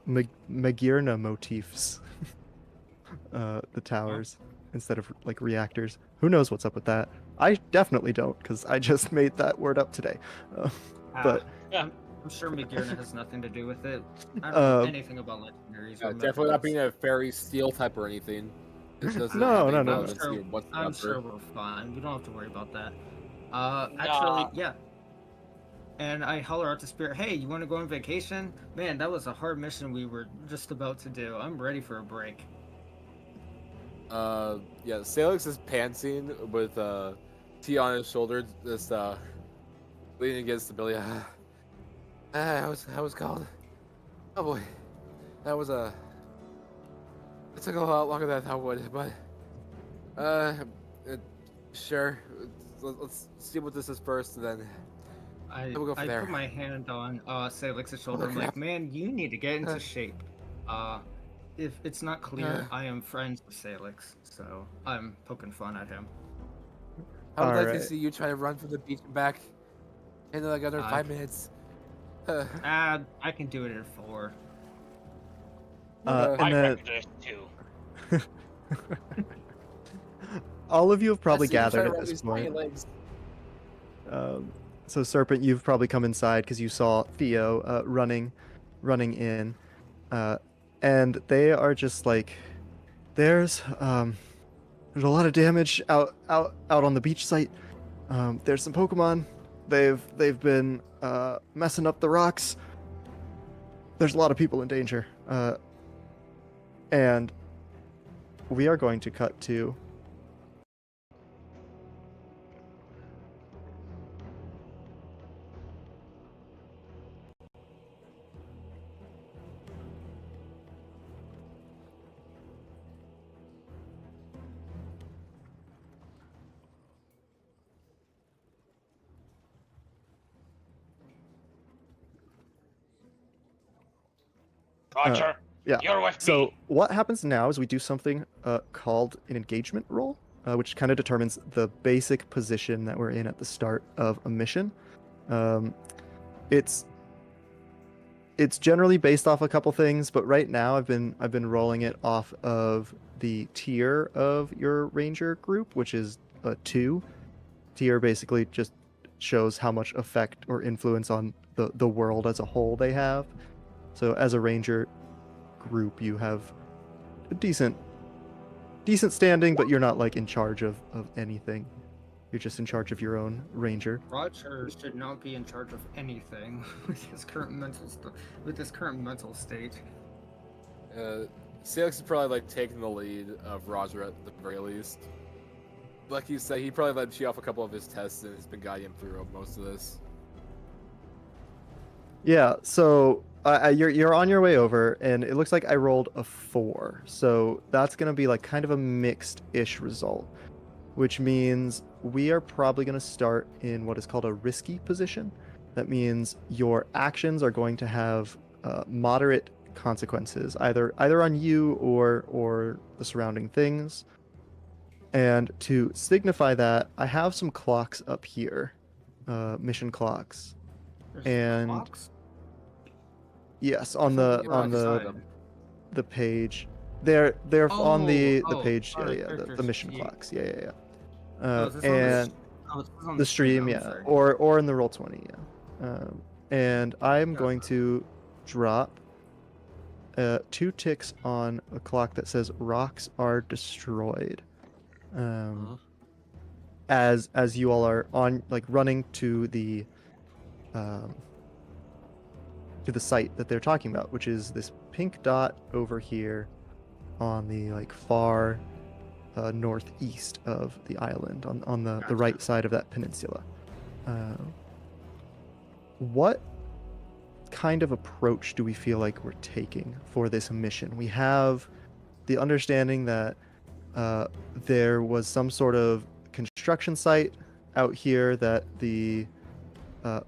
Magirna motifs. The towers instead of like reactors. Who knows what's up with that? I definitely don't, because I just made that word up today. But
I'm sure Magirna has nothing to do with it. I don't know anything about legendaries. or
Definitely not
methods.
being a fairy steel type or anything. This doesn't
No,
have any
no.
relevance
I'm
here
sure,
whatsoever.
I'm sure we're fine. We don't have to worry about that. Actually, yeah. And I holler out to Spirit, hey, you want to go on vacation? Man, that was a hard mission we were just about to do. I'm ready for a break.
Yeah, Salix is panting with T on his shoulder, just leaning against the belly. How was called? Oh boy, that was it took a lot longer than I thought it would, but sure. Let's see what this is first, and then we'll go from there.
put my hand on Salix's shoulder. I'm
crap.
like, man, you need to get into shape. If it's not clear, I am friends with Salix, so I'm poking fun at him.
I would like to
Alright.
see you try to run from the beach and back in like another 5 minutes.
I can do it in 4.
Okay.
I
And then
read this too.
all of you have probably
I see you trying
gathered
to
at
run
this
these
point.
tiny legs.
So Serpent, you've probably come inside because you saw Theo running in, and they are just like, there's a lot of damage out on the beach site. There's some Pokemon. They've been messing up the rocks. There's a lot of people in danger. And we are going to cut to
Roger,
yeah.
you're with
So
me.
what happens now is we do something called an engagement roll, which kind of determines the basic position that we're in at the start of a mission. It's generally based off a couple things, but right now I've been rolling it off of the tier of your ranger group, which is a 2. Tier basically just shows how much effect or influence on the world as a whole they have. So as a ranger group, you have a decent standing, but you're not like in charge of anything. You're just in charge of your own ranger.
Roger should not be in charge of anything with his current mental state.
Celix is probably like taking the lead of Roger at the very least. Like you said, he probably led you off a couple of his tests and has been guiding him through most of this.
Yeah, so you're on your way over, and it looks like I rolled a 4. So that's gonna be like kind of a mixed-ish result, which means we are probably gonna start in what is called a risky position. That means your actions are going to have moderate consequences, either on you or the surrounding things. And to signify that, I have some clocks up here, mission clocks.
There's
And
clocks?
yes,
I
on
thought
the
you were outside.
the page. They're on the page.
on
Yeah,
the
yeah, the
character's
mission
sheet.
clocks. Yeah, yeah, yeah.
Oh, is this on
And
this is on
the stream,
I'm
yeah,
sorry.
or in the roll 20, yeah. And I'm
Yeah.
going to drop 2 ticks on a clock that says rocks are destroyed. As you all are on like running to the site that they're talking about, which is this pink dot over here on the like far northeast of the island, on the
Gotcha.
right side of that peninsula. What kind of approach do we feel like we're taking for this mission? We have the understanding that there was some sort of construction site out here that the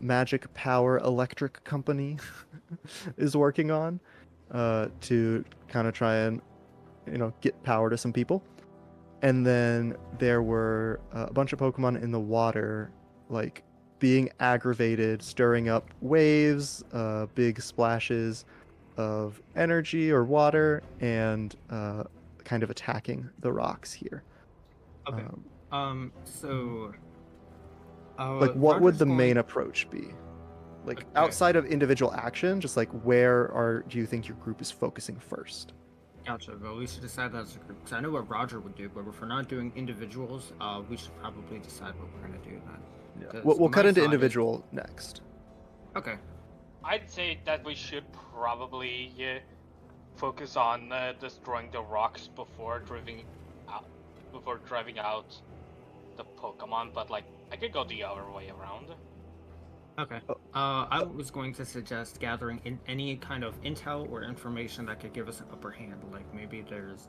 Magic Power Electric Company is working on to kind of try and get power to some people. And then there were a bunch of Pokemon in the water, like being aggravated, stirring up waves, big splashes of energy or water, and kind of attacking the rocks here.
Okay. So
Like, what would
Roger's
the
going-
main approach be? Like,
Okay.
outside of individual action, just like where do you think your group is focusing first?
Gotcha, but we should decide that as a group. Because I know what Roger would do, but if we're not doing individuals, we should probably decide what we're gonna do then. 'Cause
We'll
my
cut into
thought is-
individual next.
Okay.
I'd say that we should probably focus on destroying the rocks before driving out the Pokemon. But like, I could go the other way around.
Okay.
Oh.
I was going to suggest gathering in any kind of intel or information that could give us an upper hand. Like maybe there's,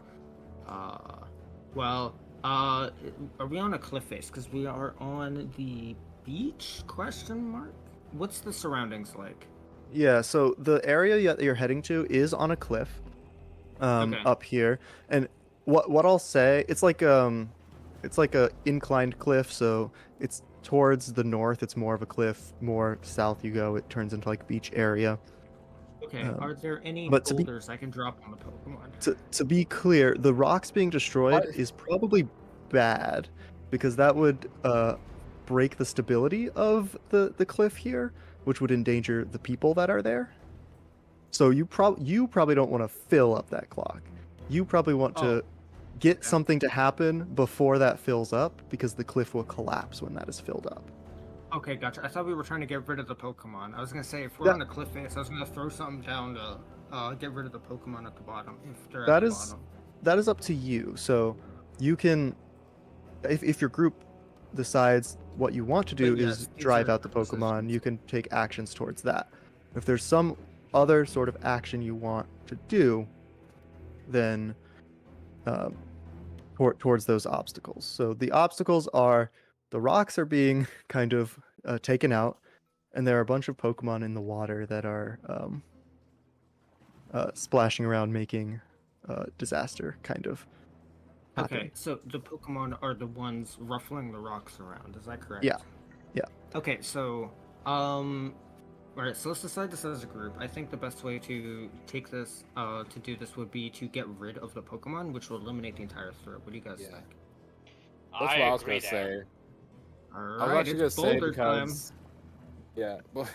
are we on a cliff face? Because we are on the beach? Question mark. What's the surroundings like?
Yeah, so the area that you're heading to is on a cliff,
Okay.
up here, and what I'll say, it's like a inclined cliff, so it's towards the north. It's more of a cliff. More south you go, it turns into like beach area.
Okay,
Um,
are there any
but to be
boulders I can drop on the Pokemon?
to be clear, the rocks being destroyed
What?
is probably bad because that would break the stability of the cliff here, which would endanger the people that are there. So you probably don't want to fill up that clock. You probably want
Oh,
to get
okay.
something to happen before that fills up because the cliff will collapse when that is filled up.
Okay, gotcha. I thought we were trying to get rid of the Pokemon. I was gonna say if we're
That
on the cliff face, I was gonna throw something down to get rid of the Pokemon at the bottom if they're at
that
the
is
bottom.
that is up to you. So you can if your group decides what you want to do
But
is
yes, these
drive
are
out the
quick
Pokemon,
decisions.
you can take actions towards that. If there's some other sort of action you want to do, then um, towards those obstacles. So the obstacles are the rocks are being kind of taken out, and there are a bunch of Pokemon in the water that are splashing around, making disaster kind of happen.
Okay, so the Pokemon are the ones ruffling the rocks around. Is that correct?
Yeah, yeah.
Okay, so alright, so let's decide this as a group. I think the best way to take this, to do this would be to get rid of the Pokemon, which will eliminate the entire threat. What do you guys
Yeah.
think?
That's
I
what I was
agree
gonna
there.
say. I was
Alright,
actually gonna
it's
say
boulder time.
because yeah, well,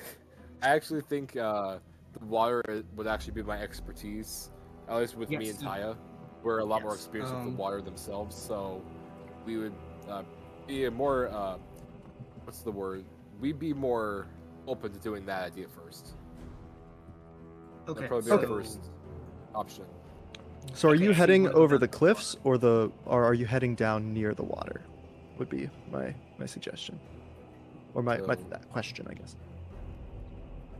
I actually think the water would actually be my expertise, at least with me
Yes.
and Taya. We're a lot more
Yes,
experienced with the water themselves, so we would be a more what's the word? We'd be more open to doing that idea first.
Okay,
That'd probably be
Okay.
our first option.
So are
Okay,
you
I see
heading
one of the
over the
best
cliffs or are you heading down near the water? Would be my suggestion. Or my
So-
that question, I guess.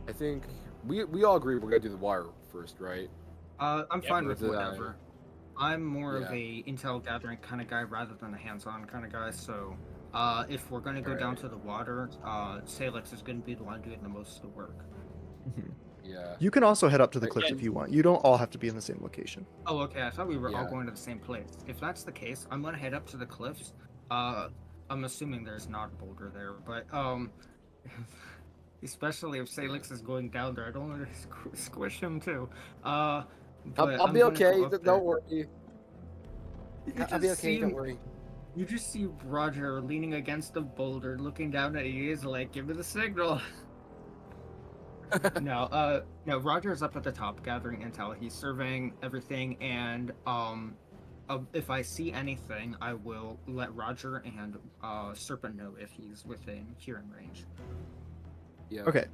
I think we all agree we're gonna do the water first, right?
I'm
Yep.
fine
Or
with
did I-
whatever. I'm more of
Yeah.
a intel gathering kind of guy rather than a hands-on kind of guy. So, if we're gonna go down
Alright.
to the water, Salix is gonna be the one doing the most of the work.
Yeah.
You can also head up to the
Like,
cliffs
yeah.
if you want. You don't all have to be in the same location.
Oh, okay. I thought we were all
Yeah.
going to the same place. If that's the case, I'm gonna head up to the cliffs. I'm assuming there's not a boulder there, but especially if Salix is going down there, I don't want to squish him too. But
I'll
I'm
be
gonna go
okay.
up there.
Don't worry.
You
I'll be
just
okay.
see
Don't
him-
worry.
You just see Roger leaning against a boulder, looking down at you, is like, "Give me the signal." No, Roger's up at the top gathering intel. He's surveying everything, and if I see anything, I will let Roger and Serpent know if he's within hearing range.
Yeah.
Okay.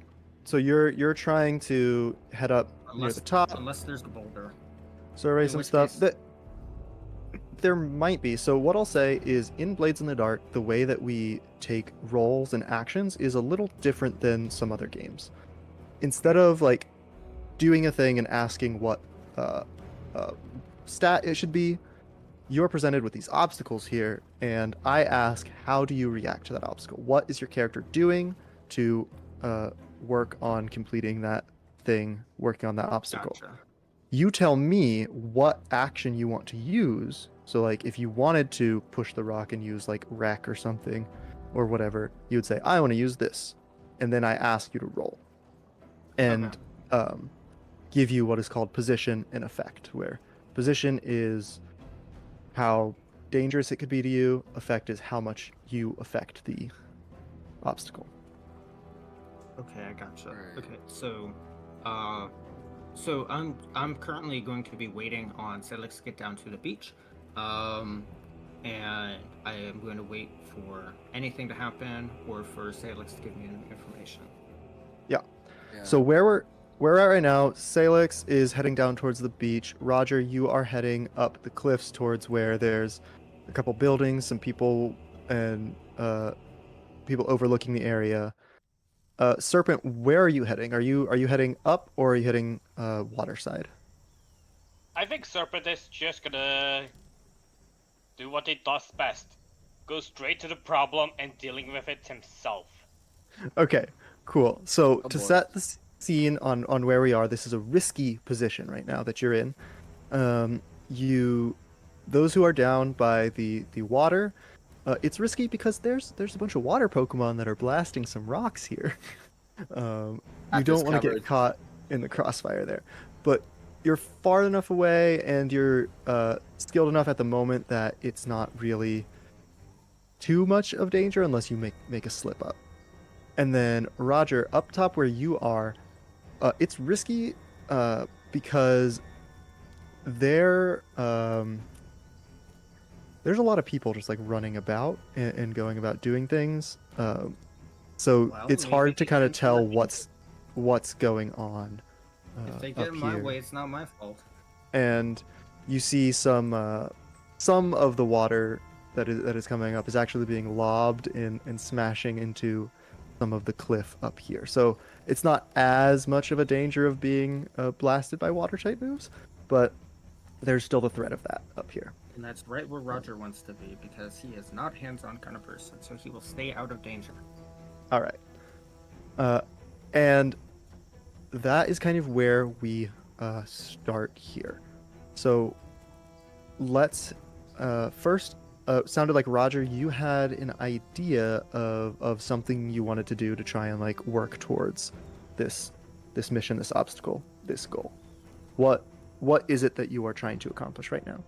So you're trying to head up near the top,
Unless there's a boulder.
survey
in
some
which
stuff.
case-
That there might be. So what I'll say is in Blades in the Dark, the way that we take roles and actions is a little different than some other games. Instead of like doing a thing and asking what stat it should be, you're presented with these obstacles here, and I ask, how do you react to that obstacle? What is your character doing to work on completing that thing, working on that obstacle?
Gotcha.
You tell me what action you want to use. So, like, if you wanted to push the rock and use like wreck or something, or whatever, you would say, I want to use this, and then I ask you to roll, and give you what is called position and effect, where position is how dangerous it could be to you, effect is how much you affect the obstacle.
Okay, I gotcha.
Right.
Okay, so I'm currently going to be waiting on Salix to get down to the beach, and I am going to wait for anything to happen or for Salix to give me information.
Yeah.
Yeah.
So where we're at right now, Salix is heading down towards the beach. Roger, you are heading up the cliffs towards where there's a couple buildings, some people, and people overlooking the area. Serpent, where are you heading? Are you heading up or are you heading water side?
I think Serpent is just gonna do what he does best. Go straight to the problem and dealing with it himself.
Okay, cool. So
Oh,
to
boy.
set the scene on where we are, this is a risky position right now that you're in. Those who are down by the water, it's risky because there's a bunch of water Pokemon that are blasting some rocks here. You
Got
don't
this
want to get
covered.
caught in the crossfire there. But you're far enough away, and you're skilled enough at the moment that it's not really too much of danger unless you make a slip up. And then Roger, up top where you are, it's risky because there there's a lot of people just like running about and going about doing things. So
Well,
it's
maybe
hard to
they
kind of
shouldn't
tell
let me-
what's going on
If they
up
get in my
here.
way, it's not my fault.
And you see some of the water that is coming up is actually being lobbed and smashing into some of the cliff up here. So it's not as much of a danger of being blasted by water type moves, but there's still the threat of that up here.
And that's right where Roger wants to be, because he is not hands-on kind of person, so he will stay out of danger.
All right. And that is kind of where we start here. So let's first, sounded like Roger, you had an idea of something you wanted to do to try and like work towards this mission, this obstacle, this goal. What is it that you are trying to accomplish right now?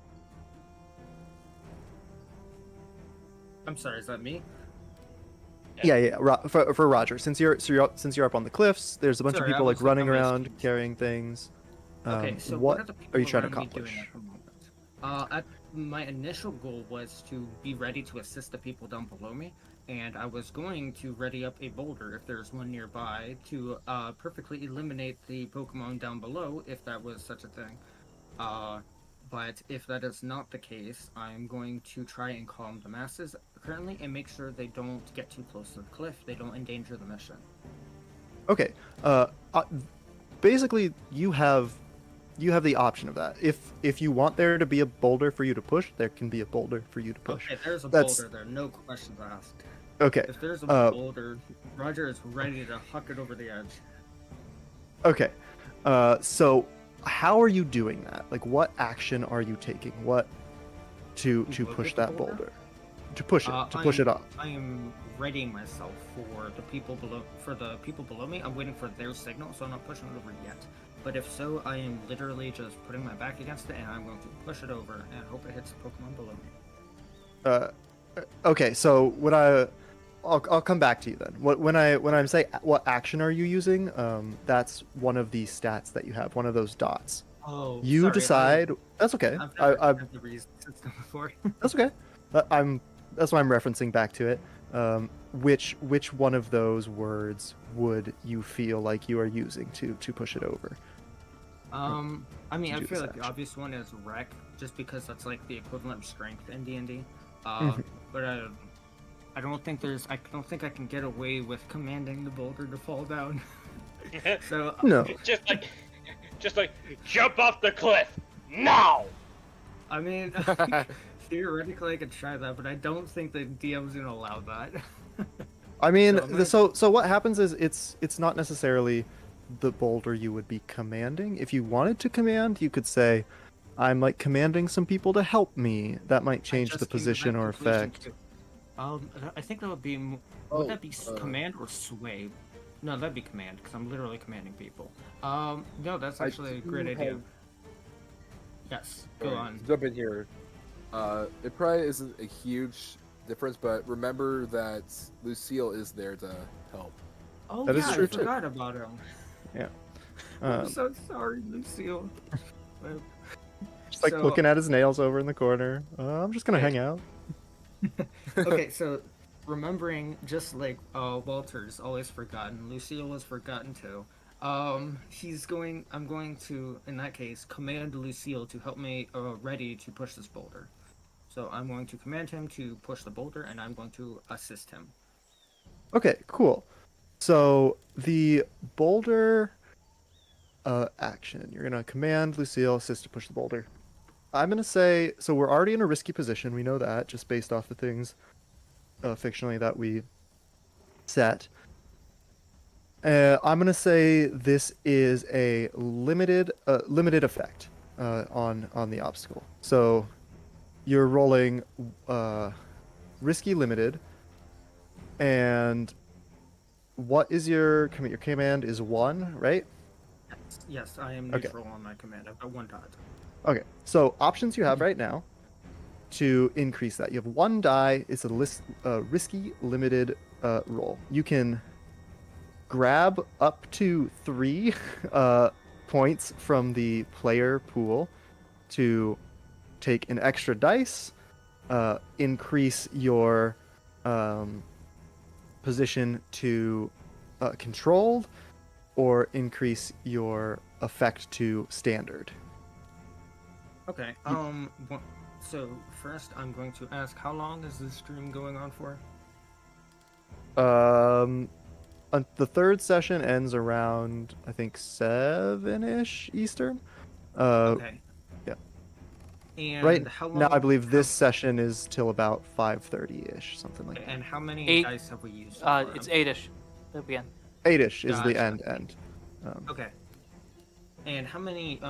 I'm sorry, is that me?
Yeah. For Roger, since you're up on the cliffs, there's a bunch
Sorry,
of
I
people like
was
running
on my
around
screen.
carrying things.
Okay, so
what
are the
are you
people
trying to
around me doing
accomplish?
at the moment? My initial goal was to be ready to assist the people down below me, and I was going to ready up a boulder if there's one nearby to perfectly eliminate the Pokemon down below if that was such a thing. But if that is not the case, I'm going to try and calm the masses currently and make sure they don't get too close to the cliff. They don't endanger the mission.
Okay. Basically, you have the option of that. If you want there to be a boulder for you to push, there can be a boulder for you to push.
Okay, there's a
That's-
boulder there. No questions asked.
Okay.
If there's a boulder, Roger is ready to huck it over the edge.
Okay. So how are you doing that? Like, what action are you taking? What to
To
push
get the
that
boulder?
boulder? To push it. To push it up.
I am readying myself for the people below. For the people below me, I'm waiting for their signal, so I'm not pushing it over yet. But if so, I am literally just putting my back against it, and I'm going to push it over and hope it hits the Pokemon below me.
Okay. So I'll come back to you then. When I'm saying what action are you using? That's one of the stats that you have. One of those dots.
Oh,
You
sorry,
decide. That's okay.
I've never
I've
had the reason system before.
That's okay. That's why I'm referencing back to it. Which one of those words would you feel like you are using to push it over?
I mean,
to
I
do
feel
this
like the
action.
obvious one is wreck, just because that's like the equivalent of strength in D&D.
Mhm.
But I don't think I can get away with commanding the boulder to fall down. So
No.
just like jump off the cliff now.
I mean, theoretically I could try that, but I don't think the DM's gonna allow that.
I mean,
So I'm gonna-
so what happens is it's not necessarily the boulder you would be commanding. If you wanted to command, you could say, "I'm like commanding some people to help me." That might
I
change
just
the
came to
position
that
or
conclusion,
effect.
too. I think that would be.
Oh,
Would that be command or sway? No, that'd be command, because I'm literally commanding people. No, that's actually a great idea. Yes, go
Sorry,
on.
to jump in here. It probably isn't a huge difference, but remember that Lucille is there to help.
Oh
That is
yeah,
true,
I
too.
forgot about him. I'm
Um,
so sorry, Lucille.
just like
So-
looking at his nails over in the corner. I'm just gonna
Yeah.
hang out.
Okay, so remembering just like Walter's always forgotten, Lucille was forgotten too. I'm going to, in that case, command Lucille to help me ready to push this boulder. So I'm going to command him to push the boulder, and I'm going to assist him.
Okay, cool. So the boulder action, you're gonna command Lucille assist to push the boulder. I'm gonna say, so we're already in a risky position. We know that just based off the things fictionally that we set. I'm gonna say this is a limited effect on the obstacle. So you're rolling risky limited, and what is your command? Your command is 1, right?
Yes, I am
Okay.
neutral on my command. I've got 1 dot.
Okay, so options you have right now to increase that. You have 1 die. It's a risky, limited roll. You can grab up to 3 points from the player pool to take an extra dice, increase your position to controlled, or increase your effect to standard.
Okay. So first, I'm going to ask, how long is this stream going on for?
The third session ends around, I think, 7-ish Eastern.
Okay.
yeah.
And
Right
how long?
now, I believe this session is till about 5:30-ish, something like
Okay,
that.
and how many
8.
dice have we used so far?
It's 8ish. At the end.
8-ish is the
Gotcha.
end.
Okay. And how many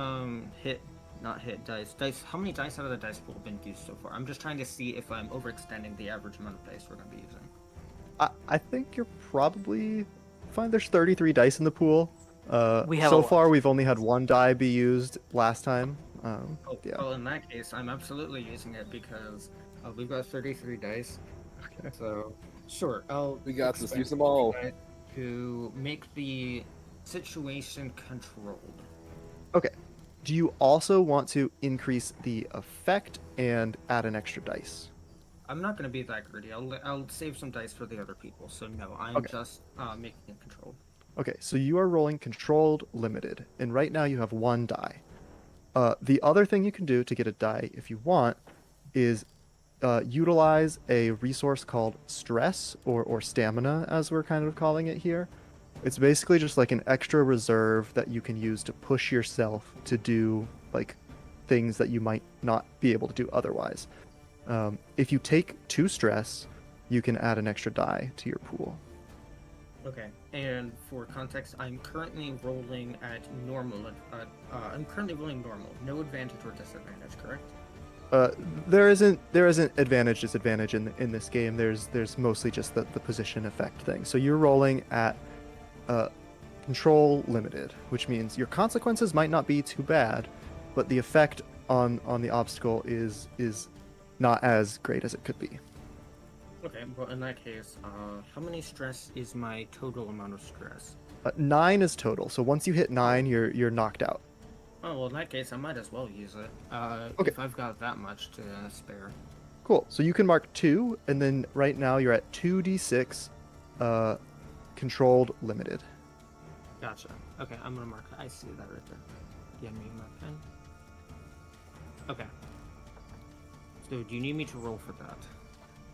not hit dice? How many dice out of the dice pool have been used so far? I'm just trying to see if I'm overextending the average amount of dice we're going to be using.
I think you're probably fine. There's 33 dice in the pool.
We have a
so
lot.
far, we've only had 1 die be used last time. Yeah.
Well, in that case, I'm absolutely using it because we've got 33 dice.
Okay.
So, sure,
We got this.
expend
Use them all.
to make the situation controlled.
Okay. Do you also want to increase the effect and add an extra dice?
I'm not going to be that greedy. I'll save some dice for the other people. So no, I'm
Okay.
just making it controlled.
Okay, so you are rolling controlled limited, and right now you have 1 die. The other thing you can do to get a die, if you want, is utilize a resource called stress or stamina, as we're kind of calling it here. It's basically just like an extra reserve that you can use to push yourself to do like things that you might not be able to do otherwise. If you take 2 stress, you can add an extra die to your pool.
Okay. And for context, I'm currently rolling at normal. I'm currently rolling normal. No advantage or disadvantage, correct?
There isn't advantage disadvantage in this game. There's mostly just the position effect thing. So you're rolling at control limited, which means your consequences might not be too bad, but the effect on the obstacle is not as great as it could be.
Okay. Well, in that case, how many stress is my total amount of stress?
9 is total. So once you hit 9, you're knocked out.
Oh well, in that case, I might as well use it.
Okay.
If I've got that much to spare.
Cool. So you can mark 2, and then right now you're at 2d6, controlled limited.
Gotcha. Okay, I'm gonna mark. I see that right there. Give me my pen. Okay. So do you need me to roll for that?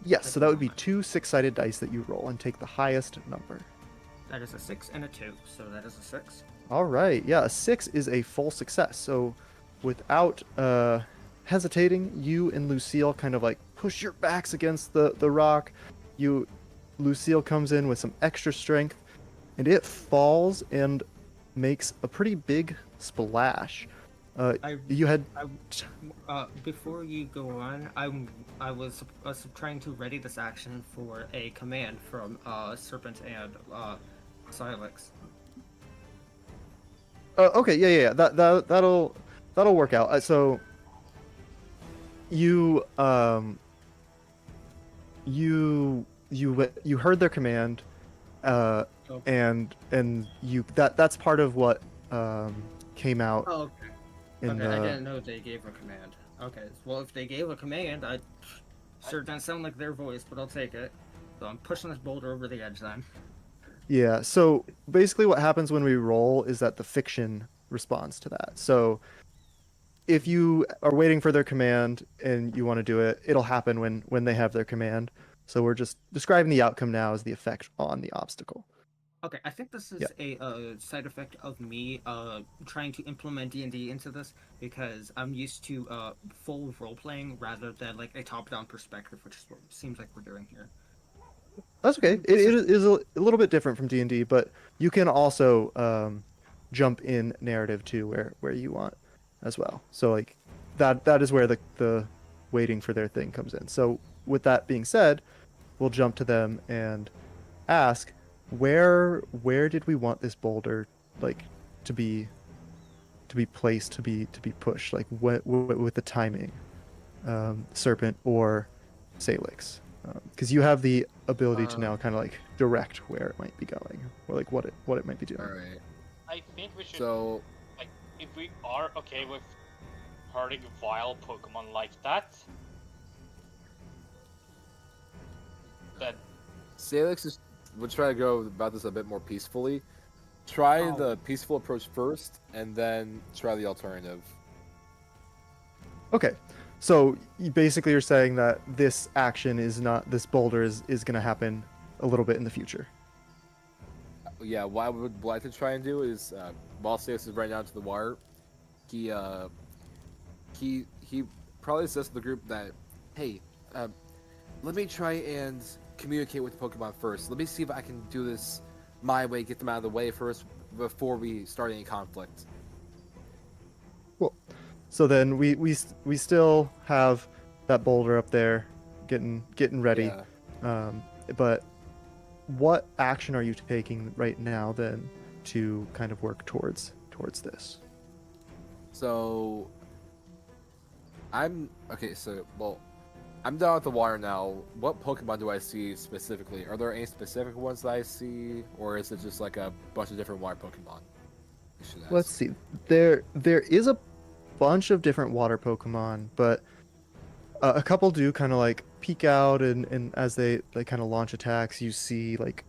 Yes. So that would be 2 6-sided dice that you roll and take the highest number.
That is a 6 and a 2, so that is a 6.
All right. Yeah, a 6 is a full success. So without hesitating, you and Lucille kind of like push your backs against the rock. Lucille comes in with some extra strength, and it falls and makes a pretty big splash.
Before you go on, I was trying to ready this action for a command from Serpent and Silex.
Okay, yeah. That'll work out. So you heard their command, and that's part of what came out.
Oh, okay.
In
I didn't know they gave a command. Okay, well, if they gave a command, I sure doesn't sound like their voice, but I'll take it. So I'm pushing this boulder over the edge then.
Yeah, so basically what happens when we roll is that the fiction responds to that. So if you are waiting for their command and you want to do it, it'll happen when they have their command. So we're just describing the outcome now as the effect on the obstacle.
Okay, I think this is a side effect of me trying to implement D&D into this because I'm used to full role-playing rather than like a top-down perspective, which is what it seems like we're doing here.
That's okay. It is a little bit different from D&D, but you can also jump in narrative too where you want as well. So like that is where the waiting for their thing comes in. So with that being said, we'll jump to them and ask where did we want this boulder like to be placed to be pushed, like with the timing, Serpent or Salix, because you have the ability to now kind of like direct where it might be going or like what it might be doing.
All right.
I think we should.
So
Like, if we are okay with hurting vile Pokemon like that, then
Salix is would try to go about this a bit more peacefully. Try the peaceful approach first, and then try the alternative.
Okay, so basically you're saying that this action is not, this boulder is going to happen a little bit in the future.
Yeah, what I would like to try and do is, while Salix is right down to the wire, he probably says to the group that, hey, let me try and communicate with the Pokemon first. Let me see if I can do this my way, get them out of the way first before we start any conflict.
Cool. So then we still have that boulder up there getting ready.
Yeah.
But what action are you taking right now then to kind of work towards this?
So I'm I'm down at the wire now. What Pokemon do I see specifically? Are there any specific ones that I see, or is it just like a bunch of different water Pokemon? I should ask.
Let's see. There is a bunch of different water Pokemon, but a couple do kind of like peek out, and as they kind of launch attacks, you see like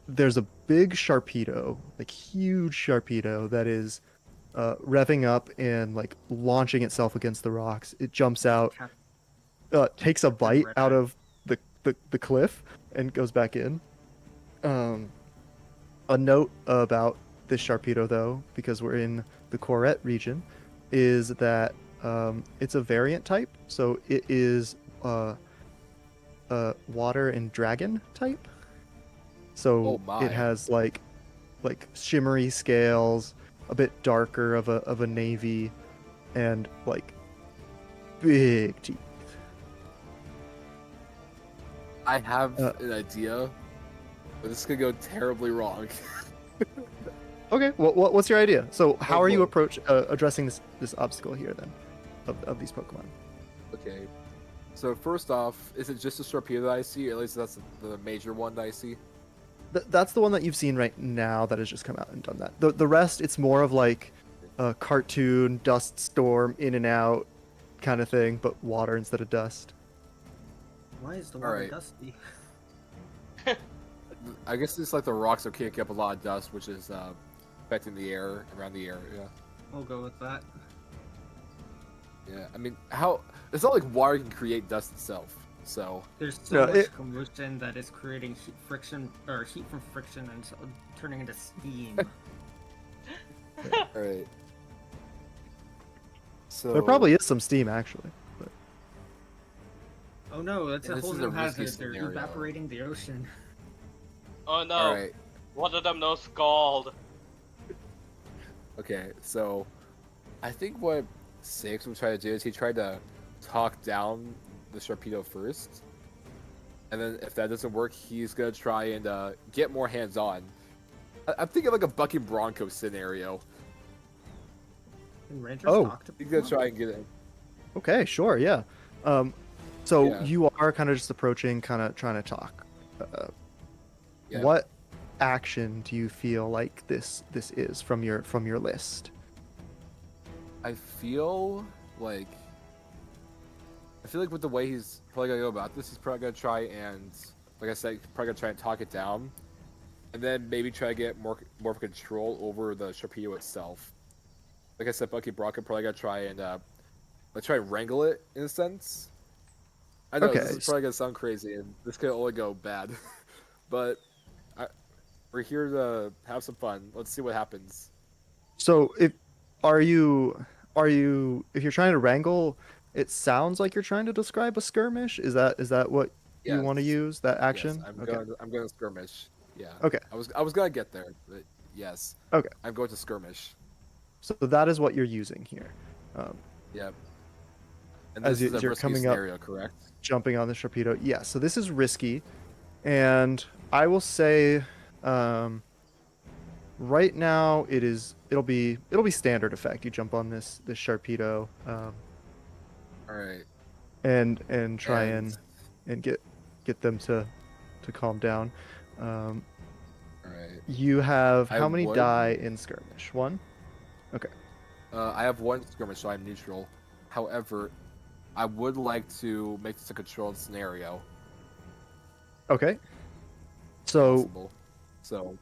there's a big Sharpedo, like huge Sharpedo that is revving up and like launching itself against the rocks. It jumps out, takes a bite out of the cliff and goes back in. A note about this Sharpedo, though, because we're in the Corette region, is that it's a variant type, so it is water and dragon type. So it has like shimmery scales, a bit darker of a navy, and like big teeth.
I have an idea, but this could go terribly wrong.
Okay, what's your idea? So how are you addressing this obstacle here then, of these Pokemon?
Okay, so first off, is it just a Sharpedo that I see? Or at least that's the major one that I see.
That's the one that you've seen right now that has just come out and done that. The rest, it's more of like a cartoon dust storm in and out kind of thing, but water instead of dust.
Why is the water dusty?
I guess it's like the rocks are kicking up a lot of dust, which is affecting the air around the area.
We'll go with that.
Yeah, I mean, it's not like water can create dust itself, so
there's so much commotion that is creating heat from friction and so turning into steam.
Alright. So
there probably is some steam actually. But...
Oh no, that's a whole new hazard. They're
scenario.
evaporating the ocean.
oh no,
Alright.
one of them knows Scald.
Okay, so I think what Six would try to do is he tried to talk down the Sharpedo first, and then if that doesn't work, he's gonna try and get more hands-on. I'm thinking like a Bucky Bronco scenario.
Can Rangers talk to
He's gonna try and get it.
Okay, sure, yeah. So
Yeah.
you are kind of just approaching, kind of trying to talk.
Yeah.
What action do you feel like this is from your list?
I feel like with the way he's probably gonna go about this, he's probably gonna try and, like I said, probably gonna try and talk it down, and then maybe try to get more control over the Sharpedo itself. Like I said, Bucky Bronco probably gonna try and try and wrangle it in a sense. I know this is probably gonna sound crazy, and this could only go bad, but we're here to have some fun. Let's see what happens.
So if you're trying to wrangle, it sounds like you're trying to describe a skirmish. Is that what you want to use, that action?
Yes, I'm going to skirmish. Yeah.
Okay.
I was gonna get there, but yes.
Okay.
I'm going to skirmish.
So that is what you're using here.
Yep. And
As
this is a
you're
risky
coming
scenario,
up,
correct?
jumping on the Sharpedo. Yeah. So this is risky, and I will say, right now it'll be standard effect. You jump on this Sharpedo,
All right.
and try
And
and get them to calm down. Um,
all right.
you have
I
how many
would-
die in skirmish? One. Okay.
I have one skirmish, so I'm neutral. However, I would like to make this a controlled scenario.
Okay. So
Possible. So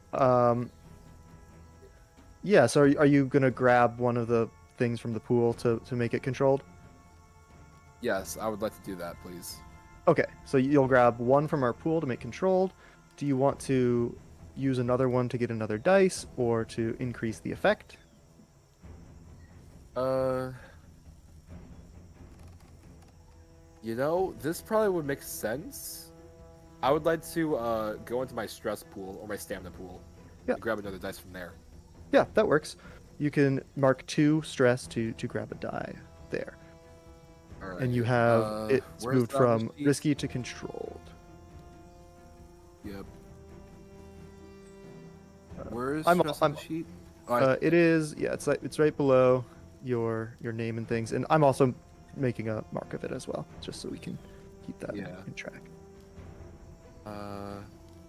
yeah. So are you gonna grab one of the things from the pool to make it controlled?
yes, I would like to do that, please.
Okay, so you'll grab one from our pool to make controlled. Do you want to use another one to get another dice or to increase the effect?
You know, this probably would make sense. I would like to go into my stress pool or my stamina pool
Yeah.
and grab another dice from there.
Yeah, that works. You can mark 2 stress to grab a die there.
All right.
And you have it's
where's
moved
the other
from
sheet?
risky to controlled.
Yep. Where's
I'm-
stress on
I'm-
the sheet? Oh, I-
It is, yeah, it's right below your name and things. And I'm also making a mark of it as well, just so we can keep that
Yeah.
in track.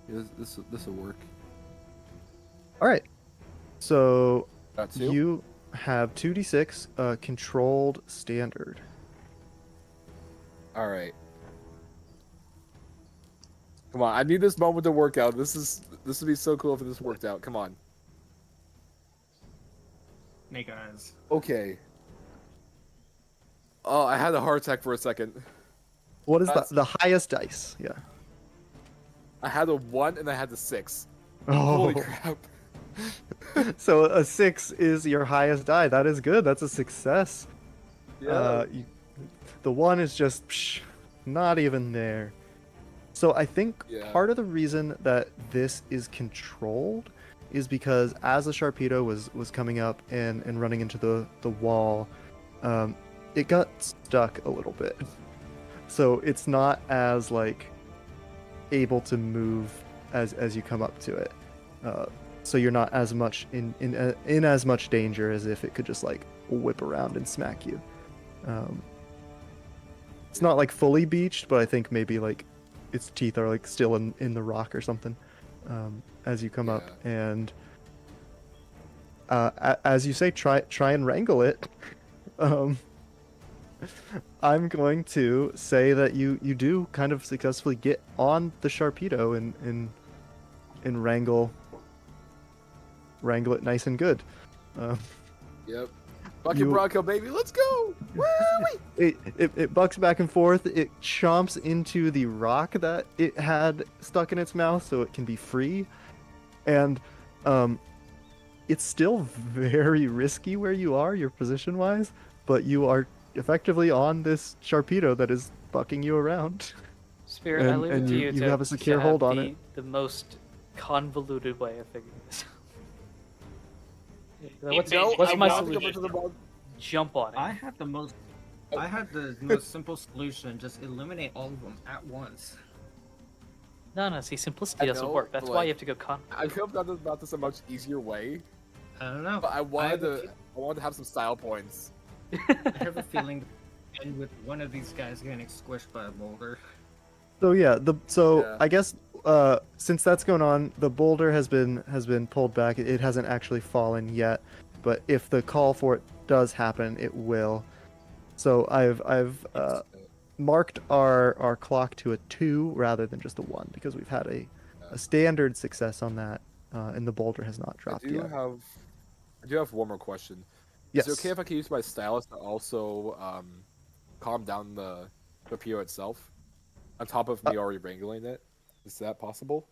yeah, this will work.
All right. So
Got two.
you have 2d6 controlled standard.
All right. Come on, I need this moment to work out. This would be so cool if this worked out. Come on.
Hey guys.
Okay. Oh, I had a heart attack for a second.
What is
That's-
the highest dice? Yeah.
I had a 1 and I had a 6.
Oh.
Holy crap.
So a 6 is your highest die. That is good. That's a success.
Yeah.
The 1 is just not even there. So I think
Yeah.
part of the reason that this is controlled is because as the Sharpedo was coming up and running into the wall, it got stuck a little bit. So it's not as like able to move as you come up to it. So you're not as much in as much danger as if it could just like whip around and smack you. It's not like fully beached, but I think maybe like its teeth are like still in the rock or something as you come up.
Yeah.
And as you say, try and wrangle it. I'm going to say that you do kind of successfully get on the Sharpedo and wrangle it nice and good.
Yep. Bucket
You-
Bronco, baby, let's go! Woo-wee!
It bucks back and forth. It chomps into the rock that it had stuck in its mouth, so it can be free. And it's still very risky where you are, your position wise, but you are effectively on this Sharpedo that is bucking you around.
Spirit, I
And-
leave
and
it to
you-
you
you
to
have a secure
have
hold on
the,
it.
the most convoluted way of figuring this out.
It
What's,
basically
what's my
wants to
solution?
just-
Jump on it.
I had the most simple solution. Just eliminate all of them at once.
No, see, simplicity
I
doesn't
know,
work. That's
but,
why
like,
you have to go con.
I could have done about this a much easier way,
I don't know.
but I wanted
have a
to have some style points.
I have a feeling to end with one of these guys getting squished by a boulder.
So yeah,
Yeah.
I guess since that's going on, the boulder has been pulled back. It hasn't actually fallen yet, but if the call for it does happen, it will. So I've marked our clock to a 2 rather than just a 1 because we've had a standard success on that, and the boulder has not
I
dropped
do
yet.
have one more question.
Yes.
Is it okay if I can use my stylus to also calm down the torpedo itself, on top of me already wrangling it? Is that possible?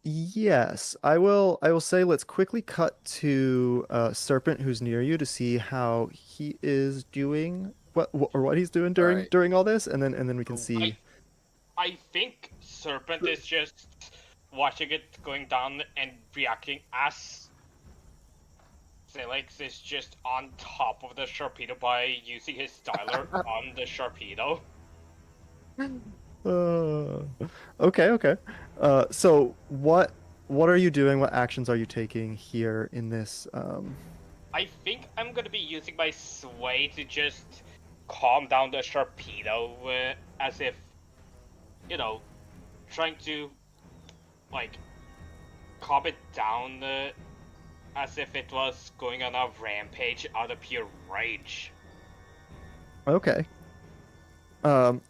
Yes, I will. I will say let's quickly cut to Serpent, who's near you, to see how he is doing, what he's doing during
Alright.
during all this, and then we can see.
I think Serpent is just watching it going down and reacting as Felix is just on top of the Sharpedo by using his styler on the Sharpedo.
Okay. So what what are you doing? What actions are you taking here in this?
I think I'm gonna be using my sway to just calm down the Sharpedo, as if, you know, trying to, like, calm it down, as if it was going on a rampage out of pure rage.
Okay.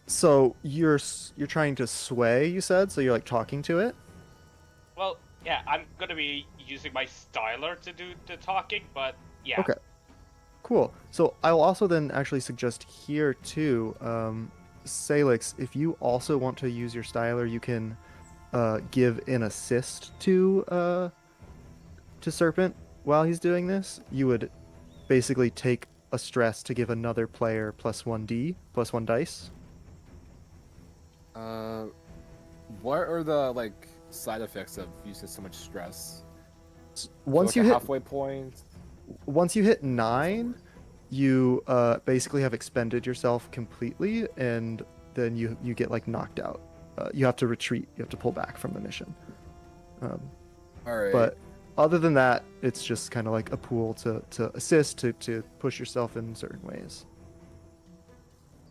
So you're trying to sway, you said, so you're like talking to it?
Well, yeah, I'm gonna be using my styler to do the talking, but yeah.
Okay. Cool. So I will also then actually suggest here too, Salix, if you also want to use your styler, you can give an assist to Serpent while he's doing this. You would basically take a stress to give another player +1 dice.
What are the like side effects of using so much stress?
Once
like
you
a
hit
halfway point.
once you hit 9, you basically have expended yourself completely, and then you get like knocked out. You have to retreat. You have to pull back from the mission.
All right.
But other than that, it's just kind of like a pool to assist, to push yourself in certain ways.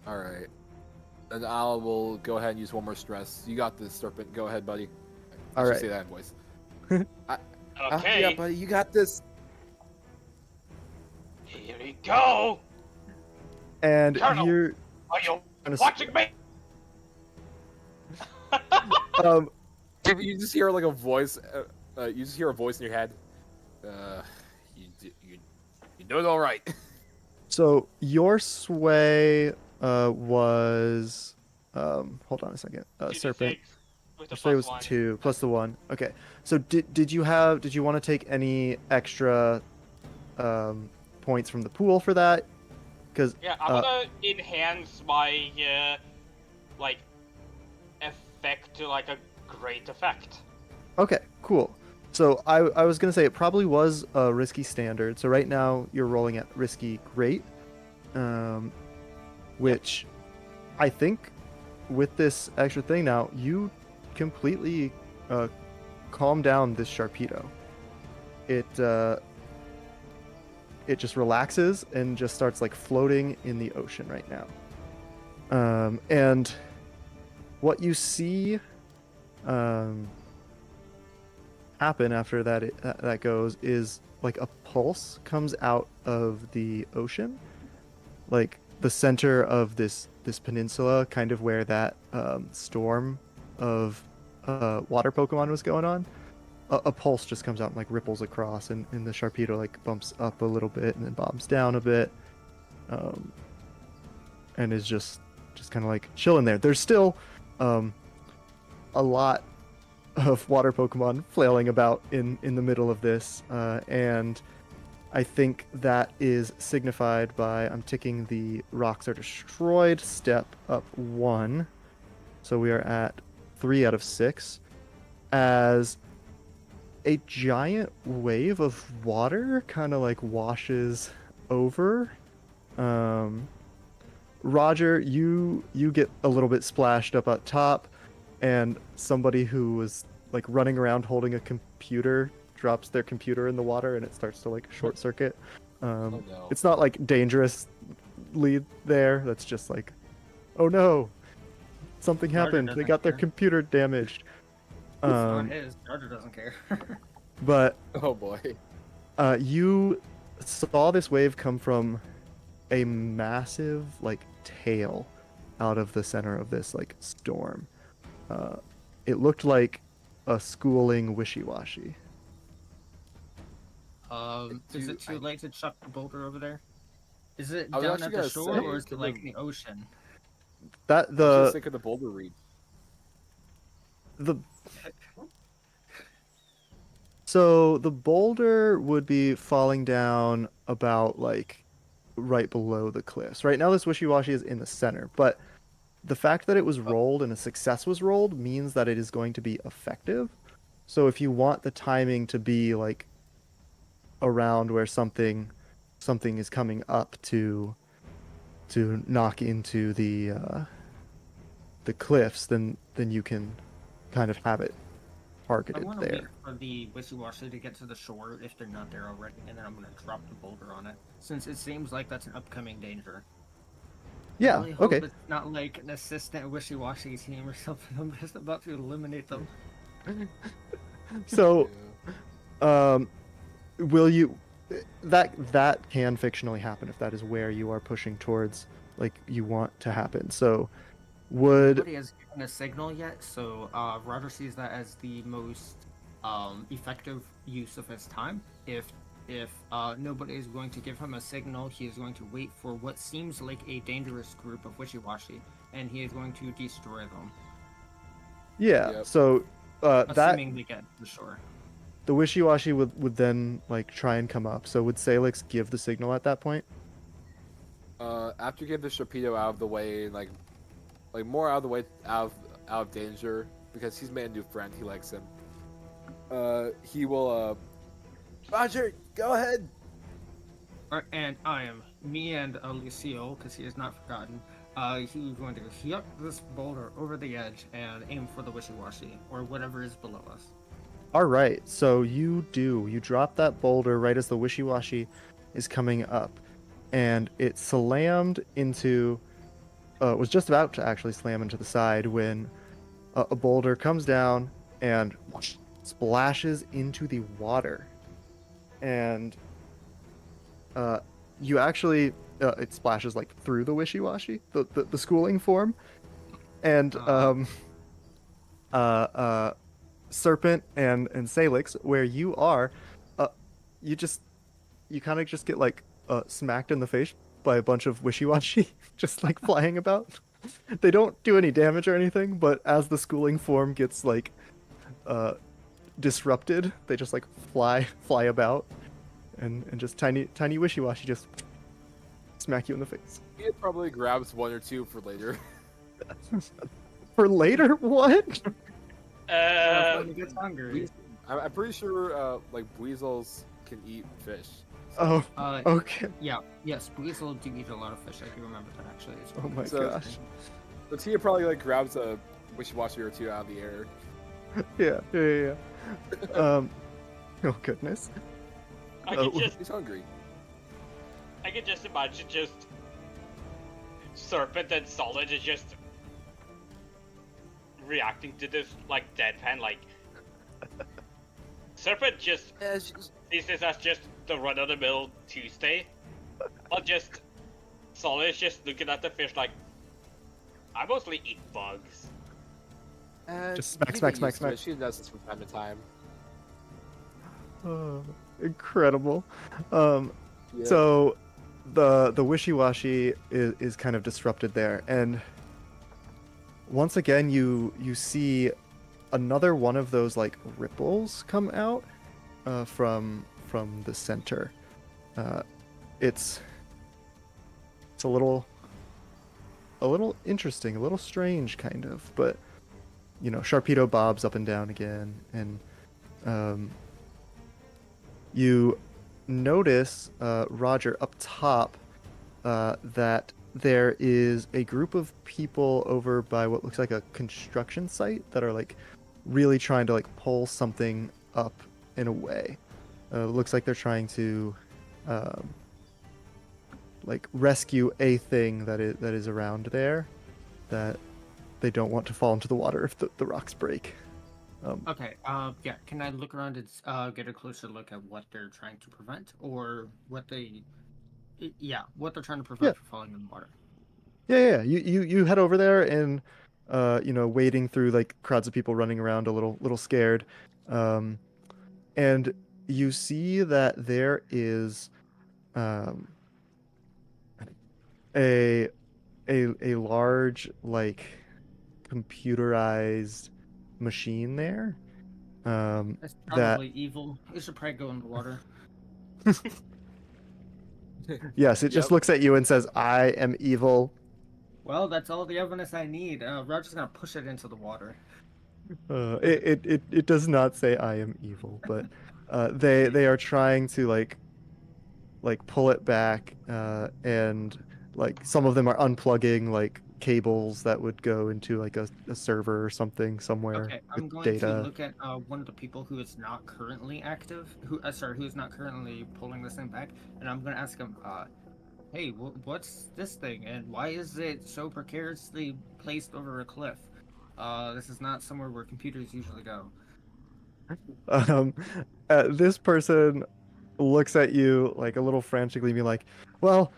All right. And I will go ahead and use one more stress. You got this, Serpent. Go ahead, buddy. I
All
should
right.
say that in voice.
Okay,
Yeah, buddy, you got this.
here we go!
And
Colonel!
you're
Are you
gonna
watching me?
um
You just hear like a voice. You just hear a voice in your head. You know it all right.
so your sway was hold on a second. Serpent.
2d6 with a
Your sway was
+1.
2 plus the 1. Okay. So did you want to take any extra points from the pool for that? Because
Yeah, I'm gonna enhance my like effect to like a great effect.
okay, cool. So I was gonna say it probably was a risky standard. So right now you're rolling at risky great, which I think with this extra thing now you completely calm down this Sharpedo. It just relaxes and just starts like floating in the ocean right now. And what you see happen after that goes is like a pulse comes out of the ocean, like the center of this peninsula, kind of where that storm of water Pokemon was going on. A pulse just comes out and like ripples across, and the Sharpedo like bumps up a little bit and then bombs down a bit, and is just kind of like chilling there. There's still a lot of water Pokemon flailing about in the middle of this, and I think that is signified by, I'm ticking the rocks are destroyed step up 1, so we are at 3 out of 6, as a giant wave of water kind of like washes over. Roger, you get a little bit splashed up at top, and somebody who was like running around holding a computer drops their computer in the water, and it starts to like short circuit.
Oh, no.
It's not like dangerously there. That's just like, oh no, something
Roger
happened. They
doesn't
got their
care.
computer damaged.
It's not his. Roger doesn't care.
But
Oh boy.
you saw this wave come from a massive like tail out of the center of this like storm. It looked like a schooling wishy-washy.
Is it too late to chuck the boulder over there? Is it
I was
down
actually
at the
gonna
shore,
say,
or is
could
it like
the-
the ocean?
That
I was
the
just thinking the boulder reed.
the so the boulder would be falling down about like right below the cliffs. Right now this wishy-washy is in the center, but the fact that it was rolled and a success was rolled means that it is going to be effective. So if you want the timing to be like around where something is coming up to knock into the cliffs, then you can kind of have it
I
targeted
want to wait
there.
for the wishy-washy to get to the shore if they're not there already, and then I'm going to drop the boulder on it, since it seems like that's an upcoming danger. I
Yeah,
really hope
okay.
it's not like an assistant wishy-washy team or something. I'm just about to eliminate them.
So,
Yeah.
will you that can fictionally happen if that is where you are pushing towards, like you want to happen. So, would
Nobody has given a signal yet, so Roger sees that as the most effective use of his time. If nobody is going to give him a signal, he is going to wait for what seems like a dangerous group of wishy-washy, and he is going to destroy them,
yeah,
Yep.
so that
assuming they get to the shore.
the wishy-washy would then like try and come up. So would Salix give the signal at that point?
After you get the Sharpedo out of the way, like more out of the way, out of danger, because he's made a new friend. He likes him. He will. Roger, go ahead.
And I am me and Lucille, because he has not forgotten. He's going to yuck this boulder over the edge and aim for the wishy-washy or whatever is below us.
All right, so you drop that boulder right as the wishy-washy is coming up, and it slammed into, was just about to actually slam into the side when a boulder comes down and whoosh, splashes into the water, and you actually it splashes like through the wishy-washy, the schooling form, and Serpent and Salix, where you are, you kind of just get like smacked in the face by a bunch of wishy-washy just like flying about. They don't do any damage or anything, but as the schooling form gets like disrupted, they just like fly about, and just tiny wishy-washy just smack you in the face.
He probably grabs one or two for later.
For later, what?
When he gets hungry.
I'm pretty sure like weasels can eat fish.
Oh,
Uh,
okay.
yes, weasel do eat a lot of fish. I do remember that actually. It's
Oh my
So-
gosh.
So Tia probably like grabs a wishy-washy or two out of the air.
Yeah. Oh goodness.
I
Oh.
can just
He's hungry.
imagine just Serpent and Solid is just reacting to this like deadpan, like Serpent just sees this as just the run-of-the-mill Tuesday, or just Solid is just looking at the fish like, I mostly eat bugs.
Just smack,
he
smack,
get
smack,
used to
smack.
it. She does this from time to time.
Oh, incredible.
Yeah.
So the wishy-washy is kind of disrupted there, and once again you see another one of those like ripples come out from the center. It's a little interesting, a little strange kind of, but you know, Sharpedo bobs up and down again, and you notice, Roger, up top, that there is a group of people over by what looks like a construction site that are like really trying to like pull something up in a way. Looks like they're trying to like rescue a thing that is around there that they don't want to fall into the water if the rocks break.
Okay. Yeah. Can I look around and get a closer look at what they're trying to prevent, or what they, what they're trying to prevent from falling in the water?
Yeah. You head over there and you know, wading through like crowds of people running around a little scared. And you see that there is a large like computerized machine there.
It's
That
probably evil. It should probably go in the water.
yes, it just
Yep.
looks at you and says, "I am evil."
Well, that's all the evidence I need. Roger's gonna push it into the water.
It does not say I am evil, but they are trying to like pull it back, and like some of them are unplugging like cables that would go into like a server or something somewhere
Okay,
with
I'm going to
data.
look at one of the people who is not currently active, who is not currently pulling this thing back, and I'm going to ask him, hey, what's this thing, and why is it so precariously placed over a cliff? This is not somewhere where computers usually go.
Um, this person looks at you like a little frantically, being like, "Well,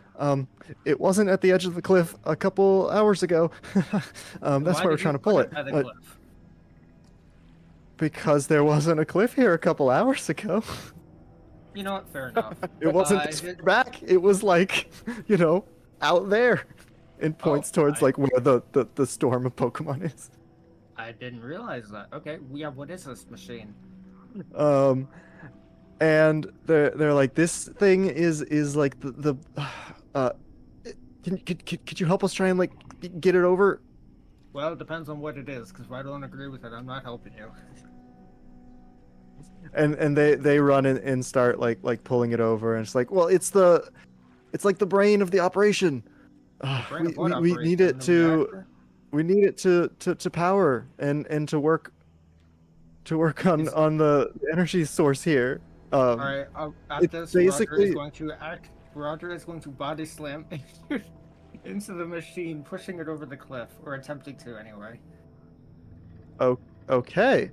it wasn't at the edge of the cliff a couple hours ago. That's
Why
why we're
did you
trying to
put
pull
it
it.
by the cliff?
Because there wasn't a cliff here a couple hours ago.
You know what? Fair enough.
It wasn't this far back. It was like, out there." And points towards like where the storm of Pokemon is.
I didn't realize that. Okay, yeah, what is this machine?
And they're like, this thing is like the uh, could you help us try and like get it over?
Well, it depends on what it is, because if I don't agree with it, I'm not helping you.
And they run and start like pulling it over, and it's like, well, it's like the brain of the operation.
Brain of what
We
operation?
need it
The
to
reactor?
we need it to power and to work
Is-
on the energy source here.
All right.
It's
After this,
basically
Roger is going to body slam into the machine, pushing it over the cliff, or attempting to anyway.
okay.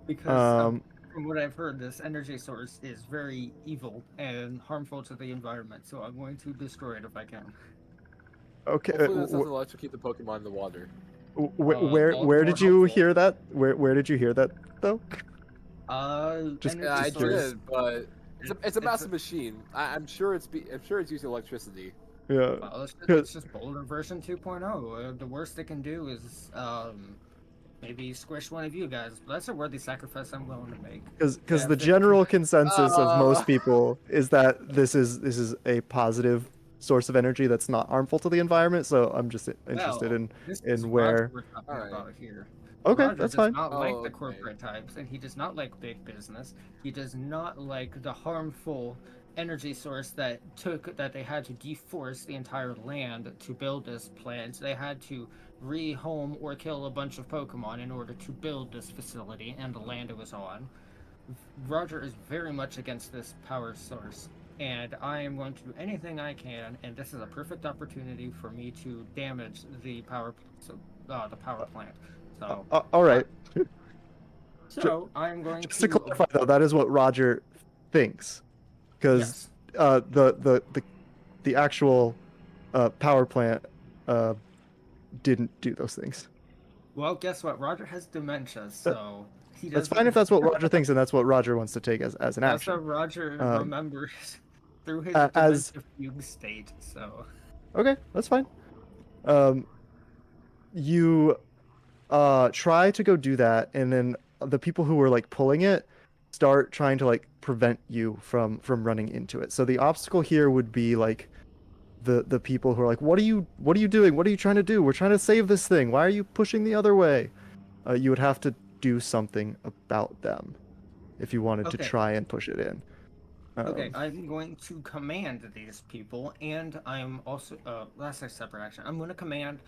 Because from what I've heard, this energy source is very evil and harmful to the environment. So I'm going to destroy it if I can.
Okay.
Hopefully this doesn't electrocute the Pokemon in the water.
Where did you hear that? Where did you hear that though?
Just
Yeah, I
source.
did, but it's a massive machine. I'm sure it's using electricity.
Yeah.
Well, it's just Boulder version 2.0. The worst it can do is maybe squish one of you guys. But that's a worthy sacrifice I'm willing to make.
Because the general consensus of most people is that this is a positive source of energy that's not harmful to the environment. So I'm just interested in where.
We're talking about here.
Okay,
Roger
that's
does
fine.
not like the corporate types, and he does not like big business. He does not like the harmful energy source that they had to deforest the entire land to build this plant. They had to rehome or kill a bunch of Pokemon in order to build this facility and the land it was on. Roger is very much against this power source, and I am going to do anything I can, and this is a perfect opportunity for me to damage the power plant. So,
all right.
So I'm going
just to clarify though, that is what Roger thinks, because
Yes.
the actual power plant didn't do those things.
Well, guess what? Roger has dementia, so he doesn't.
That's fine if that's what Roger thinks, and that's what Roger wants to take as an
That's
action.
what Roger remembers through his
as
dementia fugue state. So
okay, that's fine. You try to go do that, and then the people who were like pulling it start trying to like prevent you from running into it. So the obstacle here would be like the people who are like, what are you doing? What are you trying to do? We're trying to save this thing. Why are you pushing the other way? You would have to do something about them if you wanted to try and push it in.
okay, I'm going to command these people, and I'm also that's a separate action. I'm going to command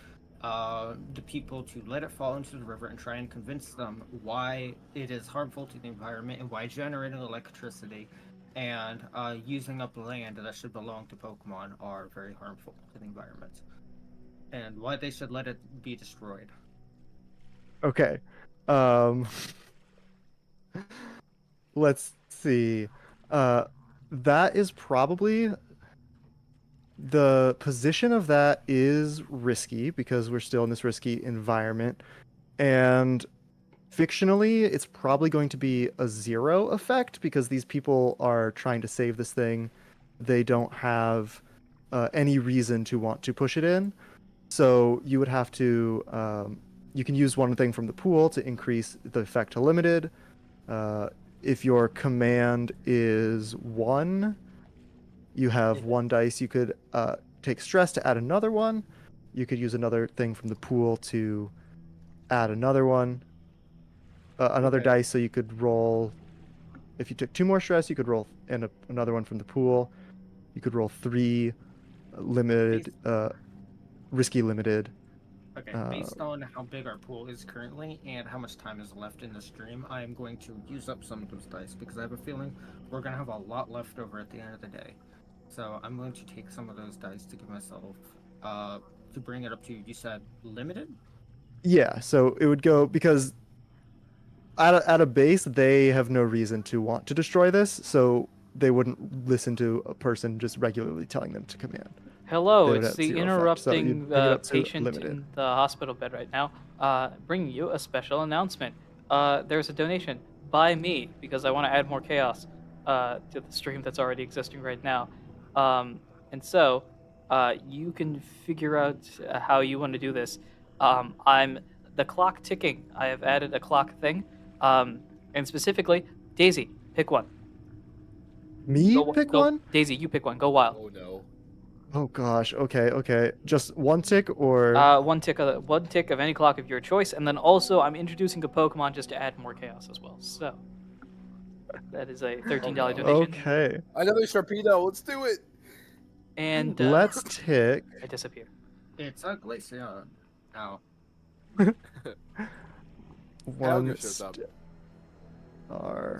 the people to let it fall into the river and try and convince them why it is harmful to the environment and why generating electricity and using up land that should belong to Pokemon are very harmful to the environment, and why they should let it be destroyed.
Okay. Let's see. That is probably the position of that is risky because we're still in this risky environment, and fictionally it's probably going to be a 0 effect because these people are trying to save this thing. They don't have any reason to want to push it in, so you would have to you can use one thing from the pool to increase the effect to limited. If your command is 1, you have 1 dice. You could take stress to add another one. You could use another thing from the pool to add another one. Another dice, so you could roll. If you took 2 more stress, you could roll another one from the pool. You could roll 3 limited, risky limited.
Okay, based on how big our pool is currently and how much time is left in the stream, I am going to use up some of those dice because I have a feeling we're going to have a lot left over at the end of the day. So I'm going to take some of those dice to give myself, to bring it up to, you said limited?
Yeah, so it would go because at a base they have no reason to want to destroy this, so they wouldn't listen to a person just regularly telling them to command.
Hello,
They would
it's
have
the
zero effect, so
interrupting
you'd bring it up to
patient
limited.
in the hospital bed right now. Bringing you a special announcement. There's a donation by me because I want to add more chaos to the stream that's already existing right now. And so you can figure out how you want to do this. I'm the clock ticking. I have added a clock thing. And specifically, Daisy, pick one.
Me pick one?
Daisy, you pick one. Go wild.
Oh no.
Oh gosh. Okay. Just one tick or
One tick of any clock of your choice, and then also I'm introducing a Pokemon just to add more chaos as well. So that is a $13 donation.
okay.
Another Sharpedo. Let's do it.
And
Let's tick.
I disappear.
It's a Glaceon. Ow.
One
shows up.
star.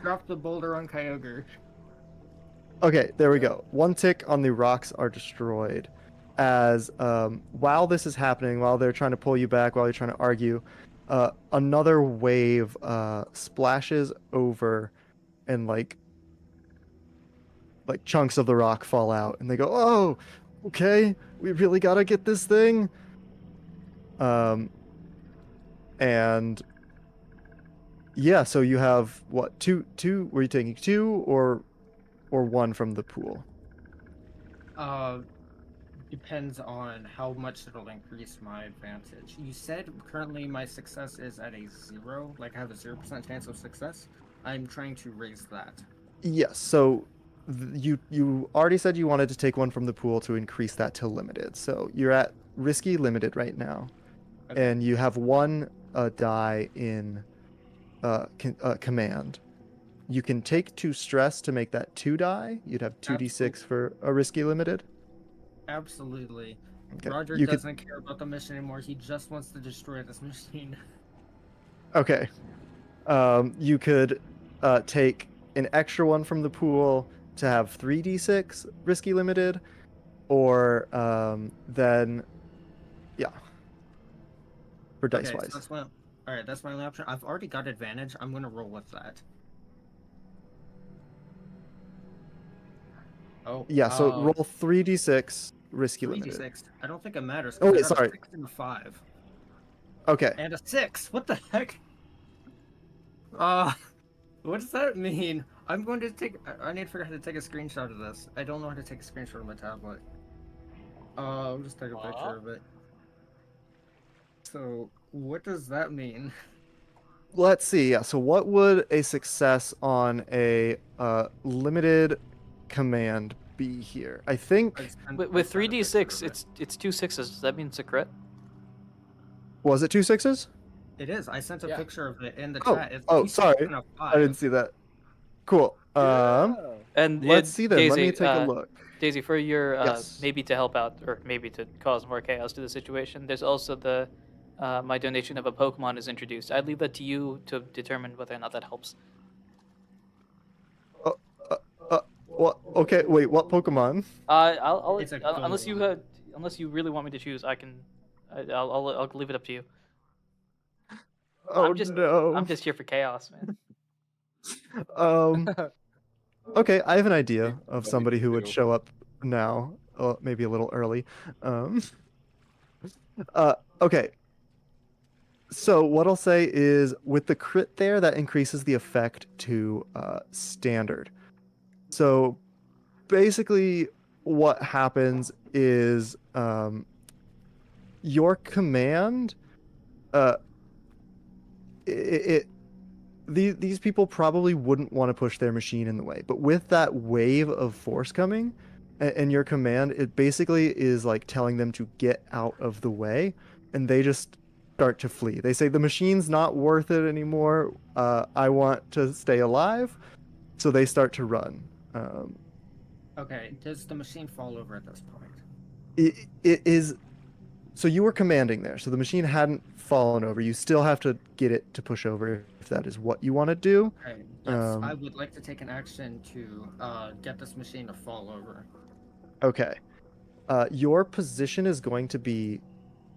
Drop the boulder on Kyogre.
Okay, there we go. One tick on the rocks are destroyed. As while this is happening, while they're trying to pull you back, while you're trying to argue, another wave splashes over, and like chunks of the rock fall out, and they go, "Oh, okay, we really gotta get this thing." And yeah, so you have what two? Were you taking two or one from the pool?
Depends on how much it'll increase my advantage. You said currently my success is at a 0, like I have a 0% chance of success. I'm trying to raise that.
Yes. So you already said you wanted to take one from the pool to increase that to limited. So you're at risky limited right now,
Okay.
and you have one die in command. You can take 2 stress to make that 2 die. You'd have 2d6 for a risky limited.
Absolutely.
Okay.
Roger
You could-
doesn't care about the mission anymore. He just wants to destroy this machine.
Okay. You could take an extra one from the pool to have 3d6 risky limited, or then, yeah, for dice
Okay,
wise.
so that's my, all right, that's my only option. I've already got advantage. I'm gonna roll with that. Oh.
Yeah, so roll 3d6 risky limited.
3d6. I don't think it matters.
Oh,
'cause I
wait,
got a
sorry.
6 and a 5.
Okay.
And a 6. What the heck? What does that mean? I'm going to take. I need to figure out how to take a screenshot of this. I don't know how to take a screenshot of my tablet. I'll just take a picture of it. So, what does that mean?
Let's see. Yeah, so what would a success on a limited command be here? I think
With 3d6, it's 2 6s. Does that mean it's a crit?
was it 2 6s?
It is. I sent a
Yeah.
picture of it in the
Oh,
chat. It's
oh,
2, 6,
sorry.
and a
I didn't
5.
see that. Cool.
And
Let's see then. Let
Daisy,
me take a look.
Daisy, for your
Yes.
maybe to help out or maybe to cause more chaos to the situation, there's also the my donation of a Pokemon is introduced. I'd leave that to you to determine whether or not that helps.
What? Okay, wait. What Pokemon?
I'll
It's a
unless you
Gold.
unless you really want me to choose, I'll leave it up to you.
Oh
I'm just
no.
I'm just here for chaos, man.
Um. Okay, I have an idea of
What do
somebody
you
who would
do?
show up now, maybe a little early. Okay. So what I'll say is, with the crit there, that increases the effect to standard. So basically, what happens is your command, these people probably wouldn't want to push their machine in the way, but with that wave of force coming and your command, it basically is like telling them to get out of the way, and they just start to flee. They say the machine's not worth it anymore. I want to stay alive, so they start to run.
Okay, does the machine fall over at this point?
It is So you were commanding there. So the machine hadn't fallen over. You still have to get it to push over if that is what you want to do.
Okay, yes, I
Um,
would like to take an action to get this machine to fall over.
Okay. Your position is going to be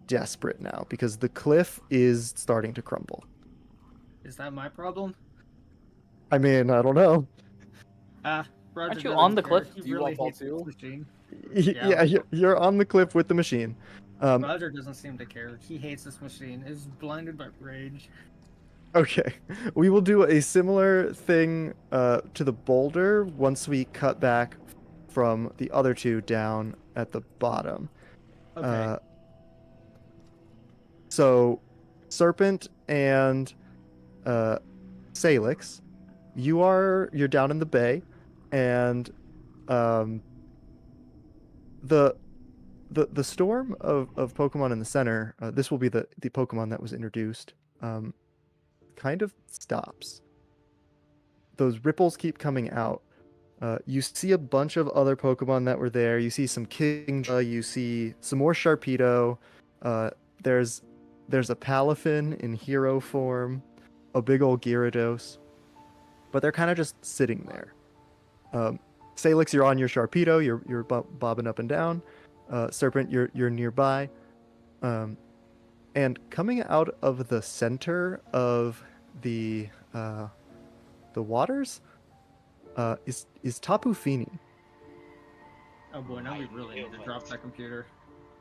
desperate now because the cliff is starting to crumble.
Is that my problem?
I mean, I don't know.
Ah, Roger
Aren't you
doesn't
on the
care.
cliff?
He
Do you
really
want fall
hates this
too?
machine.
Yeah, you're on the cliff with the machine.
Roger doesn't seem to care. He hates this machine. Is blinded by rage.
Okay. We will do a similar thing to the boulder once we cut back from the other two down at the bottom.
Okay.
So, Serpent and Salix, you're down in the bay, and the storm of Pokemon in the center. This will be the Pokemon that was introduced. Kind of stops. Those ripples keep coming out. You see a bunch of other Pokemon that were there. You see some Kingdra. You see some more Sharpedo. There's a Palafin in hero form, a big old Gyarados, but they're kind of just sitting there. Salix, you're on your Sharpedo. You're bobbing up and down. Serpent, you're nearby. And coming out of the center of the waters is Tapu Fini.
Oh boy, now we really need to drop that computer.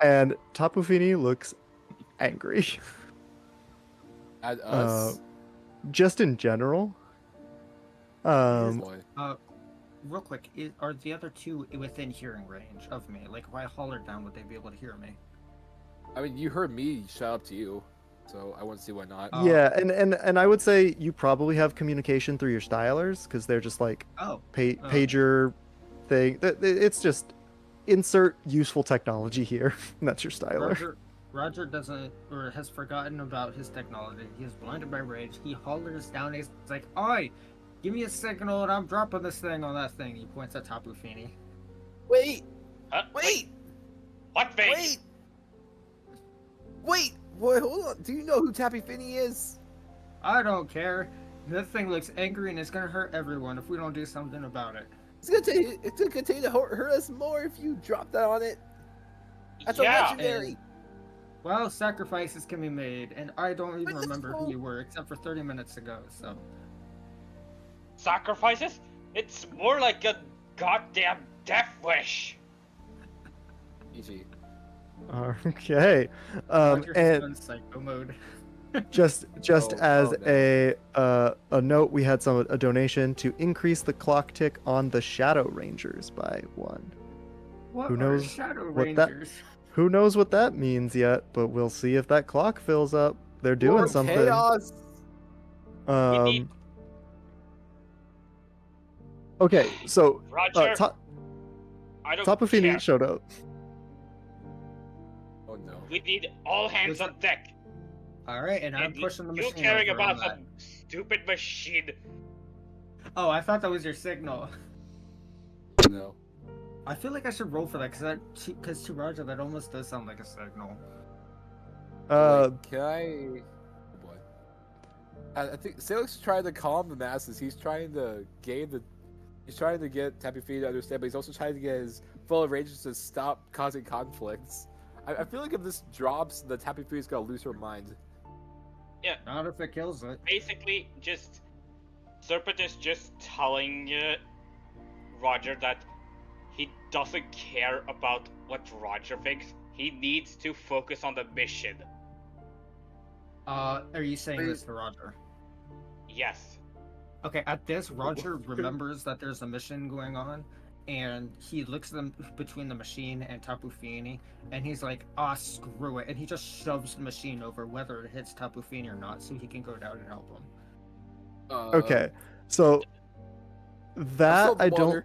And Tapu Fini looks angry.
At us?
Just in general.
Boy.
Real quick, are the other two within hearing range of me? Like, if I hollered down, would they be able to hear me?
I mean, you heard me shout up to you, so I wouldn't see why not.
Yeah, and I would say you probably have communication through your stylers because they're just like pager thing. It's just insert useful technology here. That's your styler.
Roger doesn't, or has forgotten about his technology. He is blinded by rage. He hollers down. He's like, "Oi, give me a signal, and I'm dropping this thing on that thing." He points at Tapu Fini.
Wait!
Huh?
Wait!
What thing?
Wait! Wait! Boy, hold on. Do you know who Tappy Finney is?
I don't care. That thing looks angry, and it's gonna hurt everyone if we don't do something about it.
It's gonna continue to hurt us more if you drop that on it. That's a legendary.
Well, sacrifices can be made, and I don't even
But
remember
no.
who you were, except for 30 minutes ago, so...
Sacrifices? It's more like a goddamn death wish.
GG.
Okay.
Roger's
And
in psycho mode.
just as
no.
a note, we had a donation to increase the clock tick on the Shadow Rangers by 1.
What
Who knows
Shadow
what that-
Rangers?
Who knows what that means yet, but we'll see if that clock fills up. They're doing
More
something.
Chaos.
need-
Okay, so
Roger, I don't
Tapu Fini
care.
showed up.
Oh no.
We need all hands on deck.
Alright, and I'm
And
pushing the
you
machine
caring
over on
about
that.
some stupid machine.
Oh, I thought that was your signal.
No.
I feel like I should roll for that, because to Roger, that almost does sound like a signal.
Wait, can I? Oh boy. I think Salix tried to calm the masses. He's trying to He's trying to get Tapu Fini to understand, but he's also trying to get his fellow Rangers to stop causing conflicts. I feel like if this drops, the Tapu Fini's gonna lose her mind.
Yeah,
Not if it kills it.
basically, just Serpent is just telling Roger that he doesn't care about what Roger thinks. He needs to focus on the mission.
Are you saying this to Roger?
Yes.
Okay, at this, Roger remembers that there's a mission going on, and he looks them between the machine and Tapu Fini, and he's like, screw it, and he just shoves the machine over, whether it hits Tapu Fini or not, so he can go down and help him.
Okay, so that I don't.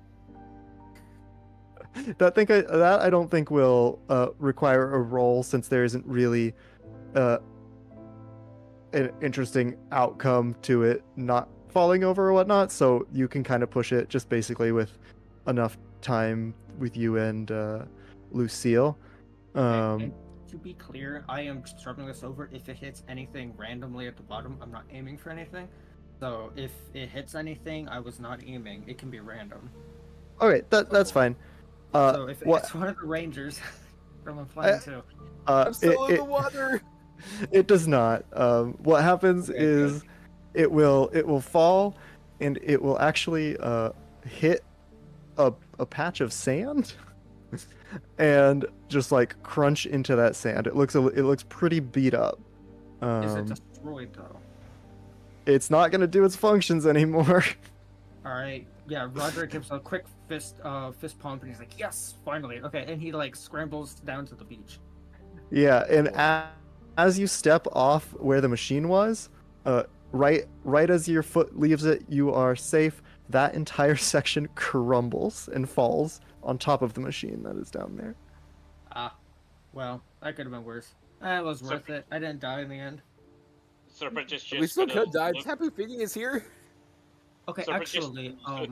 That I don't think will require a roll since there isn't really an interesting outcome to it not falling over or whatnot. So you can kind of push it just basically with enough time with you and Lucille.
to be clear, I am struggling this over. If it hits anything randomly at the bottom, I'm not aiming for anything. So if it hits anything, I was not aiming. It can be random.
Okay, that's fine.
So if
what
it's one of the rangers from a plane too.
I'm still in the water.
It does not. What happens
Okay,
is it will fall, and it will actually hit a patch of sand, and just like crunch into that sand. It looks pretty beat up.
Is it destroyed though?
It's not gonna do its functions anymore.
All right. Yeah, Roger gives a quick fist pump, and he's like, "Yes, finally." Okay, and he like scrambles down to the beach.
Yeah, and as you step off where the machine was, right as your foot leaves it, you are safe. That entire section crumbles and falls on top of the machine that is down there.
Ah, well, that could have been worse. It was worth it. I didn't die in the end.
Serpent just
We still
gonna
could die.
look-
Tapu Fini is here.
Okay,
Serpent just
actually,
look-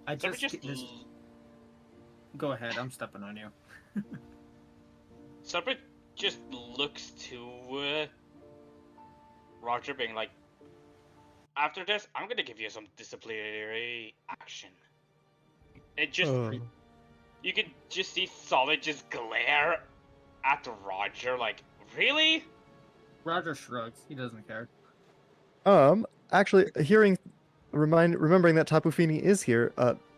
I
Serpent
just go ahead. I'm stepping on you.
Serpent just looks to Roger, being like, "After this, I'm gonna give you some disciplinary action." It just you could just see Solid just glare at Roger, like, "Really?"
Roger shrugs. He doesn't care.
Actually, remembering that Tapu Fini is here,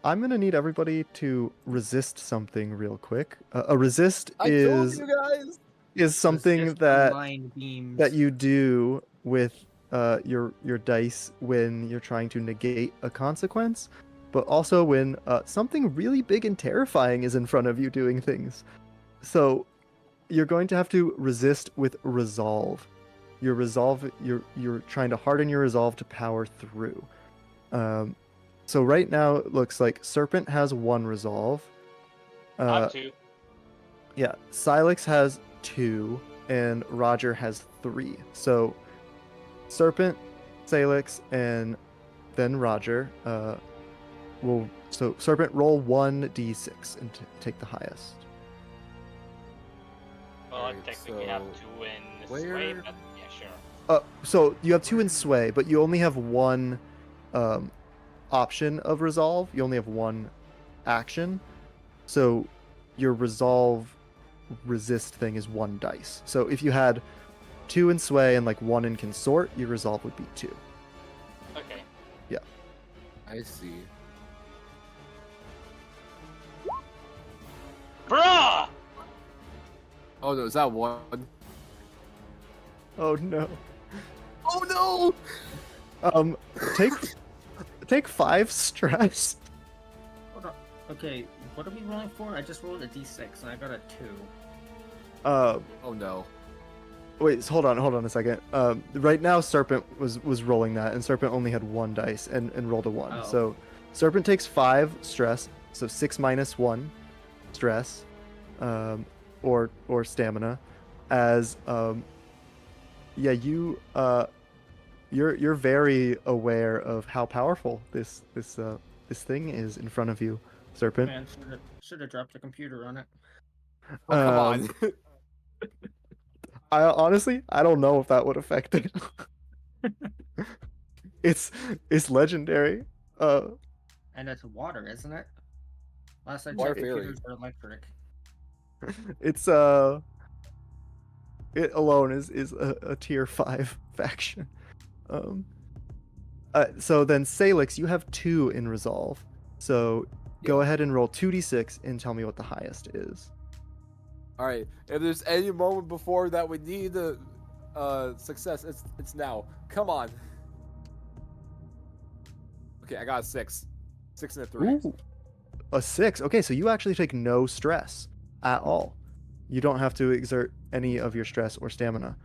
I'm gonna need everybody to resist something real quick. A resist
I told you guys.
is something
Resist
that
mind beams.
you do with your dice when you're trying to negate a consequence, but also when something really big and terrifying is in front of you doing things. So you're going to have to resist with resolve. Your resolve, you're trying to harden your resolve to power through. So right now it looks like Serpent has 1 resolve.
Not two.
Yeah, Silex has 2, and Roger has 3. So Serpent, Salix, and then Roger so Serpent, roll 1d6 and take the highest.
Well, I
Alright,
technically have
so
two in
where-
sway, but yeah, sure.
So you have 2 in sway, but you only have 1 option of resolve. You only have 1 action. So your resolve resist thing is 1 dice. So if you had 2 in sway and like 1 in consort, your resolve would be 2.
Okay.
I see.
Bruh!
Oh no, is that 1?
Oh no.
Oh no!
Take 5 stress.
Hold on. Okay, what are we rolling for? I just rolled a d6 and I got a 2.
Uh,
Oh no.
wait, hold on a second. Right now Serpent was rolling that, and Serpent only had 1 dice and rolled a 1.
Oh.
So Serpent takes 5 stress, so 6 minus 1 stress, or stamina, as yeah, you're very aware of how powerful this thing is in front of you, Serpent.
Man, should have dropped the computer on it.
Oh, come on.
I honestly, I don't know if that would affect it. It's legendary.
And it's water, isn't it? Last I
Water
checked,
fairy.
computers are electric.
It's it alone is a tier 5 faction. So then Salix, you have 2 in resolve. So go ahead and roll 2d6 and tell me what the highest is.
All right. If there's any moment before that we need a success, it's now. Come on. Okay, I got a 6. 6 and a 3.
Ooh, a 6. Okay, so you actually take no stress at all. You don't have to exert any of your stress or stamina,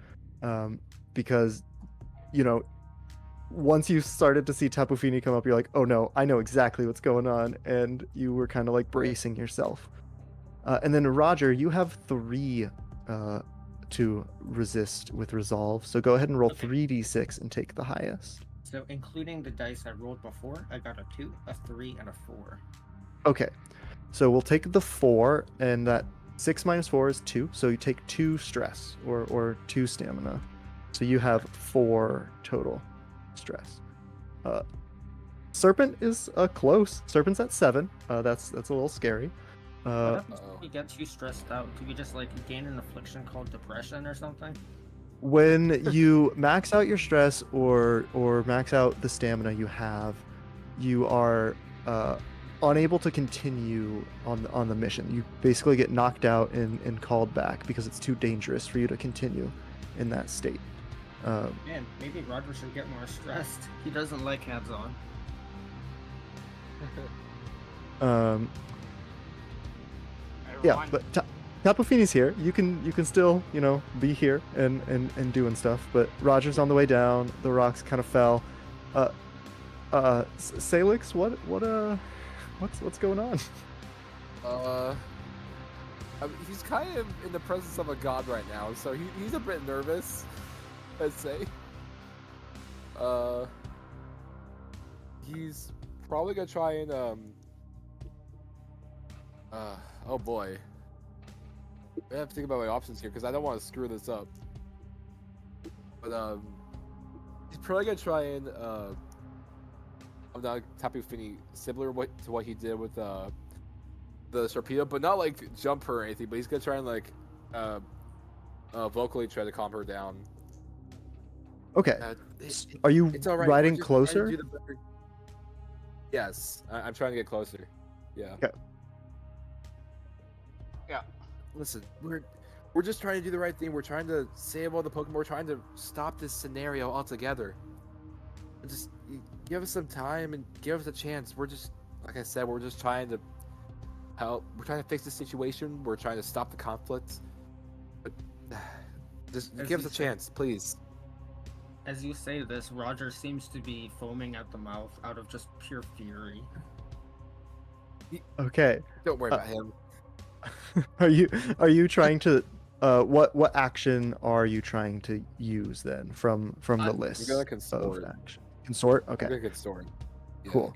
because, you know, once you started to see Tapu Fini come up, you're like, oh no, I know exactly what's going on, and you were kind of like bracing yourself. And then Roger, you have 3 to resist with resolve, so go ahead and roll
Okay.
3d6 and take the highest.
So including the dice I rolled before, I got a 2, a 3, and a 4.
Okay, so we'll take the 4, and that 6 minus 4 is 2, so you take 2 stress or 2 stamina. So you have 4 total stress. Serpent is close. Serpent's at 7. That's a little scary.
What
Uh,
happens if we get too stressed out? Do we just like gain an affliction called depression or something?
when you max out your stress or max out the stamina you have, you are unable to continue on the mission. You basically get knocked out and called back because it's too dangerous for you to continue in that state.
Man, maybe Roger should get more stressed. He doesn't like hands-on.
Yeah,
Everyone-
but Tapu Fini's here. You can still be here and doing stuff. But Roger's on the way down. The rocks kind of fell. Salix, what's going on?
I mean, he's kind of in the presence of a god right now, so he's a bit nervous, I'd say. He's probably gonna try and oh boy, I have to think about my options here because I don't want to screw this up. But he's probably gonna try and Tapu Fini similar to what he did with the Sharpedo, but not like jump her or anything. But he's gonna try and like vocally try to calm her down.
Okay.
It's
Are you
all right.
riding
We're just trying to
closer?
do the better- Yes, I'm trying to get closer. Yeah.
Okay.
Yeah.
Listen, we're just trying to do the right thing. We're trying to save all the Pokemon. We're trying to stop this scenario altogether. Just give us some time and give us a chance. We're just, like I said, we're just trying to help. We're trying to fix the situation. We're trying to stop the conflict. But just
As
give
you
us a
said.
chance, please.
As you say this, Roger seems to be foaming at the mouth out of just pure fury.
Okay.
Don't worry about him.
Are you trying to what action are you trying to use then from the
I'm
list
gonna
of
consort.
action? Consort?
I'm
Okay.
gonna get story. Yeah.
Cool.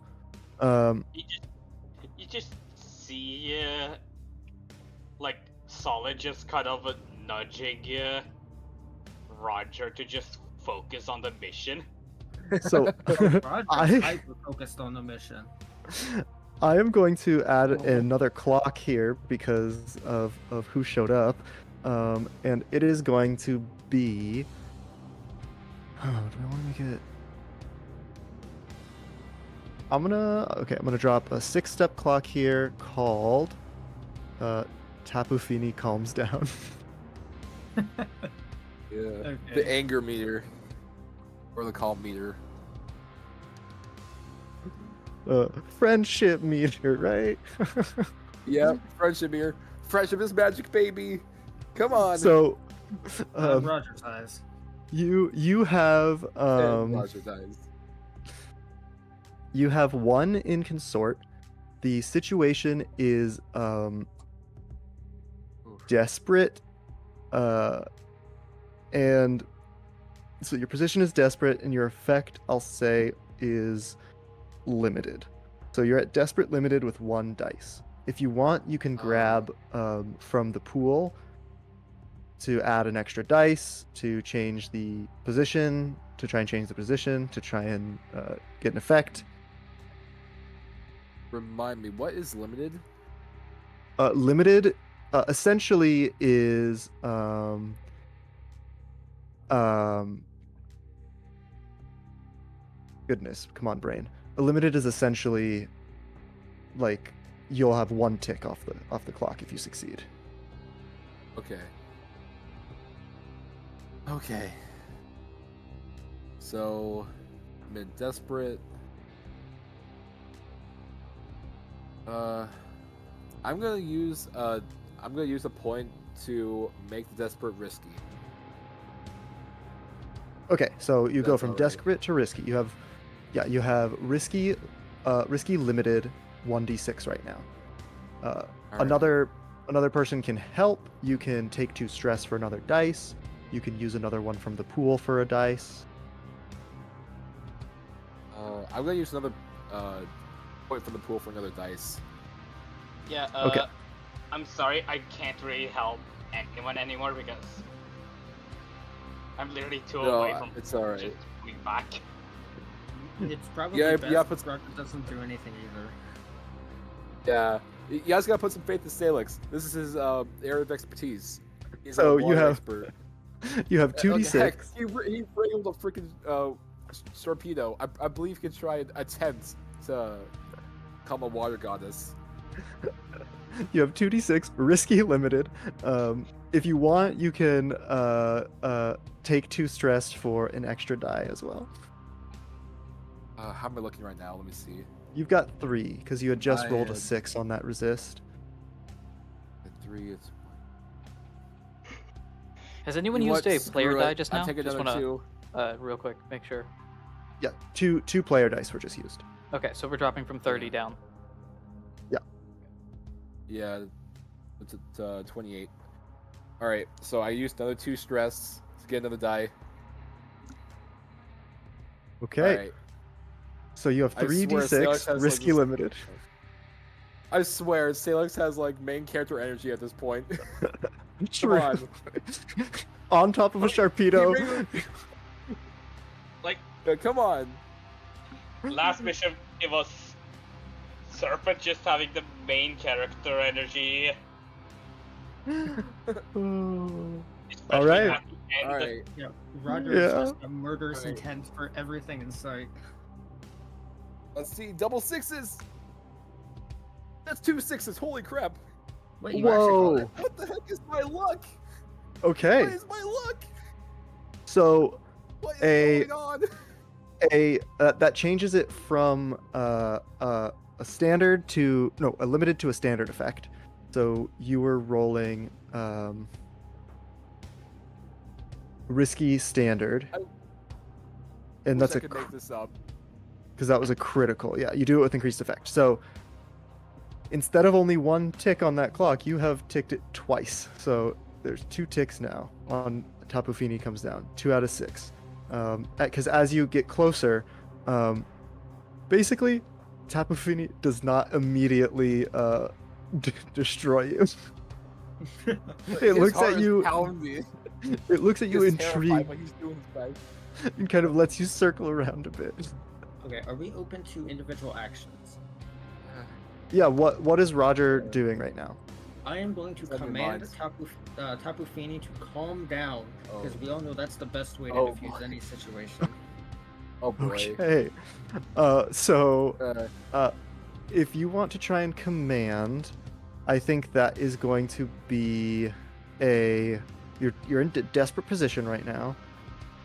You just see like Solid just kind of nudging Roger to just focus on the mission.
So
Roger's
I
hyper focused on the mission.
I am going to add another clock here because of who showed up, and it is going to be. Oh, do I want to make it? I'm gonna drop a 6-step clock here called Tapu Fini Calms Down.
Yeah.
Okay.
The anger meter. Or the calm meter.
Friendship meter, right?
Yeah, friendship meter. Friendship is magic, baby. Come on.
So,
Roger's eyes.
you have
Roger's eyes.
you have 1 in consort. The situation is desperate, and so your position is desperate, and your effect, I'll say, is limited. So you're at desperate limited with 1 dice. If you want, you can grab from the pool to add an extra dice to change the position, to try and change the position, to try and get an effect.
Remind me, what is limited?
Limited essentially is goodness, come on, brain. A limited is essentially like you'll have 1 tick off the clock if you succeed.
Okay. Okay. So, I'm in desperate. I'm gonna use a point to make the desperate risky.
Okay, so you go
That's
from
alright.
desperate to risky. You have risky limited 1d6 right now.
Alright.
Another person can help. You can take 2 stress for another dice. You can use another one from the pool for a dice.
I'm gonna use another point from the pool for another dice.
Yeah.
Okay.
I'm sorry, I can't really help anyone anymore because I'm literally two
No,
away from
it's alright.
just going back.
It's probably
Yeah,
best
yeah,
if Roger doesn't do anything either.
Yeah, you guys gotta put some faith in Salix. This is his area of expertise. He's
So
a
you
water
have-
expert.
You have 2d6.
Heck, he wrangled a freaking torpedo. I believe he can try and attempt to become a water goddess.
You have 2d6, risky limited. If you want, you can take 2 stress for an extra die as well.
How am I looking right now? Let me see.
You've got 3 because you had just
I
rolled a
had-
6 on that resist.
At 3, it's.
Has anyone
You know
used
what?
a player
Screw it.
die just now?
I'll take
Just
another
want
2.
to, real quick, make sure.
Yeah, two player dice were just used.
Okay, so we're dropping from 30 down.
Yeah, it's at 28. All right, so I used another 2 stress to get another die.
Okay,
All right.
so you have
I swear
3d6,
Salix has, like,
risky
this-
limited.
I swear, Salix has like main character energy at this point. Come
True.
on.
On top of a Sharpedo.
Like,
Yeah, come on.
last mission, it was Serpent just having the main character energy.
Oh.
especially
Alright.
at the end.
All right.
Yeah, Roger
Yeah.
is just a murderous
Right.
intent for everything in sight.
Let's see, double 6s. That's 2 6s. Holy crap!
Wait, you actually called
Whoa.
it?
What the heck is my luck?
Okay,
What is my luck?
so
What is
A-
going on?
that changes it from a standard to a limited to a standard effect. So you were rolling risky standard, and
Wish
that's
I
a
could make this up.
because that was a critical. Yeah, you do it with increased effect. So instead of only 1 tick on that clock, you have ticked it twice. So there's 2 ticks now on Tapu Fini comes down, 2 out of 6. Because as you get closer, basically, Tapu Fini does not immediately destroy you. It
His
looks
heart
at
is
you.
pounding.
It looks at you
He's terrified,
intrigued
but he's doing his best.
and kind of lets you circle around a bit.
Okay, are we open to individual actions?
Yeah, what is Roger doing right now?
I am going to
Never
command
mind.
Tapu Fini to calm down, because
Oh.
we all know that's the best way to
Oh
defuse
my.
any situation.
Oh boy.
Okay. So
Uh,
if you want to try and command, I think that is going to be you're in desperate position right now,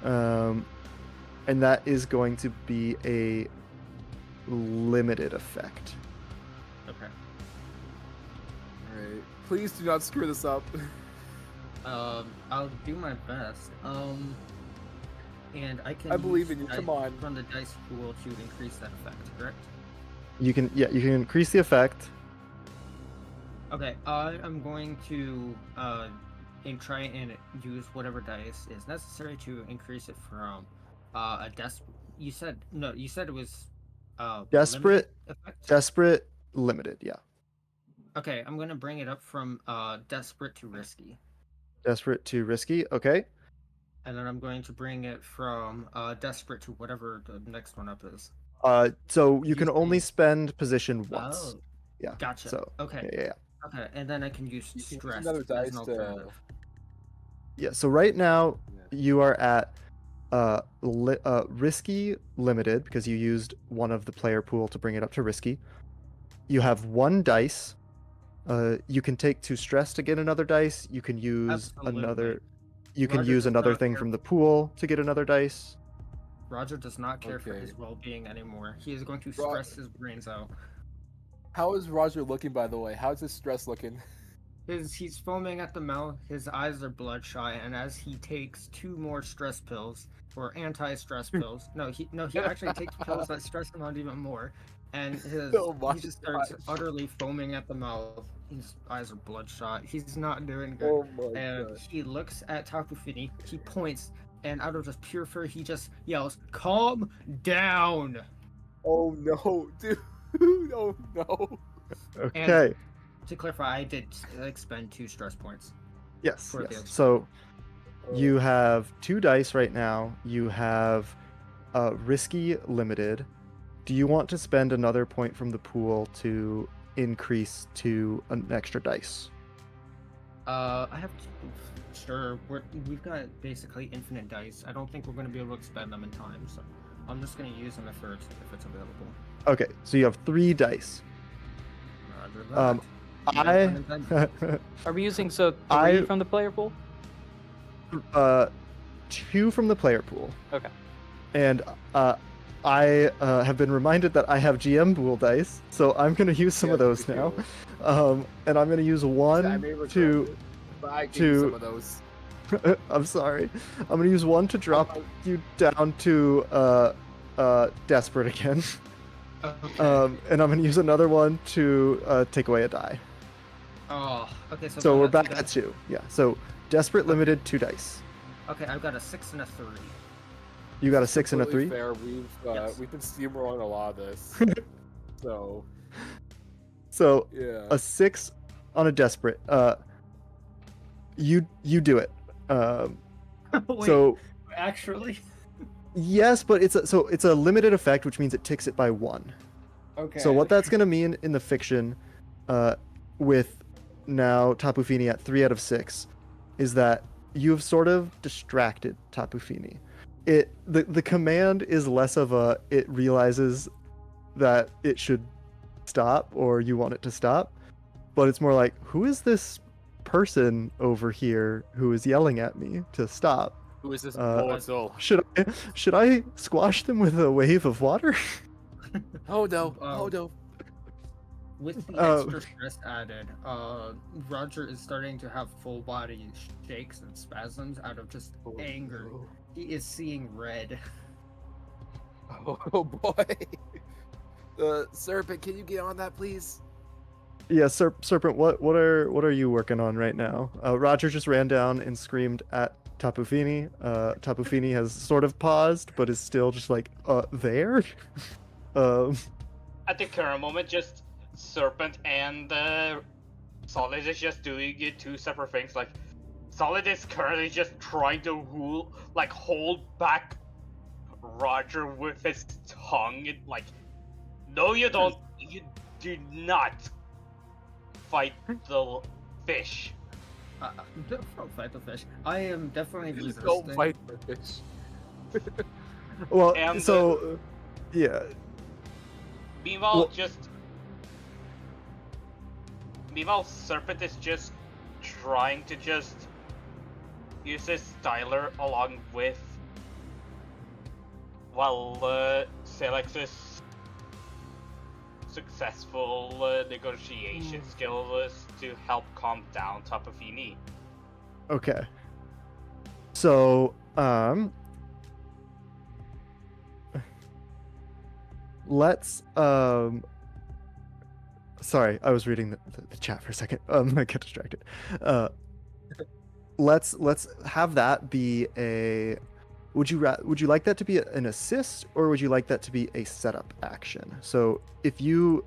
and that is going to be a limited effect.
Okay.
Alright. Please do not screw this up.
I'll do my best. And I can.
I believe
use
in you,
dice
come on.
From the dice pool to increase that effect, correct?
You can increase the effect.
Okay. I am going to and try and use whatever dice is necessary to increase it from a You said it was
Desperate.
limited effect?
Desperate limited, yeah.
Okay, I'm gonna bring it up from desperate to risky.
Desperate to risky, okay.
And then I'm going to bring it from desperate to whatever the next one up is.
So you can
Use
only
the-
spend position once.
Oh,
Yeah.
gotcha.
So
Okay.
yeah.
Okay, and then I can use
You can use
stress
another
as
dice
an
to-
alternative.
Yeah, so right now
Yeah.
you are at risky limited because you used one of the player pool to bring it up to risky. You have 1 dice. You can take 2 stress to get another dice. You can use
Absolutely.
another. You can
Roger
use
does
another
not
thing
care
from the pool to get another dice.
Roger does not care for
Okay.
his well-being anymore. He is going to
Ro-
stress his brains out.
How is Roger looking, by the way? How's his stress looking?
He's foaming at the mouth. His eyes are bloodshot, and as he takes 2 more stress pills or anti-stress pills, he actually takes pills that stress him out even more, and
Oh my
he just starts
gosh.
utterly foaming at the mouth. His eyes are bloodshot. He's not doing good.
Oh my
And
gosh.
he looks at Tapu Fini. He points, and out of just pure fear, he just yells, "Calm down!"
Oh no, dude. Oh no.
Okay.
To clarify, I did expend 2 stress points.
Yes.
For the
Yes.
extra.
So you have 2 dice right now. You have risky limited. Do you want to spend another point from the pool to increase to an extra dice?
I have sure we've got basically infinite dice. I don't think we're going to be able to expend them in time, so I'm just going to use them if it's available.
Okay, so you have 3 dice.
Roger that. No pun intended.
I
Are we using three
I-
from the player pool?
2 from the player pool.
Okay.
And I have been reminded that I have GM pool dice, so I'm going to use some of those
me
now.
too.
And I'm going to use
I
1
may regret
to.
it, but I gave you
to-
some of those.
I'm sorry. I'm going to use 1 to drop you down to desperate again.
Okay.
And I'm going to use another one to take away a die.
Oh, okay. So,
So
go
we're
ahead,
back
do
at
that.
2. Yeah. So desperate limited 2 dice.
Okay, I've got a 6 and a 3.
You got a 6 and a 3.
Completely Fair. We've been steamrolling a lot of this. So
So
yeah.
a 6 on a desperate. You do it.
Wait,
So
actually.
yes, but it's a limited effect, which means it ticks it by 1.
Okay.
So what that's going to mean in the fiction, with now Tapu Fini at 3 out of 6, is that you've sort of distracted Tapu Fini. The command is less of a it realizes that it should stop or you want it to stop, but it's more like, who is this person over here who is yelling at me to stop?
Who is this
uh,
mortal?
Should I squash them with a wave of water?
Oh no!
Um,
Oh no!
With the
Oh.
extra stress added, Roger is starting to have full body shakes and spasms out of just anger. He is seeing red.
Oh boy! Serpent, can you get on that, please?
Yeah, Serpent, what are you working on right now? Roger just ran down and screamed at Tapu Fini. Tapu Fini has sort of paused, but is still just like, there?
At the current moment, just Serpent and Solid is just doing 2 separate things. Like, Solid is currently just trying to hold back Roger with his tongue. Like, no, you don't. You do not fight the fish.
Don't fight the fish. I am definitely
Please
resisting.
don't fight the fish.
Well,
And
so, yeah.
Meanwhile,
Well-
Meanwhile, Serpent is just trying to just use his styler along with Selex's successful negotiation skills to help calm down Tapu Fini.
Okay. So, let's, sorry, I was reading the chat for a second. I get distracted. Let's have that be a. Would you like that to be an assist, or would you like that to be a setup action? So if you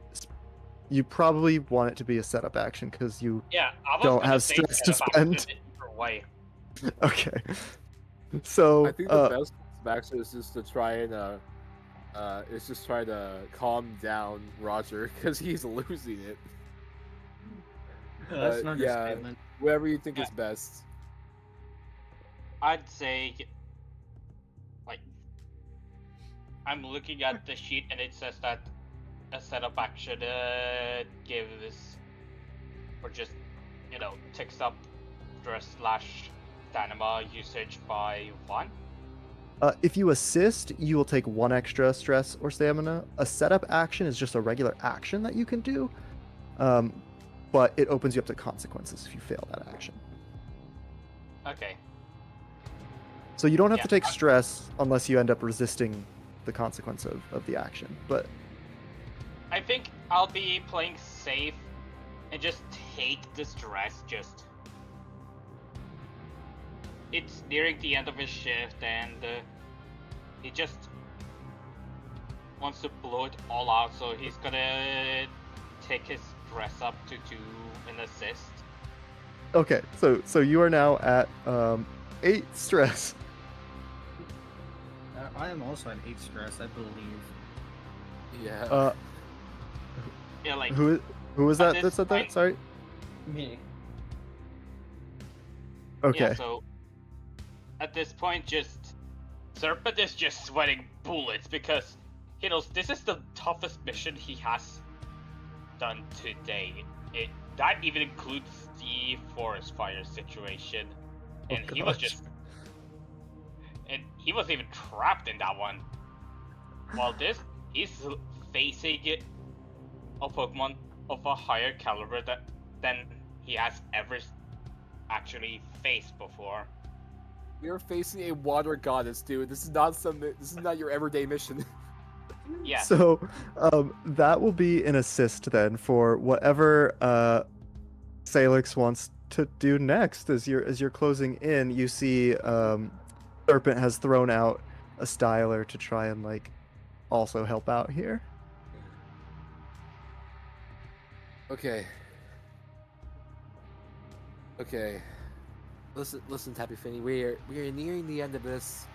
probably want it to be a setup action because you
Yeah, I was
don't
gonna
have
say
stress to
setup action
spend.
in a different way.
Okay. So
I think the best action is just to try and calm down Roger because he's losing it.
That's an
yeah.
understatement.
Whatever you think is best.
I'd say, I'm looking at the sheet and it says that a setup action gives, or just, ticks up stress / stamina usage by 1.
if you assist, you will take 1 extra stress or stamina. A setup action is just a regular action that you can do, but it opens you up to consequences if you fail that action.
Okay.
So you don't have to
Yeah,
take stress unless you end up resisting the consequence of the action. But
I think I'll be playing safe and just take the stress. It's nearing the end of his shift and he just wants to blow it all out, so he's gonna take his stress up to do an assist.
Okay, so you are now at 8 stress.
I am also at 8 stress, I believe.
Yeah.
Yeah, like
Who was
at
that
this
said that?
point-
Sorry.
Me.
Okay.
Yeah, so at this point, Serpent is just sweating bullets because he knows this is the toughest mission he has done today. That even includes the forest fire situation, and he was
gosh.
he was even trapped in that one. While he's facing a Pokemon of a higher caliber than he has ever actually faced before.
You're facing a water goddess, dude. This is not your everyday mission.
Yeah.
So that will be an assist then for whatever Salix wants to do next. As you're closing in, you see Serpent has thrown out a styler to try and like also help out here.
Okay. Listen, Tappy Finney. We are nearing the end of this.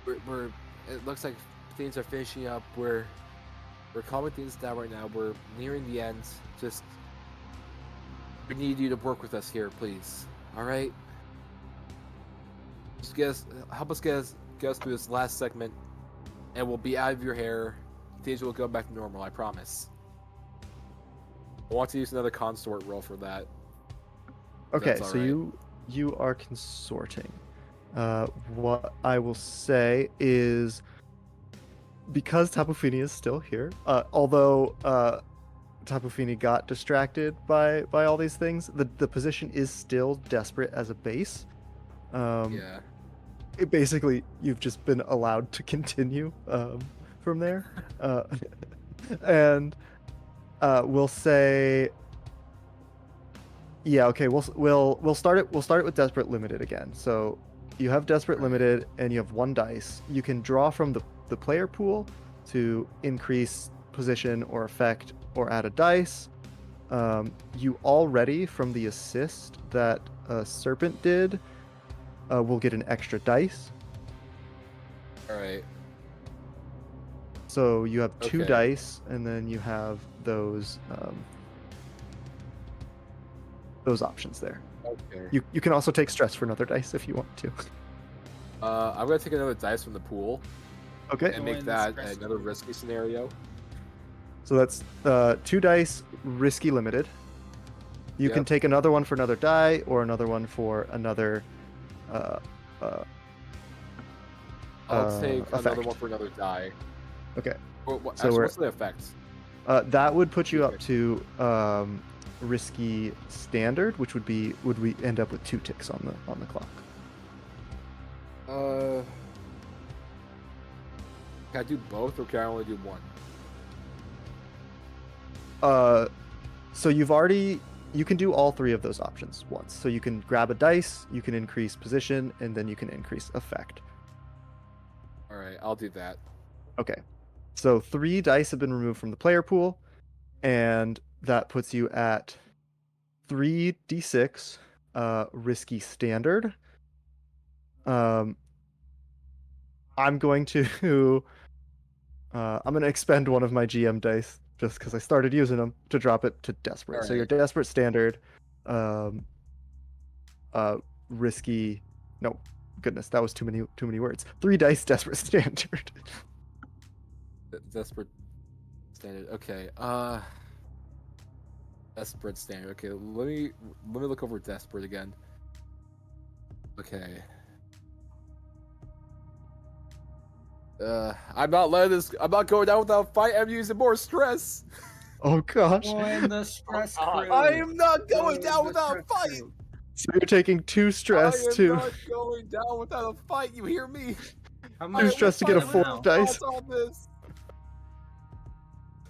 We're it looks like things are finishing up. We're calming things down right now. We're nearing the end. Just we need you to work with us here, please. All right. Just help us get us through this last segment, and we'll be out of your hair. Things will go back to normal. I promise. I want to use another consort roll for that.
Okay,
That's all
so
right.
you are consorting. What I will say is, because Tapu Fini is still here, although Tapu Fini got distracted by all these things, the position is still desperate as a base.
Yeah.
Basically, you've just been allowed to continue from there, and we'll say. Yeah, okay. We'll start it with Desperate Limited again. So you have Desperate Limited and you have 1 dice. You can draw from the player pool to increase position or effect or add a dice. You already from the assist that Serpent did will get an extra dice.
All right.
So you have 2
Okay.
dice, and then you have those options there.
Okay.
You can also take stress for another dice if you want to.
I'm gonna take another dice from the pool
Okay.
and
Go
make
in
that
stress
another
pool.
risky scenario.
So that's 2 dice, risky limited. You can
Yep.
take another one for another die, or another one for another.
I'll take another
effect.
one for another die.
Okay.
Actually,
we're-
what's the effect?
That would put you up
Okay.
to risky standard, which would we end up with 2 ticks on the clock.
Can I do both, or can I only do one?
So you can do all 3 of those options once. So you can grab a dice, you can increase position, and then you can increase effect.
All right, I'll do that.
Okay. So 3 dice have been removed from the player pool, and that puts you at 3d6 risky standard. I'm going to expend one of my GM dice just because I started using them to drop it to desperate. So your
Alright.
desperate standard, risky. No, goodness, that was too many words. 3 dice desperate standard.
Desperate standard. Okay. Desperate standard. Okay. Let me look over desperate again. Okay. I'm not going down without a fight. I'm using more stress.
Oh gosh.
Join the stress
Oh,
crew.
I am not going
Join
down
the
without a
stress
fight.
crew.
So you're taking 2 stress
I am
to
not going down without a fight. You hear me?
How
Two
much
stress to
is
get a
it
4
now?
dice.
Gods on this.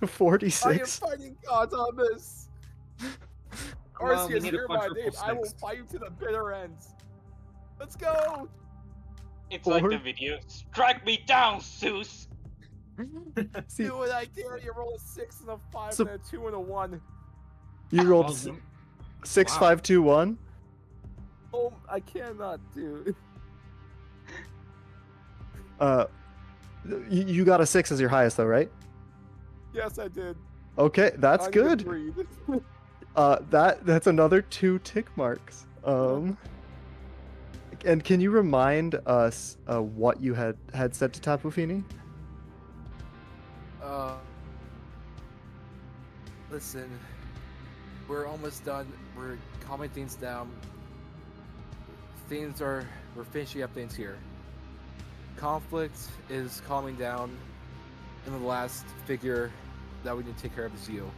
46.
I am fighting gods on this.
Well, we
Arceus,
need a
hear my name.
quadruple
I will
six.
fight you to the bitter end. Let's go.
It's like the
Or-
video. Strike me down, Zeus.
See,
Do it, I dare you. Roll a 6 and a 5
So-
and a 2 and a 1.
You rolled
Well,
6-5-2-1.
Oh, I cannot, dude.
You got a 6 as your highest though, right?
Yes, I did.
Okay, that's
I need to
good.
breathe.
That's another 2 tick marks. And can you remind us what you had said to Tapu Fini?
Listen, we're almost done. We're calming things down. We're finishing up things here. Conflict is calming down, and the last figure that we need to take care of is you.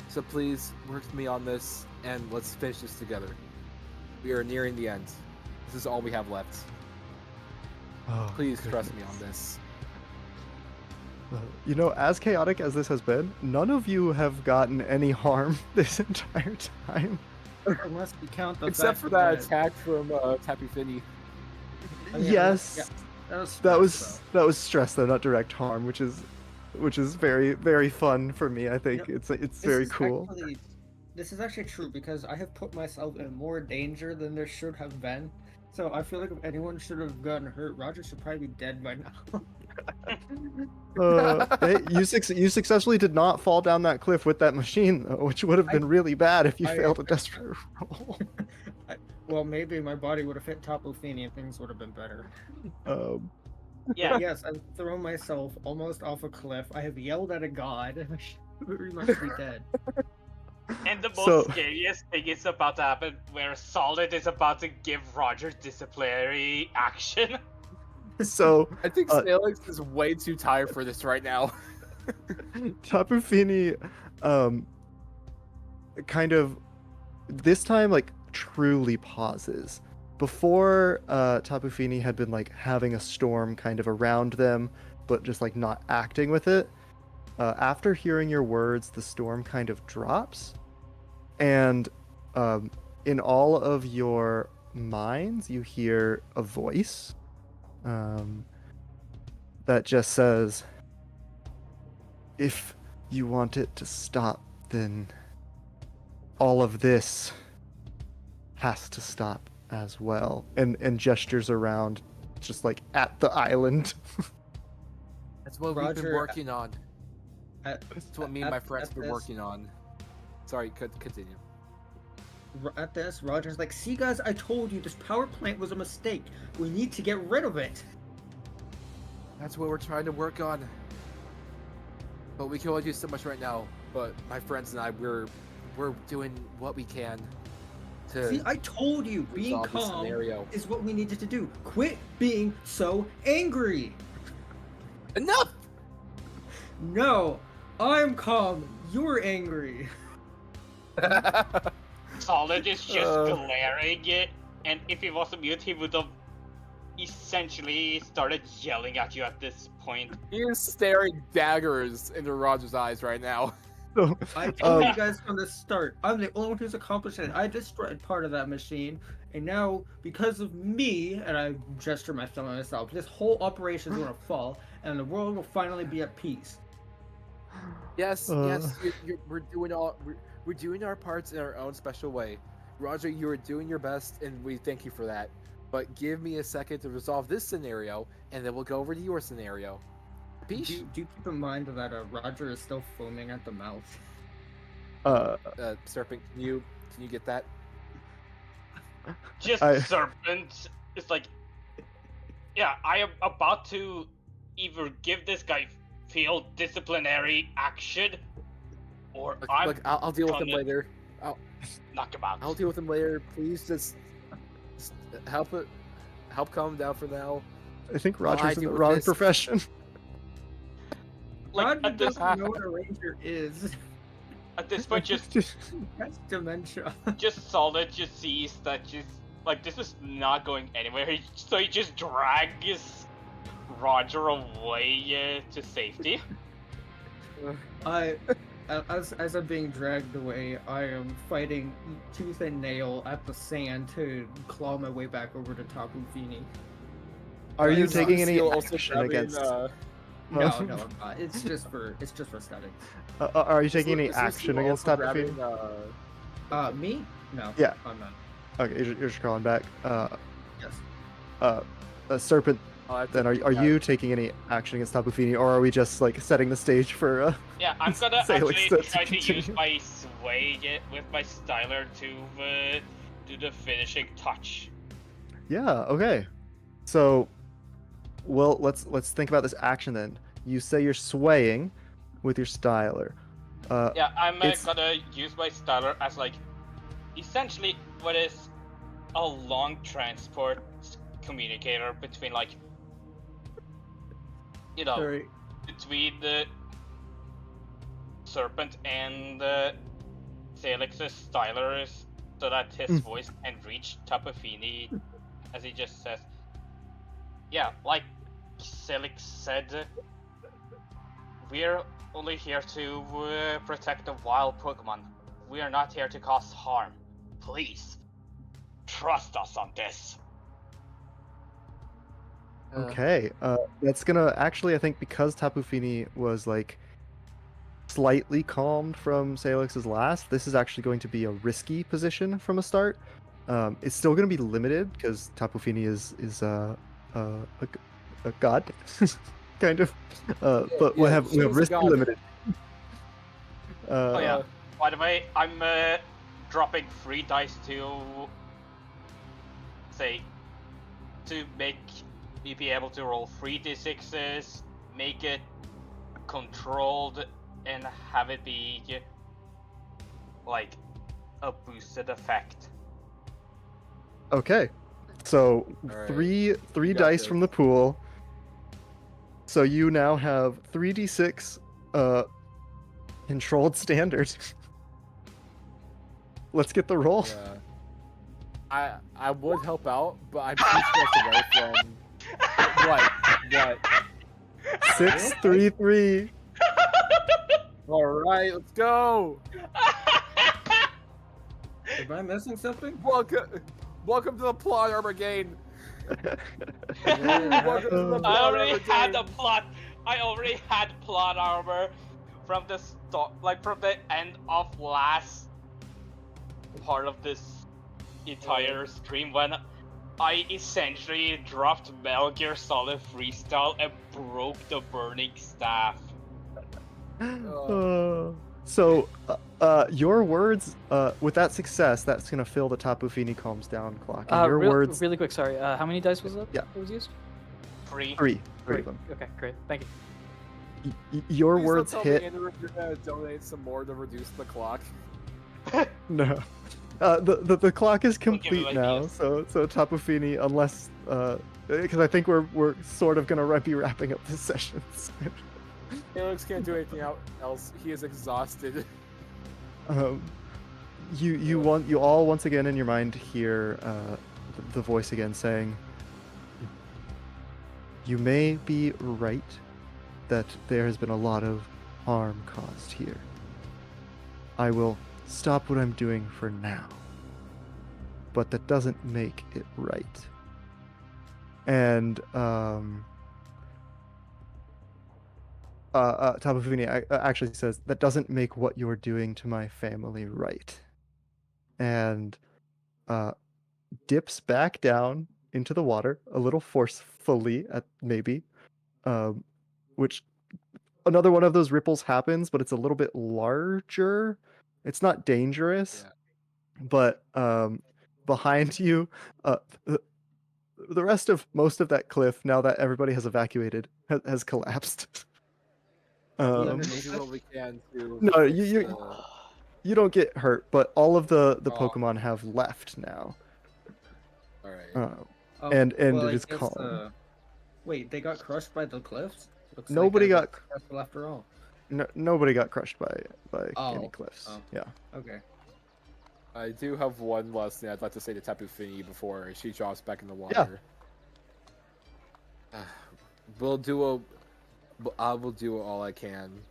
So please work with me on this, and let's finish this together. We are nearing the end. This is all we have left.
Oh,
Please
goodness.
trust me on this.
You know, as chaotic as this has been, none of you have gotten any harm this entire time.
Unless we count the
Except
fact
for that
that-
attack from Tapu Fini.
I mean,
Yes,
yeah, that was
that was stress though, not direct harm, which is very very fun for me. I think
You know,
it's
This
very
is
cool.
This is actually true because I have put myself in more danger than there should have been. So I feel like if anyone should have gotten hurt, Roger should probably be dead by now.
Hey, you successfully did not fall down that cliff with that machine though, which would have been really bad if you
I-
failed a desperate roll.
Well, maybe my body would have hit Tapu Fini and things would have been better.
Yeah.
Yes, I've thrown myself almost off a cliff. I have yelled at a god, and I should very much be dead.
And the most
So-
scariest thing is about to happen where Solid is about to give Roger disciplinary action.
So
I think
Uh,
Salix is way too tired for this right now.
Tapu Fini, kind of this time like truly pauses. Before, Tapu Fini had been like having a storm kind of around them, but just like not acting with it. After hearing your words, the storm kind of drops, and in all of your minds, you hear a voice that just says, if you want it to stop, then all of this has to stop as well. And gestures around, just like at the island.
That's what we've been
Roger,
working on.
At,
That's what me and my friends have been
this-
working on. Sorry, continue.
At this, Roger's like, "See, guys, I told you this power plant was a mistake. We need to get rid of it."
That's what we're trying to work on. But we can only do so much right now. But my friends and I, we're doing what we can to
See, I told you, being
resolve this
calm
scenario.
is what we needed to do. Quit being so angry.
Enough!
No, I'm calm. You're angry.
Solid is just
Uh.
glaring it, and if he was a mute, he would have essentially started yelling at you at this point.
He is staring daggers into Roger's eyes right now.
So,
I told
Um,
you guys from the start. I'm the only one who's accomplished it. I destroyed part of that machine, and now because of me, and I gesture my thumb at myself, this whole operation is gonna fall, and the world will finally be at peace.
Yes,
Uh.
yes, we're doing our parts in our own special way. Roger, you are doing your best, and we thank you for that. But give me a second to resolve this scenario, and then we'll go over to your scenario.
Do
Peace.
you keep in mind that Roger is still foaming at the mouth?
Serpent, can you get that?
Just
I-
Serpent is like, yeah, I am about to either give this guy field disciplinary action, or I'm
Look, I'll deal with him
gonna-
later.
knock him out.
I'll deal with him later. Please just help calm him down for now.
I think
While I
Roger's in
deal
the
with
wrong
this.
profession.
Like
Roger
at this
doesn't know what a ranger is.
point, just
That's dementia.
just Solid just sees that just like this is not going anywhere, so he just drags Roger away to safety.
As I'm being dragged away, I am fighting tooth and nail at the sand to claw my way back over to Tapu Fini.
Are you
Is
taking any
Seal also
action
grabbing,
against?
No, I'm not. It's just for aesthetics.
Are you taking any
Is Lucille
action
also
against Tapu
grabbing,
Fini?
Me? No.
Yeah.
I'm not.
Okay, you're just crawling back.
Yes.
Serpent.
Oh, that's
Then are you taking any action against Tapu Fini, or are we just like setting the stage for?
Yeah, I'm gonna
Salix
actually
to
try to use
continue.
my sway with my styler to do the finishing touch.
Yeah. Okay. So, well, let's think about this action then. You say you're swaying with your styler.
Yeah, I'm
It's-
gonna use my styler as like essentially what is a long transport communicator between like
Sorry.
between the serpent and Salix's stylers so that his voice can reach Tapu Fini as he just says. Yeah, like Salix said, we're only here to protect the wild Pokemon. We are not here to cause harm. Please, trust us on this.
Okay. That's gonna actually, I think, because Tapu Fini was like slightly calmed from Salix's last. This is actually going to be a risky position from a start. It's still going to be limited because Tapu Fini is a god, kind of. But we have
she's a
risky
god.
limited.
Oh yeah. By the way, I'm dropping 3 dice to make me be able to roll 3d6s, make it controlled, and have it be like a boosted effect.
Okay. So
Alright.
three
You got
dice
this.
from the pool. So you now have 3d6 controlled standard. Let's get the roll.
Yeah. I would help out, but I'm too stressed away from what?
6, 3, 3.
Alright, let's go!
Am I missing something?
Welcome to the plot armor game.
I already had a plot. I already had plot armor from the start, like from the end of last part of this entire stream when I essentially dropped Metal Gear Solid Freestyle and broke the burning staff.
So, your words, with that success, that's gonna fill the Tapu Fini calms down clock. And your words,
really quick, sorry. How many dice was that?
Yeah.
That was used?
3.
three of them.
Okay, great. Thank you.
Your
Please
words
don't tell
hit.
me Andrew, you're gonna donate some more to reduce the clock.
No, the clock is
Don't give me
complete now.
ideas.
So Tapu Fini, unless because I think we're sort of gonna be wrapping up this session.
Alex can't do anything else. He is exhausted.
You all once again in your mind hear the voice again saying, "You may be right that there has been a lot of harm caused here. I will stop what I'm doing for now, but that doesn't make it right." And Tapu Fini actually says, "That doesn't make what you're doing to my family right." And dips back down into the water a little forcefully, maybe, which another one of those ripples happens, but it's a little bit larger. It's not dangerous, but behind you, the rest of most of that cliff, now that everybody has evacuated, has collapsed.
We'll do what we can to
No,
fix
you don't get hurt, but all of the
Oh.
Pokemon have left now.
Alright.
And
well,
it
I
is
guess,
calm.
Wait, they got crushed by the cliffs? Looks
Nobody
like I
got-
successful after all.
Nobody got crushed by any
Oh.
cliffs.
Oh.
Yeah.
Okay.
I do have one last thing I'd like to say to Tapu Fini before she drops back in the water. I will do all I can.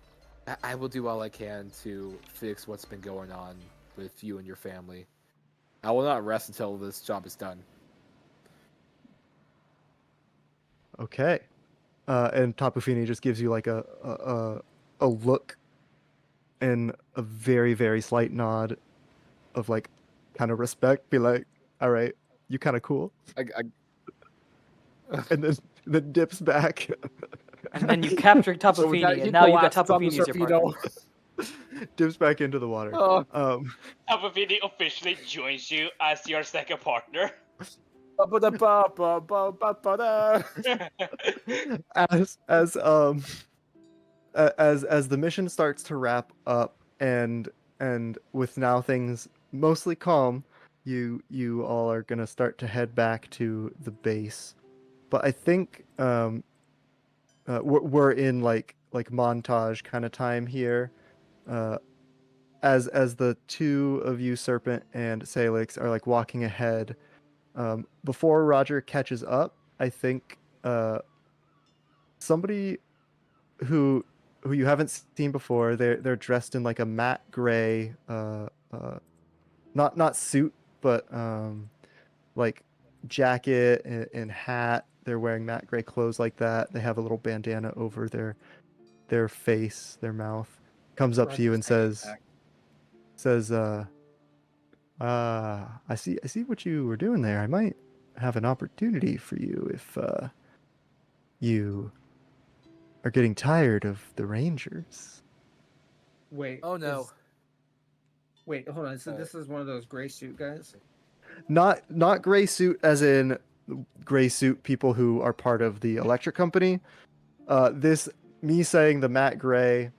I will do all I can to fix what's been going on with you and your family. I will not rest until this job is done.
Okay. And Tapu Fini just gives you like a look and a very, very slight nod, of like kind of respect, be like, all right, you kind of cool,
I,
and then dips back.
And then you capture
So with that,
Tapafini,
he
and now you got
collapses on the
Tapafini as your partner.
torpedo.
Dips back into the water.
Oh.
Tapafini officially joins you as your second partner.
Ba-ba-da-ba-ba-ba-ba-da.
As the mission starts to wrap up, and with now things mostly calm, you all are gonna start to head back to the base. But I think we're in like montage kind of time here. As the two of you, Serpent and Salix, are like walking ahead. Before Roger catches up, I think somebody who you haven't seen before, they're dressed in like a matte gray not suit, but like jacket and hat. They're wearing matte gray clothes like that. They have a little bandana over their face, their mouth. Comes up to you and says, I see what you were doing there. I might have an opportunity for you if you are getting tired of the Rangers.
Wait.
Oh no.
Wait, hold on. So this is one of those gray suit guys?
Not gray suit as in gray suit people who are part of the electric company. This me saying the matte gray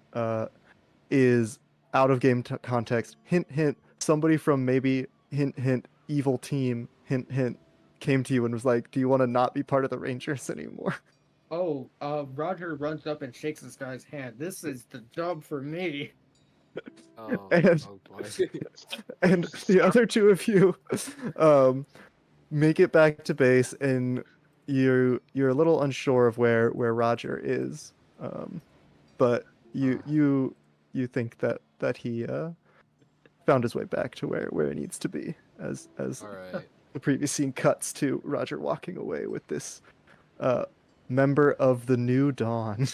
is out of game context. Hint hint. Somebody from maybe hint hint evil team hint hint came to you and was like, "Do you want to not be part of the Rangers anymore?"
Oh, Roger runs up and shakes this guy's hand. This is the job for me.
Oh,
And-
oh boy.
And the other two of you make it back to base, and you're a little unsure of where Roger is, but you think that he found his way back to where he needs to be, as
All right.
the previous scene cuts to Roger walking away with this member of the New Dawn.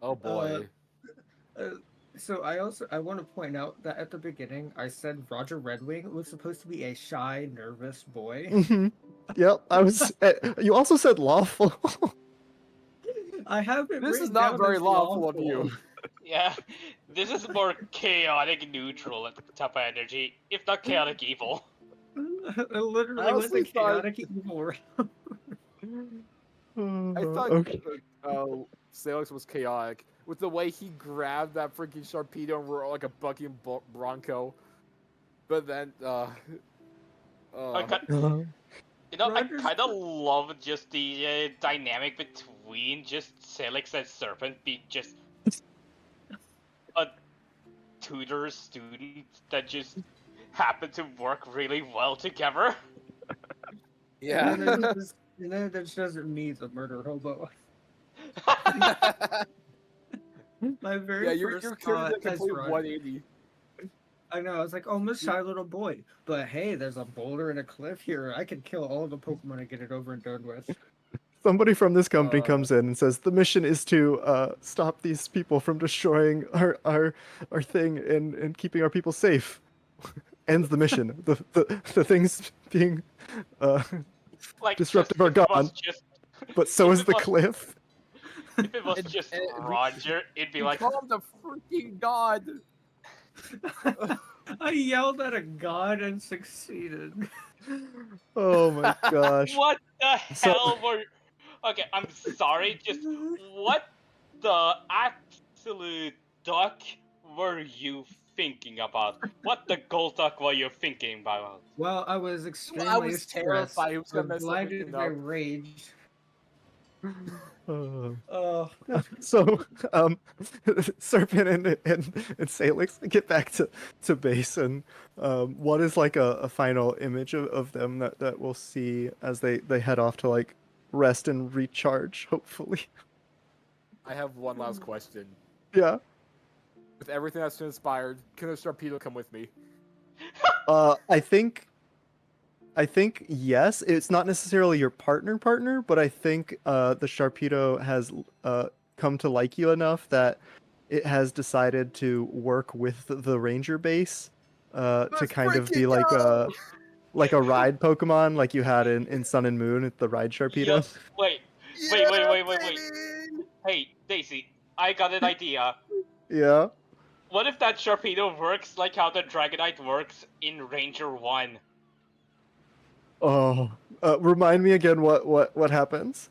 Oh boy.
So I want to point out that at the beginning I said Roger Red Wing was supposed to be a shy, nervous boy.
Mm-hmm. Yep, I was. You also said lawful.
I haven't.
This is
written
not
down
very
as
lawful of you.
Yeah, this is more chaotic neutral type of energy, if not chaotic evil.
I literally
I
went the
honestly thought-
chaotic evil route.
I thought
Okay.
Salix was chaotic with the way he grabbed that freaking Sharpedo and roared like a bucking bronco. But then,
I
Uh-huh.
I
Roger's
kind of love just the dynamic between just Celix and Serpent being just a tutor student that just happen to work really well together.
yeah.
And then there's just me, the murder hobo. My very
Yeah, your
first
character's
thought
a
as
complete
Roger.
180.
I know. I was like, oh, I'm a shy little boy. But hey, there's a boulder and a cliff here. I could kill all the Pokemon and get it over and done with.
Somebody from this company comes in and says the mission is to stop these people from destroying our thing and keeping our people safe. Ends the mission. The things being
Like
disruptive
just,
are
if it was
gone,
just
but so
if
is
it
the
was-
cliff.
if it was
And-
just
and-
Roger, it'd be
You
like
call him the freaking god.
I yelled at a god and succeeded.
Oh my gosh.
what the
So-
hell were? Okay, I'm sorry. Just what the absolute duck were you thinking about? What the gold duck were you thinking about?
Well, I was extremely
was
stressed.
terrified he was gonna
I'm
mess
blinded
everything
by
up.
rage.
Uh,
Oh,
so Serpent and Salix get back to base, and what is like a final image of them that we'll see as they head off to like rest and recharge, hopefully.
I have one last question.
Yeah.
With everything that's transpired, can the Sharpedo come with me?
I think yes. It's not necessarily your partner, but I think the Sharpedo has come to like you enough that it has decided to work with the ranger base to
Let's
kind of
freaking
be like
go!
a ride Pokemon like you had in Sun and Moon with the ride Sharpedo.
Yo, wait.
Yeah,
Wait.
baby!
Hey, Daisy, I got an idea.
Yeah.
What if that Sharpedo works like how the Dragonite works in Ranger 1?
Oh, remind me again what happens?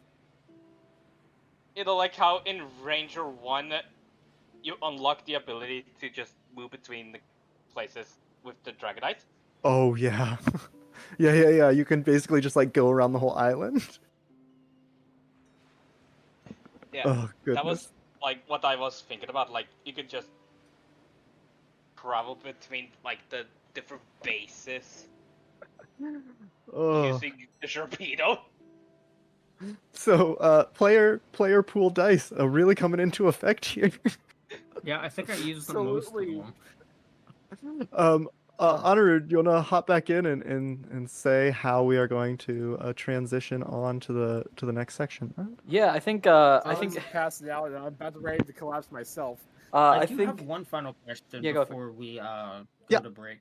Like how in Ranger 1, you unlock the ability to just move between the places with the Dragonite.
Oh yeah. Yeah. You can basically just like go around the whole island.
Yeah,
Oh goodness.
that was like what I was thinking about. Like, you could just travel between like the different bases
Oh.
using the Sharpedo.
So, player pool dice really coming into effect here.
Yeah, I think I used the most of
Absolutely.
them.
Honoru, you wanna hop back in and say how we are going to transition on to the next section?
Yeah, I think
Passing out, and I'm about to ready to collapse myself.
I
I
do
think
have one final question
Yeah, go for it.
before we go
Yeah.
to break.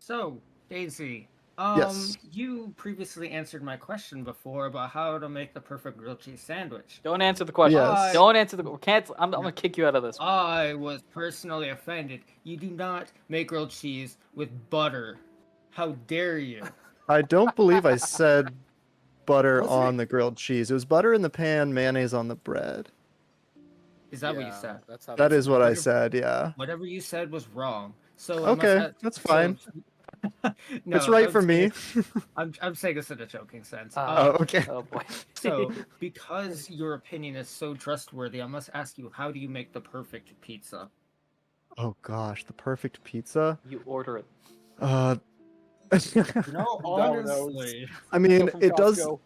So, Daisy,
Yes.
you previously answered my question before about how to make the perfect grilled cheese sandwich.
don't answer the question.
Yes.
Don't answer the cancel. I'm gonna kick you out of this.
I was personally offended. You do not make grilled cheese with butter. How dare you?
I don't believe I said butter
Was
on
it?
the grilled cheese. It was butter in the pan, mayonnaise on the bread.
Is that what you
Yeah,
said?
That's how
That
that's
is what I
Whatever-
said. Yeah.
Whatever you said was wrong. So I must
Okay,
ask-
that's
so-
fine.
No,
It's right
I'm
for me.
saying- I'm saying this in a joking sense.
Oh, okay.
Oh boy.
So, because your opinion is so trustworthy, I must ask you, how do you make the perfect pizza?
Oh gosh, the perfect pizza.
You order it.
Uh,
No,
Domino's.
honestly.
I mean,
From
it does.
Costco.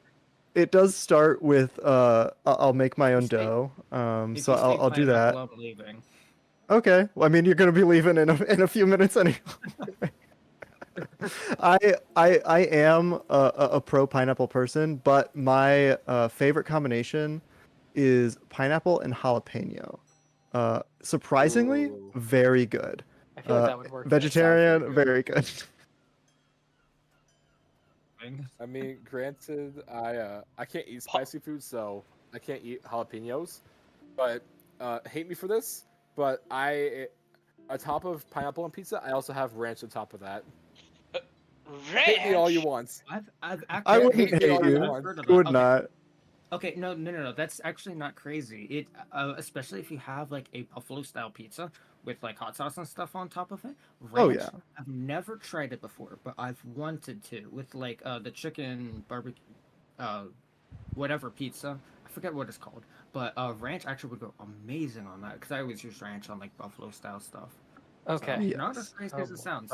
It does start with I'll make my own
If you say-
dough.
If
So
you say
I'll do that.
pineapple, I'm leaving.
Okay. Well, I mean, you're gonna be leaving in a few minutes anyway. I am a pro pineapple person, but my favorite combination is pineapple and jalapeno. Surprisingly,
Ooh.
very good.
I feel like that would work.
Vegetarian,
good.
very good.
I mean, granted, I can't eat spicy food, so I can't eat jalapenos. But hate me for this, but on top of pineapple on pizza, I also have ranch on top of that. Hate me all you want.
I've
I
actually
wouldn't
hate me all
hate
you
you.
want.
heard of
Would
that.
not.
Okay, no. That's actually not crazy. It especially if you have like a buffalo style pizza with like hot sauce and stuff on top of it.
Oh,
Ranch,
yeah.
I've never tried it before, but I've wanted to with like the chicken barbecue, whatever pizza. I forget what it's called, but ranch actually would go amazing on that because I always use ranch on like buffalo style stuff.
Okay.
So, not
Yes.
as crazy
Oh,
as it
boy.
sounds.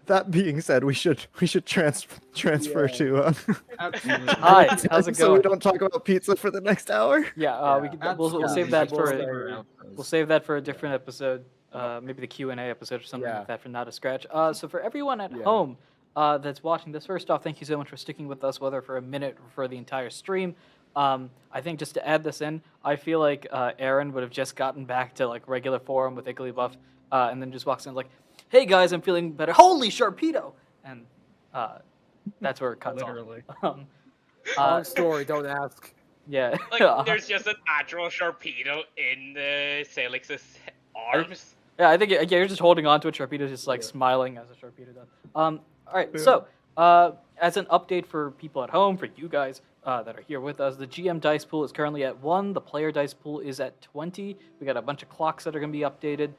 That being said, we should transfer
Yeah.
to
Absolutely.
Hi, how's it
so we
going?
don't talk about pizza for the next hour.
Yeah, we
Yeah.
can, we'll save
Absolutely.
that
We'll
for
save
we'll save that for a different episode. Maybe the Q&A episode or something
Yeah.
like that for Not a Scratch. So for everyone at
Yeah.
home that's watching this, first off, thank you so much for sticking with us, whether for a minute or for the entire stream. I think just to add this in, I feel like Aaron would have just gotten back to like regular form with Igglybuff, and then just walks in like, "Hey guys, I'm feeling better. Holy Sharpedo!" And that's where it cuts
Literally.
off.
Long story, don't ask.
Yeah.
Like, there's just an actual Sharpedo in Salix's arms.
Yeah, I think you're just holding on to a Sharpedo, just like smiling as a Sharpedo does. All right,
Yeah.
so as an update for people at home, for you guys that are here with us, the GM dice pool is currently at 1. The player dice pool is at 20. We got a bunch of clocks that are going to be updated.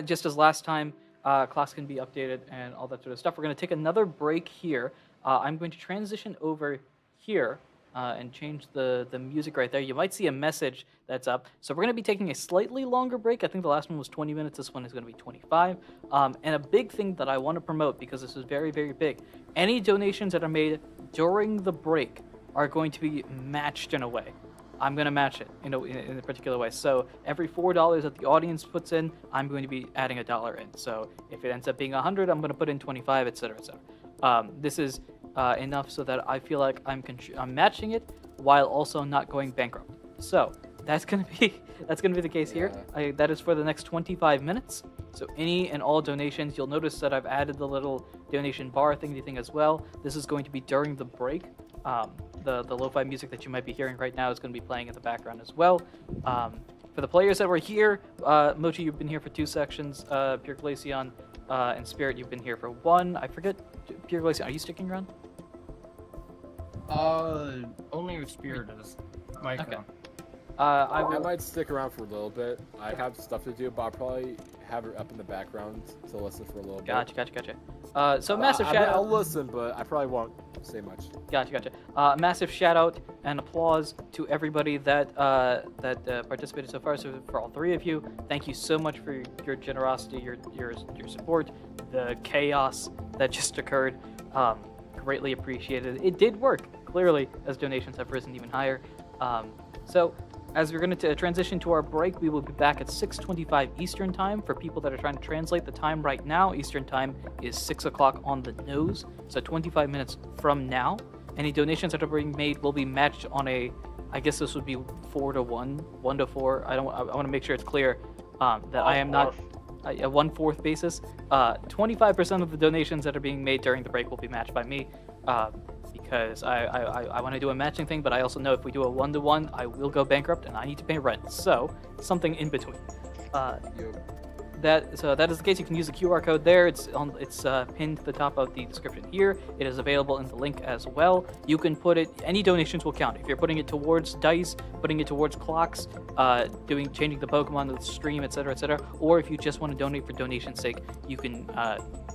Just as last time, clocks can be updated and all that sort of stuff. We're going to take another break here. I'm going to transition over here and change the music right there. You might see a message that's up. So we're going to be taking a slightly longer break. I think the last one was 20 minutes. This one is going to be 25. And a big thing that I want to promote, because this is very, very big, any donations that are made during the break are going to be matched in a way. I'm going to match it in a particular way. So every $4 that the audience puts in, I'm going to be adding $1 in. So if it ends up being 100, I'm going to put in 25, etc., etc. This is enough so that I feel like I'm matching it while also not going bankrupt. So that's gonna be the case here. That is for the next 25 minutes. So any and all donations, you'll notice that I've added the little donation bar thingy thing as well. This is going to be during the break. The lo-fi music that you might be hearing right now is going to be playing in the background as well. For the players that were here, Mochi, you've been here for 2 sections. Pure Glaceon and Spirit, you've been here for 1. I forget. Pure Glaceon, are you sticking around?
Only if Spirit is. Micah.
Okay.
I might stick around for a little bit. I have stuff to do, but I'll probably have it up in the background to listen for a little bit.
Gotcha. So massive shout out.
I'll listen, but I probably won't say much.
Gotcha. Massive shout out and applause to everybody that participated so far. So for all 3 of you, thank you so much for your generosity, your support, the chaos that just occurred. Greatly appreciated. It did work, clearly, as donations have risen even higher. So as we're going to transition to our break, we will be back at 6:25 Eastern Time. For people that are trying to translate the time right now, Eastern Time is 6 o'clock on the nose, so 25 minutes from now. Any donations that are being made will be matched on a, I guess this would be 4 to 1, 1 to 4. I want to make sure it's clear that I am not a 1/4 basis. 25% of the donations that are being made during the break will be matched by me. Because I want to do a matching thing, but I also know if we do a 1-to-1, I will go bankrupt and I need to pay rent. So something in between. That is the case. You can use the QR code there. It's pinned to the top of the description here. It is available in the link as well. You can put it. Any donations will count. If you're putting it towards dice, putting it towards clocks, changing the Pokemon, the stream, etc., or if you just want to donate for donation's sake, you can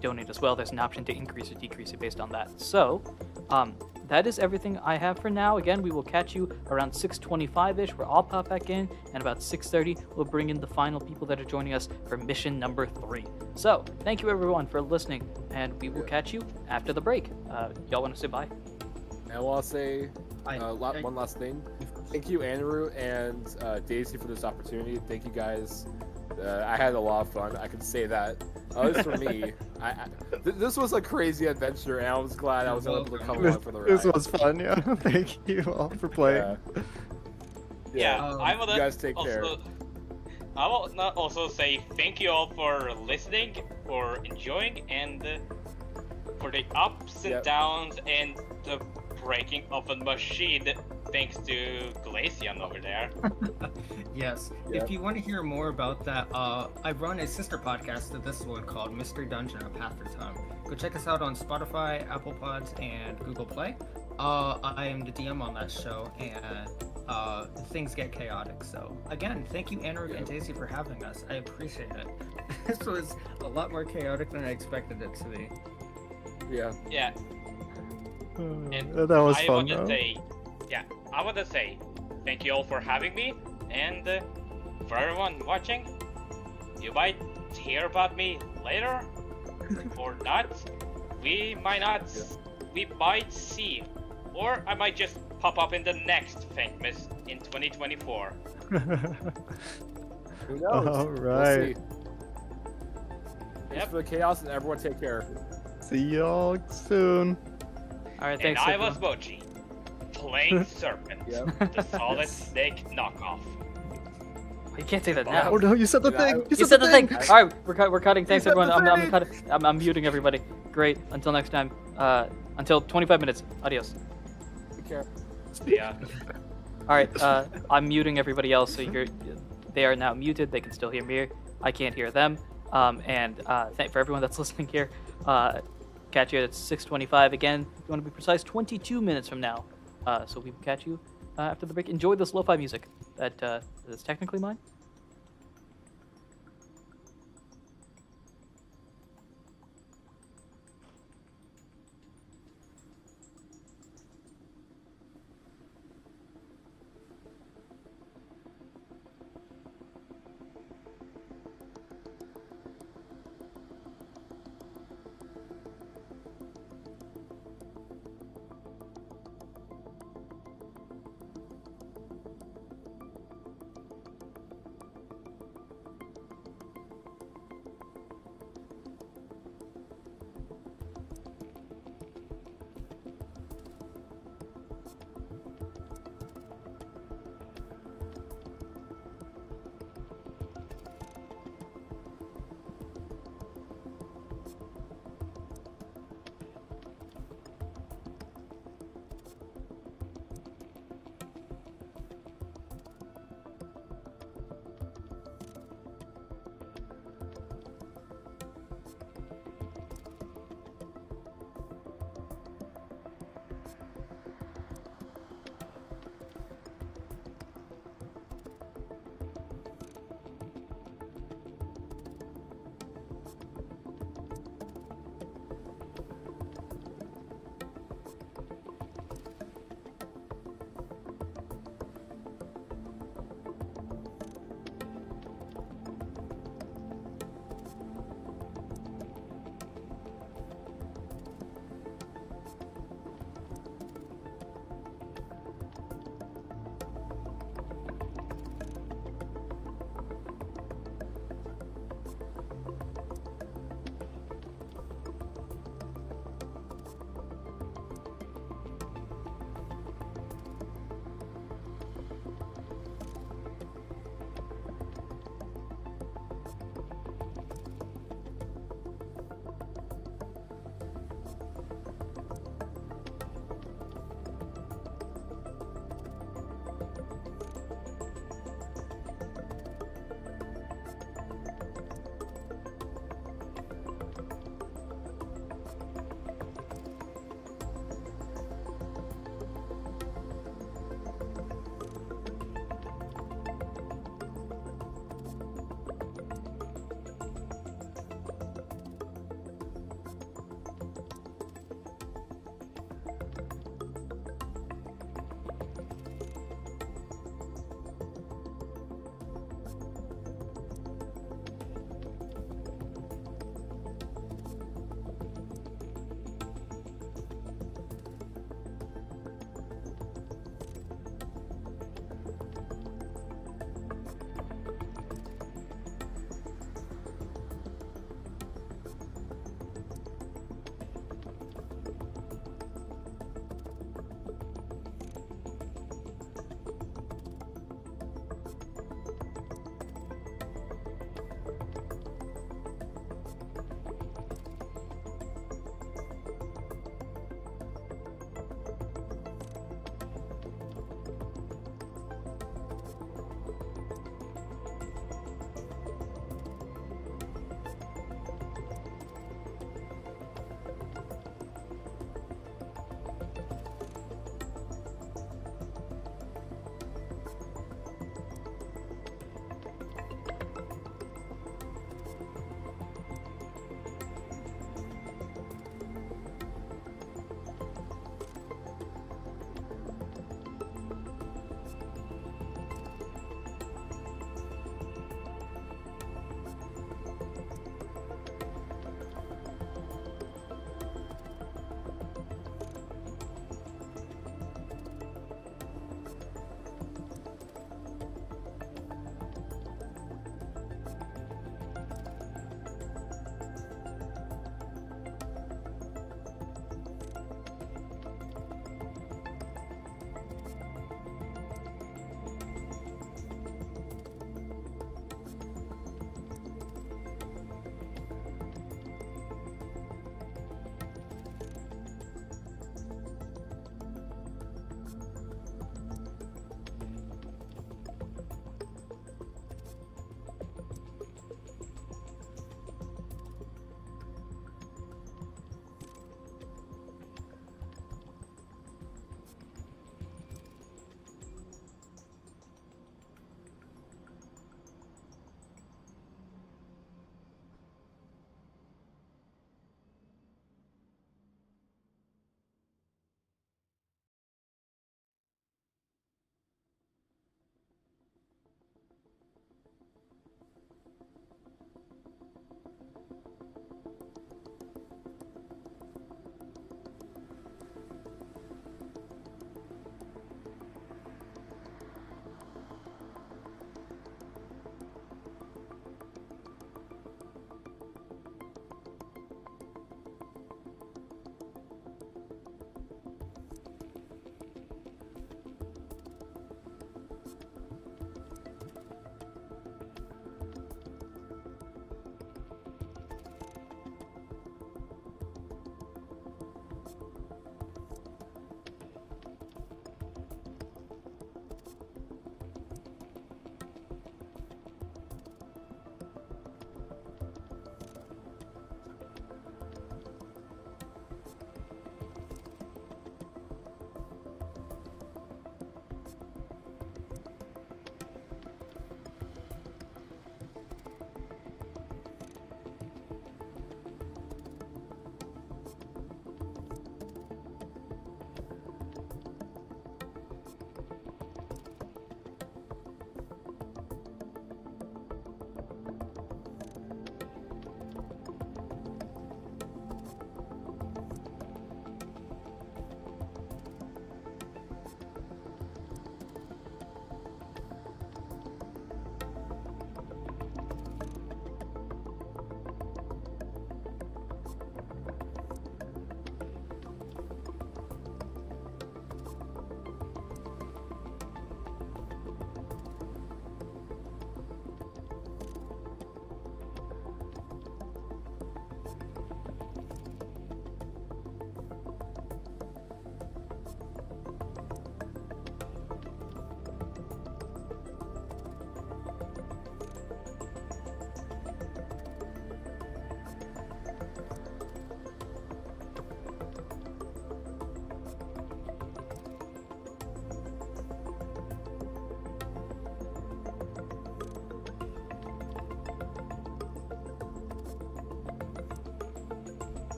donate as well. There's an option to increase or decrease it based on that. So. That is everything I have for now. Again, we will catch you around 6:25-ish, where I'll pop back in, and about 6:30, we'll bring in the final people that are joining us for mission number 3. So, thank you everyone for listening, and we will catch you after the break. Y'all want to say bye?
And I want to say one last thing. Thank you, Andrew and Daisy, for this opportunity. Thank you guys. I had a lot of fun. I can say that. At least for me. This was a crazy adventure, and I was glad I was able to come along for the ride.
This was fun, yeah. Thank you all for playing.
I will
you guys take care.
I will not also say thank you all for listening, for enjoying, and for the ups and downs and the breaking of a machine. Thanks to Glaceon over there.
Yes.
Yep.
If you want to hear more about that, I run a sister podcast to this one called Mystery Dungeon: A Path Through Time. Go check us out on Spotify, Apple Pods, and Google Play. I am the DM on that show, and things get chaotic. So again, thank you, Andrew and Daisy, for having us. I appreciate it. This was a lot more chaotic than I expected it to be.
Yeah.
Yeah. And
That was fun, though.
I want to say thank you all for having me, and for everyone watching, you might hear about me later, or not. We might not. We might see, or I might just pop up in the next thankmas in 2024.
Who knows?
All right.
We'll see. Thanks for the chaos, and everyone take care.
See y'all soon.
All right,
And
thanks.
I
everyone.
was Mochi, playing Serpent, the Solid Snake knockoff.
You can't say that now.
Oh no, you said the
Yeah,
thing!
You said the thing. All right, we're cutting. Thanks
said the
everyone.
thing!
I'm muting everybody. Great. Until next time. Until 25 minutes. Adios.
Take care.
Yeah.
All right. I'm muting everybody else, so they are now muted. They can still hear me. I can't hear them. For everyone that's listening here, catch you at 6:25 again. If you want to be precise, 22 minutes from now. So we will catch you after the break. Enjoy this lo-fi music that is technically mine.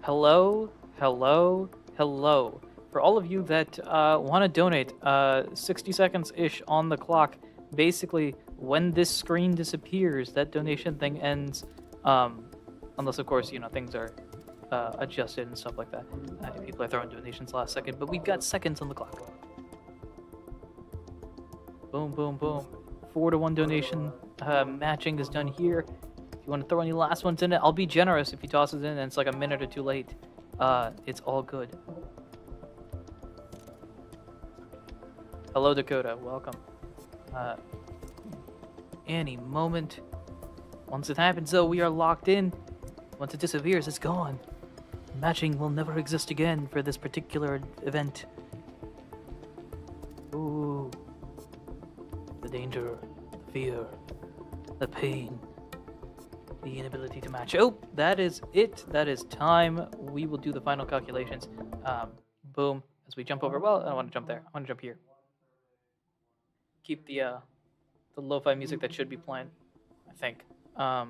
hello, hello, hello. For all of you that want to donate, 60 seconds-ish on the clock. Basically, when this screen disappears, that donation thing ends. Unless, of course, things are adjusted and stuff like that. People are throwing donations last second, but we've got seconds on the clock. Boom, boom, boom. 4-to-1 donation matching is done here. If you want to throw any last ones in it, I'll be generous if you toss it in and it's like a minute or two late. It's all good. Hello, Dakota. Welcome. Any moment. Once it happens, though, we are locked in. Once it disappears, it's gone. Matching will never exist again for this particular event. Ooh. The danger, the fear, the pain, the inability to match. Oh, that is it. That is time. We will do the final calculations. Boom. As we jump over. Well, I don't want to jump there. I want to jump here. Keep the lo-fi music that should be playing, I think. I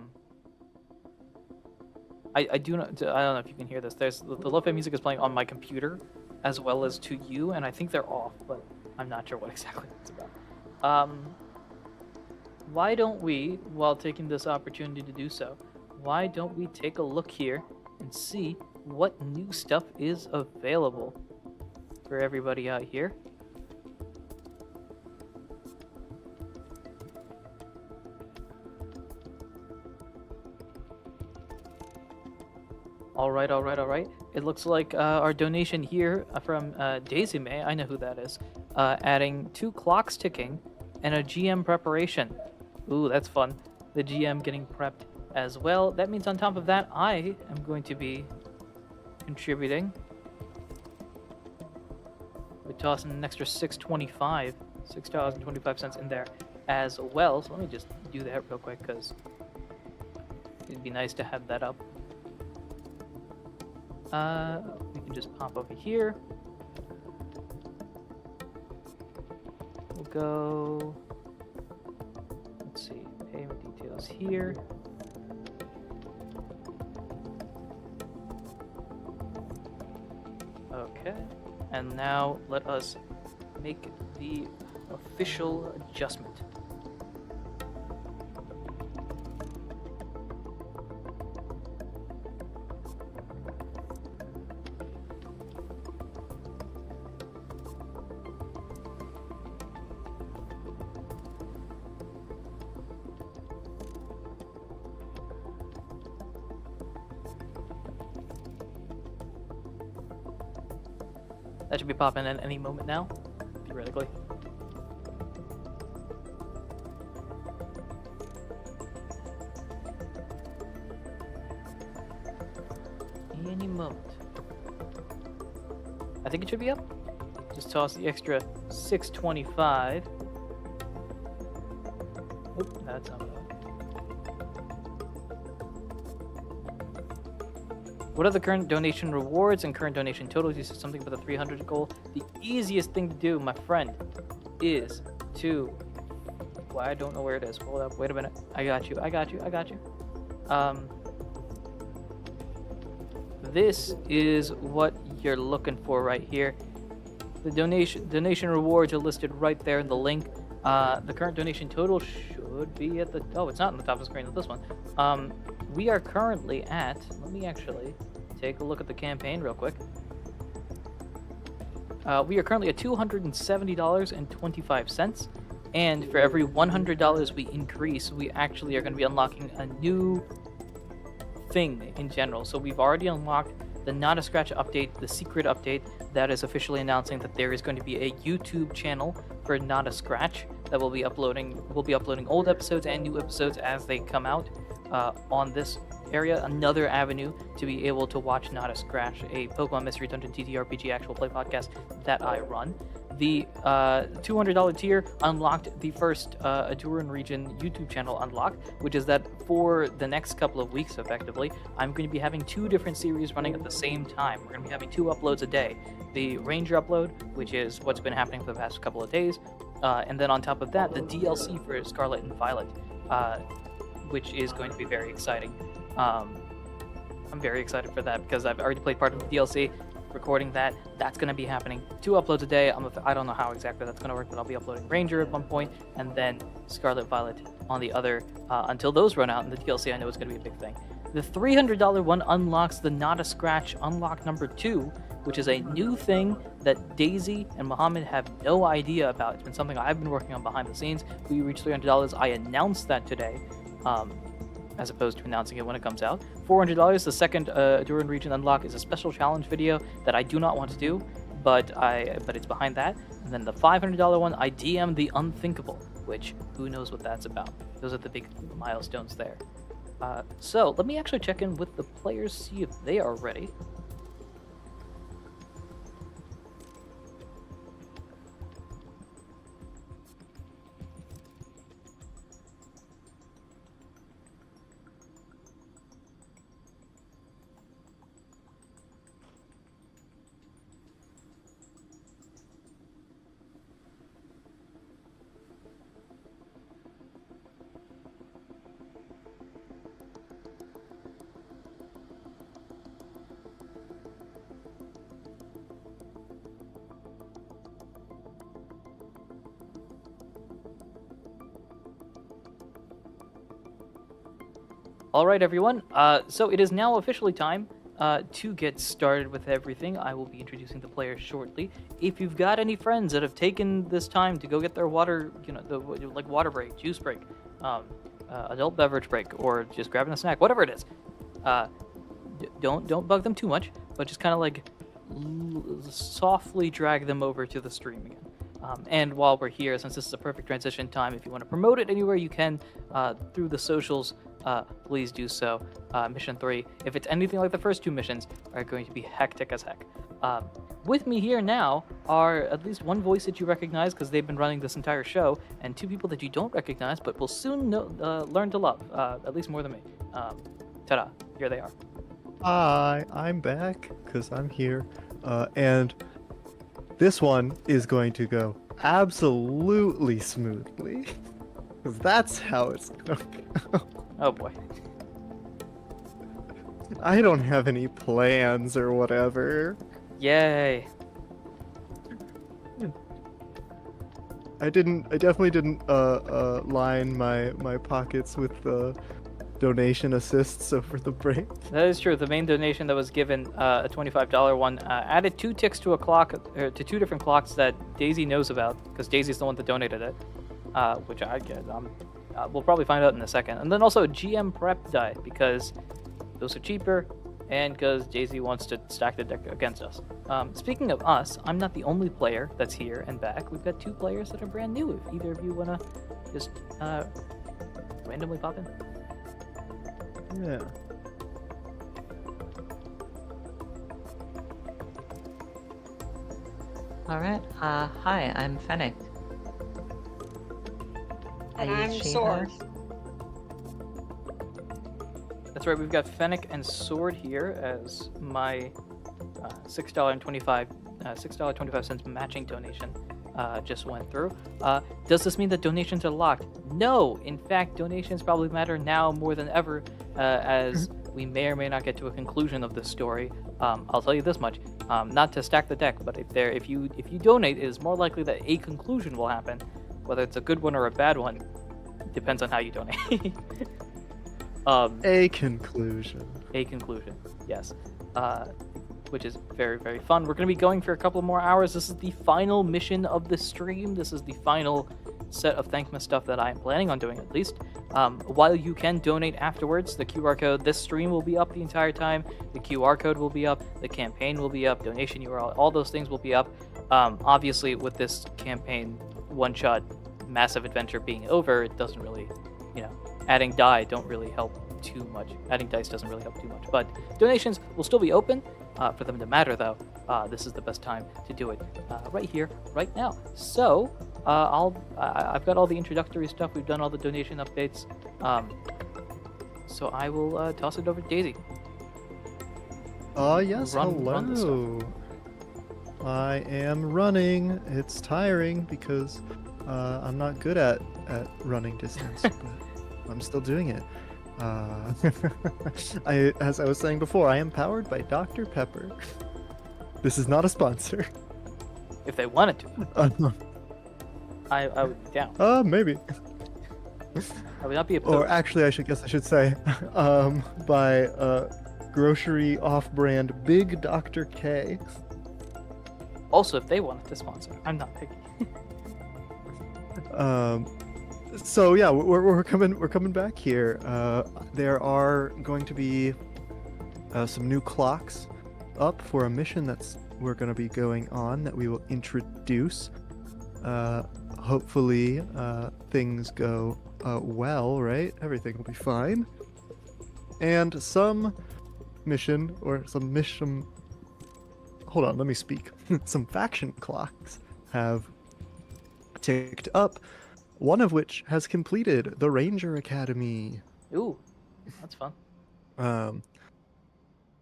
do not. I don't know if you can hear this. There's the lo-fi music is playing on my computer, as well as to you, and I think they're off, but I'm not sure what exactly it's about. Why don't we, while taking this opportunity to do so, why don't we take a look here and see what new stuff is available for everybody out here? All right. It looks like our donation here from Daisy May, I know who that is, adding 2 clocks ticking and a GM preparation. Ooh, that's fun. The GM getting prepped as well. That means on top of that, I am going to be contributing. We're tossing an extra $6.25 in there as well. So let me just do that real quick because it'd be nice to have that up. We can just pop over here. We'll go, let's see, payment details here. Okay, and now let us make the official adjustment. That should be popping in any moment now, theoretically. Any moment. I think it should be up. Just toss the extra $6.25. Oop, that's not enough. What are the current donation rewards and current donation totals? You said something about the 300 goal. The easiest thing to do, my friend, is to... Well, I don't know where it is. Hold up. Wait a minute. I got you. This is what you're looking for right here. The donation rewards are listed right there in the link. The current donation total should be at the... Oh, it's not on the top of the screen of this one. We are currently at... Let me actually take a look at the campaign real quick. We are currently at $270.25. And for every $100 we increase, we actually are going to be unlocking a new thing in general. So we've already unlocked the Not a Scratch update, the secret update that is officially announcing that there is going to be a YouTube channel for Not a Scratch that will be uploading. We'll be uploading old episodes and new episodes as they come out on this area. Another avenue to be able to watch Not a Scratch, a Pokemon Mystery Dungeon TTRPG actual play podcast that I run. The $200 tier unlocked the first Ahdurin region YouTube channel unlock, which is that for the next couple of weeks, effectively, I'm going to be having 2 different series running at the same time. We're going to be having 2 uploads a day. The Ranger upload, which is what's been happening for the past couple of days, and then on top of that, the DLC for Scarlet and Violet, which is going to be very exciting. I'm very excited for that because I've already played part of the DLC. Recording that's going to be happening 2 uploads a day. I don't know how exactly that's going to work, but I'll be uploading Ranger at one point and then Scarlet Violet on the other until those run out. And the DLC I know is going to be a big thing. The $300 one unlocks the Not a Scratch unlock number 2, which is a new thing that Daisy and Mohammed have no idea about. It's been something I've been working on behind the scenes. We reached $300. I announced that today. As opposed to announcing it when it comes out. $400, the second Ahdurin region unlock is a special challenge video that I do not want to do, but it's behind that. And then the $500 one, I DM the unthinkable, which who knows what that's about. Those are the big milestones there. So let me actually check in with the players, see if they are ready. All right, everyone. So it is now officially time to get started with everything. I will be introducing the players shortly. If you've got any friends that have taken this time to go get their water, like water break, juice break, adult beverage break, or just grabbing a snack, whatever it is, don't bug them too much, but just kind of like softly drag them over to the stream again. And while we're here, since this is a perfect transition time, if you want to promote it anywhere you can through the socials, please do so. Mission 3, if it's anything like the first 2 missions, are going to be hectic as heck. With me here now are at least one voice that you recognize because they've been running this entire show, and 2 people that you don't recognize but will soon learn to love, at least more than me. Ta-da, here they are.
Hi, I'm back because I'm here, and this one is going to go absolutely smoothly. Because that's how it's going to go.
Oh boy.
I don't have any plans or whatever.
Yay.
I definitely didn't line my pockets with donation assists over the break.
That is true. The main donation that was given, a $25 one, added 2 ticks to a clock, to 2 different clocks that Daisy knows about, because Daisy's the one that donated it, which I get. We'll probably find out in a second. And then also GM prep die, because those are cheaper, and because Daisy wants to stack the deck against us. Speaking of us, I'm not the only player that's here and back. We've got 2 players that are brand new. If either of you want to just randomly pop in.
Yeah.
Alright, hi, I'm Fennec.
And
I
I'm
use she,
Sword.
her.
That's right, we've got Fennec and Sword here as my $6.25 matching donation just went through. Does this mean that donations are locked? No! In fact, donations probably matter now more than ever, as we may or may not get to a conclusion of this story. I'll tell you this much, not to stack the deck, but if you donate, it is more likely that a conclusion will happen. Whether it's a good one or a bad one, depends on how you donate.
A conclusion.
A conclusion, yes. Which is very, very fun. We're going to be going for a couple more hours. This is the final mission of the stream. This is the final set of thankmas stuff that I am planning on doing, at least. While you can donate afterwards, the QR code, this stream will be up the entire time. The QR code will be up. The campaign will be up. Donation URL, all those things will be up. Obviously, with this campaign one-shot massive adventure being over, it doesn't really, adding die don't really help too much. Adding dice doesn't really help too much. But donations will still be open. For them to matter, though, this is the best time to do it right here, right now. So I've got all the introductory stuff. We've done all the donation updates. So I will toss it over to Daisy.
Yes,
Run this
hello. I am running. It's tiring because I'm not good at running distance, but I'm still doing it. As I was saying before, I am powered by Dr. Pepper. This is not a sponsor.
If they wanted to, I would be down.
Maybe.
I would not be opposed.
Or actually, I should say, by grocery off-brand Big Dr. K.
Also, if they wanted to sponsor, I'm not picky.
So yeah, we're coming back here. There are going to be some new clocks up for a mission we're going to be going on that we will introduce. Hopefully, things go well, right? Everything will be fine. And some mission. Hold on, let me speak. Some faction clocks have ticked up. One of which has completed the Ranger Academy.
Ooh, that's fun.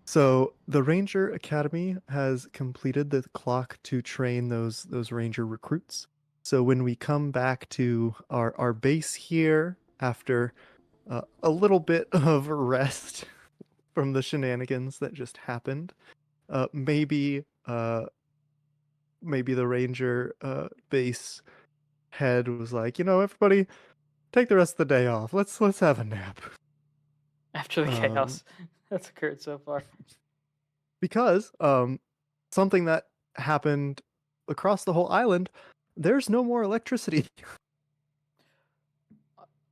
So the Ranger Academy has completed the clock to train those Ranger recruits. So when we come back to our base here after a little bit of rest from the shenanigans that just happened, maybe the Ranger base head was like, everybody take the rest of the day off. Let's have a nap.
After the chaos that's occurred so far.
Because something that happened across the whole island, there's no more electricity.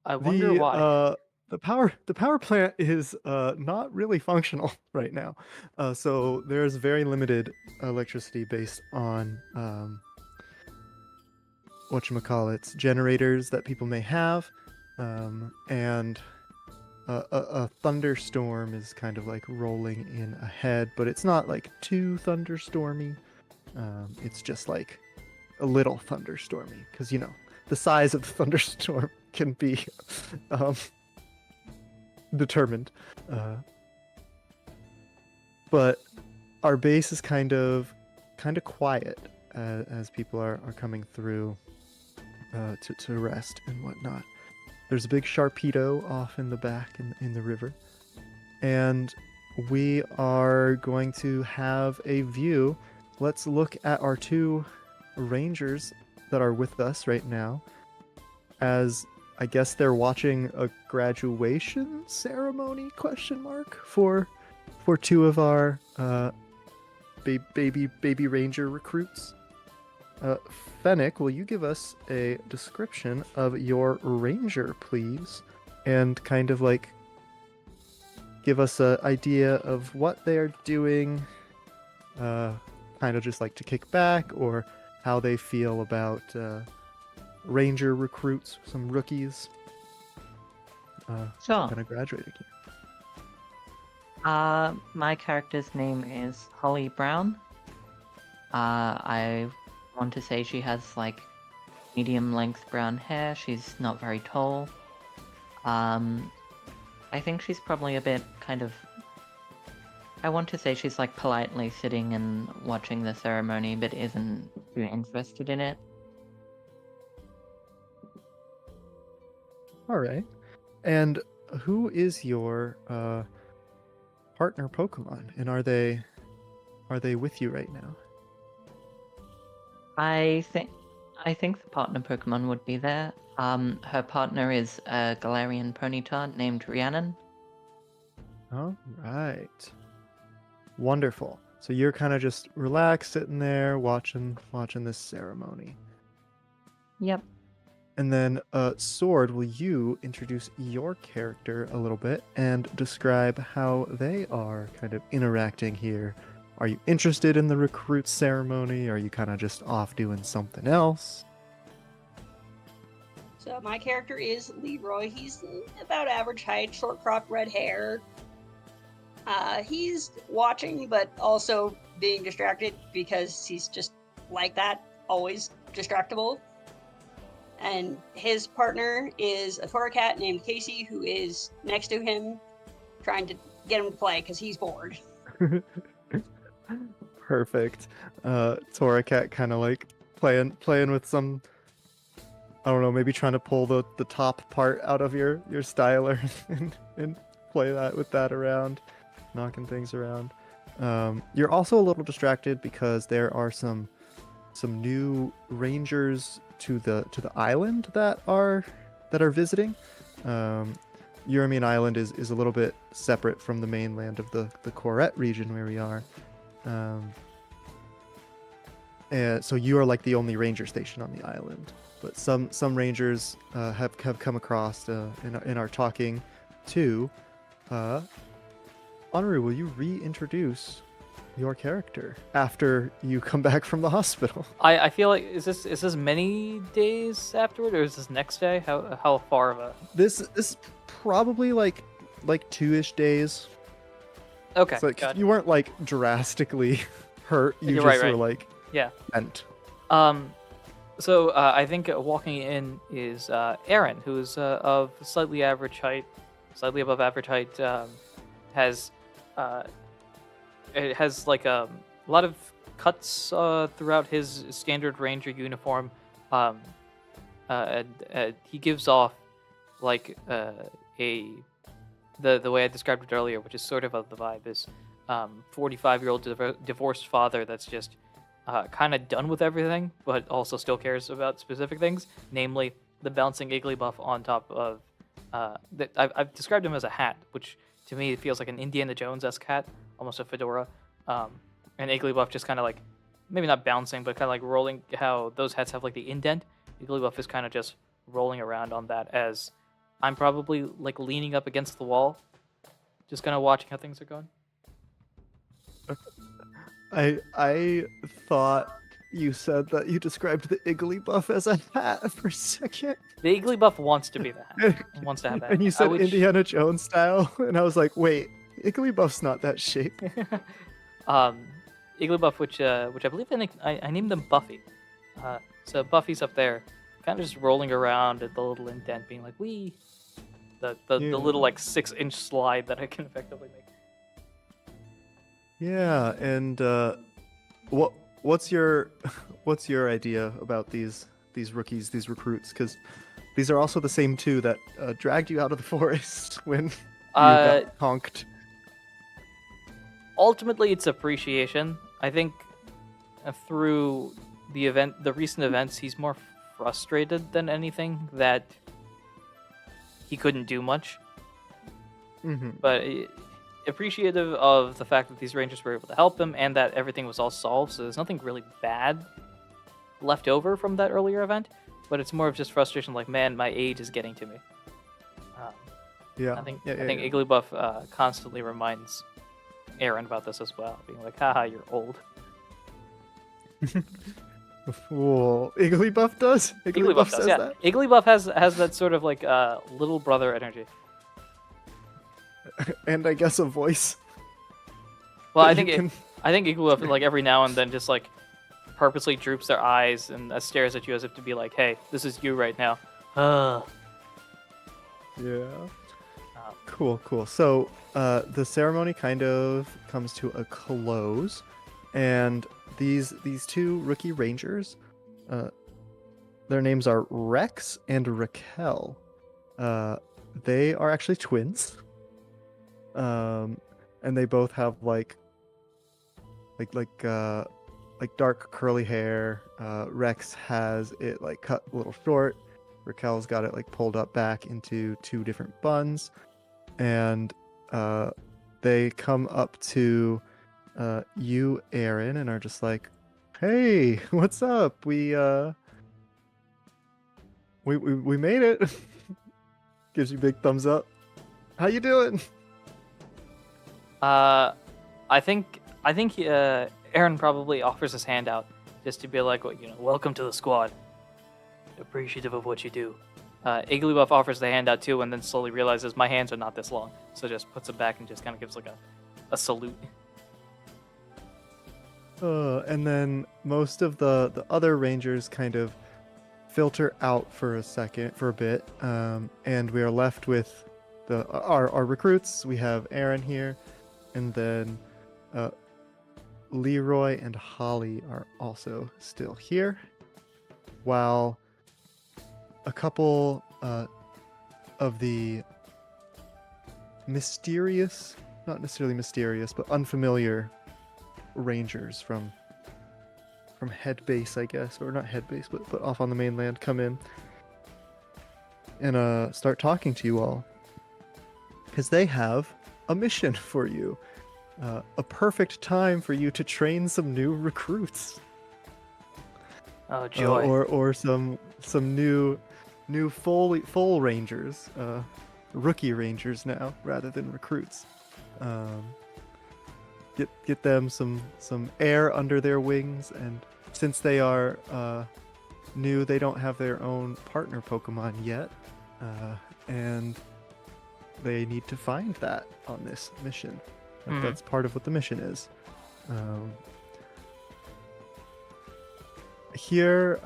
I wonder why.
The power plant is not really functional right now. So there's very limited electricity based on whatchamacallits, generators that people may have, and a thunderstorm is kind of like rolling in ahead, but it's not like too thunderstormy. It's just like a little thunderstormy, because the size of the thunderstorm can be determined. But our base is kind of quiet as people are coming through to rest and whatnot. There's a big Sharpedo off in the back in the river. And we are going to have a view. Let's look at our two rangers that are with us right now, as I guess they're watching a graduation ceremony, ? For two of our baby ranger recruits. Fennec, will you give us a description of your ranger, please? And kind of like give us an idea of what they are doing, kind of just like to kick back, or how they feel about ranger recruits, some rookies.
Sure.
Kind of graduating.
My character's name is Holly Brown. I want to say she has like medium length brown hair. She's not very tall. I think she's probably a bit kind of... I want to say she's like politely sitting and watching the ceremony, but isn't too interested in it.
All right. And who is your partner Pokemon, and are they with you right now?
I think the partner Pokemon would be there. Her partner is a Galarian Ponyta named Rhiannon.
All right. Wonderful. So you're kind of just relaxed, sitting there, watching this ceremony.
Yep.
And then, Sword, will you introduce your character a little bit and describe how they are kind of interacting here? Are you interested in the recruit ceremony? Are you kind of just off doing something else?
So my character is Leroy. He's about average height, short cropped red hair. He's watching, but also being distracted because he's just like that, always distractible. And his partner is a Torracat named Casey, who is next to him, trying to get him to play because he's bored.
Perfect. Torracat kind of like playing with some I don't know, maybe trying to pull the top part out of your styler and play that with that around, knocking things around. You're also a little distracted because there are some new rangers to the island that are visiting. Uramean Island is a little bit separate from the mainland of the Corette region where we are. And so you are like the only ranger station on the island. But some rangers have come across and are talking to. Honoru, will you reintroduce your character after you come back from the hospital?
I feel like is this many days afterward, or is this next day? How far of a?
This is probably like 2-ish days.
Okay,
So
got it.
you weren't like drastically hurt. You
You're
just
right,
were like
Yeah.
bent.
So I think walking in is Aaron, who's of slightly average height, slightly above average height. Has it has like a lot of cuts throughout his standard ranger uniform. And he gives off like the way I described it earlier, which is sort of the vibe is 45-year-old divorced father that's just kind of done with everything, but also still cares about specific things, namely the bouncing Igglybuff on top of that. I've described him as a hat, which to me feels like an Indiana Jones-esque hat, almost a fedora. And Igglybuff just kind of like, maybe not bouncing, but kind of like rolling. How those hats have like the indent. Igglybuff is kind of just rolling around on that as I'm probably like leaning up against the wall, just kind of watching how things are going.
I thought you said that you described the Igglybuff as a hat for a second.
The Igglybuff wants to be the hat. Wants to have that.
And you said Indiana Jones style, and I was like, wait, Igglybuff's not that shape.
Igglybuff, which I believe I named them Buffy. So Buffy's up there, kind of just rolling around at the little indent, being like, "Wee," the little like 6-inch slide that I can effectively make.
Yeah, and what's your idea about these rookies, these recruits? Because these are also the same two that dragged you out of the forest when you got honked.
Ultimately, it's appreciation. I think through the recent events, he's more frustrated than anything that he couldn't do much.
Mm-hmm.
But appreciative of the fact that these rangers were able to help him and that everything was all solved, so there's nothing really bad left over from that earlier event, but it's more of just frustration, like, man, my age is getting to me. I think Igglybuff constantly reminds Aaron about this as well, being like, haha, you're old.
Whoa, Igglybuff does?
Igglybuff
says
yeah.
that?
Igglybuff has that sort of like little brother energy.
And I guess a voice.
Well, I think Igglybuff like every now and then just like purposely droops their eyes and stares at you as if to be like, "Hey, this is you right now."
Yeah. Cool. So the ceremony kind of comes to a close, and these two rookie rangers, their names are Rex and Raquel. They are actually twins. And they both have like dark curly hair. Rex has it like cut a little short. Raquel's got it like pulled up back into two different buns, and they come up to you, Aaron, and are just like, "Hey, what's up? We made it." Gives you big thumbs up. How you doing?
I think Aaron probably offers his hand out just to be like, welcome to the squad. Appreciative of what you do. Igglybuff offers the hand out too, and then slowly realizes my hands are not this long, so just puts it back and just kind of gives like a salute.
And then most of the other rangers kind of filter out for a bit, and we are left with our recruits. We have Aaron here, and then Leroy and Holly are also still here, while a couple of the mysterious, not necessarily mysterious, but unfamiliar rangers from head base, I guess, or not head base, but off on the mainland, come in and start talking to you all, because they have a mission for you, a perfect time for you to train some new recruits,
Oh joy.
or some new full rangers, rookie rangers now rather than recruits. Get them some air under their wings, and since they are new, they don't have their own partner Pokemon yet, and they need to find that on this mission.
Mhm.
That's part of what the mission is. Here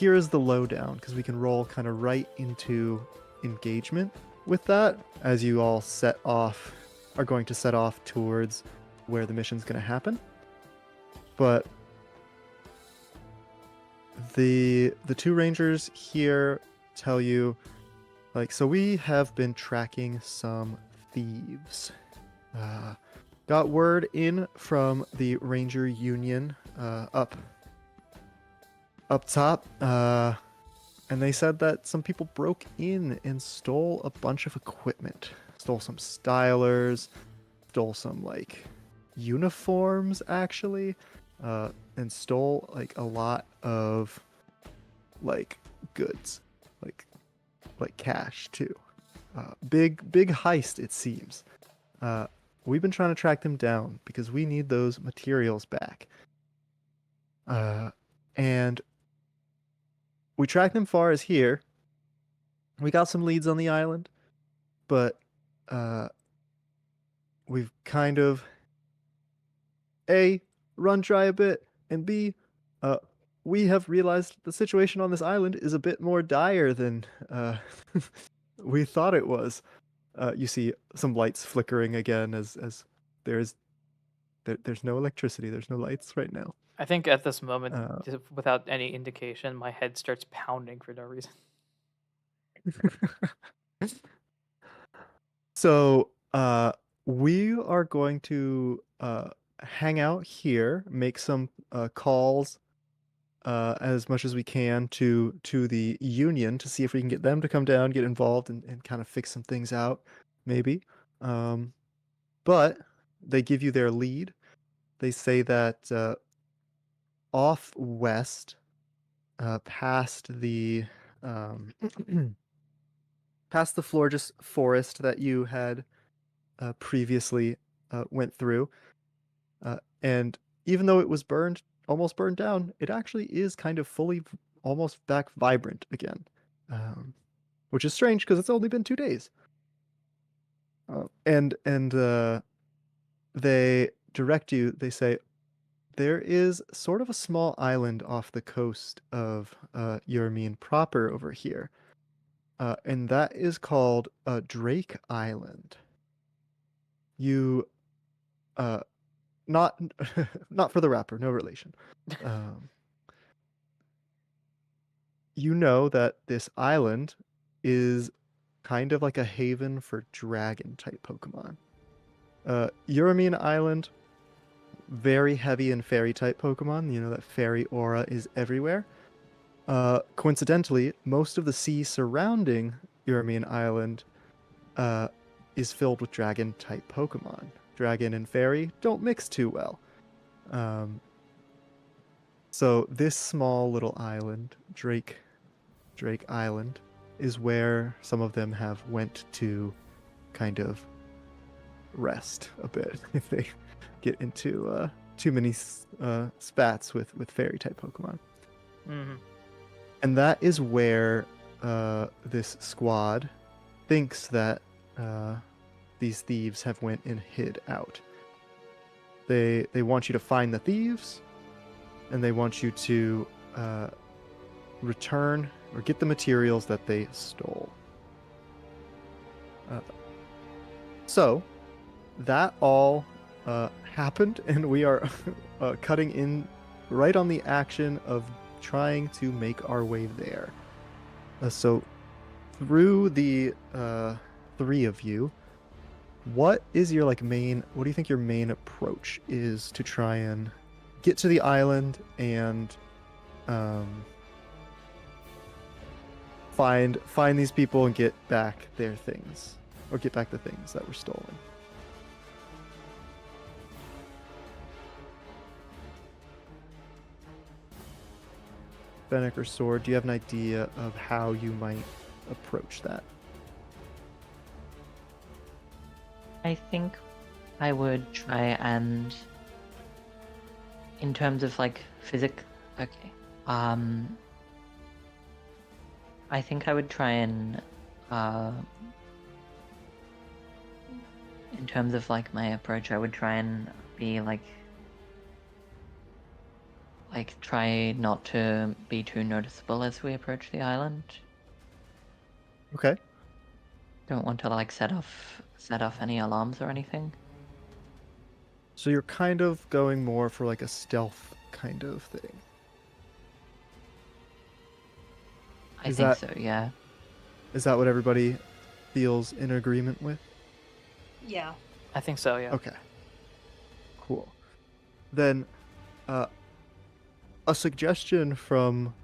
is the lowdown, because we can roll kind of right into engagement with that as you all are going to set off towards where the mission's going to happen. But the two rangers here tell you, like, so we have been tracking some thieves. Got word in from the Ranger Union up top, and they said that some people broke in and stole a bunch of equipment. Stole some stylers, stole some like uniforms actually, and stole like a lot of like goods, like cash too. Big heist, it seems. We've been trying to track them down because we need those materials back. And we tracked them far as here. We got some leads on the island, but we've kind of A, run dry a bit, and B, we have realized the situation on this island is a bit more dire than we thought it was. You see some lights flickering again as there's no electricity, there's no lights right now.
I think at this moment,
Uh,
just without any indication, my head starts pounding for no reason.
So, we are going to hang out here, make some calls as much as we can to the union to see if we can get them to come down, get involved, and kind of fix some things out, maybe. But they give you their lead. They say that off west, past the past the Florges forest that you had previously went through, and even though it was almost burned down, it actually is kind of fully, almost back vibrant again, which is strange because it's only been 2 days. And they direct you. They say there is sort of a small island off the coast of Euromine proper over here, and that is called Drake Island. You, not not for the rapper, no relation. You know that this island is kind of like a haven for dragon type Pokemon. Euromine Island, very heavy in fairy type Pokemon. You know that fairy aura is everywhere. Coincidentally, most of the sea surrounding Euromine Island is filled with dragon type Pokemon. Dragon and fairy don't mix too well. So this small little island, Drake Island, is where some of them have went to kind of rest a bit if they get into too many spats with fairy type Pokemon.
Mm-hmm.
And that is where this squad thinks that these thieves have went and hid out. They want you to find the thieves, and they want you to return or get the materials that they stole. So that all happened, and we are cutting in right on the action of trying to make our way there. So through the three of you, what is your what do you think your main approach is to try and get to the island and find these people and get back their things, or get back the things that were stolen? Fennec or Sword, do you have an idea of how you might approach that?
I think I would try and, in terms of like okay. I think I would try and, in terms of like my approach, I would try and be like try not to be too noticeable as we approach the island.
Okay.
Don't want to like set off any alarms or anything.
So you're kind of going more for like a stealth kind of thing.
I
Is
think
that-
so, yeah.
Is that what everybody feels in agreement with?
Yeah.
I think so, yeah.
Okay. Cool. Then, a suggestion from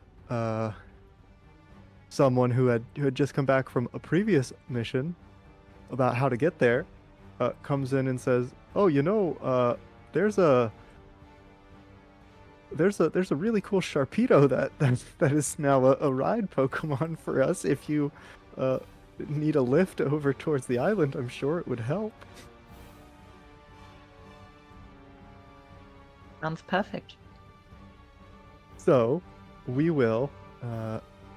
someone who had just come back from a previous mission about how to get there comes in and says, "Oh, there's a really cool Sharpedo that is now a ride Pokemon for us. If you need a lift over towards the island, I'm sure it would help."
Sounds perfect.
So, we will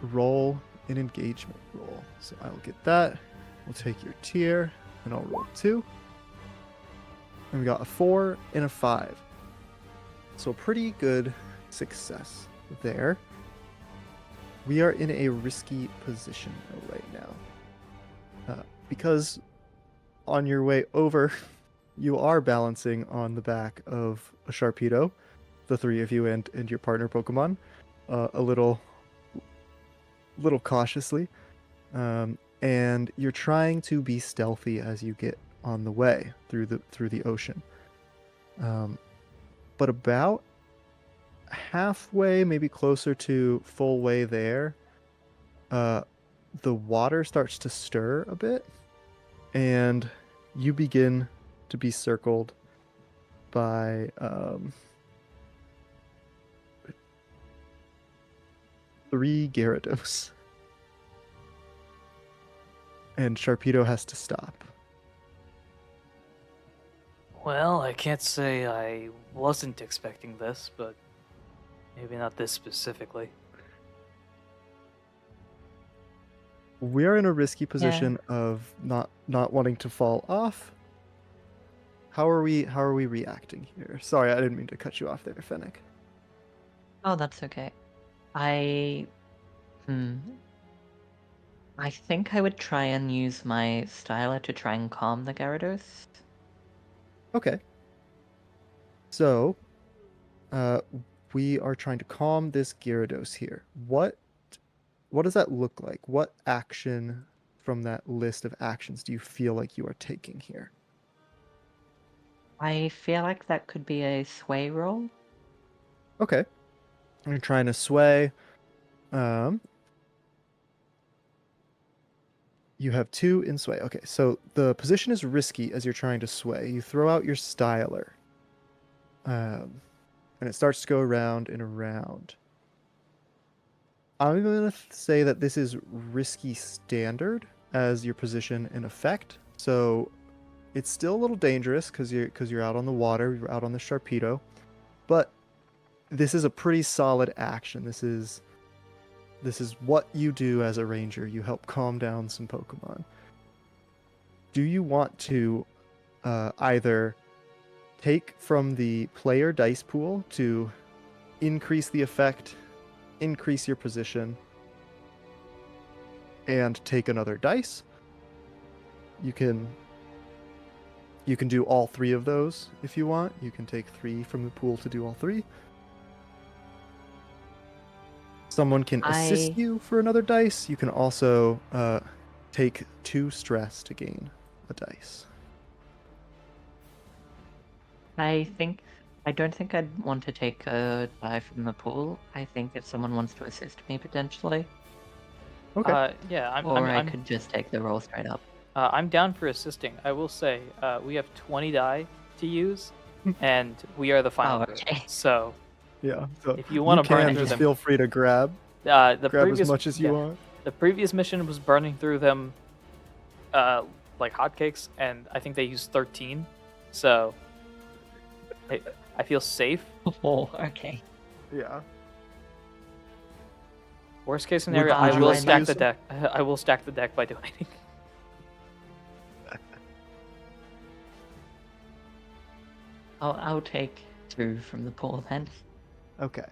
roll an engagement roll. So I will get that. We'll take your tier, and I'll roll 2. And we got a 4 and a 5. So a pretty good success there. We are in a risky position right now. Because on your way over, you are balancing on the back of a Sharpedo, the three of you and your partner Pokemon, a little cautiously, and you're trying to be stealthy as you get on the way through the ocean. But about halfway, maybe closer to full way there, the water starts to stir a bit, and you begin to be circled by 3 Gyarados. And Sharpedo has to stop.
Well, I can't say I wasn't expecting this, but maybe not this specifically.
We are in a risky position of not wanting to fall off. How are we reacting here? Sorry, I didn't mean to cut you off there, Fennec.
Oh, that's okay. I think I would try and use my styler to try and calm the Gyarados.
Okay. So, we are trying to calm this Gyarados here. What does that look like? What action from that list of actions do you feel like you are taking here?
I feel like that could be a sway roll.
Okay. You're trying to sway. You have 2 in sway. Okay, so the position is risky as you're trying to sway. You throw out your styler. And it starts to go around and around. I'm going to say that this is risky standard as your position in effect. So it's still a little dangerous because you're out on the water, you're out on the Sharpedo. But this is a pretty solid action. This is what you do as a ranger. You help calm down some Pokemon. Do you want to either take from the player dice pool to increase the effect, increase your position, and take another dice? You can do all 3 of those if you want. You can take 3 from the pool to do all 3. Someone can assist
I-
you for another dice. You can also take 2 stress to gain a dice.
I don't think I'd want to take a die from the pool. I think if someone wants to assist me potentially,
Okay.
Yeah,
or I could just take the roll straight up.
I'm down for assisting. I will say, we have 20 die to use, and we are the final
Oh,
group.
okay.
So
Yeah. So
if you want to burn
can
through
just
them,
feel free to grab
the
grab
previous
as much as you want.
the previous mission was burning through them, like hotcakes, and I think they used 13. So I feel safe.
Oh, okay.
Yeah.
Worst case scenario,
Would
I
you
will
like to
stack
use
the
them?
deck. I will stack the deck by donating.
I'll take 2 from the pool then.
Okay.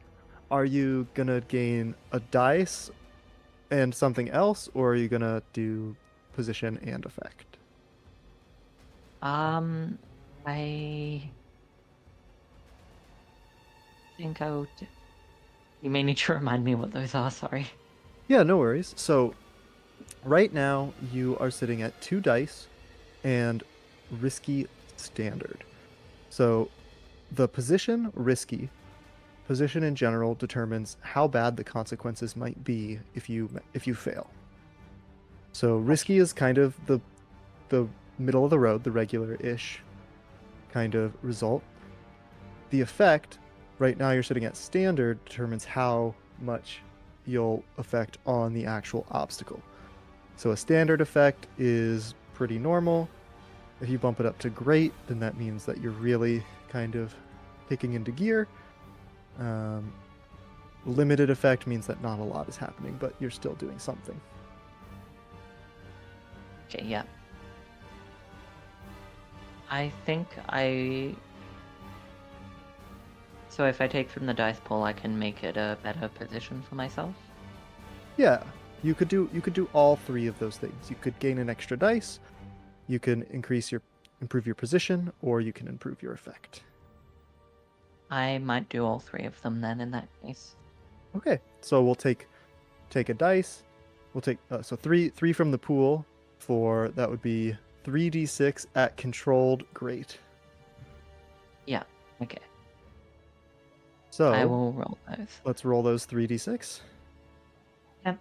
Are you gonna gain a dice and something else, or are you gonna do position and effect?
I think I would. You may need to remind me what those are. Sorry.
Yeah, no worries. So, right now you are sitting at 2 dice and risky standard. So, the position risky, position in general determines how bad the consequences might be if you fail. So, risky is kind of the middle of the road, the regular-ish kind of result. The effect, right now you're sitting at standard, determines how much you'll affect on the actual obstacle. So a standard effect is pretty normal. If you bump it up to great, then that means that you're really kind of kicking into gear. Limited effect means that not a lot is happening, but you're still doing something.
Okay. Yeah. I think I. So if I take from the dice pool, I can make it a better position for myself.
Yeah, you could do all 3 of those things. You could gain an extra dice, you can improve your position, or you can improve your effect.
I might do all 3 of them then. In that case.
Okay, so we'll take a dice. We'll take so three from the pool for that would be 3d6 at controlled great.
Yeah. Okay.
So
I will roll those.
let's roll those 3d6.
Yep.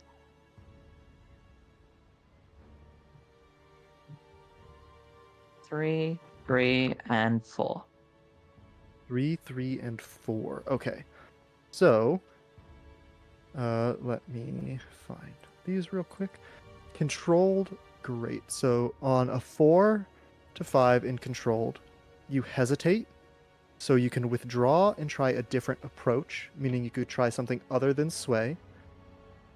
Three, 3, and 4.
3, 3, and 4. Okay. So let me find these real quick. Controlled great. So on a 4 to 5 in controlled, you hesitate. So you can withdraw and try a different approach, meaning you could try something other than sway.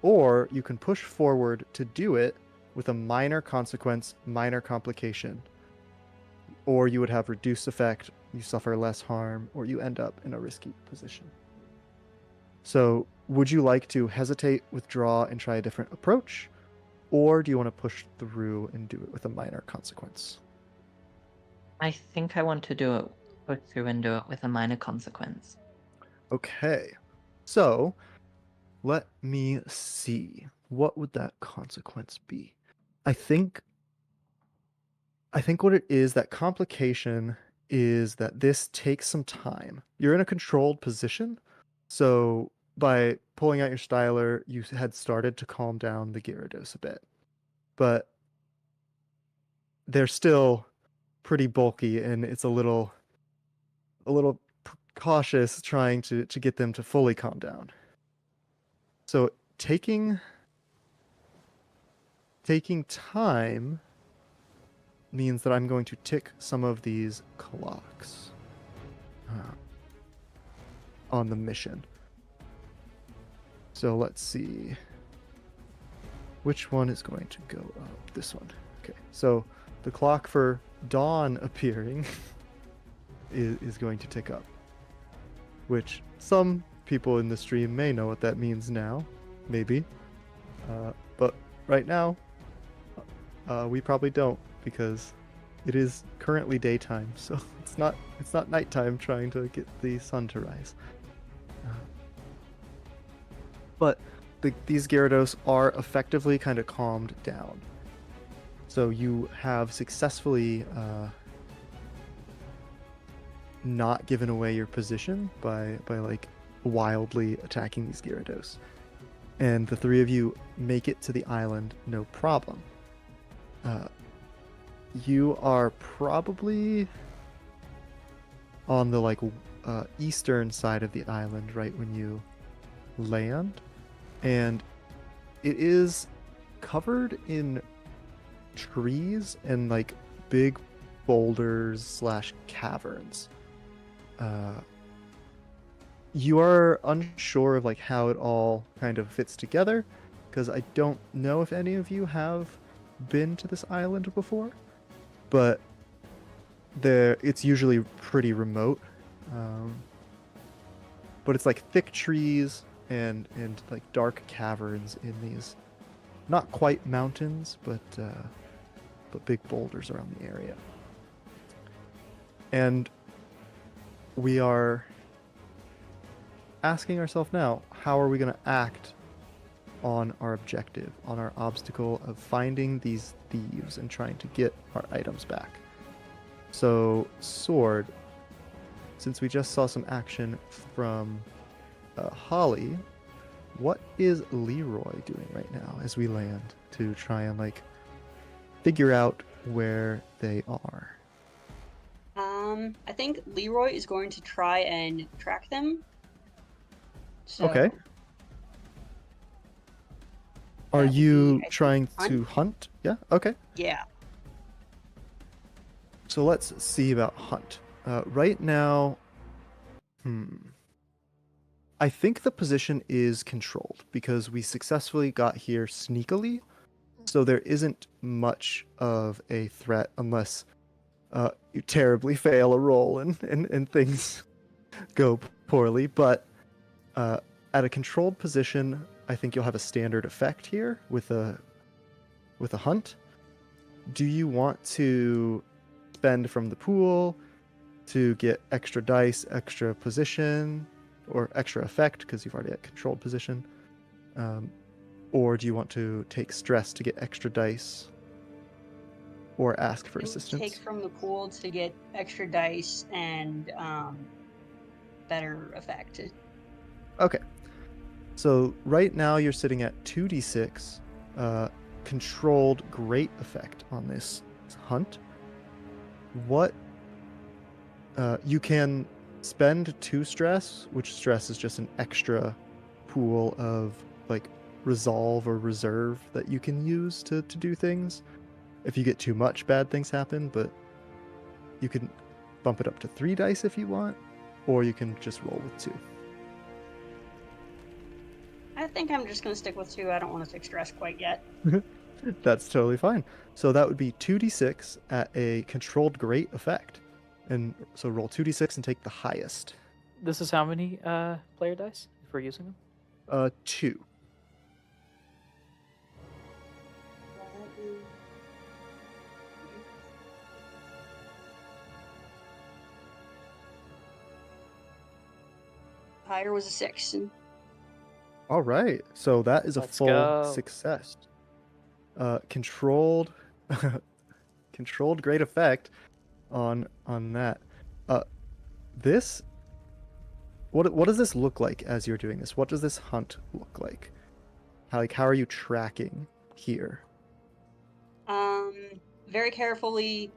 Or you can push forward to do it with a minor consequence, minor complication. Or you would have reduced effect, you suffer less harm, or you end up in a risky position. So would you like to hesitate, withdraw, and try a different approach? Or do you want to push through and do it with a minor consequence?
I think I want to do it, push through and do it with a minor consequence.
Okay. So let me see. What would that consequence be? I think what it is, that complication is that this takes some time. You're in a controlled position, so by pulling out your styler, you had started to calm down the Gyarados a bit. But they're still pretty bulky, and it's a little cautious trying to get them to fully calm down. So taking time means that I'm going to tick some of these clocks on the mission. So let's see. Which one is going to go up? This one. Okay, so the clock for dawn appearing is going to tick up. Which some people in the stream may know what that means now. Maybe. But right now, we probably don't, because it is currently daytime, so it's not nighttime trying to get the sun to rise. But these Gyarados are effectively kind of calmed down. So you have successfully not given away your position by like wildly attacking these Gyarados. And the three of you make it to the island, no problem. You are probably on the like eastern side of the island right when you land, and it is covered in trees and like big boulders / caverns. You are unsure of like how it all kind of fits together, because I don't know if any of you have been to this island before, but it's usually pretty remote. But it's like thick trees and like dark caverns in these, not quite mountains, but big boulders around the area. And we are asking ourselves now, how are we going to act on our objective, on our obstacle of finding these thieves and trying to get our items back? So, Sword, since we just saw some action from Holly, what is Leroy doing right now as we land to try and like figure out where they are?
I think Leroy is going to try and track them. So
Okay. Are
that would
you
be, I think,
trying to hunt? Yeah, okay.
Yeah.
So let's see about hunt. Right now, I think the position is controlled because we successfully got here sneakily. So there isn't much of a threat unless you terribly fail a roll and things go poorly. But at a controlled position, I think you'll have a standard effect here with a hunt. Do you want to spend from the pool to get extra dice, extra position, or extra effect because you've already at controlled position? Or do you want to take stress to get extra dice? Or ask for
I would
assistance?
take from the pool to get extra dice and better effect.
Okay. So right now you're sitting at 2d6 controlled great effect on this hunt. What you can spend 2 stress, which stress is just an extra pool of like resolve or reserve that you can use to do things. If you get too much, bad things happen, but you can bump it up to 3 dice if you want, or you can just roll with 2.
I think I'm just going to stick with 2. I don't want to take stress quite yet.
That's totally fine. So that would be 2d6 at a controlled great effect. And so roll 2d6 and take the highest.
This is how many player dice if we're using them?
2.
Higher was a 6.
All right. So that is a
Let's
full
go.
success. Controlled controlled great effect on that. This what does this look like as you're doing this? What does this hunt look like? How are you tracking here?
Very carefully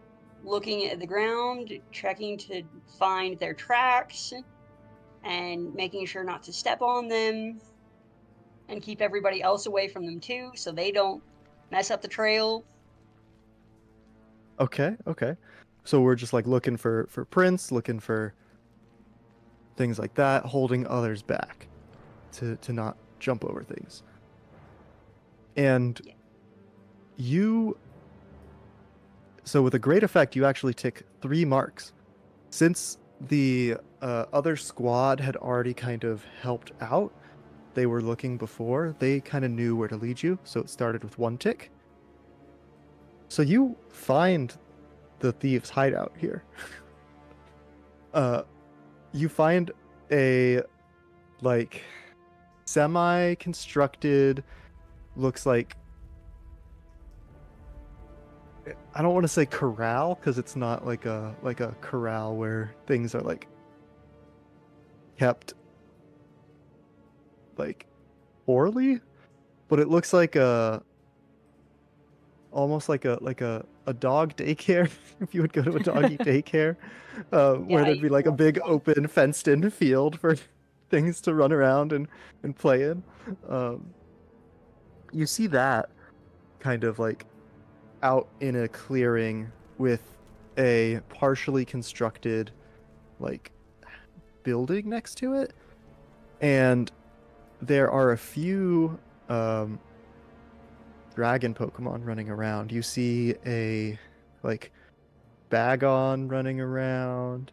looking at the ground, checking to find their tracks, and making sure not to step on them, and keep everybody else away from them too, so they don't mess up the trail.
Okay. So we're just like looking for prints, looking for things like that, holding others back to not jump over things. And so with a great effect, you actually tick 3 marks. Since the other squad had already kind of helped out, they were looking before, they kind of knew where to lead you, so it started with 1 tick. So you find the thieves' hideout here. You find a like semi-constructed, looks like, I don't want to say corral because it's not like a corral where things are like kept like poorly, but it looks like almost like a dog daycare if you would go to a doggy daycare, where
Yeah,
there'd be like a big open fenced in field for things to run around and play in. You see that kind of like out in a clearing with a partially constructed like building next to it, and there are a few dragon Pokemon running around. You see a like Bagon running around.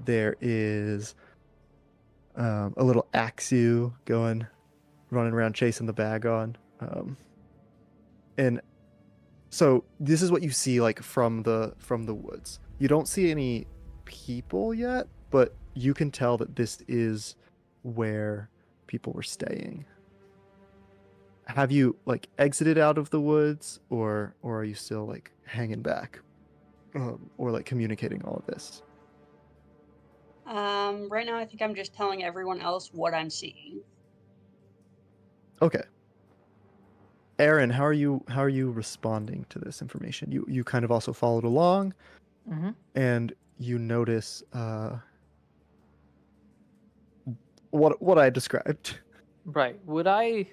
There is a little Axew running around chasing the Bagon. And so this is what you see like from the woods. You don't see any people yet, but you can tell that this is where people were staying. Have you like exited out of the woods, or are you still like hanging back, or like communicating all of this?
Right now I think I'm just telling everyone else what I'm seeing.
Okay. Aaron, how are you responding to this information? You kind of also followed along,
Mm-hmm.
and you notice what I described.
Right. Would I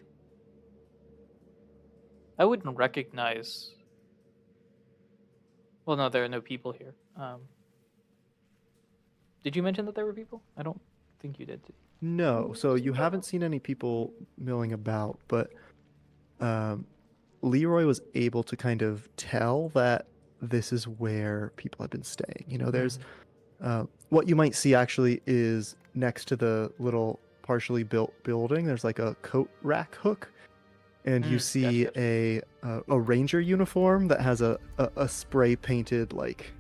wouldn't recognize. Well, no, there are no people here. Did you mention that there were people? I don't think you did.
No, so you haven't seen any people milling about, but Leroy was able to kind of tell that this is where people have been staying. You know, there's what you might see actually is next to the little partially built building, there's like a coat rack hook, and you see
Gotcha.
a ranger uniform that has a spray painted like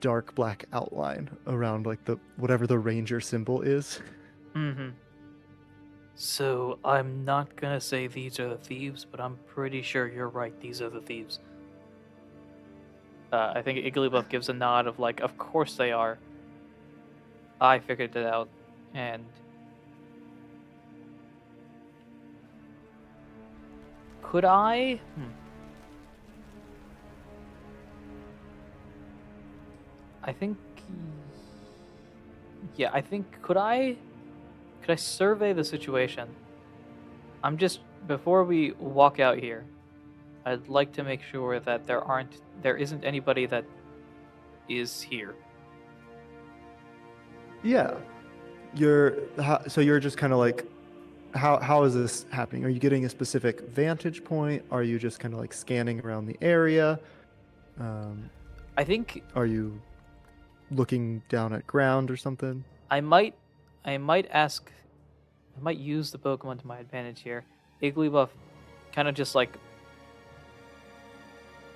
dark black outline around like the whatever the ranger symbol is.
Mm-hmm. So I'm not gonna say these are the thieves, but I'm pretty sure you're right. These are the thieves. I think Igglybuff gives a nod of like, of course they are. I figured it out, and could I? I think. Yeah, I think could I survey the situation? I'm just before we walk out here, I'd like to make sure that there isn't anybody that is here.
Yeah. So you're just kind of like, how is this happening? Are you getting a specific vantage point? Are you just kind of like scanning around the area?
I think
Are you looking down at ground or something?
I might use the Pokemon to my advantage here. Igglybuff kind of just like,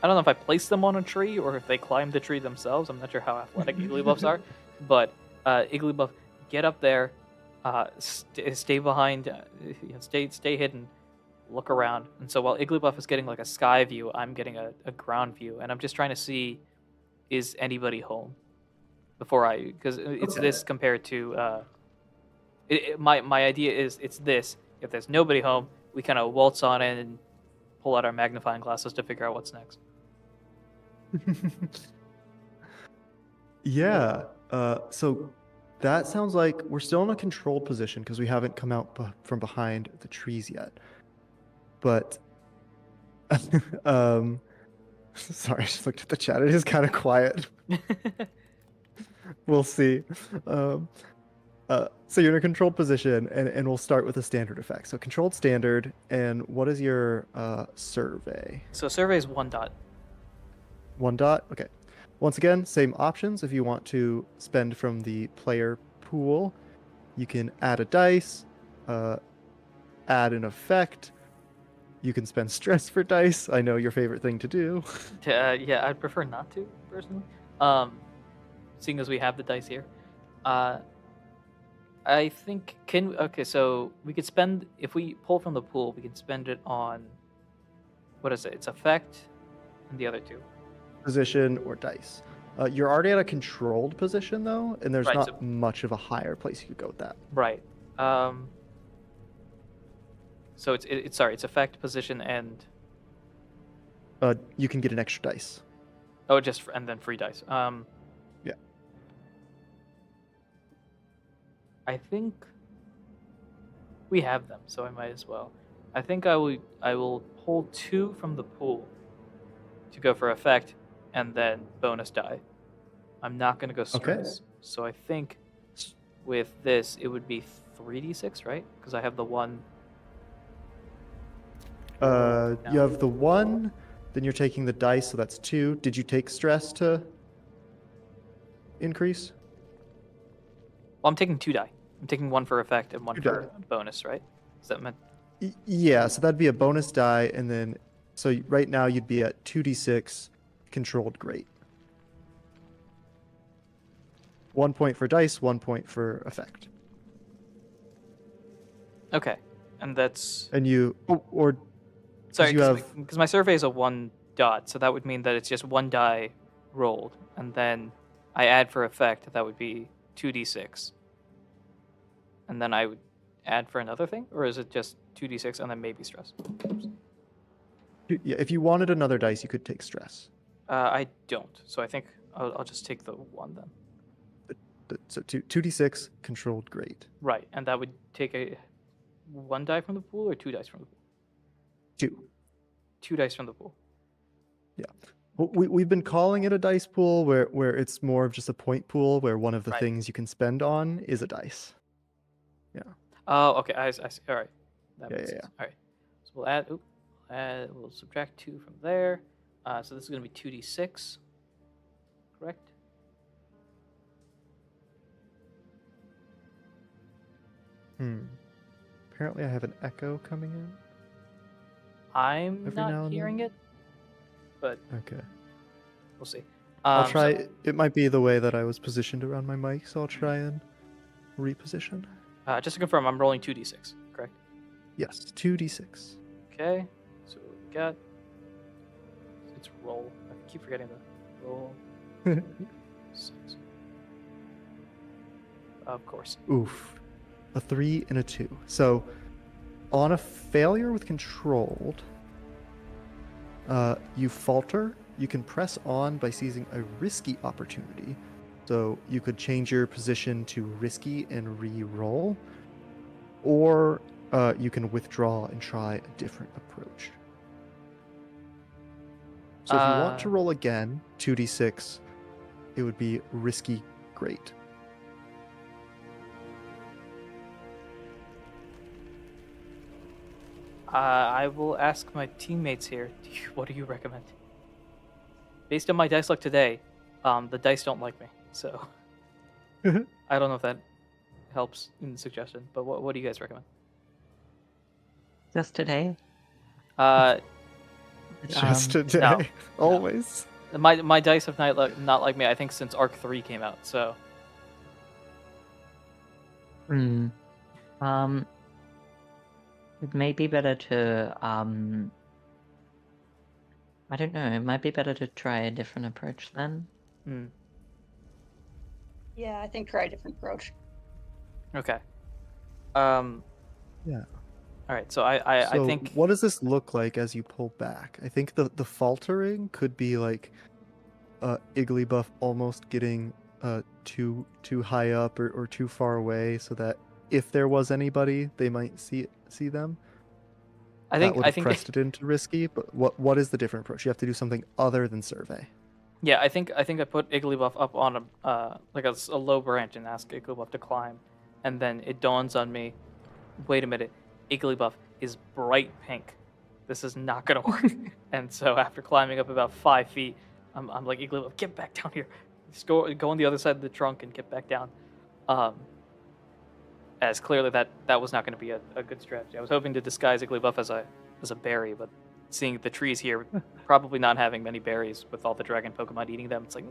I don't know if I place them on a tree or if they climb the tree themselves. I'm not sure how athletic Igglybuffs are, but Igglybuff, get up there, stay behind, stay hidden, look around. And so while Igglybuff is getting like a sky view, I'm getting a ground view, and I'm just trying to see, is anybody home because it's
Okay.
this compared to my idea is it's this. If there's nobody home, we kind of waltz on in and pull out our magnifying glasses to figure out what's next.
Yeah. So that sounds like we're still in a controlled position because we haven't come out from behind the trees yet. But sorry, I just looked at the chat. It is kind of quiet. We'll see. So you're in a controlled position, and we'll start with the standard effect. So controlled standard, and what is your survey?
So survey is 1 dot.
1 dot? Okay. Once again, same options. If you want to spend from the player pool, you can add a dice, add an effect. You can spend stress for dice. I know your favorite thing to do.
Yeah, I'd prefer not to, personally. Seeing as we have the dice here. I think okay. So we could spend if we pull from the pool, we can spend it on what is it? It's effect and the other two.
Position or dice. You're already at a controlled position though, and there's
Right,
not
so-
much of a higher place you could go with that.
Right. So it's sorry, it's effect, position, and
You can get an extra dice.
and then free dice.
Yeah.
I think we have them, so I might as well. I think I will pull 2 from the pool to go for effect, and then bonus die. I'm not gonna go stress. So I think with this it would be 3d6, right? Because I have the one.
You have the 1, then you're taking the dice, so that's 2. Did you take stress to increase?
Well, I'm taking 2 die. I'm taking 1 for effect and 1
2
for
die.
bonus, right? Is that meant?
Yeah, so that'd be a bonus die, and then so right now you'd be at 2d6 controlled great. 1 point for dice, 1 point for effect.
Okay, and that's
And you or
sorry
you have
because my survey is a 1 dot, so that would mean that it's just 1 die rolled, and then I add for effect. That would be 2d6, and then I would add for another thing, or is it just 2d6 and then maybe stress?
yeah, if you wanted another dice, you could take stress.
I don't, so I think I'll just take the 1 then.
So 2d6 controlled great.
Right, and that would take a 1 die from the pool or 2 dice from the pool.
2.
2 dice from the pool.
We've been calling it a dice pool where it's more of just a point pool where one of the
Right.
things you can spend on is a dice.
Oh, okay. I see. All right. That
Yeah,
makes
yeah,
sense. All right. So we'll add. We'll subtract 2 from there. So this is going to be 2d6. Correct.
Apparently I have an echo coming in.
I'm
Every now
not
and
hearing
then.
it, but
Okay.
we'll see.
I'll
So-
try. It might be the way that I was positioned around my mic, so I'll try and reposition.
just to confirm, I'm rolling 2d6. Correct.
Yes, 2d6.
Okay. So we got. It's roll. I keep forgetting the roll. 6. Of course.
Oof. A 3 and a 2. So, on a failure with controlled, you falter. You can press on by seizing a risky opportunity. So, you could change your position to risky and re-roll, or you can withdraw and try a different approach. So, if you want to roll again, 2d6, it would be risky great.
I will ask my teammates here. What do you recommend? Based on my dice luck today, the dice don't like me, so I don't know if that helps in the suggestion. But what do you guys recommend?
Just today?
Just
Um,
today.
no.
Always.
My dice have not like me. I think since Arc 3 came out. So
Hmm. It may be better to I don't know. It might be better to try a different approach then.
Yeah, I think try a different approach.
okay.
Yeah.
All right. So I
So
think
what does this look like as you pull back? I think the faltering could be like Igglybuff almost getting too high up or too far away, so that if there was anybody, they might see them. That would have pressed it into risky. But what is the different approach? You have to do something other than survey.
Yeah, I think I put Igglybuff up on a like a low branch and ask Igglybuff to climb, and then it dawns on me, wait a minute, Igglybuff is bright pink. This is not gonna work. And so after climbing up about 5 feet, I'm like, Igglybuff, get back down here. Just go on the other side of the trunk and get back down. As clearly that was not going to be a good strategy. I was hoping to disguise Igglybuff as a berry, but seeing the trees here, probably not having many berries with all the dragon Pokemon eating them, it's like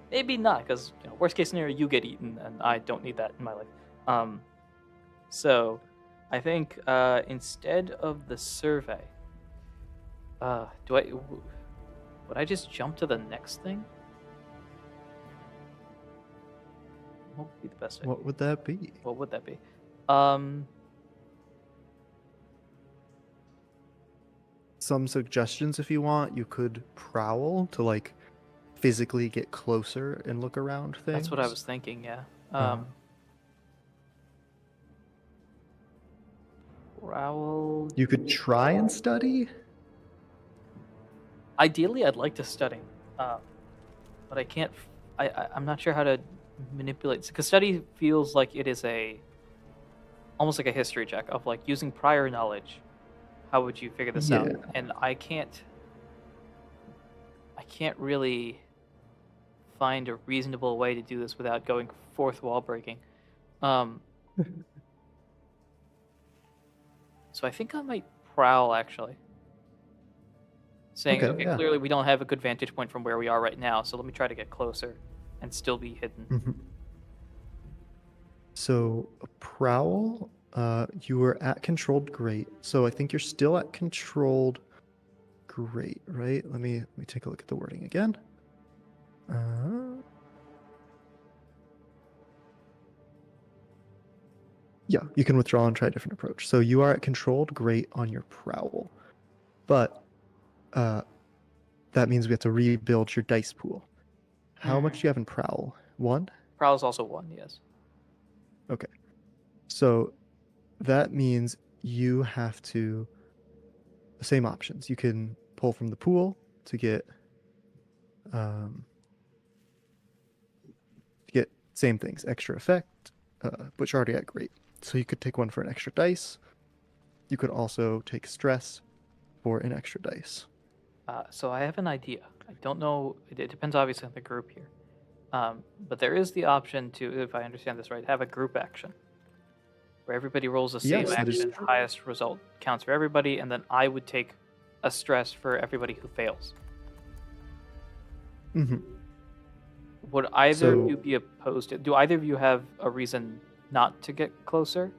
maybe not, because worst case scenario, you get eaten, and I don't need that in my life. So I think instead of the survey, would I just jump to the next thing? What would be the best idea?
What would that be?
What would that be?
Some suggestions if you want. You could prowl to like physically get closer and look around things.
That's what I was thinking. Yeah.
Uh,
Prowl.
You could try and study.
Ideally, I'd like to study, but I can't. I'm not sure how to manipulate, because study feels like it is almost like a history check of like using prior knowledge. How would you figure this out?
Yeah.
And I can't really find a reasonable way to do this without going fourth wall breaking. So I think I might prowl, actually. Saying, okay,
yeah.
clearly we don't have a good vantage point from where we are right now, so let me try to get closer and still be hidden.
Mhm. So a prowl, you were at controlled great. So I think you're still at controlled great, right? Let me take a look at the wording again. Yeah, you can withdraw and try a different approach. So you are at controlled great on your prowl, but that means we have to rebuild your dice pool. How much do you have in prowl? 1?
Prowl is also 1, yes.
Okay. So that means you have to the same options. You can pull from the pool to get same things, extra effect, but you're already at great. So you could take one for an extra dice. You could also take stress for an extra dice.
So I have an idea. I don't know. It depends obviously on the group here. But there is the option to, if I understand this right, have a group action where everybody rolls the same
Yes, that is
action,
true.
highest result counts for everybody, and then I would take a stress for everybody who fails.
Mm-hmm.
Would either of
So-
you be opposed to? Do either of you have a reason not to get closer?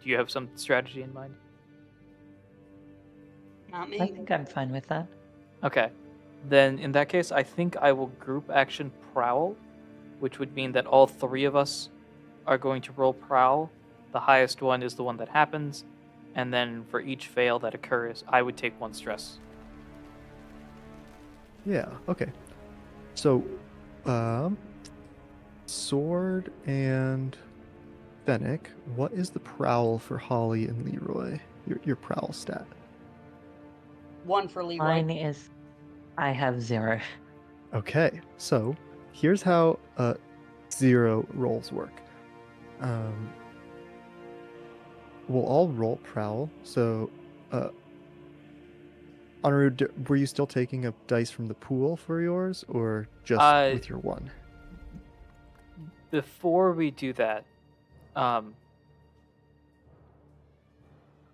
Do you have some strategy in mind?
Not me.
I think I'm fine with that.
Okay. Then in that case, I think I will group action prowl, which would mean that all 3 of us are going to roll prowl. The highest one is the one that happens, and then for each fail that occurs, I would take 1 stress.
Yeah, okay. So, Sword and Fennec, what is the prowl for Holly and Leroy? Your prowl stat.
1 for Leroy.
Mine is, I have 0.
Okay, so here's how 0 rolls work. We'll all roll prowl. So, Honoru, were you still taking a dice from the pool for yours, or just with your 1?
Before we do that,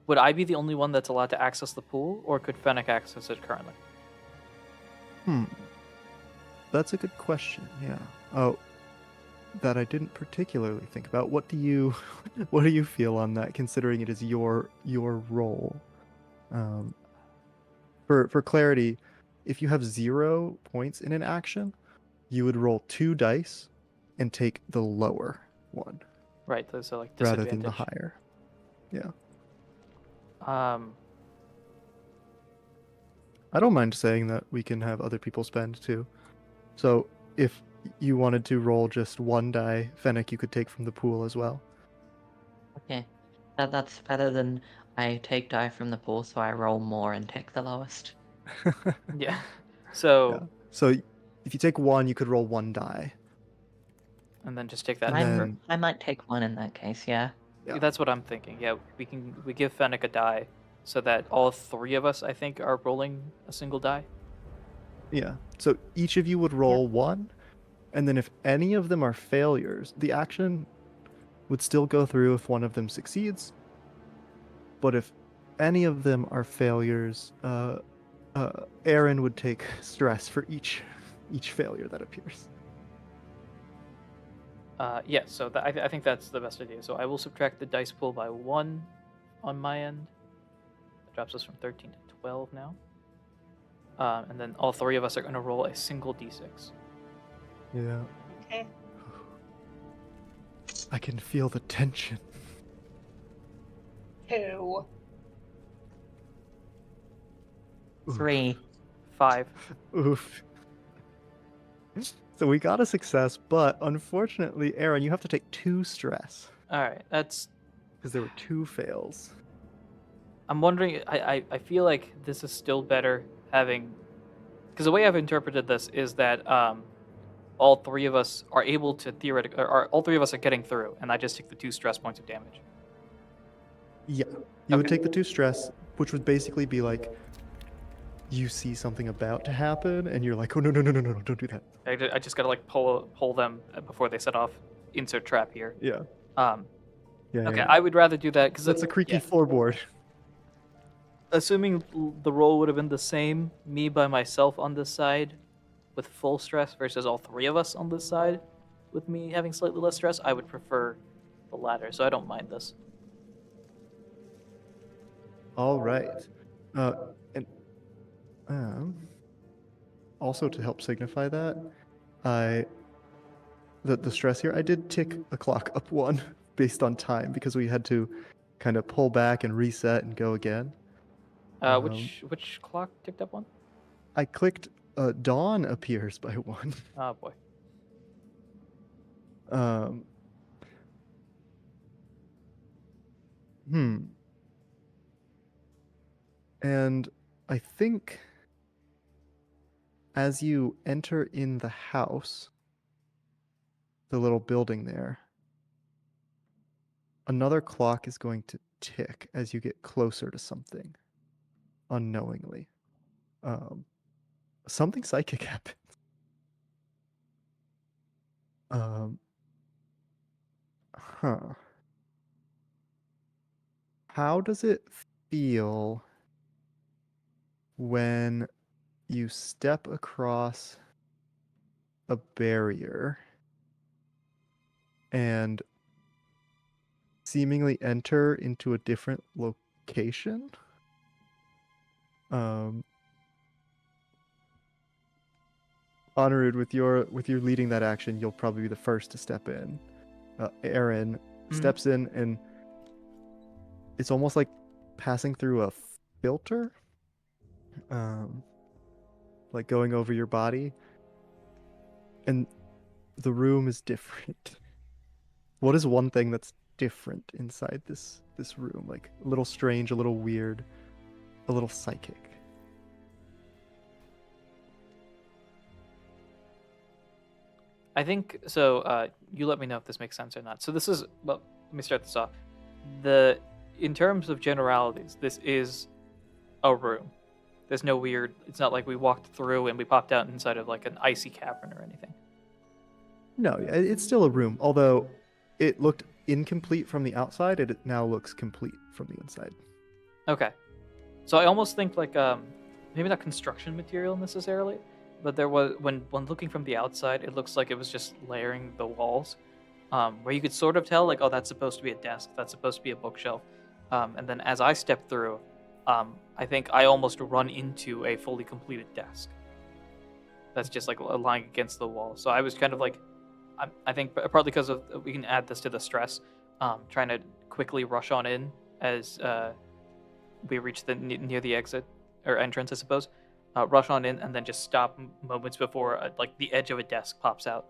would I be the only one that's allowed to access the pool, or could Fennec access it currently?
That's a good question. Yeah. Oh, that I didn't particularly think about. What do you feel on that, considering it is your role? For clarity, if you have 0 points in an action, you would roll 2 dice and take the lower one
Right, so like
rather
disadvantage.
than the higher. Yeah. I don't mind saying that we can have other people spend too. So if you wanted to roll just 1 die, Fennec, you could take from the pool as well.
Okay. That's better than I take die from the pool, so I roll more and take the lowest.
Yeah. So,
Yeah. So if you take 1, you could roll 1 die.
and then just take that.
And then-
I might take 1 in that case, yeah.
Yeah.
That's what I'm thinking. Yeah, we give Fennec a die, so that all 3 of us, I think, are rolling a single die.
Yeah. So each of you would roll 1, and then if any of them are failures, the action would still go through if one of them succeeds. But if any of them are failures, Aaron would take stress for each failure that appears.
Yeah, so I think that's the best idea. So I will subtract the dice pool by 1 on my end. That drops us from 13 to 12 now. And then all 3 of us are going to roll a single d6.
Yeah.
Okay.
I can feel the tension.
2.
3.
5.
Oof. So we got a success, but unfortunately, Aaron, you have to take 2 stress
All right, that's.
because there were 2 fails.
I'm wondering. I feel like this is still better having, because the way I've interpreted this is that all 3 of us are able to theoretically, or all 3 of us are getting through, and I just take the 2 stress points of damage.
Yeah. You would
Okay.
take the 2 stress, which would basically be like you see something about to happen, and you're like, oh, no, no, no, no, no, don't do that.
I just gotta like pull them before they set off. Insert trap here.
Yeah.
Um.
Yeah.
Okay,
yeah.
I would rather do that because
That's a creaky floorboard.
Assuming the roll would have been the same, me by myself on this side with full stress versus all 3 of us on this side with me having slightly less stress, I would prefer the latter, so I don't mind this.
All right. And also to help signify that, the stress here, I did tick a clock up 1 based on time because we had to kind of pull back and reset and go again.
Which clock ticked up 1?
I clicked dawn appears by 1.
Oh boy.
Um. And I think as you enter in the house, the little building there, another clock is going to tick as you get closer to something unknowingly. Something psychic happens. How does it feel when you step across a barrier and seemingly enter into a different location? Honored, with your leading that action, you'll probably be the first to step in. Aaron steps in, and it's almost like passing through a filter, like going over your body, and the room is different. What is one thing that's different inside this room? Like a little strange, a little weird, a little psychic.
I think so. You let me know if this makes sense or not. So this is, well, let me start this off. In terms of generalities, this is a room. There's no weird. It's not like we walked through and we popped out inside of like an icy cavern or anything.
No, it's still a room. Although it looked incomplete from the outside, it now looks complete from the inside.
Okay, so I almost think like maybe not construction material necessarily, but there was when looking from the outside, it looks like it was just layering the walls, where you could sort of tell like, oh, that's supposed to be a desk, that's supposed to be a bookshelf, and then as I step through, I think I almost run into a fully completed desk. That's just like lying against the wall. So I was kind of like, I think partly because of we can add this to the stress, trying to quickly rush on in as we reach the near the exit or entrance, I suppose. Rush on in and then just stop moments before like the edge of a desk pops out,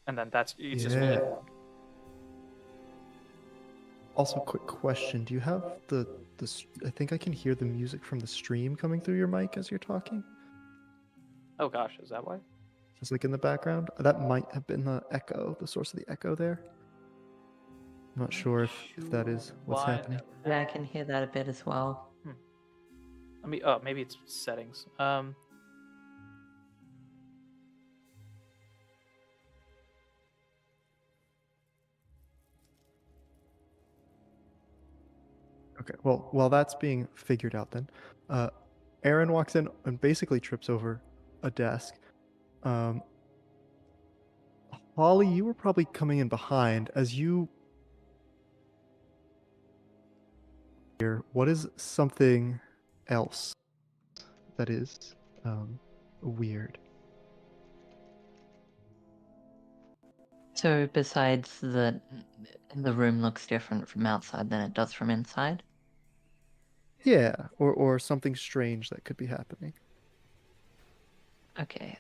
and then it's just really...
Also, quick question: do you have the? I think I can hear the music from the stream coming through your mic as you're talking.
Oh gosh, is that why?
Just like in the background. That might have been the echo, the source of the echo there. I'm not sure if that is what's happening.
Yeah, I can hear that a bit as well.
Maybe it's settings.
Okay, well, while that's being figured out then, Aaron walks in and basically trips over a desk. Holly, you were probably coming in behind as you. Here, what is something else that is weird?
So besides that, the room looks different from outside than it does from inside.
Yeah, or something strange that could be happening.
Okay.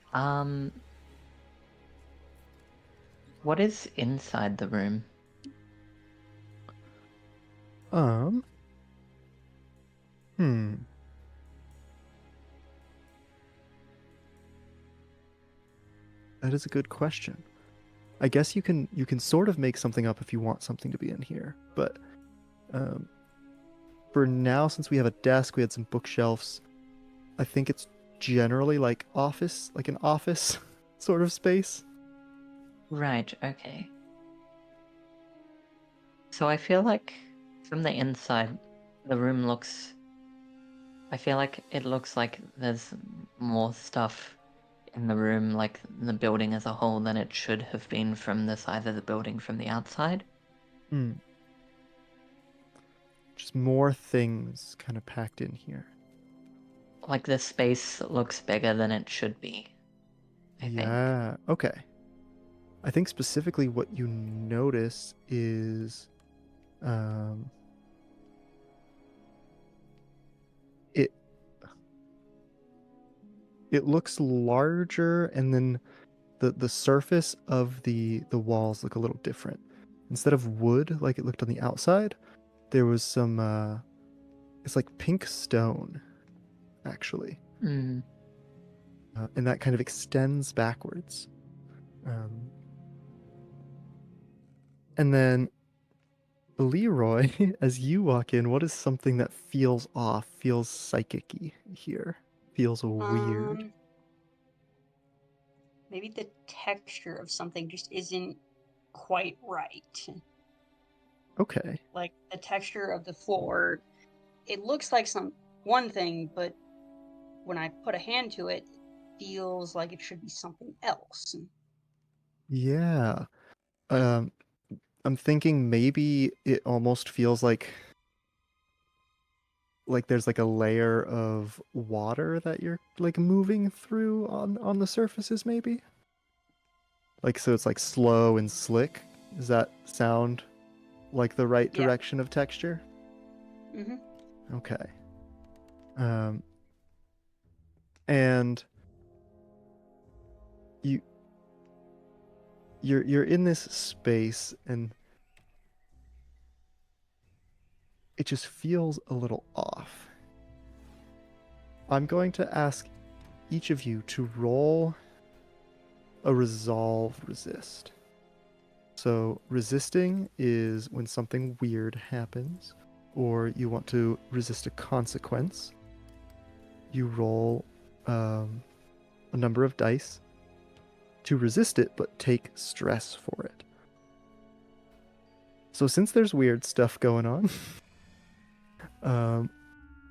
What is inside the room?
Um. Hmm. That is a good question. I guess you can sort of make something up if you want something to be in here, but um, for now, since we have a desk, we had some bookshelves. I think it's generally like an office sort of space.
Right, okay. So I feel like from the inside, the room looks. I feel like it looks like there's more stuff in the room, like the building as a whole, than it should have been from the side of the building from the outside.
Hmm. Just more things kind of packed in here.
Like the space looks bigger than it should be, I think.
Yeah. Okay. I think specifically what you notice is um it it looks larger, and then the surface of the walls look a little different. Instead of wood like it looked on the outside, there was some it's like pink stone actually.
Mm.
And that kind of extends backwards. And then Leroy, as you walk in, what is something that feels off, feels psychic-y here, feels weird?
Maybe the texture of something just isn't quite right.
Okay.
Like the texture of the floor, it looks like one thing, but when I put a hand to it, it feels like it should be something else.
Yeah. Um, I'm thinking maybe it almost feels like there's like a layer of water that you're like moving through on the surfaces, maybe. Like so, it's like slow and slick. Does that sound like the right
Yeah.
direction of texture?
Mm-hmm.
Okay. And you you're in this space, and it just feels a little off. I'm going to ask each of you to roll a resolve resist. So resisting is when something weird happens, or you want to resist a consequence. You roll a number of dice to resist it, but take stress for it. So since there's weird stuff going on,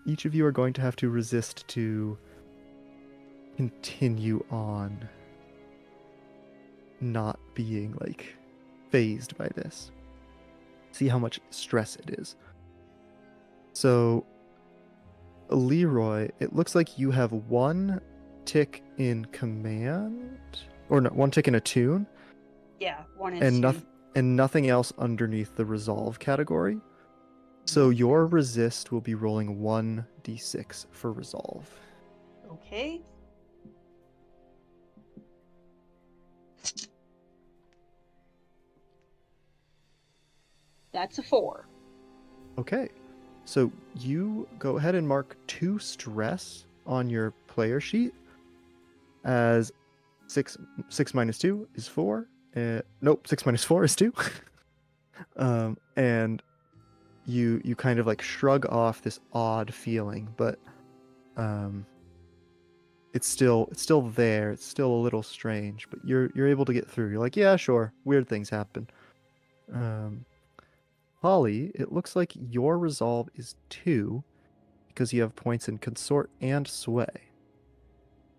each of you are going to have to resist to continue on not being like phased by this. See how much stress it is. So Leroy, it looks like you have one tick in command, or no, one tick in attune,
Yeah, one and
and
two.
nothing else underneath the resolve category. So your resist will be rolling 1d6 for resolve.
Okay. That's a 4.
Okay. So you go ahead and mark 2 stress on your player sheet as 6 minus 2 is 4. Nope, 6 minus 4 is 2. And you kind of like shrug off this odd feeling, but it's still there. It's still a little strange, but you're able to get through. You're like, yeah, sure, weird things happen. Holly, it looks like your resolve is 2 because you have points in consort and sway.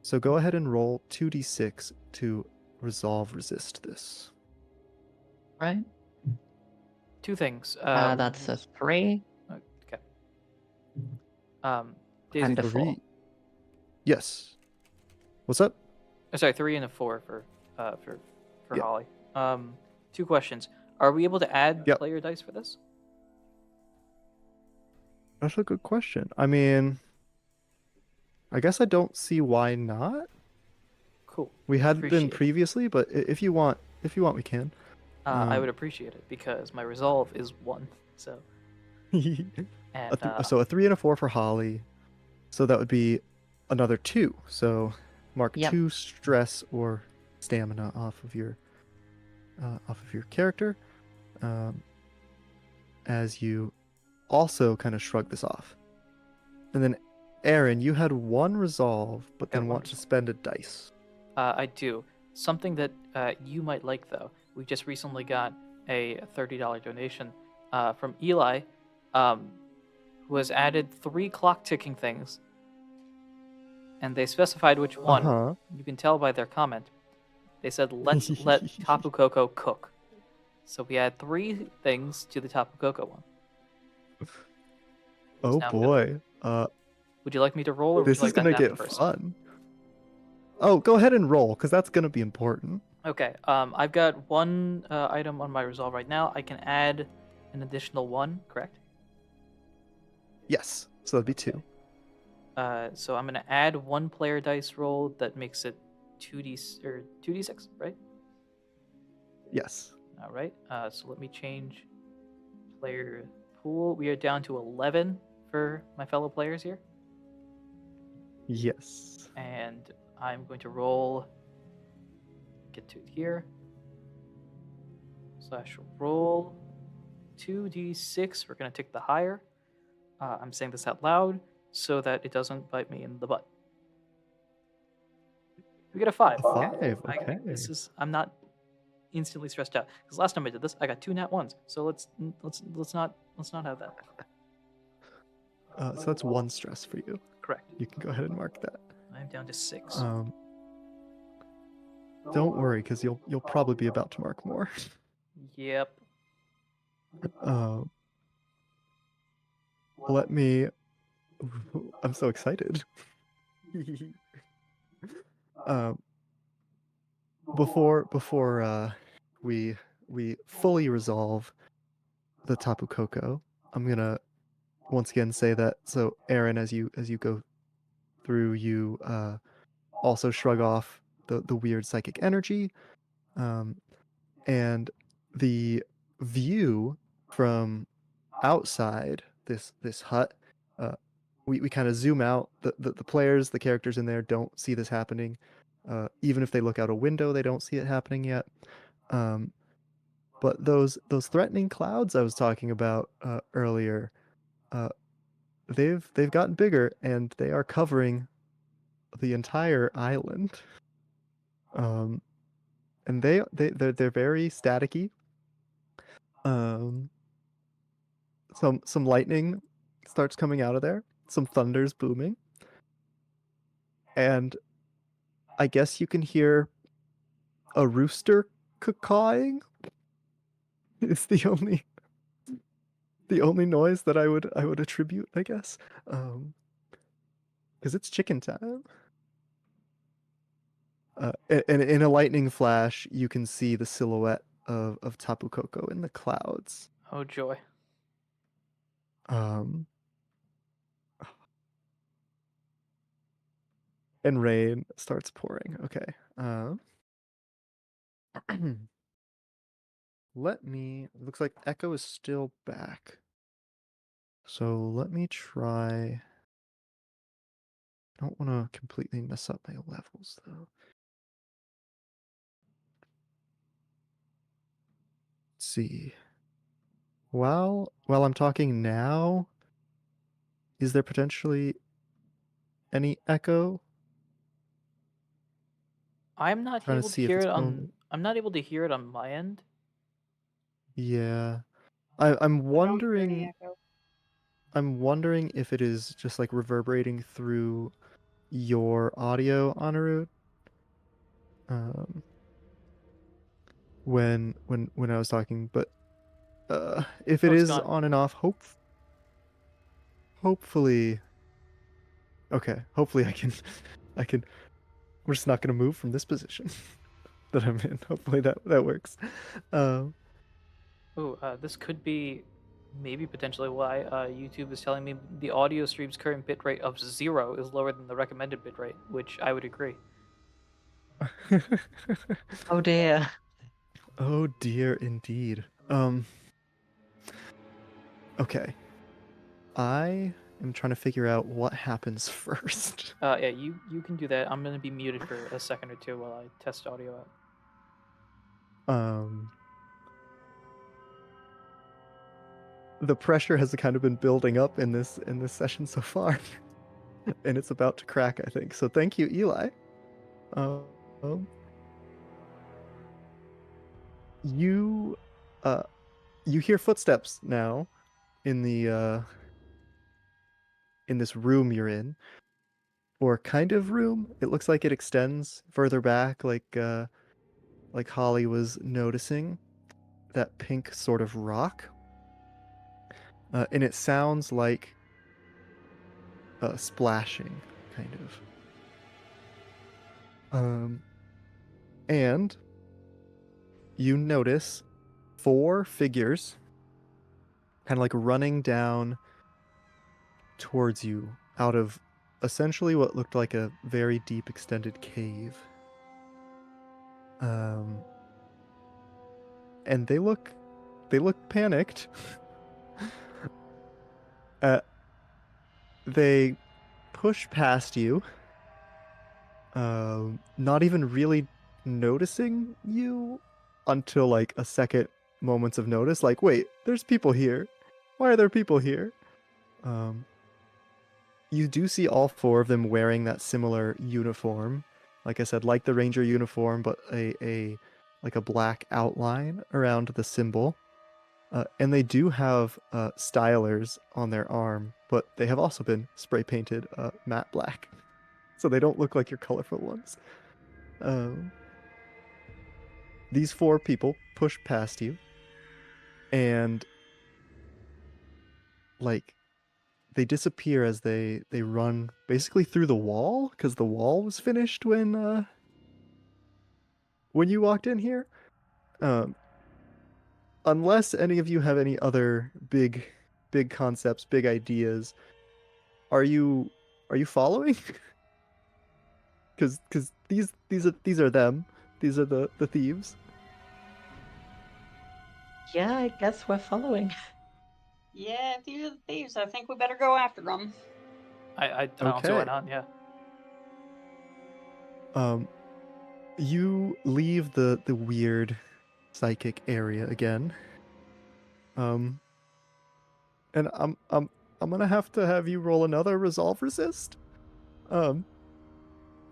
So go ahead and roll 2d6 to resolve resist this.
right?
Two things.
That's a 3
Okay. Daisy,
and a 4.
3. Yes. What's up?
sorry, 3 and a 4 for
Yeah.
Holly. Two questions. Are we able to add
Yep.
player dice for this?
That's a good question. I mean, I guess I don't see why not.
Cool.
We hadn't been
Appreciate it.
previously, but if you want, we can.
I would appreciate it because my resolve is 1. So and
So a 3 and a 4 for Holly. So that would be another 2. So mark
Yep.
2 stress or stamina off of your character, as you also kind of shrug this off. And then, Aaron, you had 1 resolve, but then
Got
want
one.
to spend a dice.
I do. Something that you might like, though. We just recently got a $30 donation from Eli, who has added 3 clock ticking things, and they specified which one.
Uh-huh.
You can tell by their comment. They said, "Let's let Tapu Koko cook." So we add 3 things to the Tapu Koko one.
Oh
Sound
boy.
Would you like me to roll, or would
This
you like
is gonna
that to
get
happen first?
fun. Oh, go ahead and roll, because that's gonna be important.
Okay. I've got 1 item on my resolve right now. I can add an additional 1, correct?
Yes. So that'd be 2.
So I'm gonna add 1 player dice roll that makes it 2d6, right?
Yes.
All right. So let me change player pool. We are down to 11 for my fellow players here,
Yes.
and I'm going to roll. Get to it here. /roll 2d6. We're gonna take the higher. I'm saying this out loud so that it doesn't bite me in the butt. We get a 5.
A 5, okay.
I'm not instantly stressed out because last time I did this, I got 2 nat 1s. So let's not have that.
So that's 1 stress for you.
Correct.
You can go ahead and mark that.
I'm down to 6.
Don't worry, because you'll probably be about to mark more.
Yep.
Let me. I'm so excited. Before we fully resolve the Tapu Koko, I'm gonna once again say that. So Aaron, as you go through, you also shrug off the weird psychic energy, and the view from outside this hut. We kind of zoom out. The players, the characters in there, don't see this happening. Even if they look out a window, they don't see it happening yet. But those threatening clouds I was talking about earlier, they've gotten bigger, and they are covering the entire island. And they're very staticky. Some lightning starts coming out of there. Some thunder's booming. And I guess you can hear a rooster cawing. It's the only noise that I would attribute, I guess. Because it's chicken time. And in a lightning flash, you can see the silhouette of Tapu Koko in the clouds.
Oh joy.
And rain starts pouring. Okay. Looks like Echo is still back. So let me try. I don't want to completely mess up my levels though. Let's see. While I'm talking now, is there potentially any echo?
I'm not
Trying to
able to
see if
hear
it's
it on.
going.
I'm not able to hear it on my end.
Yeah. I'm wondering. I'm wondering if it is just like reverberating through your audio, Anirudh. when I was talking, but if it
Oh, it's
is
gone.
on and off, hopefully, okay, hopefully I can. We're just not gonna move from this position that I'm in. Hopefully that works. Um,
Ooh, this could be maybe potentially why YouTube is telling me the audio stream's current bitrate of 0 is lower than the recommended bitrate, which I would agree.
Oh dear.
oh dear, indeed. Okay. I am trying to figure out what happens first.
Yeah, you can do that. I'm gonna be muted for a second or two while I test audio out.
Um, the pressure has kind of been building up in this session so far, and it's about to crack, I think. So thank you, Eli. Um, you uh you hear footsteps now in the in this room you're in, or kind of room. It looks like it extends further back, like Holly was noticing that pink sort of rock, and it sounds like splashing, kind of. And you notice 4 figures kind of like running down towards you out of essentially what looked like a very deep extended cave. And they look panicked. They push past you, not even really noticing you until like a second moments of notice, like, wait, there's people here. Why are there people here? You do see all 4 of them wearing that similar uniform. Like I said, like the ranger uniform, but a like a black outline around the symbol. And they do have stylers on their arm, but they have also been spray painted matte black, so they don't look like your colorful ones. These 4 people push past you, and like they disappear as they run basically through the wall, because the wall was finished when you walked in here. Unless any of you have any other big concepts, big ideas, are you following? Because these are them. These are the thieves.
Yeah, I guess we're following.
Yeah, if these are the thieves, I think we better go after them.
I don't see why
Okay.
not. Yeah.
You leave the weird psychic area again. And I'm gonna have to have you roll another resolve resist.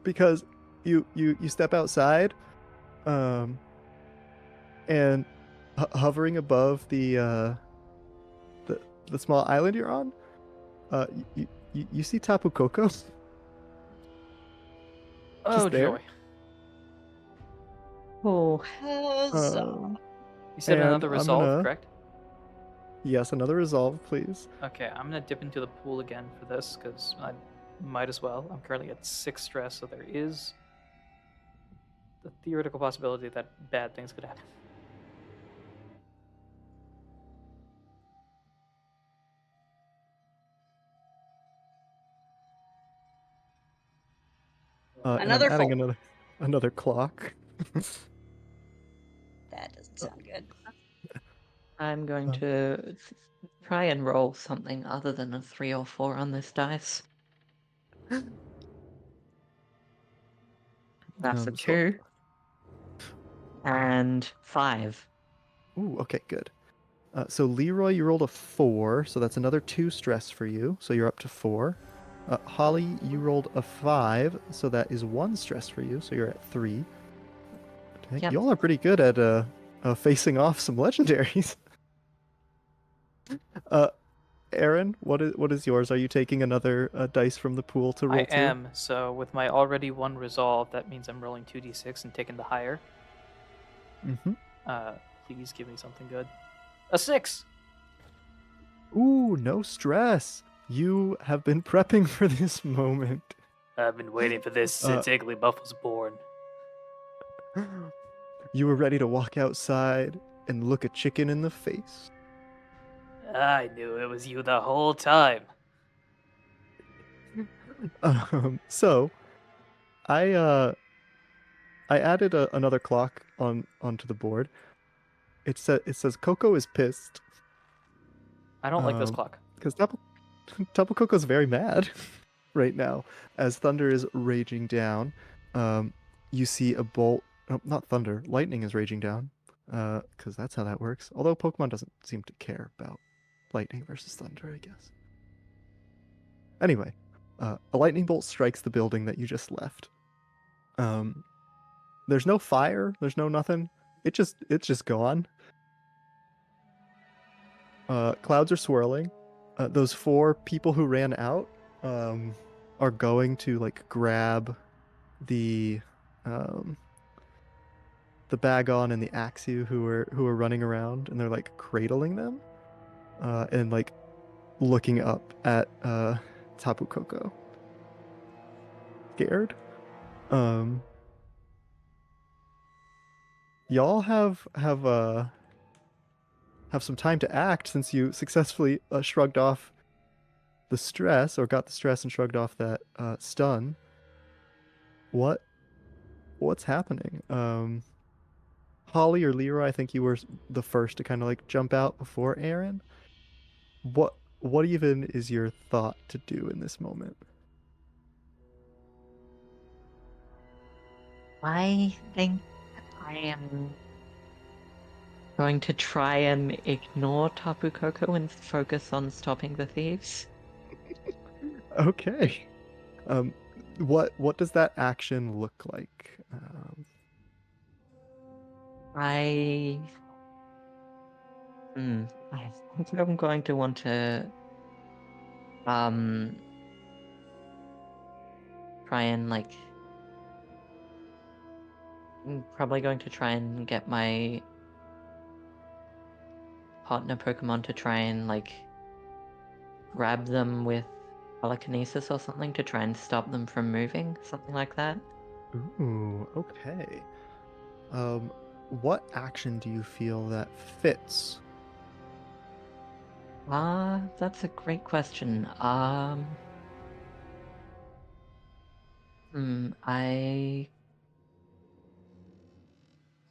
Because you step outside, and hovering above the small island you're on, you see Tapu Koko.
Oh
there.
joy!
Oh,
Huzzah.
You said
And
another
I'm
resolve,
gonna-
correct?
Yes, another resolve, please.
Okay, I'm gonna dip into the pool again for this because I might as well. I'm currently at 6 stress, so there is the theoretical possibility that bad things could happen.
And
Another
I'm adding
four.
another clock.
That doesn't sound good.
I'm going to try and roll something other than a 3 or 4 on this dice. That's a
So-
2 and 5.
Ooh, okay, good. So Leroy, you rolled a 4, so that's another 2 stress for you. So you're up to 4. Holly, you rolled a 5, so that is 1 stress for you. So you're at 3. Okay,
Yep.
y'all are pretty good at facing off some legendaries. Aaron, what is yours? Are you taking another dice from the pool to roll
I
2?
am. So with my already 1 resolve, that means I'm rolling 2d6 and taking the higher.
Mm-hmm.
Please give me something good. A 6.
Ooh, no stress. You have been prepping for this moment.
I've been waiting for this since Igglybuff was born.
You were ready to walk outside and look a chicken in the face.
I knew it was you the whole time.
So, I added another clock onto the board. It says Coco is pissed.
I don't like this clock.
Because Double Coco's very mad right now as thunder is raging down. You see a bolt. Oh, not thunder. Lightning is raging down. Because that's how that works. Although Pokemon doesn't seem to care about lightning versus thunder, I guess. Anyway, a lightning bolt strikes the building that you just left. There's no fire. There's no nothing. It's just gone. Clouds are swirling. Those 4 people who ran out are going to like grab the Bagon and the Axew who are running around, and they're like cradling them and like looking up at Tapu Koko. Scared. Y'all have some time to act since you successfully shrugged off the stress, or got the stress and shrugged off that stun. What's happening? Holly or Leroy, I think you were the first to kind of like jump out before Aaron. What even is your thought to do in this moment?
I think I am going to try and ignore Tapu Koko and focus on stopping the thieves.
Okay. What does that action look like?
I think I'm going to want to try and like I'm probably going to try and get my partner Pokemon to try and like grab them with telekinesis or something to try and stop them from moving, something like that.
Ooh, okay. What action do you feel that fits?
That's a great question. I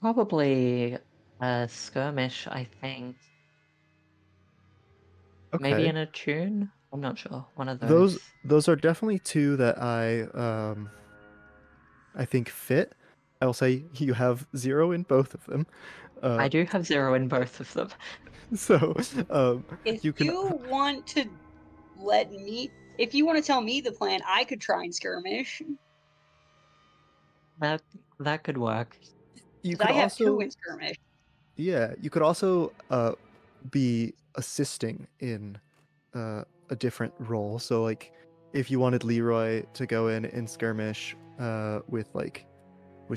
probably a skirmish, I think.
Okay.
Maybe in a tune? I'm not sure. One of those.
Those are definitely 2 that I think fit. I'll say you have 0 in both of them.
I do have 0 in both of them.
So,
If
you can.
want to if you want to tell me the plan, I could try and skirmish.
That could work.
You
'Cause
could
I have
also,
2 in skirmish.
yeah, you could also be assisting in a different role. So, like, if you wanted Leroy to go in and skirmish with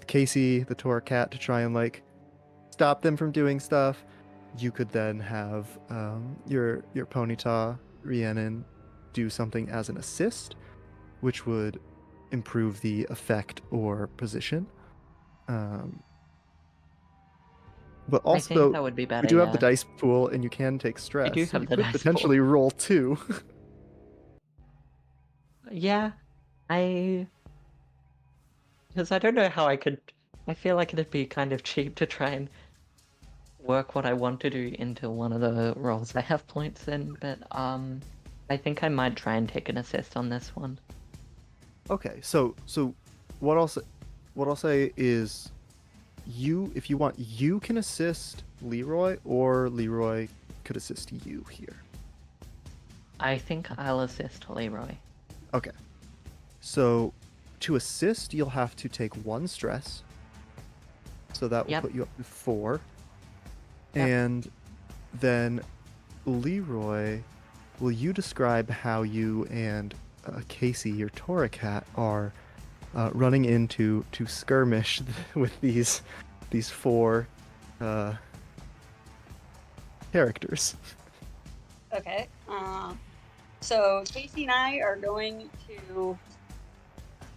Casey, the Torracat, to try and like stop them from doing stuff, you could then have your Ponyta, Rhiannon, do something as an assist, which would improve the effect or position. But
I think
also,
that would be better.
we do have the
yeah.
dice pool, and you can take stress.
do
so
have
you
the
could
dice
potentially roll 2.
Yeah, because I don't know how I could. I feel like it'd be kind of cheap to try and work what I want to do into one of the roles I have points in, but I think I might try and take an assist on this one.
Okay, so what I'll say is, if you want, you can assist Leroy, or Leroy could assist you here.
I think I'll assist Leroy.
Okay. So to assist, you'll have to take 1 stress. So that will
Yep.
put you up to 4.
Yep.
And then Leroy, will you describe how you and Casey, your Torracat, are running into to skirmish with these 4 characters.
Okay. So Casey and I are going to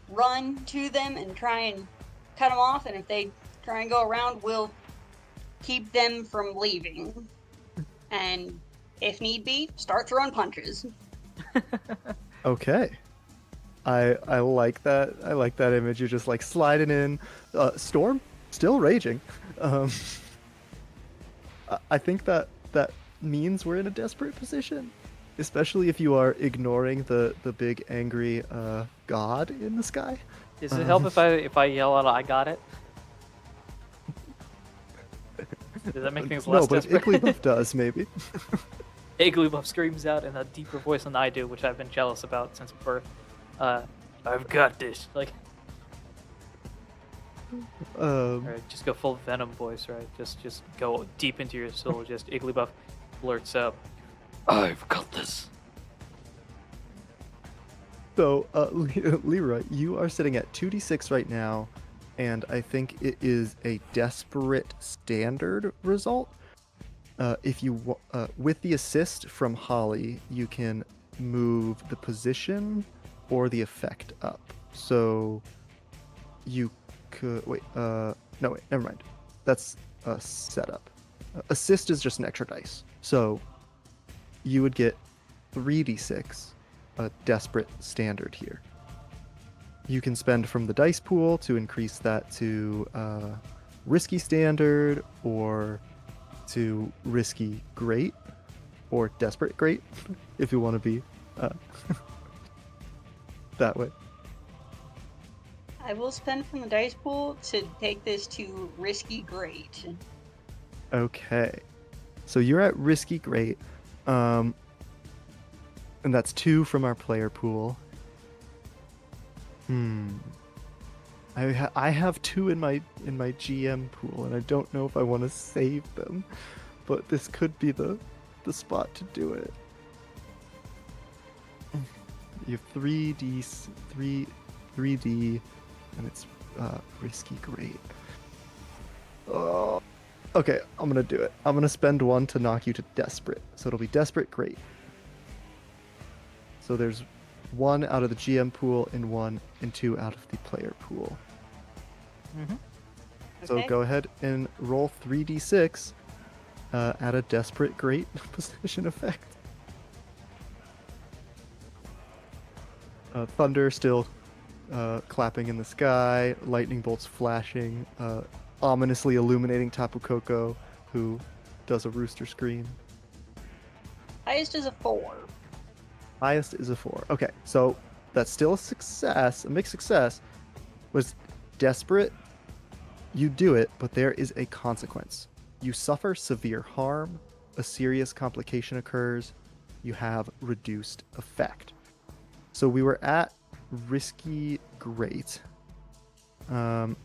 run to them and try and cut them off, and if they try and go around, we'll keep them from leaving. And if need be, start throwing punches.
Okay. I like that. I like that image. You're just like sliding in. Storm still raging. I think that means we're in a desperate position, especially if you are ignoring the big angry god in the sky.
Does it help if I yell out, "I got it"? Does that make things less
No, but
desperate?
Igglybuff does maybe.
Igglybuff screams out in a deeper voice than I do, which I've been jealous about since birth. I've got this. Like, right, just go full Venom voice, right? Just go deep into your soul. Just Igglybuff blurts out, "I've got this."
So, Leroy, you are sitting at 2d6 right now, and I think it is a desperate standard result. If you, with the assist from Holly, you can move the position or the effect up. So, you could wait. No, wait, never mind. That's a setup. Assist is just an extra dice. So, you would get 3d6. A desperate standard here. You can spend from the dice pool to increase that to risky standard, or to risky great, or desperate great, if you want to be that way.
I will spend from the dice pool to take this to risky great.
Okay, so you're at risky great. And that's 2 from our player pool. I have 2 in my GM pool, and I don't know if I want to save them, but this could be the spot to do it. You have 3D, and it's risky great. Oh, okay, I'm gonna do it. I'm gonna spend 1 to knock you to desperate, so it'll be desperate great. So there's 1 out of the GM pool and 1 and 2 out of the player pool.
Mm-hmm.
So
Okay.
go ahead and roll 3d6 at a desperate great position effect. Thunder still clapping in the sky, lightning bolts flashing, ominously illuminating Tapu Koko, who does a rooster scream.
Highest is a 4.
Highest is a 4. Okay, so that's still a success, a mixed success. Was desperate, you do it, but there is a consequence. You suffer severe harm, a serious complication occurs, you have reduced effect. So we were at risky great. So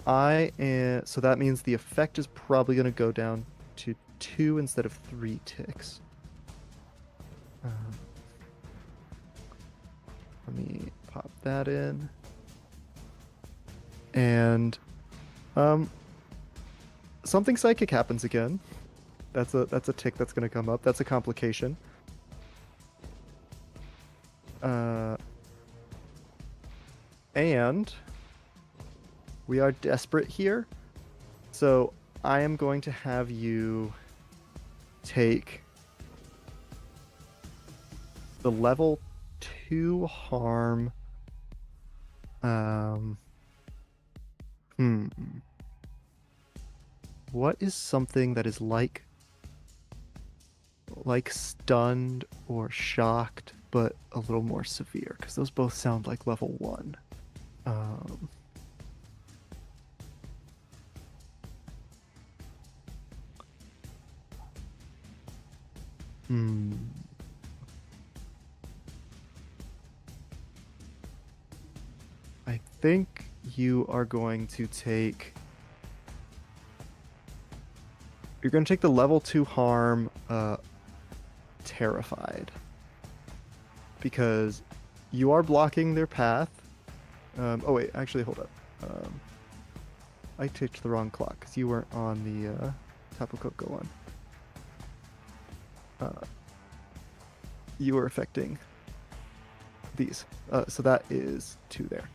that means the effect is probably going to go down to 2 instead of 3 ticks. Let me pop that in. And something psychic happens again. That's a tick that's going to come up. That's a complication. And we are desperate here. So I am going to have you take the level 2 harm. What is something that is like stunned or shocked, but a little more severe? Because those both sound like level 1. I think you are going to take... You're going to take the level 2 harm, Terrified. Because you are blocking their path. Oh wait, actually hold up. I ticked the wrong clock because you weren't on the Tapu Koko one. You were affecting these. So that is 2 there.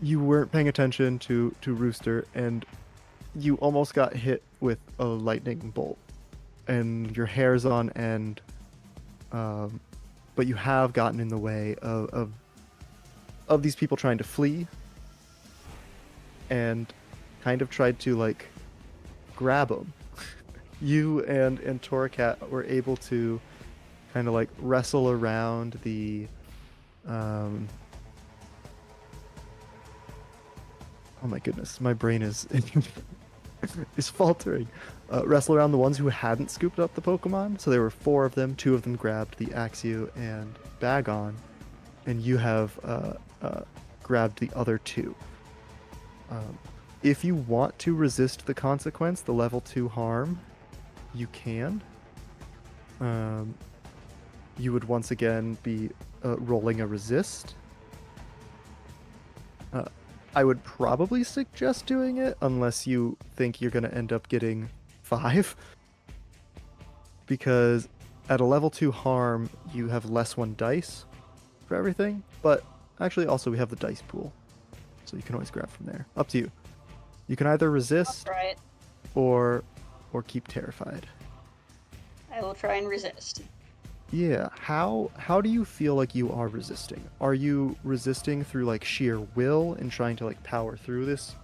You weren't paying attention to Rooster, and you almost got hit with a lightning bolt, and your hair's on end. But you have gotten in the way of these people trying to flee, and kind of tried to like grab them. You and Toracat were able to kind of like wrestle around the oh my goodness, my brain is is faltering. Wrestle around the ones who hadn't scooped up the Pokemon. So there were 4 of them. 2 of them grabbed the Axew and Bagon, and you have grabbed the other 2. If you want to resist the consequence, the level 2 harm, you can. You would once again be rolling a resist. I would probably suggest doing it unless you think you're going to end up getting 5. Because at a level 2 harm, you have less 1 dice for everything. But actually also we have the dice pool. So you can always grab from there. Up to you. You can either resist
I'll try it.
or keep terrified.
I will try and resist.
Yeah, how do you feel like you are resisting? Are you resisting through like sheer will and trying to like power through this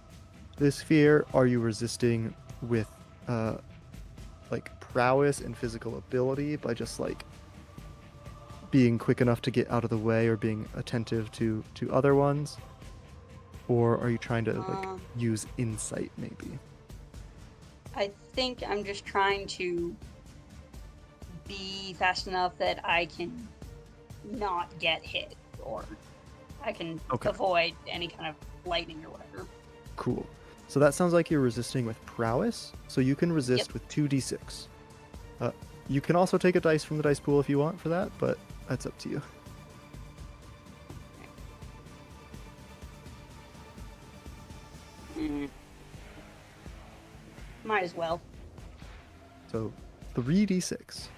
fear? Are you resisting with like prowess and physical ability by just like being quick enough to get out of the way or being attentive to other ones? Or are you trying to like use insight maybe?
I think I'm just trying to be fast enough that I can not get hit, or I can avoid any kind of lightning or whatever.
Cool. So that sounds like you're resisting with prowess. So you can resist with 2d6. You can also take a dice from the dice pool if you want for that, but that's up to you.
Might as well.
So 3d6.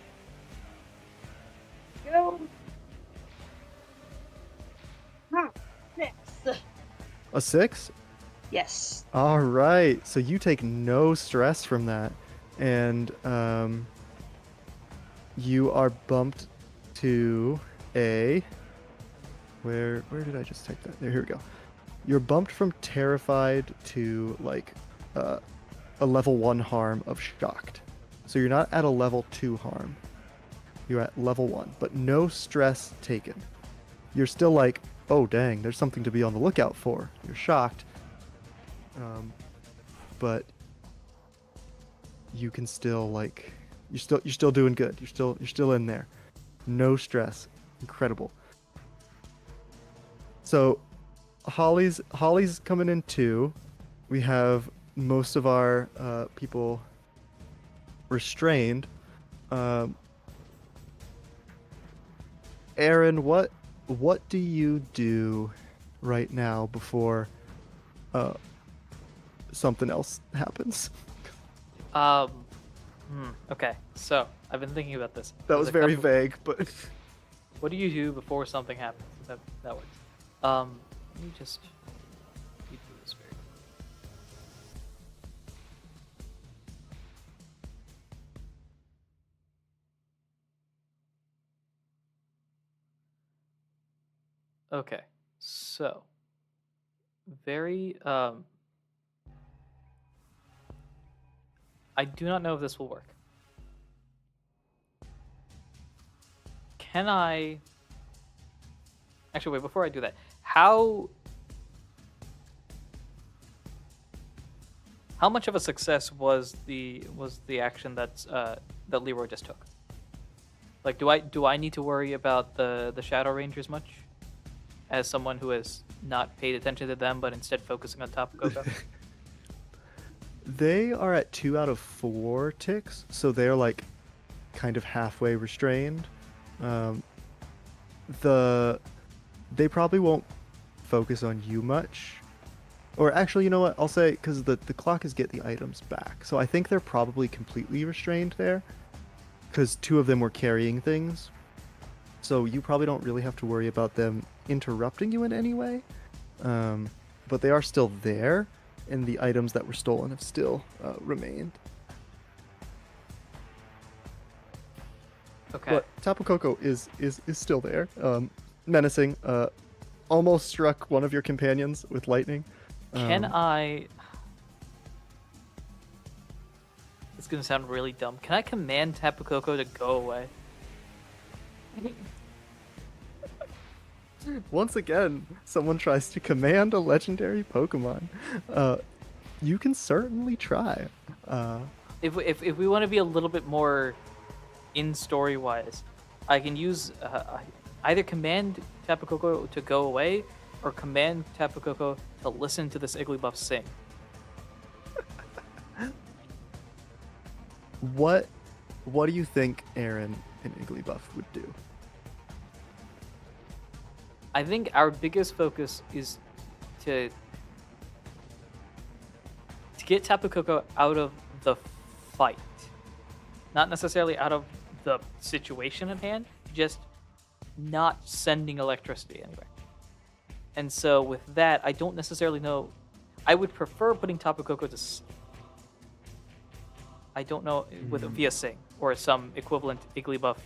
Go. Huh. 6.
A 6?
Yes.
All right. So you take no stress from that, and you are bumped to a. Where did I just take that? There, here we go. You're bumped from terrified to like a level 1 harm of shocked. So you're not at a level 2 harm. You're at level 1, but no stress taken. You're still like, oh dang, there's something to be on the lookout for. You're shocked. But you can still like you're still doing good. You're still in there. No stress. Incredible. So Holly's coming in too. We have most of our people restrained. Aaron, what do you do right now before something else happens?
Okay, so I've been thinking about this.
That was very vague, but
what do you do before something happens? That works. Let me just read through this very quickly. Okay, so very I do not know if this will work. Can I actually wait before I do that? How much of a success was the action that Leroy just took? Like, do I need to worry about the Shadow Rangers much, as someone who has not paid attention to them but instead focusing on Tapu Koko?
They are at 2 out of 4 ticks, so they're like kind of halfway restrained. They probably won't focus on you much. Or actually, you know what? I'll say, because the clock is get the items back. So I think they're probably completely restrained there. Because 2 of them were carrying things. So you probably don't really have to worry about them interrupting you in any way. But they are still there, and the items that were stolen have still remained.
Okay.
But Tapu Koko is still there, menacing. Almost struck one of your companions with lightning.
Can I... It's gonna sound really dumb. Can I command Tapu Koko to go away?
Once again, someone tries to command a legendary Pokemon. You can certainly try.
If we want to be a little bit more in story wise, I can use either command Tapu Koko to go away or command Tapu Koko to listen to this Igglybuff sing.
What do you think Aaron and Igglybuff would do?
I think our biggest focus is to get Tapu Koko out of the fight. Not necessarily out of the situation at hand, just not sending electricity anywhere. And so with that, I don't necessarily know. I would prefer putting Tapu Koko to I don't know via Sing or some equivalent Igglybuff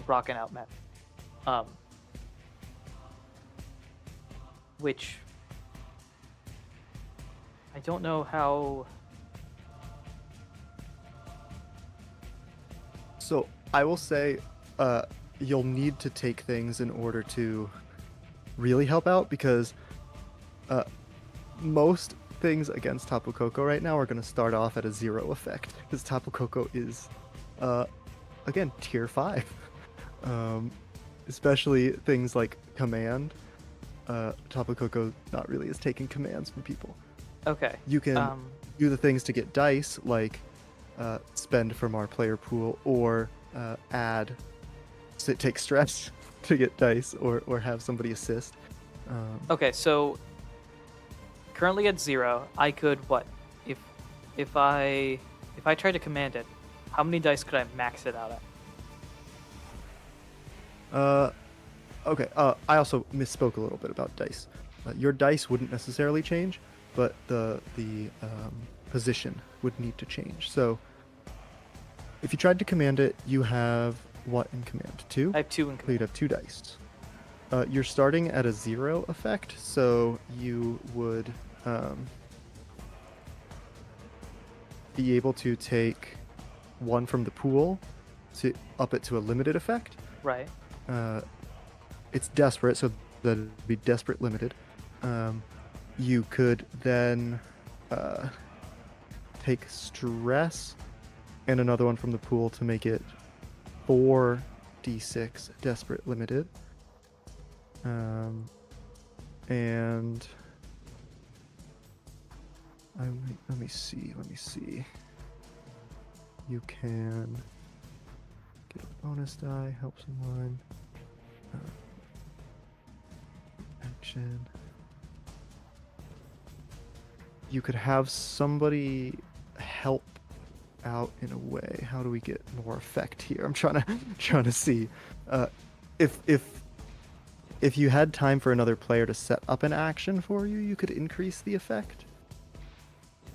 rocking out method. Which I don't know how.
So I will say, you'll need to take things in order to really help out, because most things against Tapu Koko right now are going to start off at a 0 effect, because Tapu Koko is, again, tier 5. Especially things like command. Tapu Koko not really is taking commands from people.
Okay.
You can do the things to get dice, like spend from our player pool, or take stress to get dice, or have somebody assist.
Okay, so currently at 0, I could if I tried to command it, how many dice could I max it out at?
Okay, I also misspoke a little bit about dice. Your dice wouldn't necessarily change, but the position would need to change. So if you tried to command it, you have what in command? 2?
I have 2 in
So you'd
command.
have 2 dice. You're starting at a 0 effect, so you would be able to take 1 from the pool to up it to a limited effect.
Right.
It's desperate, so that'd be desperate limited. You could then take stress and another one from the pool to make it 4d6 desperate limited. And let me see. You can get a bonus die, help someone. Action. You could have somebody help out in a way. How do we get more effect here? I'm trying to see. If you had time for another player to set up an action for you, you could increase the effect.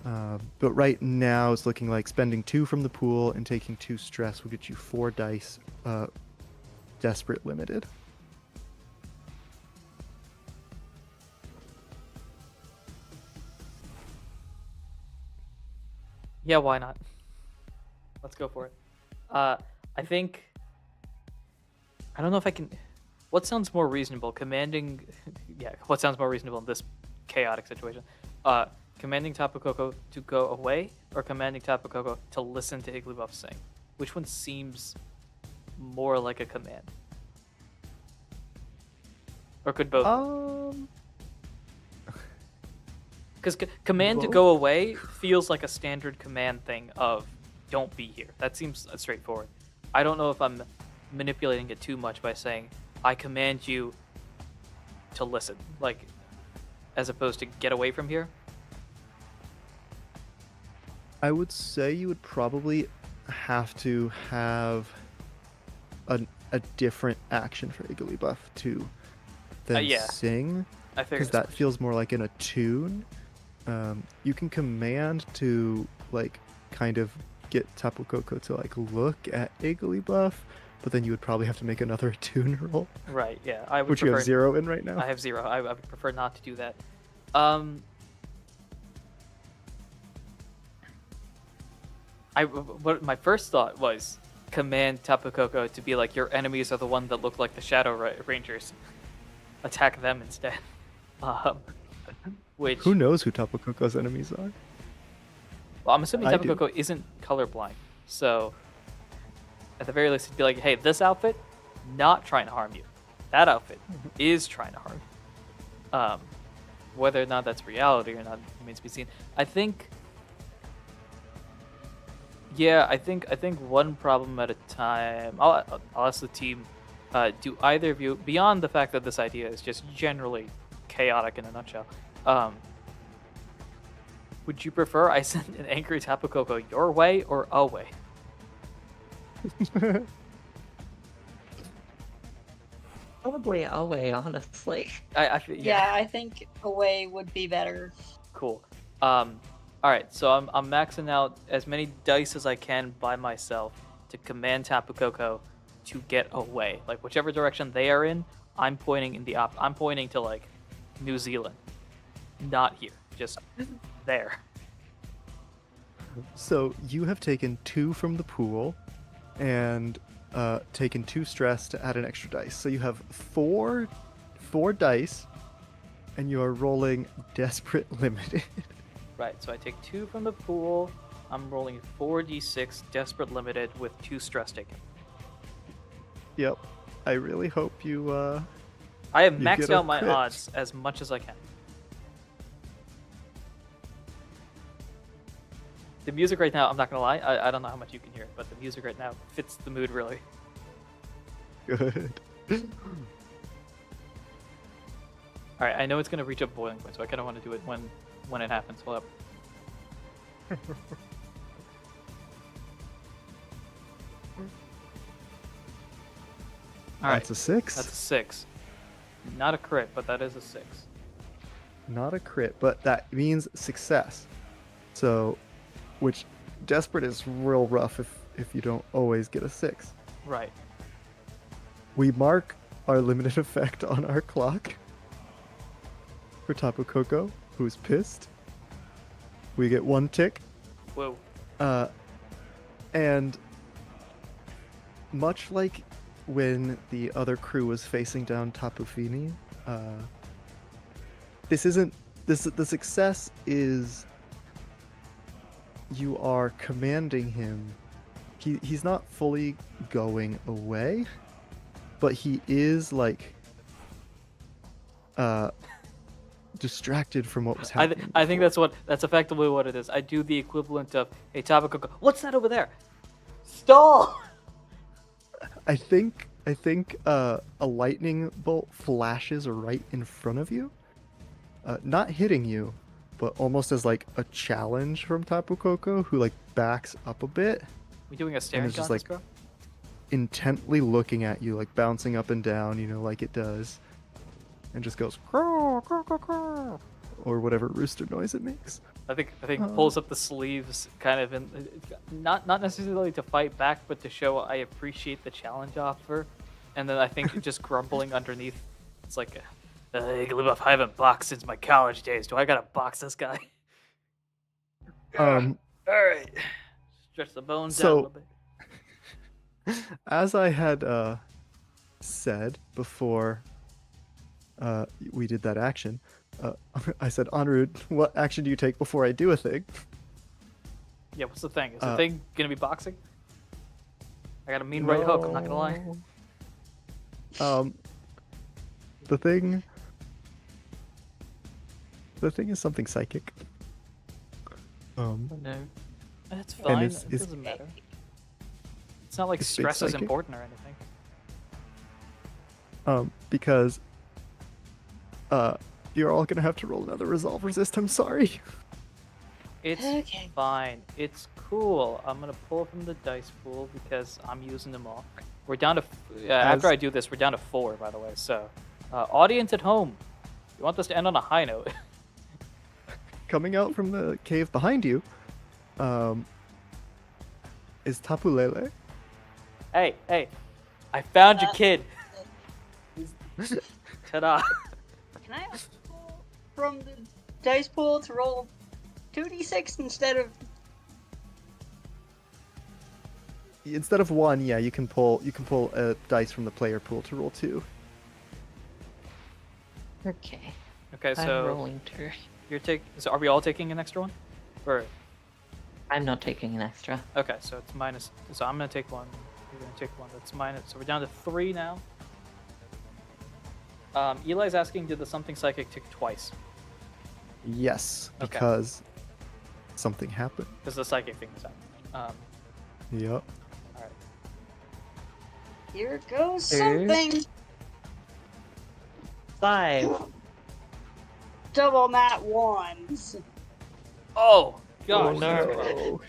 But right now it's looking like spending 2 from the pool and taking 2 stress will get you 4 dice desperate limited.
Yeah, why not? Let's go for it. I think I don't know if I can. What sounds more reasonable? Commanding, yeah. What sounds more reasonable in this chaotic situation? Commanding Tapu Koko to go away, or commanding Tapu Koko to listen to Igglybuff sing? Which one seems more like a command? Or could both? Because command to go away feels like a standard command thing of don't be here. That seems straightforward. I don't know if I'm manipulating it too much by saying I command you to listen. Like, as opposed to get away from here?
I would say you would probably have to have a different action for Igglybuff to than
yeah.
sing,
I figured
because
as
that
much.
feels more like in a tune. You can command to like kind of get Tapu Koko to like look at Igglybuff, but then you would probably have to make another tune roll,
Right, yeah. I would
which you
prefer,
have 0 in right now.
I have 0. I would prefer not to do that. What my first thought was command Tapu Koko to be like, your enemies are the one that look like the Shadow Rangers. Attack them instead. Which
Who knows who Tapu Koko's enemies are?
well, I'm assuming
I
Tapu
do.
Koko isn't colorblind, so at the very least, it'd be like, hey, this outfit, not trying to harm you. That outfit is trying to harm you. Whether or not that's reality or not remains to be seen. I think one problem at a time. I'll ask the team. Do either of you, beyond the fact that this idea is just generally chaotic in a nutshell, would you prefer I send an angry Tapu Koko your way or away?
Probably away, honestly.
Yeah, I think away would be better.
Cool. All right, so I'm maxing out as many dice as I can by myself to command Tapu Koko to get away. Like whichever direction they are in, I'm pointing in the I'm pointing to like New Zealand, not here, just there.
So you have taken 2 from the pool, and taken 2 stress to add an extra dice. So you have four dice, and you are rolling Desperate Limited.
Right, so I take 2 from the pool. I'm rolling 4d6 Desperate Limited with 2 stress taken.
Yep. I really hope you.
I have
You
maxed
get a
out my
crit.
odds as much as I can. The music right now, I'm not gonna lie, I don't know how much you can hear it, but the music right now fits the mood really.
Good.
All right, I know it's gonna reach a boiling point, so I kind of want to do it when it happens. Hold up. All right,
That's a 6.
that's a 6. Not a crit, but that is a 6.
Not a crit, but that means success. So, which Desperate is real rough if you don't always get a 6.
Right.
We mark our limited effect on our clock for Tapu Koko, who's pissed. We get 1 tick.
Whoa.
And much like when the other crew was facing down Tapu Fini, the success is you are commanding him. He's not fully going away, but he is like distracted from what was happening.
I think that's effectively what it is. I do the equivalent of, hey, Tapu Koko, what's that over there? Stall!
I think a lightning bolt flashes right in front of you, not hitting you, but almost as like a challenge from Tapu Koko, who like backs up a bit,
We doing a staring
it's just
contest,
like-
bro?
intently looking at you, like bouncing up and down, like it does, and just goes "Caw, caw, caw, caw," or whatever rooster noise it makes.
I think pulls up the sleeves, kind of not necessarily to fight back, but to show I appreciate the challenge offer. And then I think just grumbling underneath, it's like, Igglybuff, I haven't boxed since my college days. Do I gotta box this guy? All right, stretch the bones out a little bit.
As I had said before we did that action, I said, Enroute, what action do you take before I do a thing?
Yeah, what's the thing? Is the thing gonna be boxing? I got a mean right hook. I'm not gonna lie.
The thing is something psychic.
Oh no.
That's fine.
it's-
It doesn't matter. It's not like
it's big
stress is
psychic.
important or anything.
Because you're all gonna have to roll another resolve resist. I'm sorry.
It's
Okay.
fine. It's cool. I'm gonna pull from the dice pool because I'm using them all. We're down to after
As-
I do this, we're down to 4, by the way. So, audience at home, you want this to end on a high note?
Coming out from the cave behind you, is Tapu Lele.
Hey, I found your
Uh,
kid. Ta-da!
Can I ask from the dice pool to roll 2d6 instead of?
Instead of 1, yeah, you can pull a dice from the player pool to roll 2.
Okay.
Okay,
I'm
so
rolling 2.
So are we all taking an extra one? Or
I'm not taking an extra.
okay, so it's minus. So I'm gonna take 1. You're gonna take 1. That's minus. So we're down to 3 now. Eli's asking, did the something psychic tick twice?
Yes,
Okay.
because something happened.
Because the psychic thing is happening.
Yep.
Alright.
Here goes
Two.
something.
5.
Double nat ones.
Oh, gosh.
Oh,
that's
no.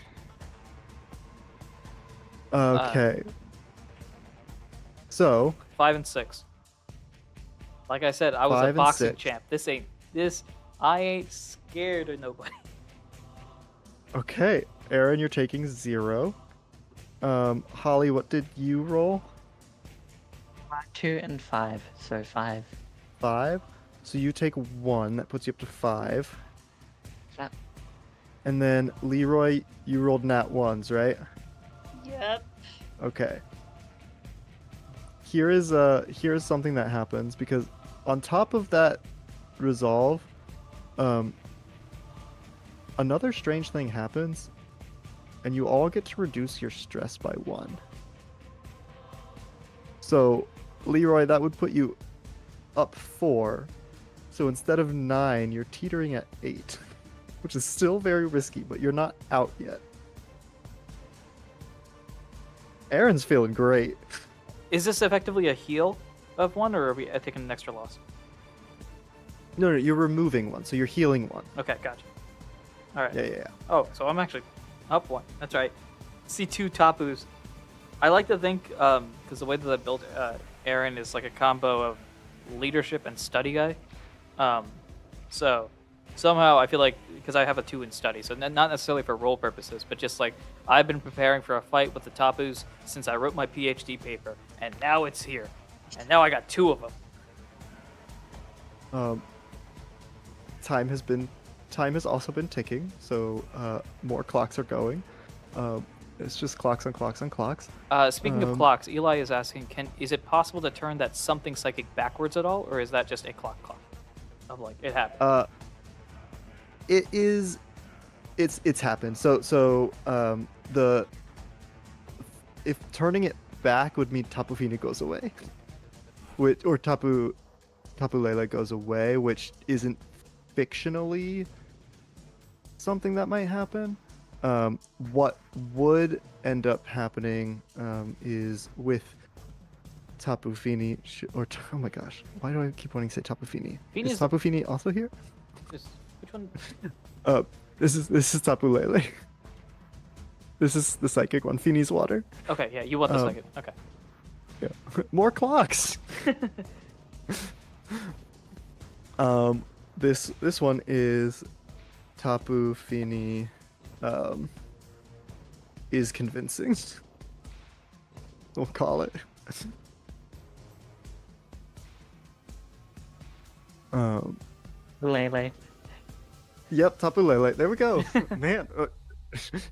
rough.
Okay. So
5 and 6. Like I said, I was
5
a
and
boxing
6.
champ. I ain't scared of nobody.
okay, Aaron, you're taking 0. Holly, what did you roll?
2 and 5. So 5.
5. So you take 1. That puts you up to 5.
Yep.
And then Leroy, you rolled nat 1s, right?
Yep.
Okay. Here's something that happens because on top of that resolve, another strange thing happens, and you all get to reduce your stress by 1. So, Leroy, that would put you up 4. So instead of 9, you're teetering at 8, which is still very risky, but you're not out yet. Aaron's feeling great.
Is this effectively a heal of 1, or are we taking an extra loss?
No, you're removing 1, so you're healing 1.
Okay, gotcha. Alright.
Yeah.
Oh, so I'm actually up 1. That's right. See 2 Tapus. I like to think, because the way that I built Aaron is like a combo of leadership and study guy. So somehow I feel like, because I have a 2 in study, so not necessarily for role purposes, but just like I've been preparing for a fight with the Tapus since I wrote my PhD paper, and now it's here. And now I got 2 of them.
Time has also been ticking, so more clocks are going. It's just clocks on clocks on clocks.
Speaking of clocks, Eli is asking, is it possible to turn that something psychic backwards at all, or is that just a clock? I'm like, it happened.
It's happened. So if turning it back would mean Tapu Fini goes away, or Tapu Lele goes away, which isn't fictionally something that might happen. What would end up happening is with Tapu Fini, oh my gosh, why do I keep wanting to say Tapu Fini?
Fini
Is
is
Tapu Fini also here?
Which one?
This is Tapu Lele. This is the psychic one, Fini's water.
Okay, yeah, you want the second. Okay.
Yeah. More clocks. This one is Tapu Fini is convincing. We'll call it.
Lele.
Yep, Tapu Lele. There we go. Man,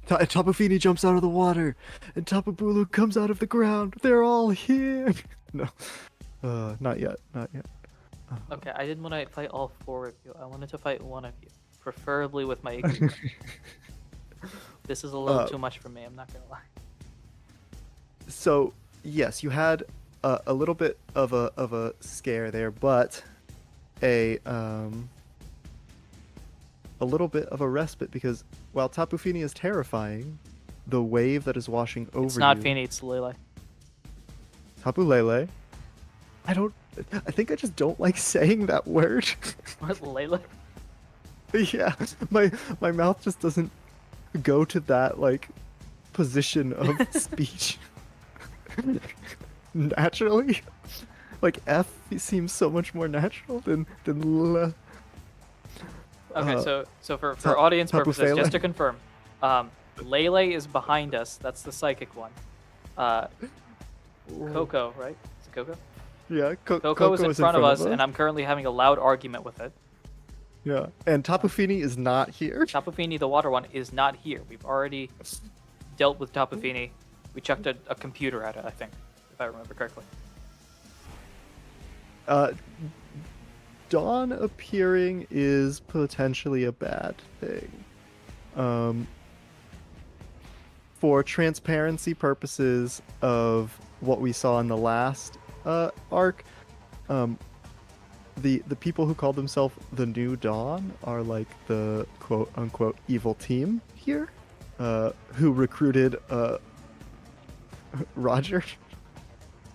Tapu Fini jumps out of the water, and Tapu Bulu comes out of the ground. They're all here. No, not yet. Not yet.
Okay, I didn't want to fight all 4 of you. I wanted to fight 1 of you, preferably with my Igloo. This is a little too much for me. I'm not gonna lie.
So yes, you had a little bit of a scare there, but a little bit of a respite, because while Tapu Fini is terrifying, the wave that is washing over
It's not
you,
Fini, it's Lele.
Tapu Lele. I think I just don't like saying that word.
What, Layla?
Yeah, my mouth just doesn't go to that like position of speech naturally. Like F seems so much more natural than L.
Okay, so for
Ta-
audience
Tapu
purposes,
Fele.
just to confirm, Lele is behind us. That's the psychic one. Coco, right? Is it Coco?
Yeah,
Coco is in front of us, and I'm currently having a loud argument with it.
Yeah, and Tapu Fini is not here.
Tapu Fini, the water one, is not here. We've already dealt with Tapu Fini. We chucked a computer at it, I think, if I remember correctly.
Dawn appearing is potentially a bad thing. For transparency purposes of what we saw in the last arc, the people who call themselves the New Dawn are like the quote unquote evil team here, who recruited Roger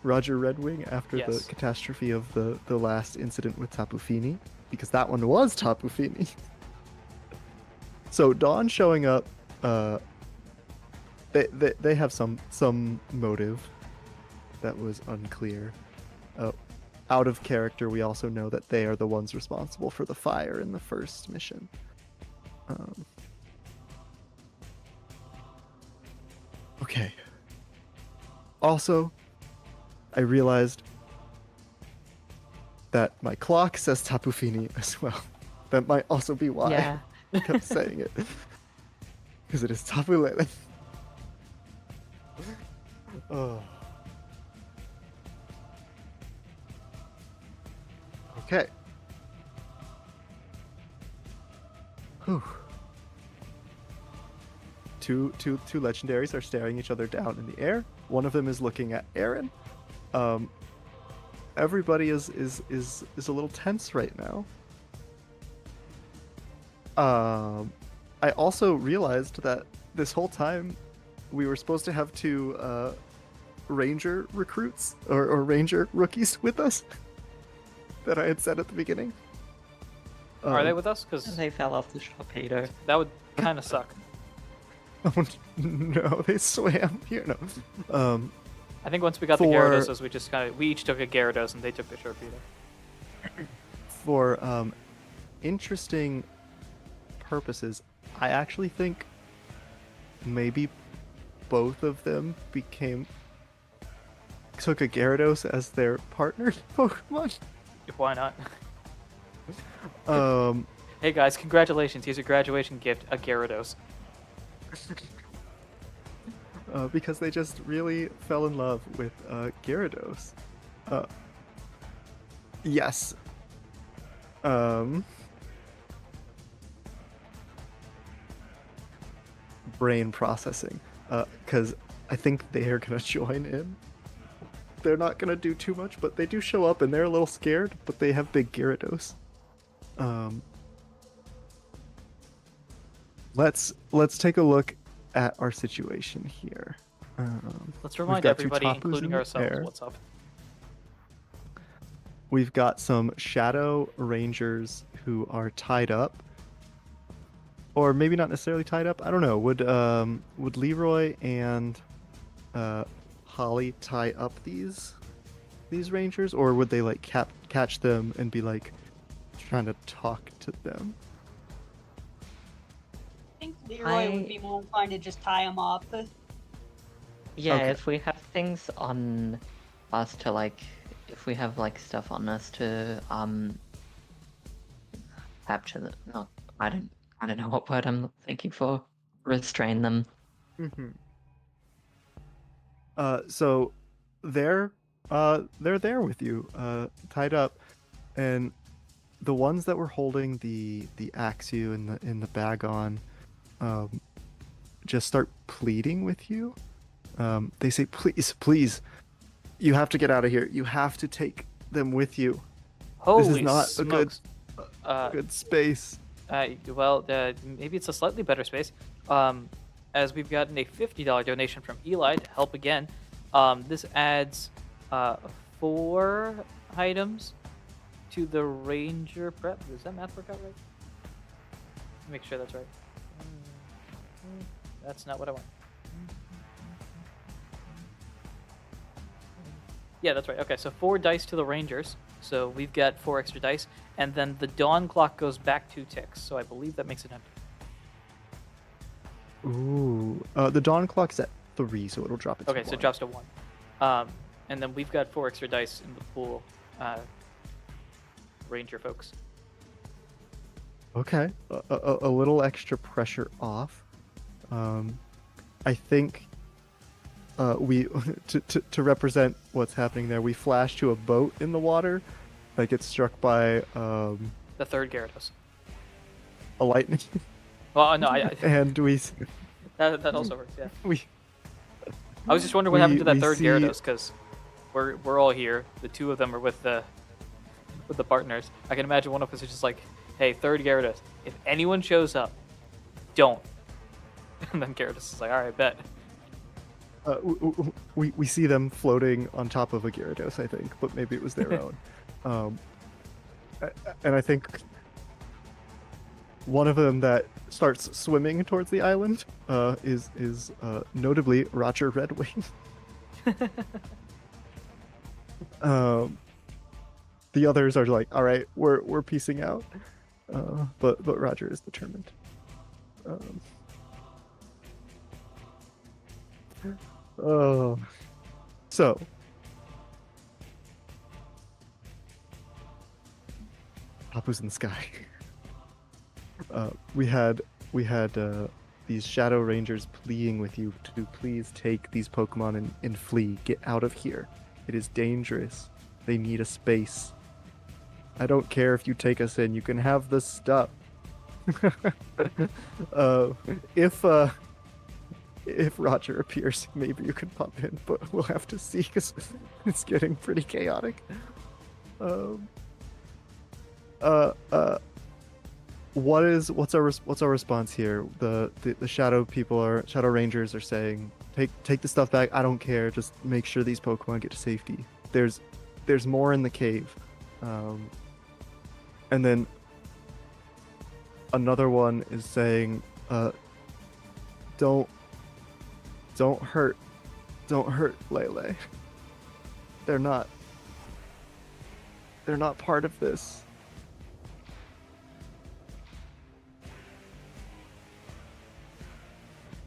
Redwing after the
Yes.
catastrophe of the last incident with Tapu Fini, because that one was Tapu Fini. So Dawn showing up, they have some motive that was unclear. Out of character, we also know that they are the ones responsible for the fire in the first mission. Okay. Also, I realized that my clock says Tapu Fini as well. That might also be why
Yeah.
I kept saying it. Because it is Tapu Lele. Oh. Okay. Whew. Two legendaries are staring each other down in the air. One of them is looking at Aaron. Everybody is a little tense right now. I also realized that this whole time we were supposed to have two ranger recruits or ranger rookies with us that I had said at the beginning.
Are they with us? Because
They fell off the torpedo.
that would kind of suck.
Oh, no, they swam here. No.
I think once we got the
For-
Gyarados, we each took a Gyarados and they took the torpedo.
For interesting purposes, I actually think maybe both of them took a Gyarados as their partner Pokemon.
Why not?
Um,
Hey guys, congratulations! Here's your graduation gift, a Gyarados.
because they just really fell in love with Gyarados. Yes. Brain processing. Because I think they are going to join in. They're not going to do too much, but they do show up and they're a little scared, but they have big Gyarados. Let's take a look at our situation here.
Let's
we've
remind
got two
everybody,
Tapus
including
in the
ourselves,
air.
what's up.
We've got some Shadow Rangers who are tied up, or maybe not necessarily tied up. I don't know. Would Leroy and Holly tie up these Rangers, or would they like catch them and be like trying to talk to them?
I think Leroy would be more inclined to just tie him up.
Yeah,
Okay.
if we have things on us to like, if we have like stuff on us to capture them. No, I don't know what word I'm thinking for. Restrain them.
Mm-hmm. So they're there with you, tied up, and the ones that were holding the Axew in the Bagon, just start pleading with you. They say, please, you have to get out of here. You have to take them with you.
Holy
This is not
smokes.
a good space.
Maybe it's a slightly better space. As we've gotten a $50 donation from Eli to help again. This adds 4 items to the ranger prep. Does that math work out right? Make sure that's right. That's not what I want. Yeah, that's right. Okay, so 4 dice to the rangers. So we've got 4 extra dice. And then the dawn clock goes back 2 ticks. So I believe that makes it empty.
Ooh. The dawn clock is at 3, so it'll drop it to
Okay, so
1.
it drops to 1. And then we've got 4 extra dice in the pool. Ranger folks.
Okay. A little extra pressure off. I think we to represent what's happening there, we flash to a boat in the water that gets struck by
The 3rd Gyarados.
a lightning,
Well, no,
and we
that also works, yeah.
we
I was just wondering what happened to that
we
3rd
see-
Gyarados, because we're all here. The 2 of them are with the partners. I can imagine one of us is just like, hey, 3rd Gyarados, if anyone shows up, don't. And then Gyarados is like, all right, bet.
we see them floating on top of a Gyarados, I think, but maybe it was their own. And I think one of them that starts swimming towards the island is notably Roger Redwing. The others are like, all right, we're piecing out, but Roger is determined. So Papu's in the sky. We had these Shadow Rangers pleading with you to please take these Pokemon and flee. Get out of here. It is dangerous. They need a space. I don't care if you take us in. You can have the stuff. If Roger appears, maybe you can pop in, but we'll have to see because it's getting pretty chaotic. What's our response here? The Shadow Rangers are saying, take the stuff back. I don't care. Just make sure these Pokemon get to safety. There's more in the cave, and then another one is saying, don't hurt Lele. They're not part of this.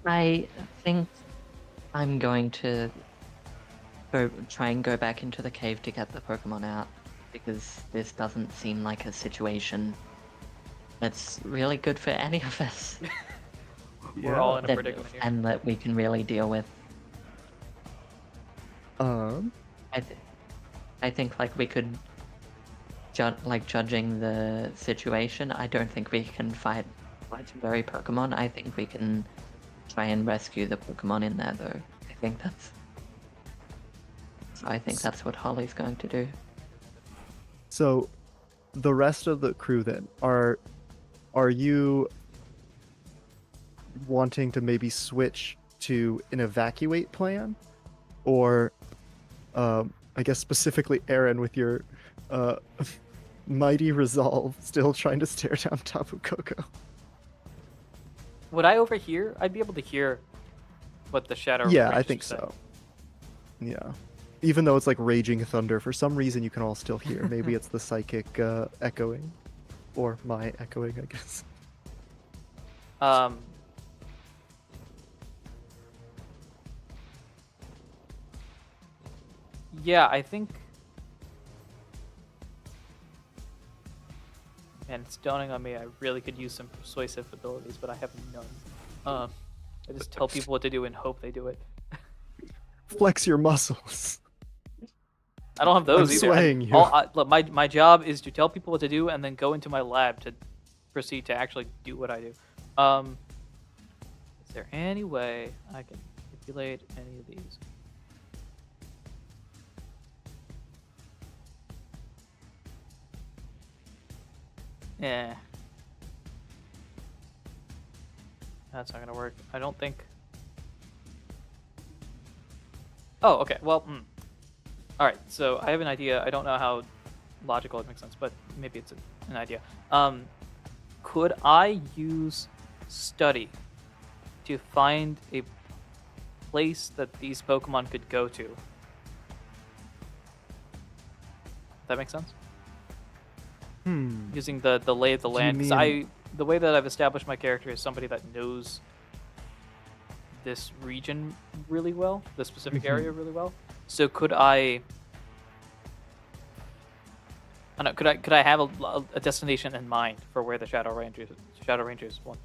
I think I'm going to try and go back into the cave to get the Pokemon out, because this doesn't seem like a situation that's really good for any of us.
We're all in a
that-
predicament here.
and that we can really deal with. I think like we could judging the situation, I don't think we can fight legendary Pokemon. I think we can try and rescue the Pokemon in there, though. I think that's what Holly's going to do.
So, the rest of the crew then, are you wanting to maybe switch to an evacuate plan, or I guess specifically Aaron with your mighty resolve, still trying to stare down Tapu Koko?
Would I overhear? I'd be able to hear what the Shadow
Yeah, I
Rangers
think
say.
so. Yeah. Even though it's like raging thunder, for some reason you can all still hear. Maybe it's the psychic echoing, or my echoing, I guess.
Yeah, I think. Man, it's dawning on me. I really could use some persuasive abilities, but I have none. I just tell people what to do and hope they do it.
Flex your muscles.
I don't have those
I'm
either.
swaying you.
Look, my job is to tell people what to do and then go into my lab to proceed to actually do what I do. Is there any way I can manipulate any of these? Yeah. That's not gonna work. I don't think. Oh, okay. Well, all right. So I have an idea. I don't know how logical, it makes sense, but maybe it's an idea. Could I use study to find a place that these Pokemon could go to? That makes sense? Using the lay of the
Do you
land. 'Cause
mean-
the way that I've established my character is somebody that knows this region really well, the specific area really well. So could I don't know, could I have a destination in mind for where the Shadow Rangers want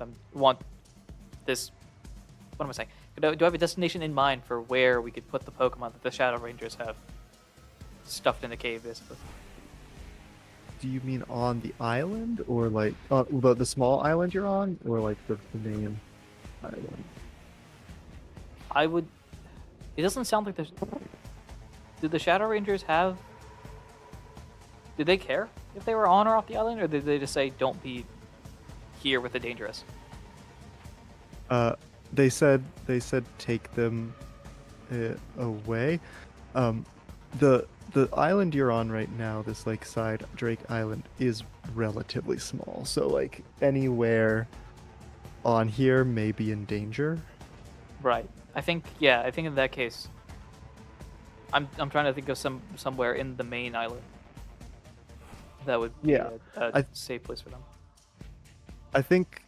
this? What am I saying? Do I have a destination in mind for where we could put the Pokemon that the Shadow Rangers have stuffed in the cave, basically?
Do you mean on the island, or like the small island you're on, or like the main island?
I would. It doesn't sound like there's. Do the Shadow Rangers have? Did they care if they were on or off the island, or did they just say don't be here with the dangerous?
They said take them away. The island you're on right now, this lakeside Drake Island, is relatively small. So like anywhere on here may be in danger.
Right. I think in that case, I'm trying to think of somewhere in the main island that would be a safe place for them.
I think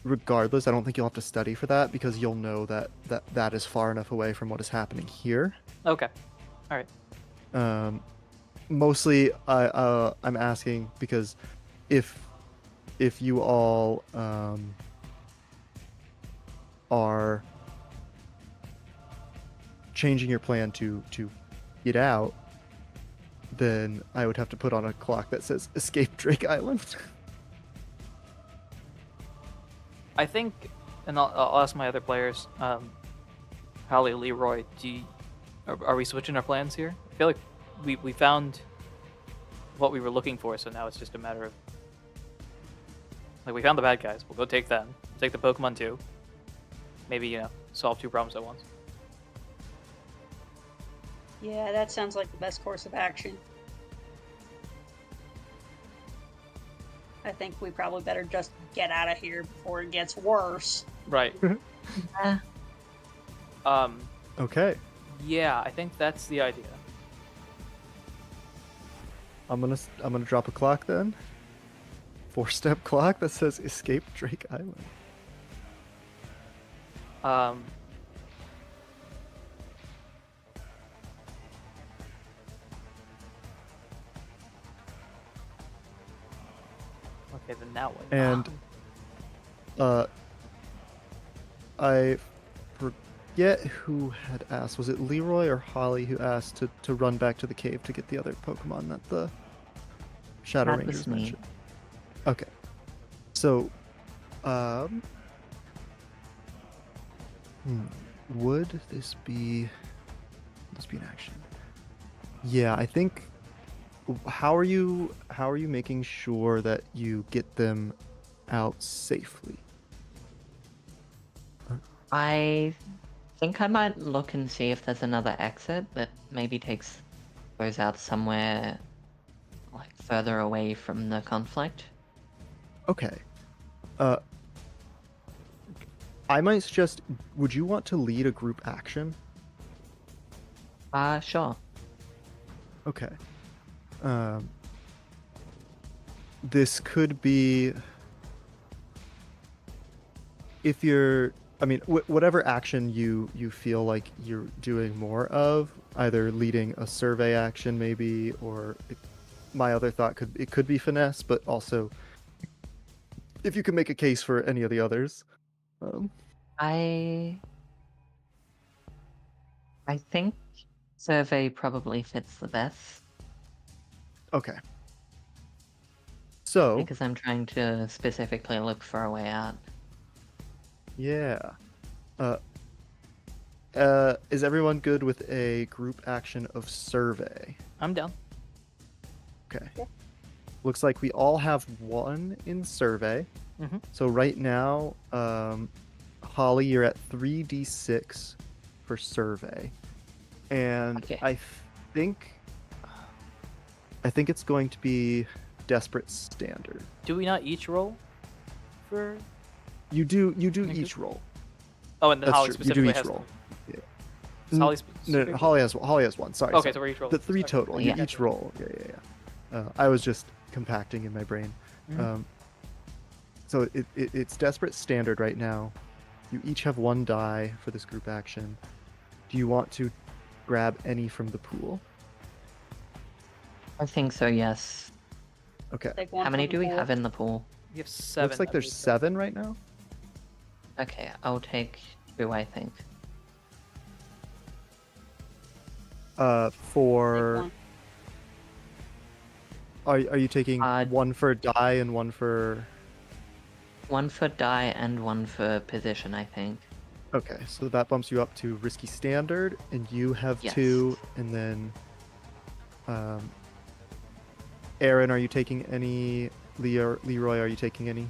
regardless, I don't think you'll have to study for that, because you'll know that is far enough away from what is happening here.
Okay. All right.
Mostly, I'm asking because if you all are changing your plan to get out, then I would have to put on a clock that says escape Drake Island.
I think, and I'll ask my other players, Holly, Leroy, are we switching our plans here? I feel like we found what we were looking for, so now it's just a matter of, like, we found the bad guys. We'll go take them. Take the Pokemon too. Maybe, solve two problems at once.
Yeah, that sounds like the best course of action. I think we probably better just get out of here before it gets worse.
Right.
Okay.
Yeah, I think that's the idea.
I'm gonna drop a clock then. 4-step clock that says escape Drake Island.
Okay, then now what?
And I forget who had asked. Was it Leroy or Holly who asked to run back to the cave to get the other Pokemon that the Shadow
That was
Rangers
me.
mentioned? Okay. So, would this be an action? Yeah, I think. How are you making sure that you get them out safely?
I think I might look and see if there's another exit that maybe goes out somewhere like further away from the conflict.
Okay. I might suggest, would you want to lead a group action?
Sure.
Okay. This could be, if you're, I mean, whatever action you feel like you're doing more of, either leading a survey action maybe, or my other thought could be finesse, but also if you can make a case for any of the others.
I think survey probably fits the best
Okay. So,
because I'm trying to specifically look for a way out.
yeah. Is everyone good with a group action of survey?
I'm down.
Okay. Looks like we all have one in survey.
Mhm.
So right now, Holly, you're at 3d6 for survey. And
Okay.
I think I think it's going to be Desperate Standard.
Do we not each roll for?
You do
Make
each roll.
Oh, and then
That's
Holly
true. You do
specifically
each
has.
roll. Yeah.
Does Holly
No,
specifically?
Holly has one. Sorry.
Okay,
sorry.
so we're each rolling.
The 3
Okay.
total.
Yeah.
You each roll. Yeah. I was just compacting in my brain.
Mhm.
So it's Desperate Standard right now. You each have 1 die for this group action. Do you want to grab any from the pool?
I think so, yes.
Okay.
Take one
How many
from
do we
the
have
pool.
in the pool?
We have 7.
Looks like
I
there's
believe.
7 right now.
Okay, I'll take 2, I think.
Take
For
one.
are you taking 1 for die and 1 for?
1 for die and 1 for position, I think.
Okay, so that bumps you up to Risky Standard, and you have
Yes.
2, and then Aaron, are you taking any? Leroy, are you taking any?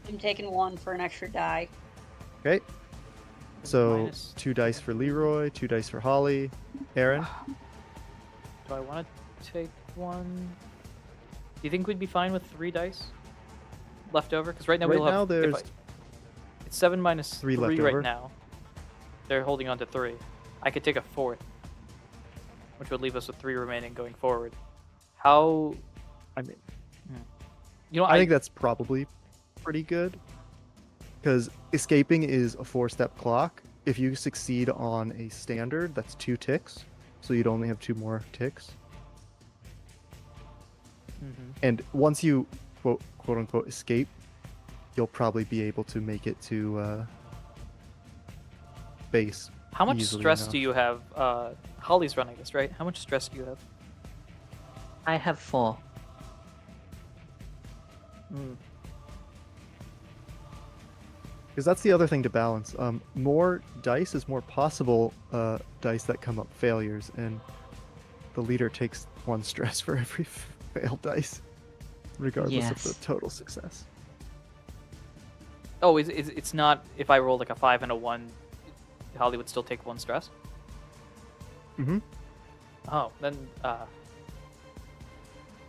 I'm taking 1 for an extra die.
Okay. So
Minus-
2 dice for Leroy, 2 dice for Holly. Aaron?
Do I want to take 1? Do you think we'd be fine with 3 dice left over? Because right now
Right
we'll have.
now
if
there's
it's 7 minus
3
3
left
right
over.
now. They're holding on to 3. I could take a 4th, which would leave us with 3 remaining going forward. How?
I mean,
You know,
I think that's probably pretty good. Because escaping is a 4-step clock. If you succeed on a standard, that's 2 ticks. So you'd only have 2 more ticks.
Mhm.
And once you quote unquote escape, you'll probably be able to make it to base.
How much
easily
stress
enough.
do you have? Holly's running this, right? How much stress do you have?
I have 4.
Because that's the other thing to balance. More dice is more possible dice that come up failures, and the leader takes 1 stress for every failed dice, regardless of
Yes.
the total success.
Oh, it's not. If I roll like a 5 and a 1, Holly would still take 1 stress.
Mm-hmm.
Oh, then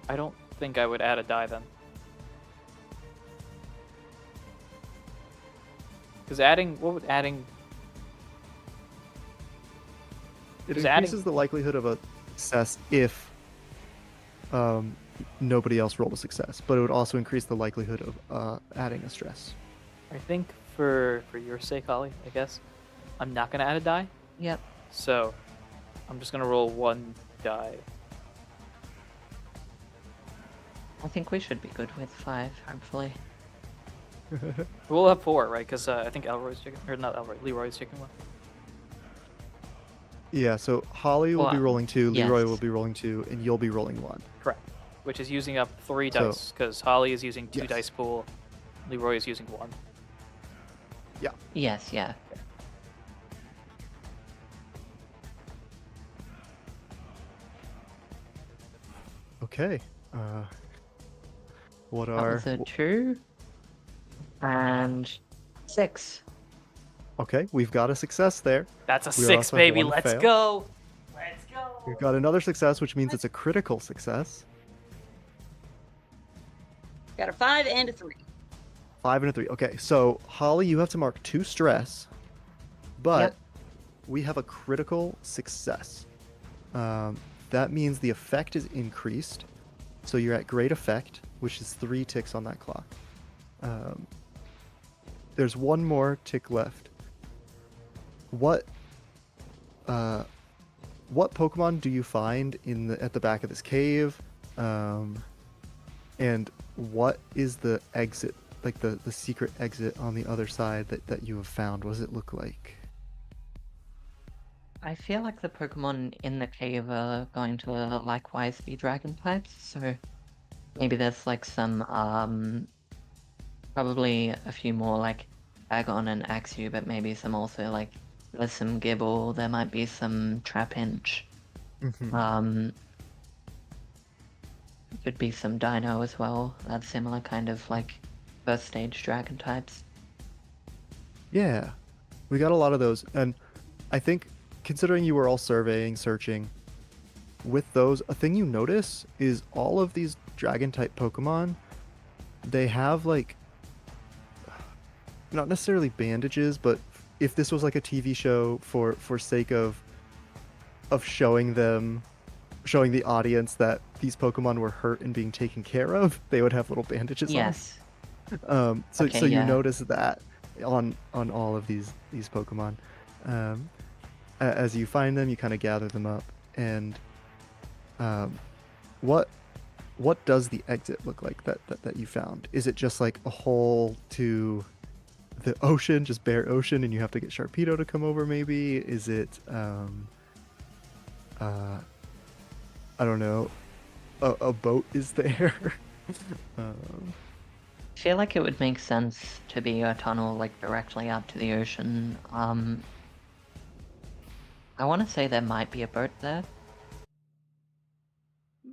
I don't think I would add a die then. Because what would adding?
It
Is adding-
increases the likelihood of a success if nobody else rolled a success, but it would also increase the likelihood of adding a stress.
I think for your sake, Holly, I guess I'm not gonna add a die.
Yep.
So I'm just gonna roll 1 die.
I think we should be good with 5, hopefully.
We'll have 4, right? Because I think Elroy's taking, or not Elroy, Leroy's taking 1.
Yeah, so Holly will be
Well,
rolling 2, Leroy
yes.
will be rolling 2, and you'll be rolling 1.
Correct. Which is using up 3
So-
dice, because Holly is using 2
Yes.
dice pool, Leroy is using 1.
Yes, yeah.
Okay. What
That
are?
was a 2. And 6.
Okay, we've got a success there.
That's a
We
6,
also have
baby.
1
Let's
fail.
go. Let's go.
We've got another success, which means it's a critical success.
Got a 5 and a 3.
5 and a 3. Okay, so Holly, you have to mark 2 stress, but
Yep.
we have a critical success. That means the effect is increased, so you're at great effect, which is 3 ticks on that clock. There's 1 more tick left. What Pokemon do you find at the back of this cave? And what is the exit, like the secret exit on the other side that you have found? What does it look like?
I feel like the Pokemon in the cave are going to likewise be dragon types, so maybe there's like some, probably a few more like Agon and Axew, but maybe some also like, there's some Gibble, there might be some Trapinch, could be some Dino as well, that's similar kind of like first stage dragon types.
Yeah, we got a lot of those, and I think considering you were all surveying, searching, with those, a thing you notice is all of these dragon-type Pokemon, they have like, not necessarily bandages, but if this was like a TV show for sake of showing the audience that these Pokemon were hurt and being taken care of, they would have little bandages
Yes.
on. So
Okay,
so you
yeah.
notice that on all of these Pokemon. As you find them, you kind of gather them up, and what does the exit look like that you found? Is it just like a hole to the ocean, just bare ocean, and you have to get Sharpedo to come over? Maybe is it I don't know, a boat is there?
I feel like it would make sense to be a tunnel like directly out to the ocean. I want to say there might be a boat there.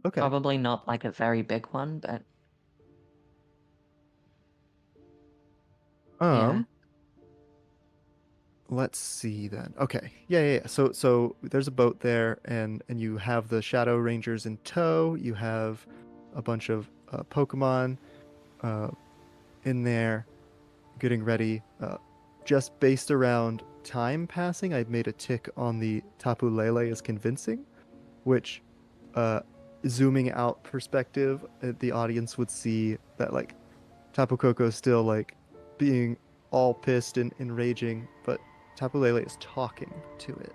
Okay.
Probably not like a very big one, but yeah.
Let's see then. Okay. Yeah. So there's a boat there, and you have the Shadow Rangers in tow. You have a bunch of Pokemon in there getting ready. Just based around time passing, I've made a tick on the Tapu Lele is convincing, which zooming out perspective, the audience would see that like Tapu Koko is still like being all pissed and raging, but Tapu Lele is talking to it.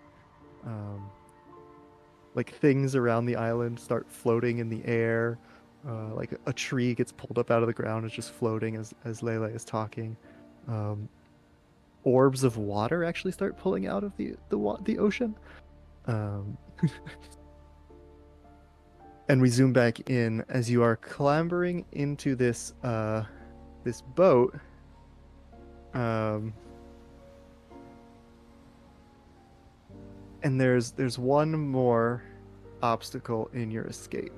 Like things around the island start floating in the air. Like a tree gets pulled up out of the ground, it's just floating as Lele is talking. Orbs of water actually start pulling out of the ocean. And we zoom back in as you are clambering into this this boat. And there's one more obstacle in your escape.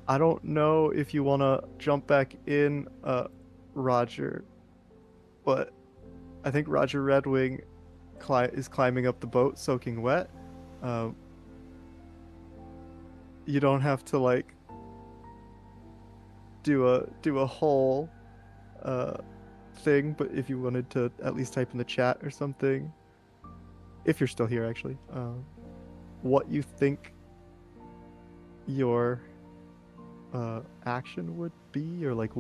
I don't know if you want to jump back in, Roger, but I think Roger Redwing is climbing up the boat soaking wet. You don't have to like do a whole thing, but if you wanted to at least type in the chat or something, if you're still here actually, what you think your action would be, or like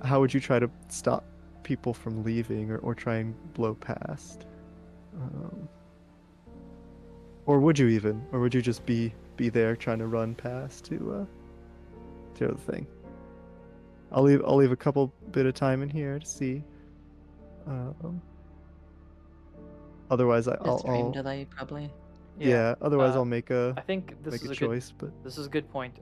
how would you try to stop people from leaving, or try and blow past, or would you just be there trying to run past to the thing? I'll leave a couple bit of time in here to see. Otherwise,
I'll
I'll
delay probably.
yeah. Otherwise, I'll
I
make a
think this
make
is
a
a
choice.
good.
But
This is a good point,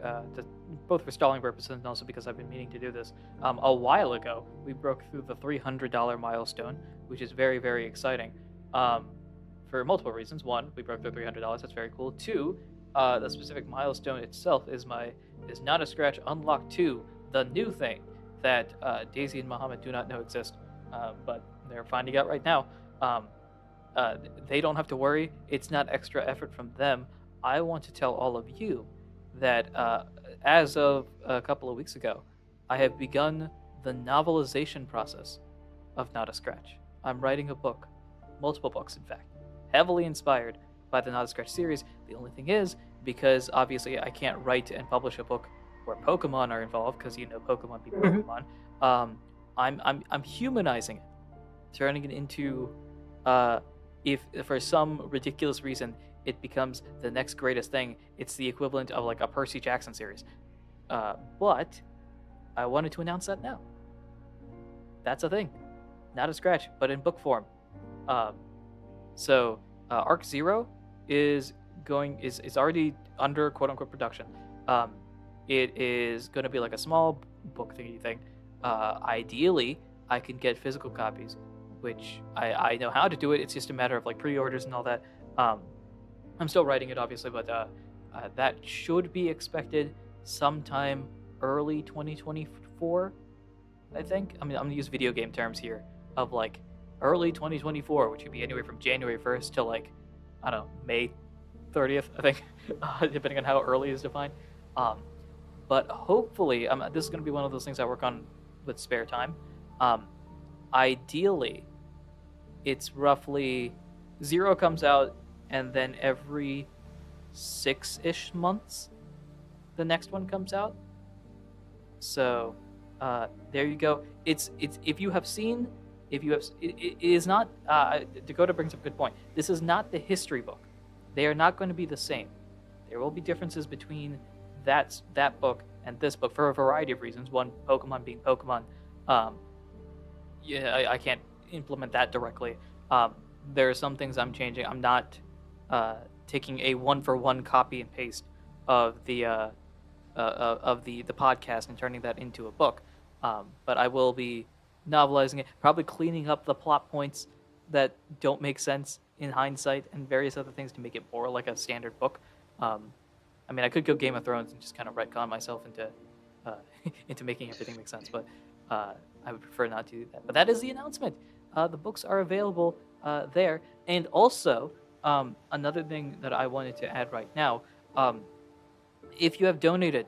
both for stalling purposes and also because I've been meaning to do this. A while ago, we broke through the $300 milestone, which is very, very exciting. For multiple reasons. One, we broke through $300. That's very cool. Two, the specific milestone itself is not a scratch unlock 2, the new thing that Daisy and Muhammad do not know exist, but they're finding out right now. They don't have to worry. It's not extra effort from them. I want to tell all of you that as of a couple of weeks ago, I have begun the novelization process of Not a Scratch. I'm writing a book, multiple books, in fact, heavily inspired by the Not a Scratch series. The only thing is, because obviously I can't write and publish a book where Pokemon are involved, because you know Pokemon be Pokemon. I'm humanizing it, turning it into, if for some ridiculous reason it becomes the next greatest thing, it's the equivalent of like a Percy Jackson series. But I wanted to announce that now. That's a thing, Not a Scratch, but in book form. So Arc Zero is already under quote unquote production. It is going to be like a small book thingy thing. Ideally, I can get physical copies, which I know how to do it. It's just a matter of like pre-orders and all that. I'm still writing it, obviously, but that should be expected sometime early 2024, I think. I mean, I'm going to use video game terms here. of like early 2024, which would be anywhere from January 1st to like, I don't know, May 30th, I think, depending on how early is defined. But hopefully, this is going to be one of those things I work on with spare time. Ideally, it's roughly 0 comes out, and then every 6-ish months, the next one comes out. So, there you go. It's if you have seen, it is not. Dakota brings up a good point. This is not the history book. They are not going to be the same. There will be differences between that book and this book for a variety of reasons. One, Pokemon being Pokemon. Yeah, I can't implement that directly. There are some things I'm changing. I'm not taking a 1-for-1 copy and paste of the podcast and turning that into a book. But I will be novelizing it, probably cleaning up the plot points that don't make sense in hindsight and various other things to make it more like a standard book. I mean, I could go Game of Thrones and just kind of retcon myself into into making everything make sense, but I would prefer not to do that. But that is the announcement. The books are available there. And also, another thing that I wanted to add right now, if you have donated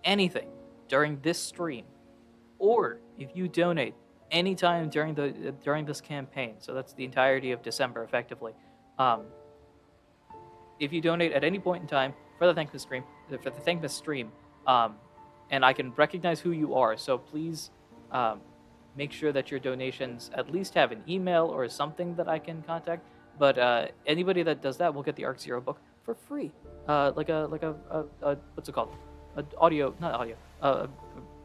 anything during this stream, or if you donate anytime during this campaign, so that's the entirety of December, effectively. If you donate at any point in time for the thankmas stream, and I can recognize who you are, so please make sure that your donations at least have an email or something that I can contact. But anybody that does that will get the Arc Zero book for free, like a what's it called? Not audio.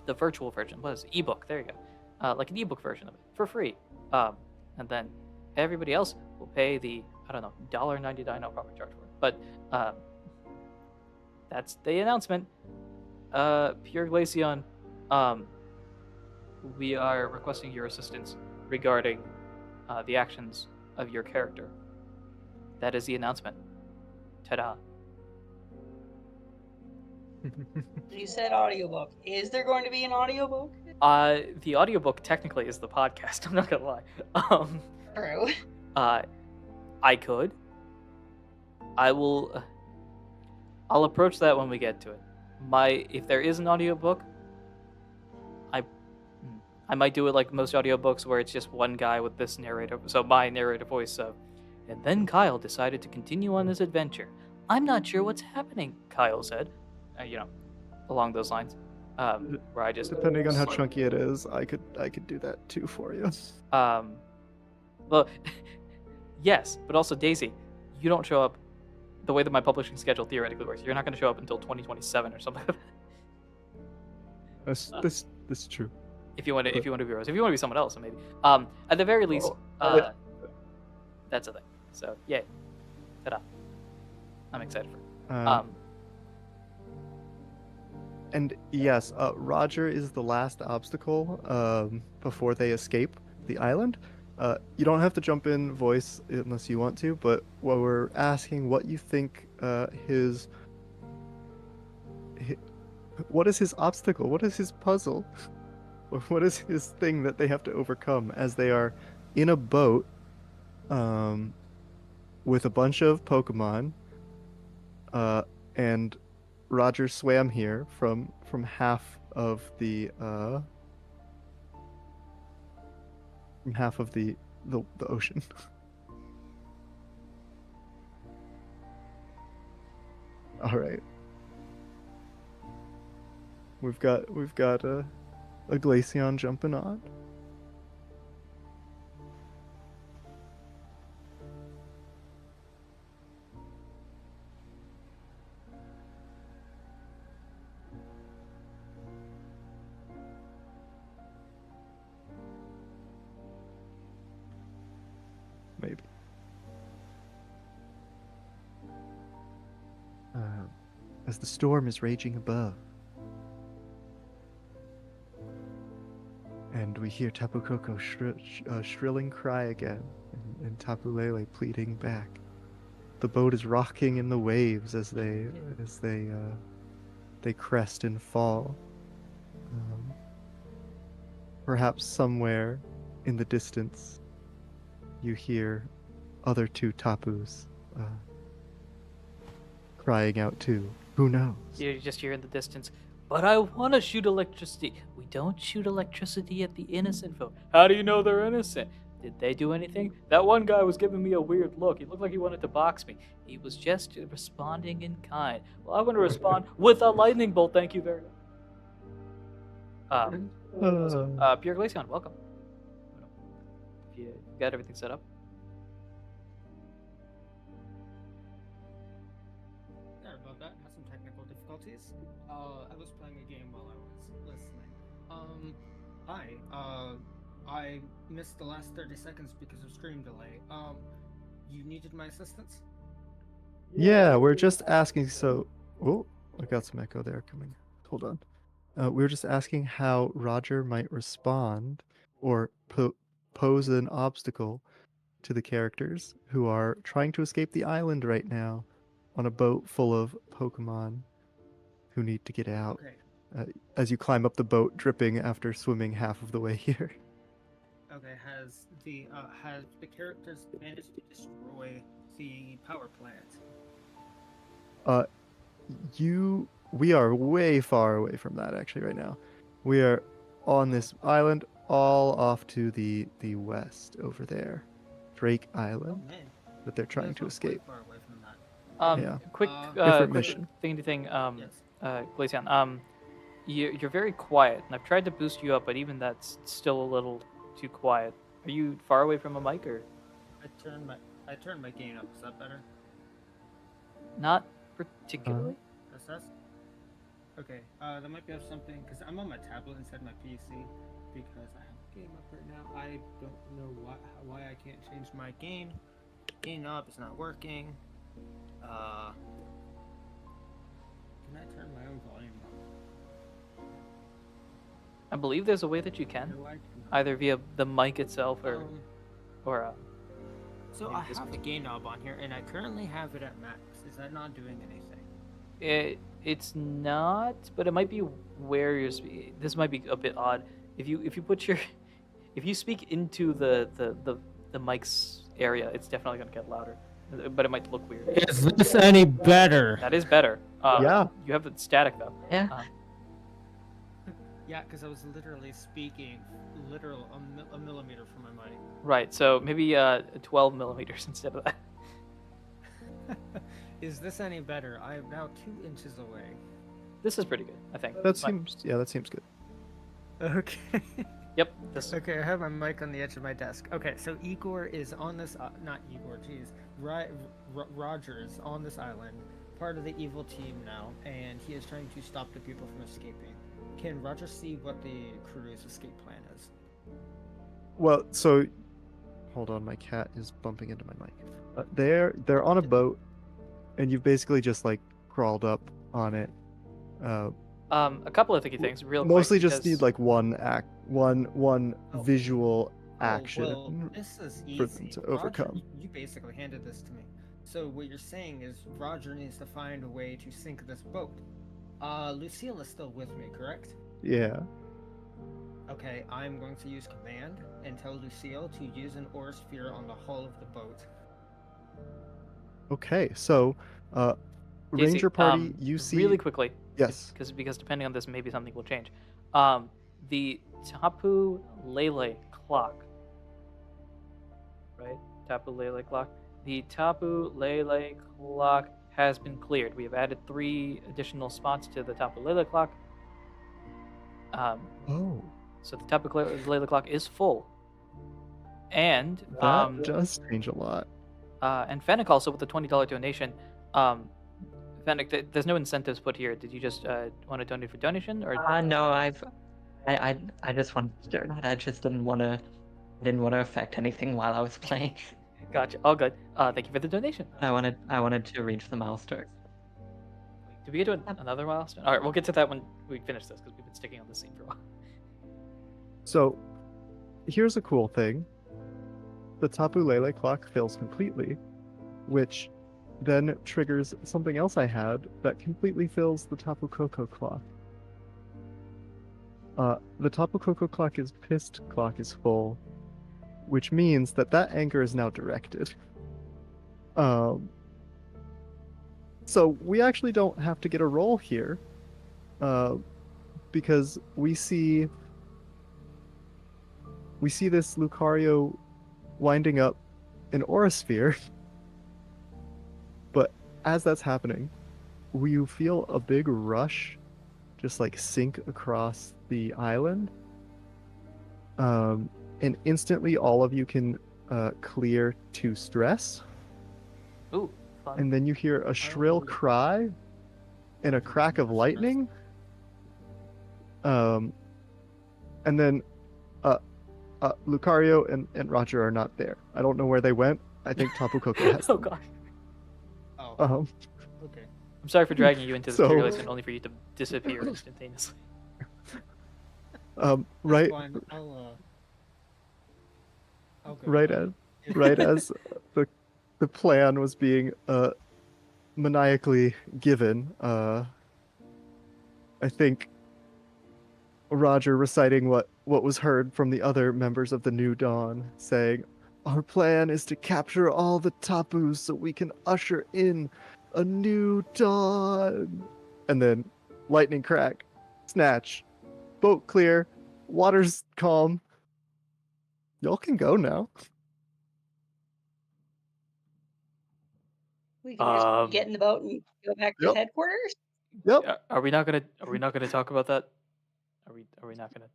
The virtual version. What is it? Ebook? There you go. Like an ebook version of it for free. And then everybody else will pay the, I don't know, $1.99. I'll probably charge for it. But that's the announcement. Pure Glaceon, we are requesting your assistance regarding the actions of your character. That is the announcement. Ta-da.
You said audiobook. Is there going to be an audiobook?
The audiobook technically is the podcast. I'm not gonna lie.
True.
I could. I will. I'll approach that when we get to it. If there is an audiobook, I might do it like most audiobooks where it's just one guy with this narrator. So my narrator voice of, and then Kyle decided to continue on his adventure. I'm not sure what's happening, Kyle said. Along those lines. Where I just
Depending on how chunky it is, I could do that too for you.
Well, yes, but also Daisy, you don't show up the way that my publishing schedule theoretically works. You're not going to show up until 2027 or something.
This is true.
If you want to be Rose, if you want to be someone else, maybe. At the very least, that's a thing. So yay, ta-da! I'm excited for it.
And yes, Roger is the last obstacle before they escape the island. You don't have to jump in voice unless you want to, but what we're asking what you think what is his obstacle? What is his puzzle? What is his thing that they have to overcome as they are in a boat with a bunch of Pokemon, and Roger swam here from half of the ocean. All right. We've got a Glaceon jumping on. Maybe. As the storm is raging above, and we hear Tapu Koko shrilling cry again, and Tapu Lele pleading back. The boat is rocking in the waves as they crest and fall. Perhaps somewhere in the distance, you hear other two Tapus crying out too. Who knows?
You just hear in the distance, but I want to shoot electricity. We don't shoot electricity at the innocent folk. How do you know they're innocent? Did they do anything? That one guy was giving me a weird look. He looked like he wanted to box me. He was just responding in kind. Well, I want to respond with a lightning bolt. Thank you very much. Pierre Glaceon, welcome. If you got everything set up.
Sorry about that. Had some technical difficulties. I was playing a game while I was listening. Hi. I missed the last 30 seconds because of stream delay. You needed my assistance?
Yeah, we're just asking. So, oh, I got some echo there coming. Hold on. We were just asking how Roger might respond or pose an obstacle to the characters who are trying to escape the island right now on a boat full of Pokemon who need to get out.
Okay.
As you climb up the boat, dripping after swimming half of the way here.
Okay, has the characters managed to destroy the power plant?
We are way far away from that actually right now. We are on this island all off to the west over there. Drake Island
Oh man.
that they're trying to escape.
Far away from that.
Yeah.
Quick,
Different
quick
mission.
thing.
Yes.
Glaceon, you're very quiet, and I've tried to boost you up, but even that's still a little too quiet. Are you far away from a mic, or?
I turned my gain up. Is that better?
Not particularly.
That's okay. That might be of something because I'm on my tablet instead of my PC because I have a game up right now. I don't know why I can't change my gain. Gain up is not working. Can I turn my own volume up?
I believe there's a way that you can,
No, I cannot.
either via the mic itself or
So
maybe
I
this
have
one.
a gain knob on here, and I currently have it at max. Is that not doing anything?
It's not, but it might be where you're. This might be a bit odd. If you put your, if you speak into the mic's area, it's definitely gonna get louder, but it might look weird.
Is this any better?
That is better.
Yeah.
You have the static though.
Yeah.
Yeah, because I was literally speaking a millimeter from my mic.
Right. So maybe 12 millimeters instead of that.
Is this any better? I am now 2 inches away.
This is pretty good, I think.
That
Fine.
seems good.
Okay.
Yep. This.
Okay, I have my mic on the edge of my desk. Okay, so Igor is on this. Not Igor, jeez. Roger is on this island, part of the evil team now, and he is trying to stop the people from escaping. Can Roger see what the crew's escape plan is?
Well, so hold on, my cat is bumping into my mic. They're on a boat, and you've basically just like crawled up on it.
A couple of thinky things, real quick.
Mostly just
because-
need like one
Oh.
visual action
Oh, well, this is easy.
for them to
Roger,
overcome.
you basically handed this to me. So what you're saying is Roger needs to find a way to sink this boat. Lucille is still with me, correct?
Yeah.
Okay, I'm going to use command and tell Lucille to use an ore sphere on the hull of the boat.
Okay, so
Casey,
Ranger Party, you see
really quickly.
Yes.
Because depending on this, maybe something will change. The Tapu Lele clock. Right? Tapu Lele clock. The Tapu Lele clock has been cleared. We have added 3 additional spots to the Tapu Lele clock.
Oh,
So the Tapu Lele clock is full. And
that does change a lot.
and Fennec also with the $20 donation. Fennec, there's no incentives put here. Did you just want to donate for donation, or?
No, I just wanted to do that. I just didn't want to affect anything while I was playing.
Gotcha. All good. Thank you for the donation.
I wanted to reach the milestone.
Did we get to another milestone? All right, we'll get to that when we finish this because we've been sticking on this scene for a while.
So, here's a cool thing. The Tapu Lele clock fills completely, which then triggers something else I had that completely fills the Tapu Koko clock. The Tapu Koko clock is full, which means that anger is now directed. So we actually don't have to get a roll here, because we see this Lucario winding up an aura sphere. But as that's happening, you feel a big rush just like sink across the island. And instantly all of you can clear 2 stress.
Ooh, fun.
And then you hear a shrill cry and a crack of lightning. And then Lucario and Roger are not there. I don't know where they went. I think Tapu Koko has
Oh
them.
god.
Oh, okay.
I'm sorry for dragging you into this
So-
simulation only for you to disappear instantaneously.
Right,
Fine. I'll go.
right as right as the plan was being maniacally given, I think Roger reciting what was heard from the other members of the New Dawn, saying, "Our plan is to capture all the Tapus so we can usher in a new dawn." And then lightning crack, snatch, boat clear, water's calm. Y'all can go now.
We can just
Um,
get in the boat and go back to
Yep.
headquarters.
Yep.
Are we not gonna talk about that? Are we not gonna?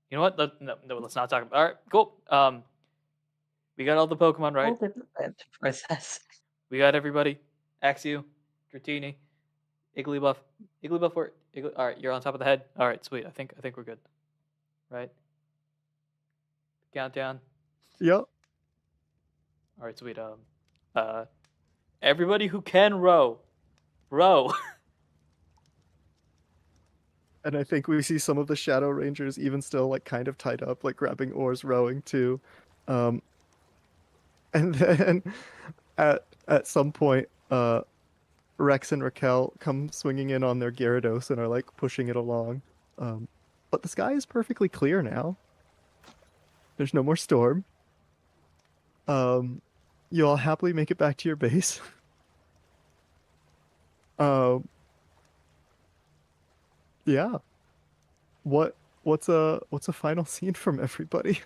You know what? No, let's not talk about. All right, cool. We got all the Pokemon right.
All the process.
We got everybody. Axew, Dratini, Igglybuff, where? All right, you're on top of the head. All right, sweet. I think we're good. Right. Countdown.
Yep.
All right, sweet. Everybody who can row.
And I think we see some of the Shadow Rangers even still like kind of tied up, like grabbing oars, rowing too. And then at some point, Rex and Raquel come swinging in on their Gyarados and are like pushing it along. But the sky is perfectly clear now. There's no more storm. You all happily make it back to your base. Yeah. What's a final scene from everybody?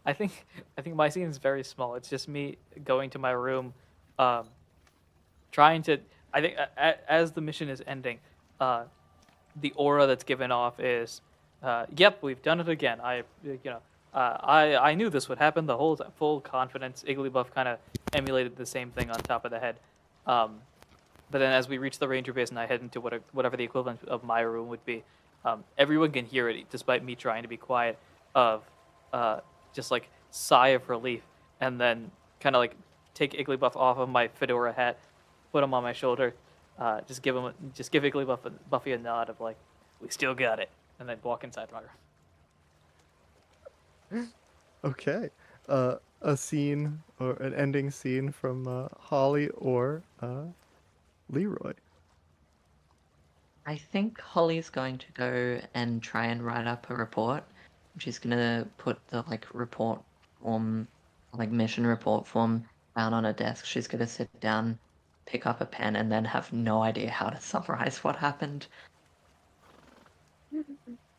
I think my scene is very small. It's just me going to my room, trying to. I think as the mission is ending, the aura that's given off is, "Yep, we've done it again." I knew this would happen. The whole full confidence. Igglybuff kind of emulated the same thing on top of the head. But then as we reach the ranger base and I head into whatever the equivalent of my room would be, everyone can hear it despite me trying to be quiet. Of just like sigh of relief, and then kind of like take Igglybuff off of my fedora hat, put him on my shoulder, just give Buffy a nod of like, we still got it, and then walk inside my room.
Okay. A scene or an ending scene from Holly or Leroy.
I think Holly's going to go and try and write up a report. She's gonna put the report form, mission report form, down on her desk. She's gonna sit down, pick up a pen, and then have no idea how to summarize what happened.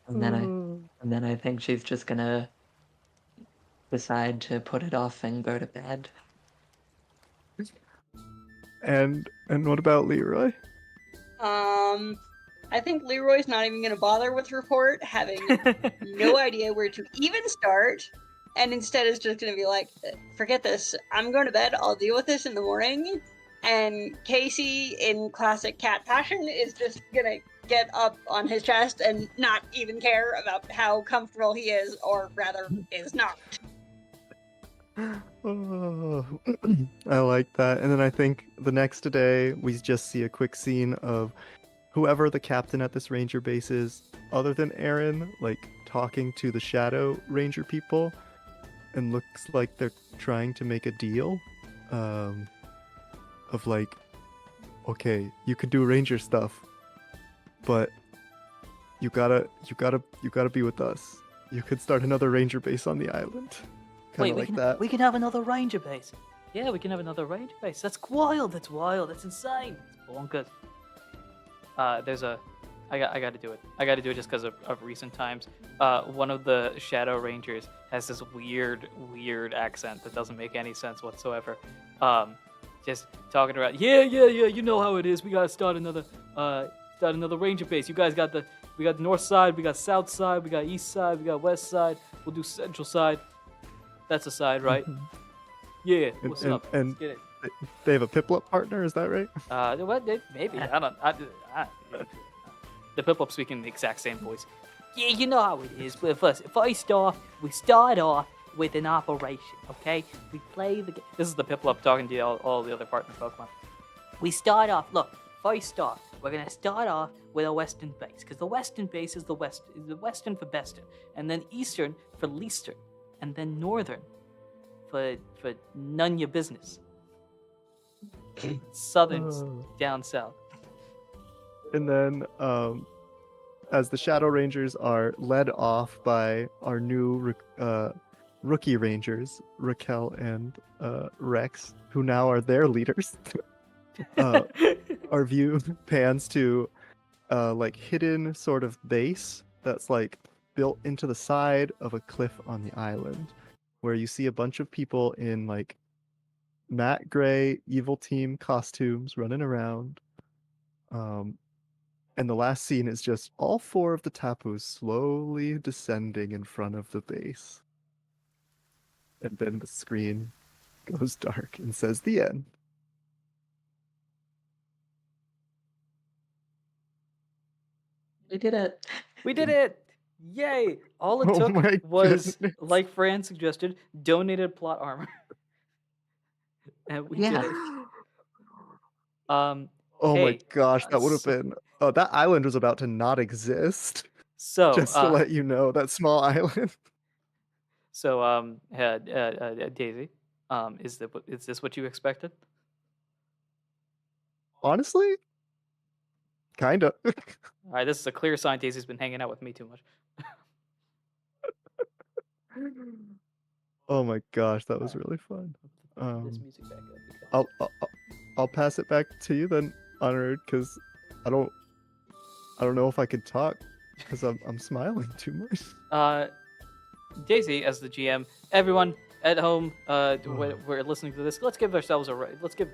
And then I think she's just gonna decide to put it off and go to bed.
And what about Leroy?
I think Leroy's not even going to bother with report, having no idea where to even start, and instead is just going to be like, forget this, I'm going to bed, I'll deal with this in the morning. And Casey, in classic cat fashion, is just going to get up on his chest and not even care about how comfortable he is, or rather, is not.
Oh, I like that. And then I think the next day we just see a quick scene of whoever the captain at this ranger base is, other than Aaron, talking to the Shadow Ranger people, and looks like they're trying to make a deal, of okay, you could do ranger stuff, but you gotta be with us. you could start another ranger base on the island. Kind of like that.
We can have another ranger base. Yeah, we can have another ranger base. That's wild. That's wild. That's insane. It's bonkers. I got to do it. I got to do it just because of recent times. One of the Shadow Rangers has this weird accent that doesn't make any sense whatsoever. Just talking about, yeah, you know how it is. We gotta start another ranger base. You guys we got the north side, we got south side, we got east side, we got west side. We'll do central side. That's a side, right? Yeah. What's up?
And
Let's get it.
they have a Piplup partner. Is that right?
What? Maybe. I don't. The Piplup speaking the exact same voice. Yeah, you know how it is. But first off, we start off with an operation, okay? We play the game. This is the Piplup talking to all the other partner Pokemon. We start off, look, first off, we're going to start off with a western base, because the western base is the western for bestern, and then eastern for leastern, and then northern for none your business. Southern's down south.
And then, as the Shadow Rangers are led off by our new rookie Rangers, Raquel and Rex, who now are their leaders, our view pans to like hidden sort of base that's like built into the side of a cliff on the island, where you see a bunch of people in like matte gray evil team costumes running around. And the last scene is just all 4 of the Tapus slowly descending in front of the base. And then the screen goes dark and says the end.
We did it.
We did it! Yay! All it
Oh my
took was,
goodness.
like Fran suggested, donated plot armor. And we did it.
Oh my
Hey,
gosh, that would have
so-
been... Oh, that island was about to not exist.
So,
Just to let you know, that small island.
so, Daisy, is this what you expected?
Honestly? Kinda.
All right, this is a clear sign Daisy's been hanging out with me too much.
Oh my gosh, that was really fun.
This music back up. Because...
I'll pass it back to you then, Honored, because I don't know if I could talk because I'm smiling too much.
Daisy, as the GM, everyone at home, we're listening to this. Let's give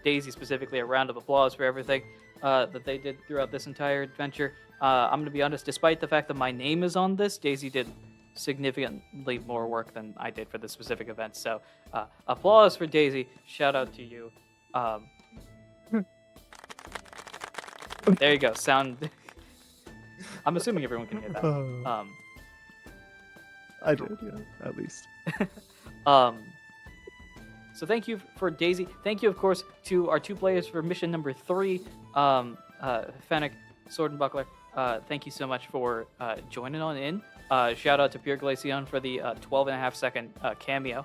Daisy specifically a round of applause for everything that they did throughout this entire adventure. I'm gonna be honest, despite the fact that my name is on this, Daisy did significantly more work than I did for this specific event. So, applause for Daisy. Shout out to you. There you go. Sound. I'm assuming everyone can hear that.
I did, yeah, at least.
So thank you for Daisy. Thank you, of course, to our 2 players for mission number 3, Fennec, Sword and Buckler. Thank you so much for joining on in. Shout out to Pure Glaceon for the 12.5 second cameo.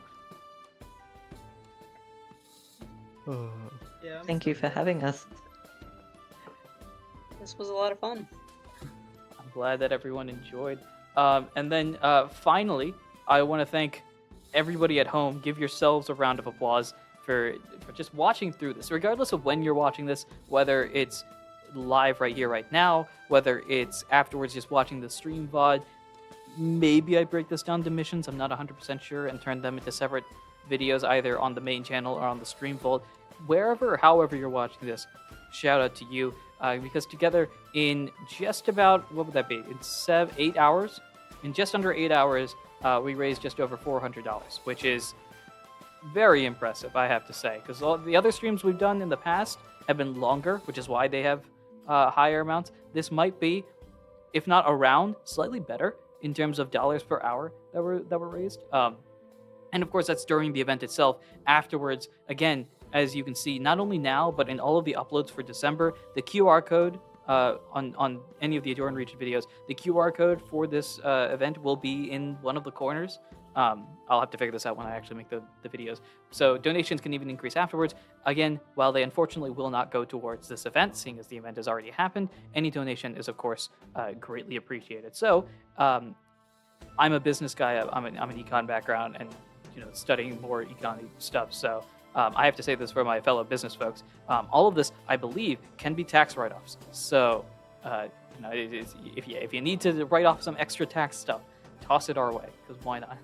Yeah.
Thank you for having us.
This was a lot of fun.
I'm glad that everyone enjoyed. And then finally, I want to thank everybody at home. Give yourselves a round of applause for just watching through this, regardless of when you're watching this, whether it's live right here, right now, whether it's afterwards just watching the stream VOD. Maybe I break this down to missions, I'm not 100% sure, and turn them into separate videos either on the main channel or on the stream vault. Wherever or however you're watching this, shout out to you, because together in just about, what would that be, in 8 hours? In just under 8 hours, we raised just over $400, which is very impressive, I have to say, because all the other streams we've done in the past have been longer, which is why they have higher amounts. This might be, if not around, slightly better in terms of dollars per hour that were raised. And of course, that's during the event itself. Afterwards, again, as you can see, not only now, but in all of the uploads for December, the QR code on any of the Ahdurin Region videos, the QR code for this event will be in one of the corners. I'll have to figure this out when I actually make the videos. So donations can even increase afterwards. Again, while they unfortunately will not go towards this event, seeing as the event has already happened, any donation is, of course, greatly appreciated. So I'm a business guy. I'm an econ background, and studying more econ stuff. So I have to say this for my fellow business folks. All of this, I believe, can be tax write-offs. So if you need to write off some extra tax stuff, toss it our way, because why not?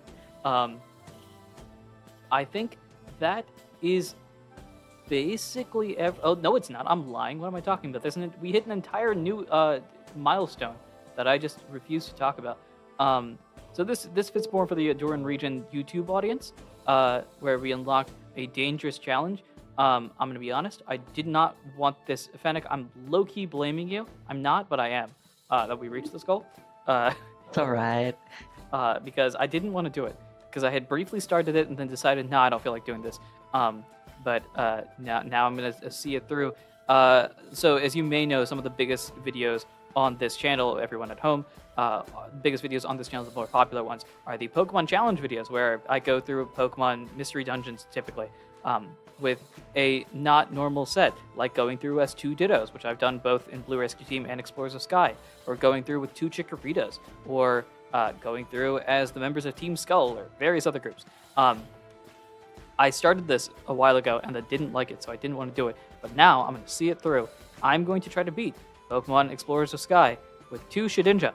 I think that is basically oh no, it's not. I'm lying. What am I talking about? We hit an entire new milestone that I just refuse to talk about. So this fits more for the Ahdurin region YouTube audience, where we unlocked a dangerous challenge. I'm gonna be honest. I did not want this, Fennec. I'm low-key blaming you. I'm not, but I am. That we reached this goal.
It's alright.
Because I didn't want to do it. Because I had briefly started it and then decided, no, I don't feel like doing this. But now I'm going to see it through. So as you may know, some of the biggest videos on this channel, everyone at home, biggest videos on this channel, the more popular ones, are the Pokemon Challenge videos, where I go through Pokemon mystery dungeons, typically, with a not normal set, like going through as 2 Dittos, which I've done both in Blue Rescue Team and Explorers of Sky, or going through with 2 Chikorritas, or going through as the members of Team Skull, or various other groups. I started this a while ago, and I didn't like it, so I didn't want to do it. But now, I'm going to see it through. I'm going to try to beat Pokemon Explorers of Sky with 2 Shedinja.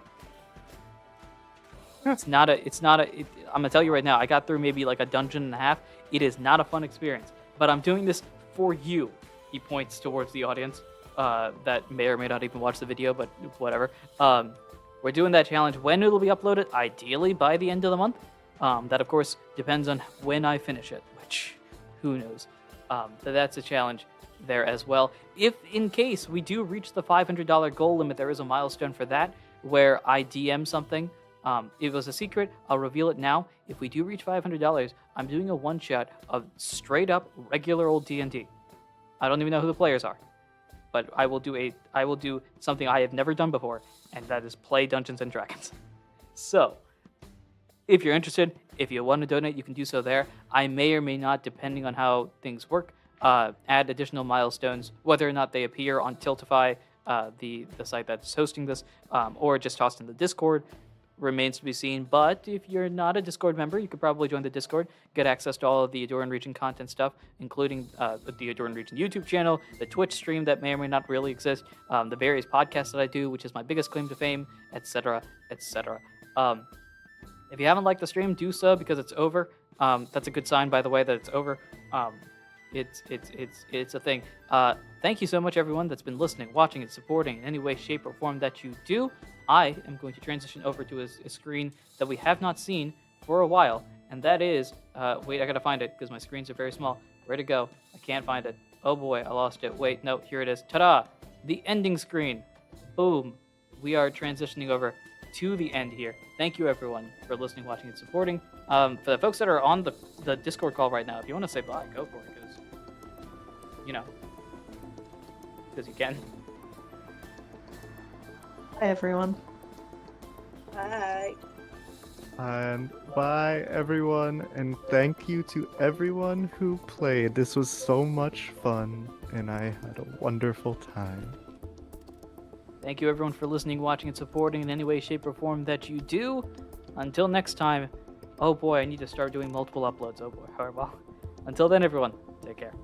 I'm going to tell you right now, I got through maybe like a dungeon and a half. It is not a fun experience. But I'm doing this for you. He points towards the audience that may or may not even watch the video, but whatever. We're doing that challenge. When it'll be uploaded, ideally by the end of the month. That, of course, depends on when I finish it, which, who knows. But that's a challenge there as well. If, in case, we do reach the $500 goal limit, there is a milestone for that, where I DM something. It was a secret. I'll reveal it now. If we do reach $500, I'm doing a one-shot of straight-up regular old D&D. I don't even know who the players are. But I will do something I have never done before, and that is play Dungeons & Dragons. So, if you're interested, if you want to donate, you can do so there. I may or may not, depending on how things work, add additional milestones, whether or not they appear on Tiltify, the site that's hosting this, or just tossed in the Discord, remains to be seen. But if you're not a Discord member, you could probably join the Discord, get access to all of the Ahdurin Region content stuff, including the Ahdurin Region YouTube channel, the Twitch stream that may or may not really exist, the various podcasts that I do, which is my biggest claim to fame, etc., etc. If you haven't liked the stream, do so, because it's over. That's a good sign, by the way, that it's over. It's a thing. Thank you so much, everyone that's been listening, watching, and supporting in any way, shape, or form that you do. I am going to transition over to a screen that we have not seen for a while, and that is, wait, I gotta find it, because my screens are very small. Where'd it go? I can't find it. Oh boy, I lost it. Wait, no, here it is. Ta-da! The ending screen. Boom. We are transitioning over to the end here. Thank you, everyone, for listening, watching, and supporting. For the folks that are on the Discord call right now, if you want to say bye, go for it, because, because you can.
Hi, everyone.
Bye.
And bye, everyone, and thank you to everyone who played. This was so much fun, and I had a wonderful time.
Thank you, everyone, for listening, watching, and supporting in any way, shape, or form that you do. Until next time, oh boy, I need to start doing multiple uploads. Oh boy, all right, well, until then, everyone, take care.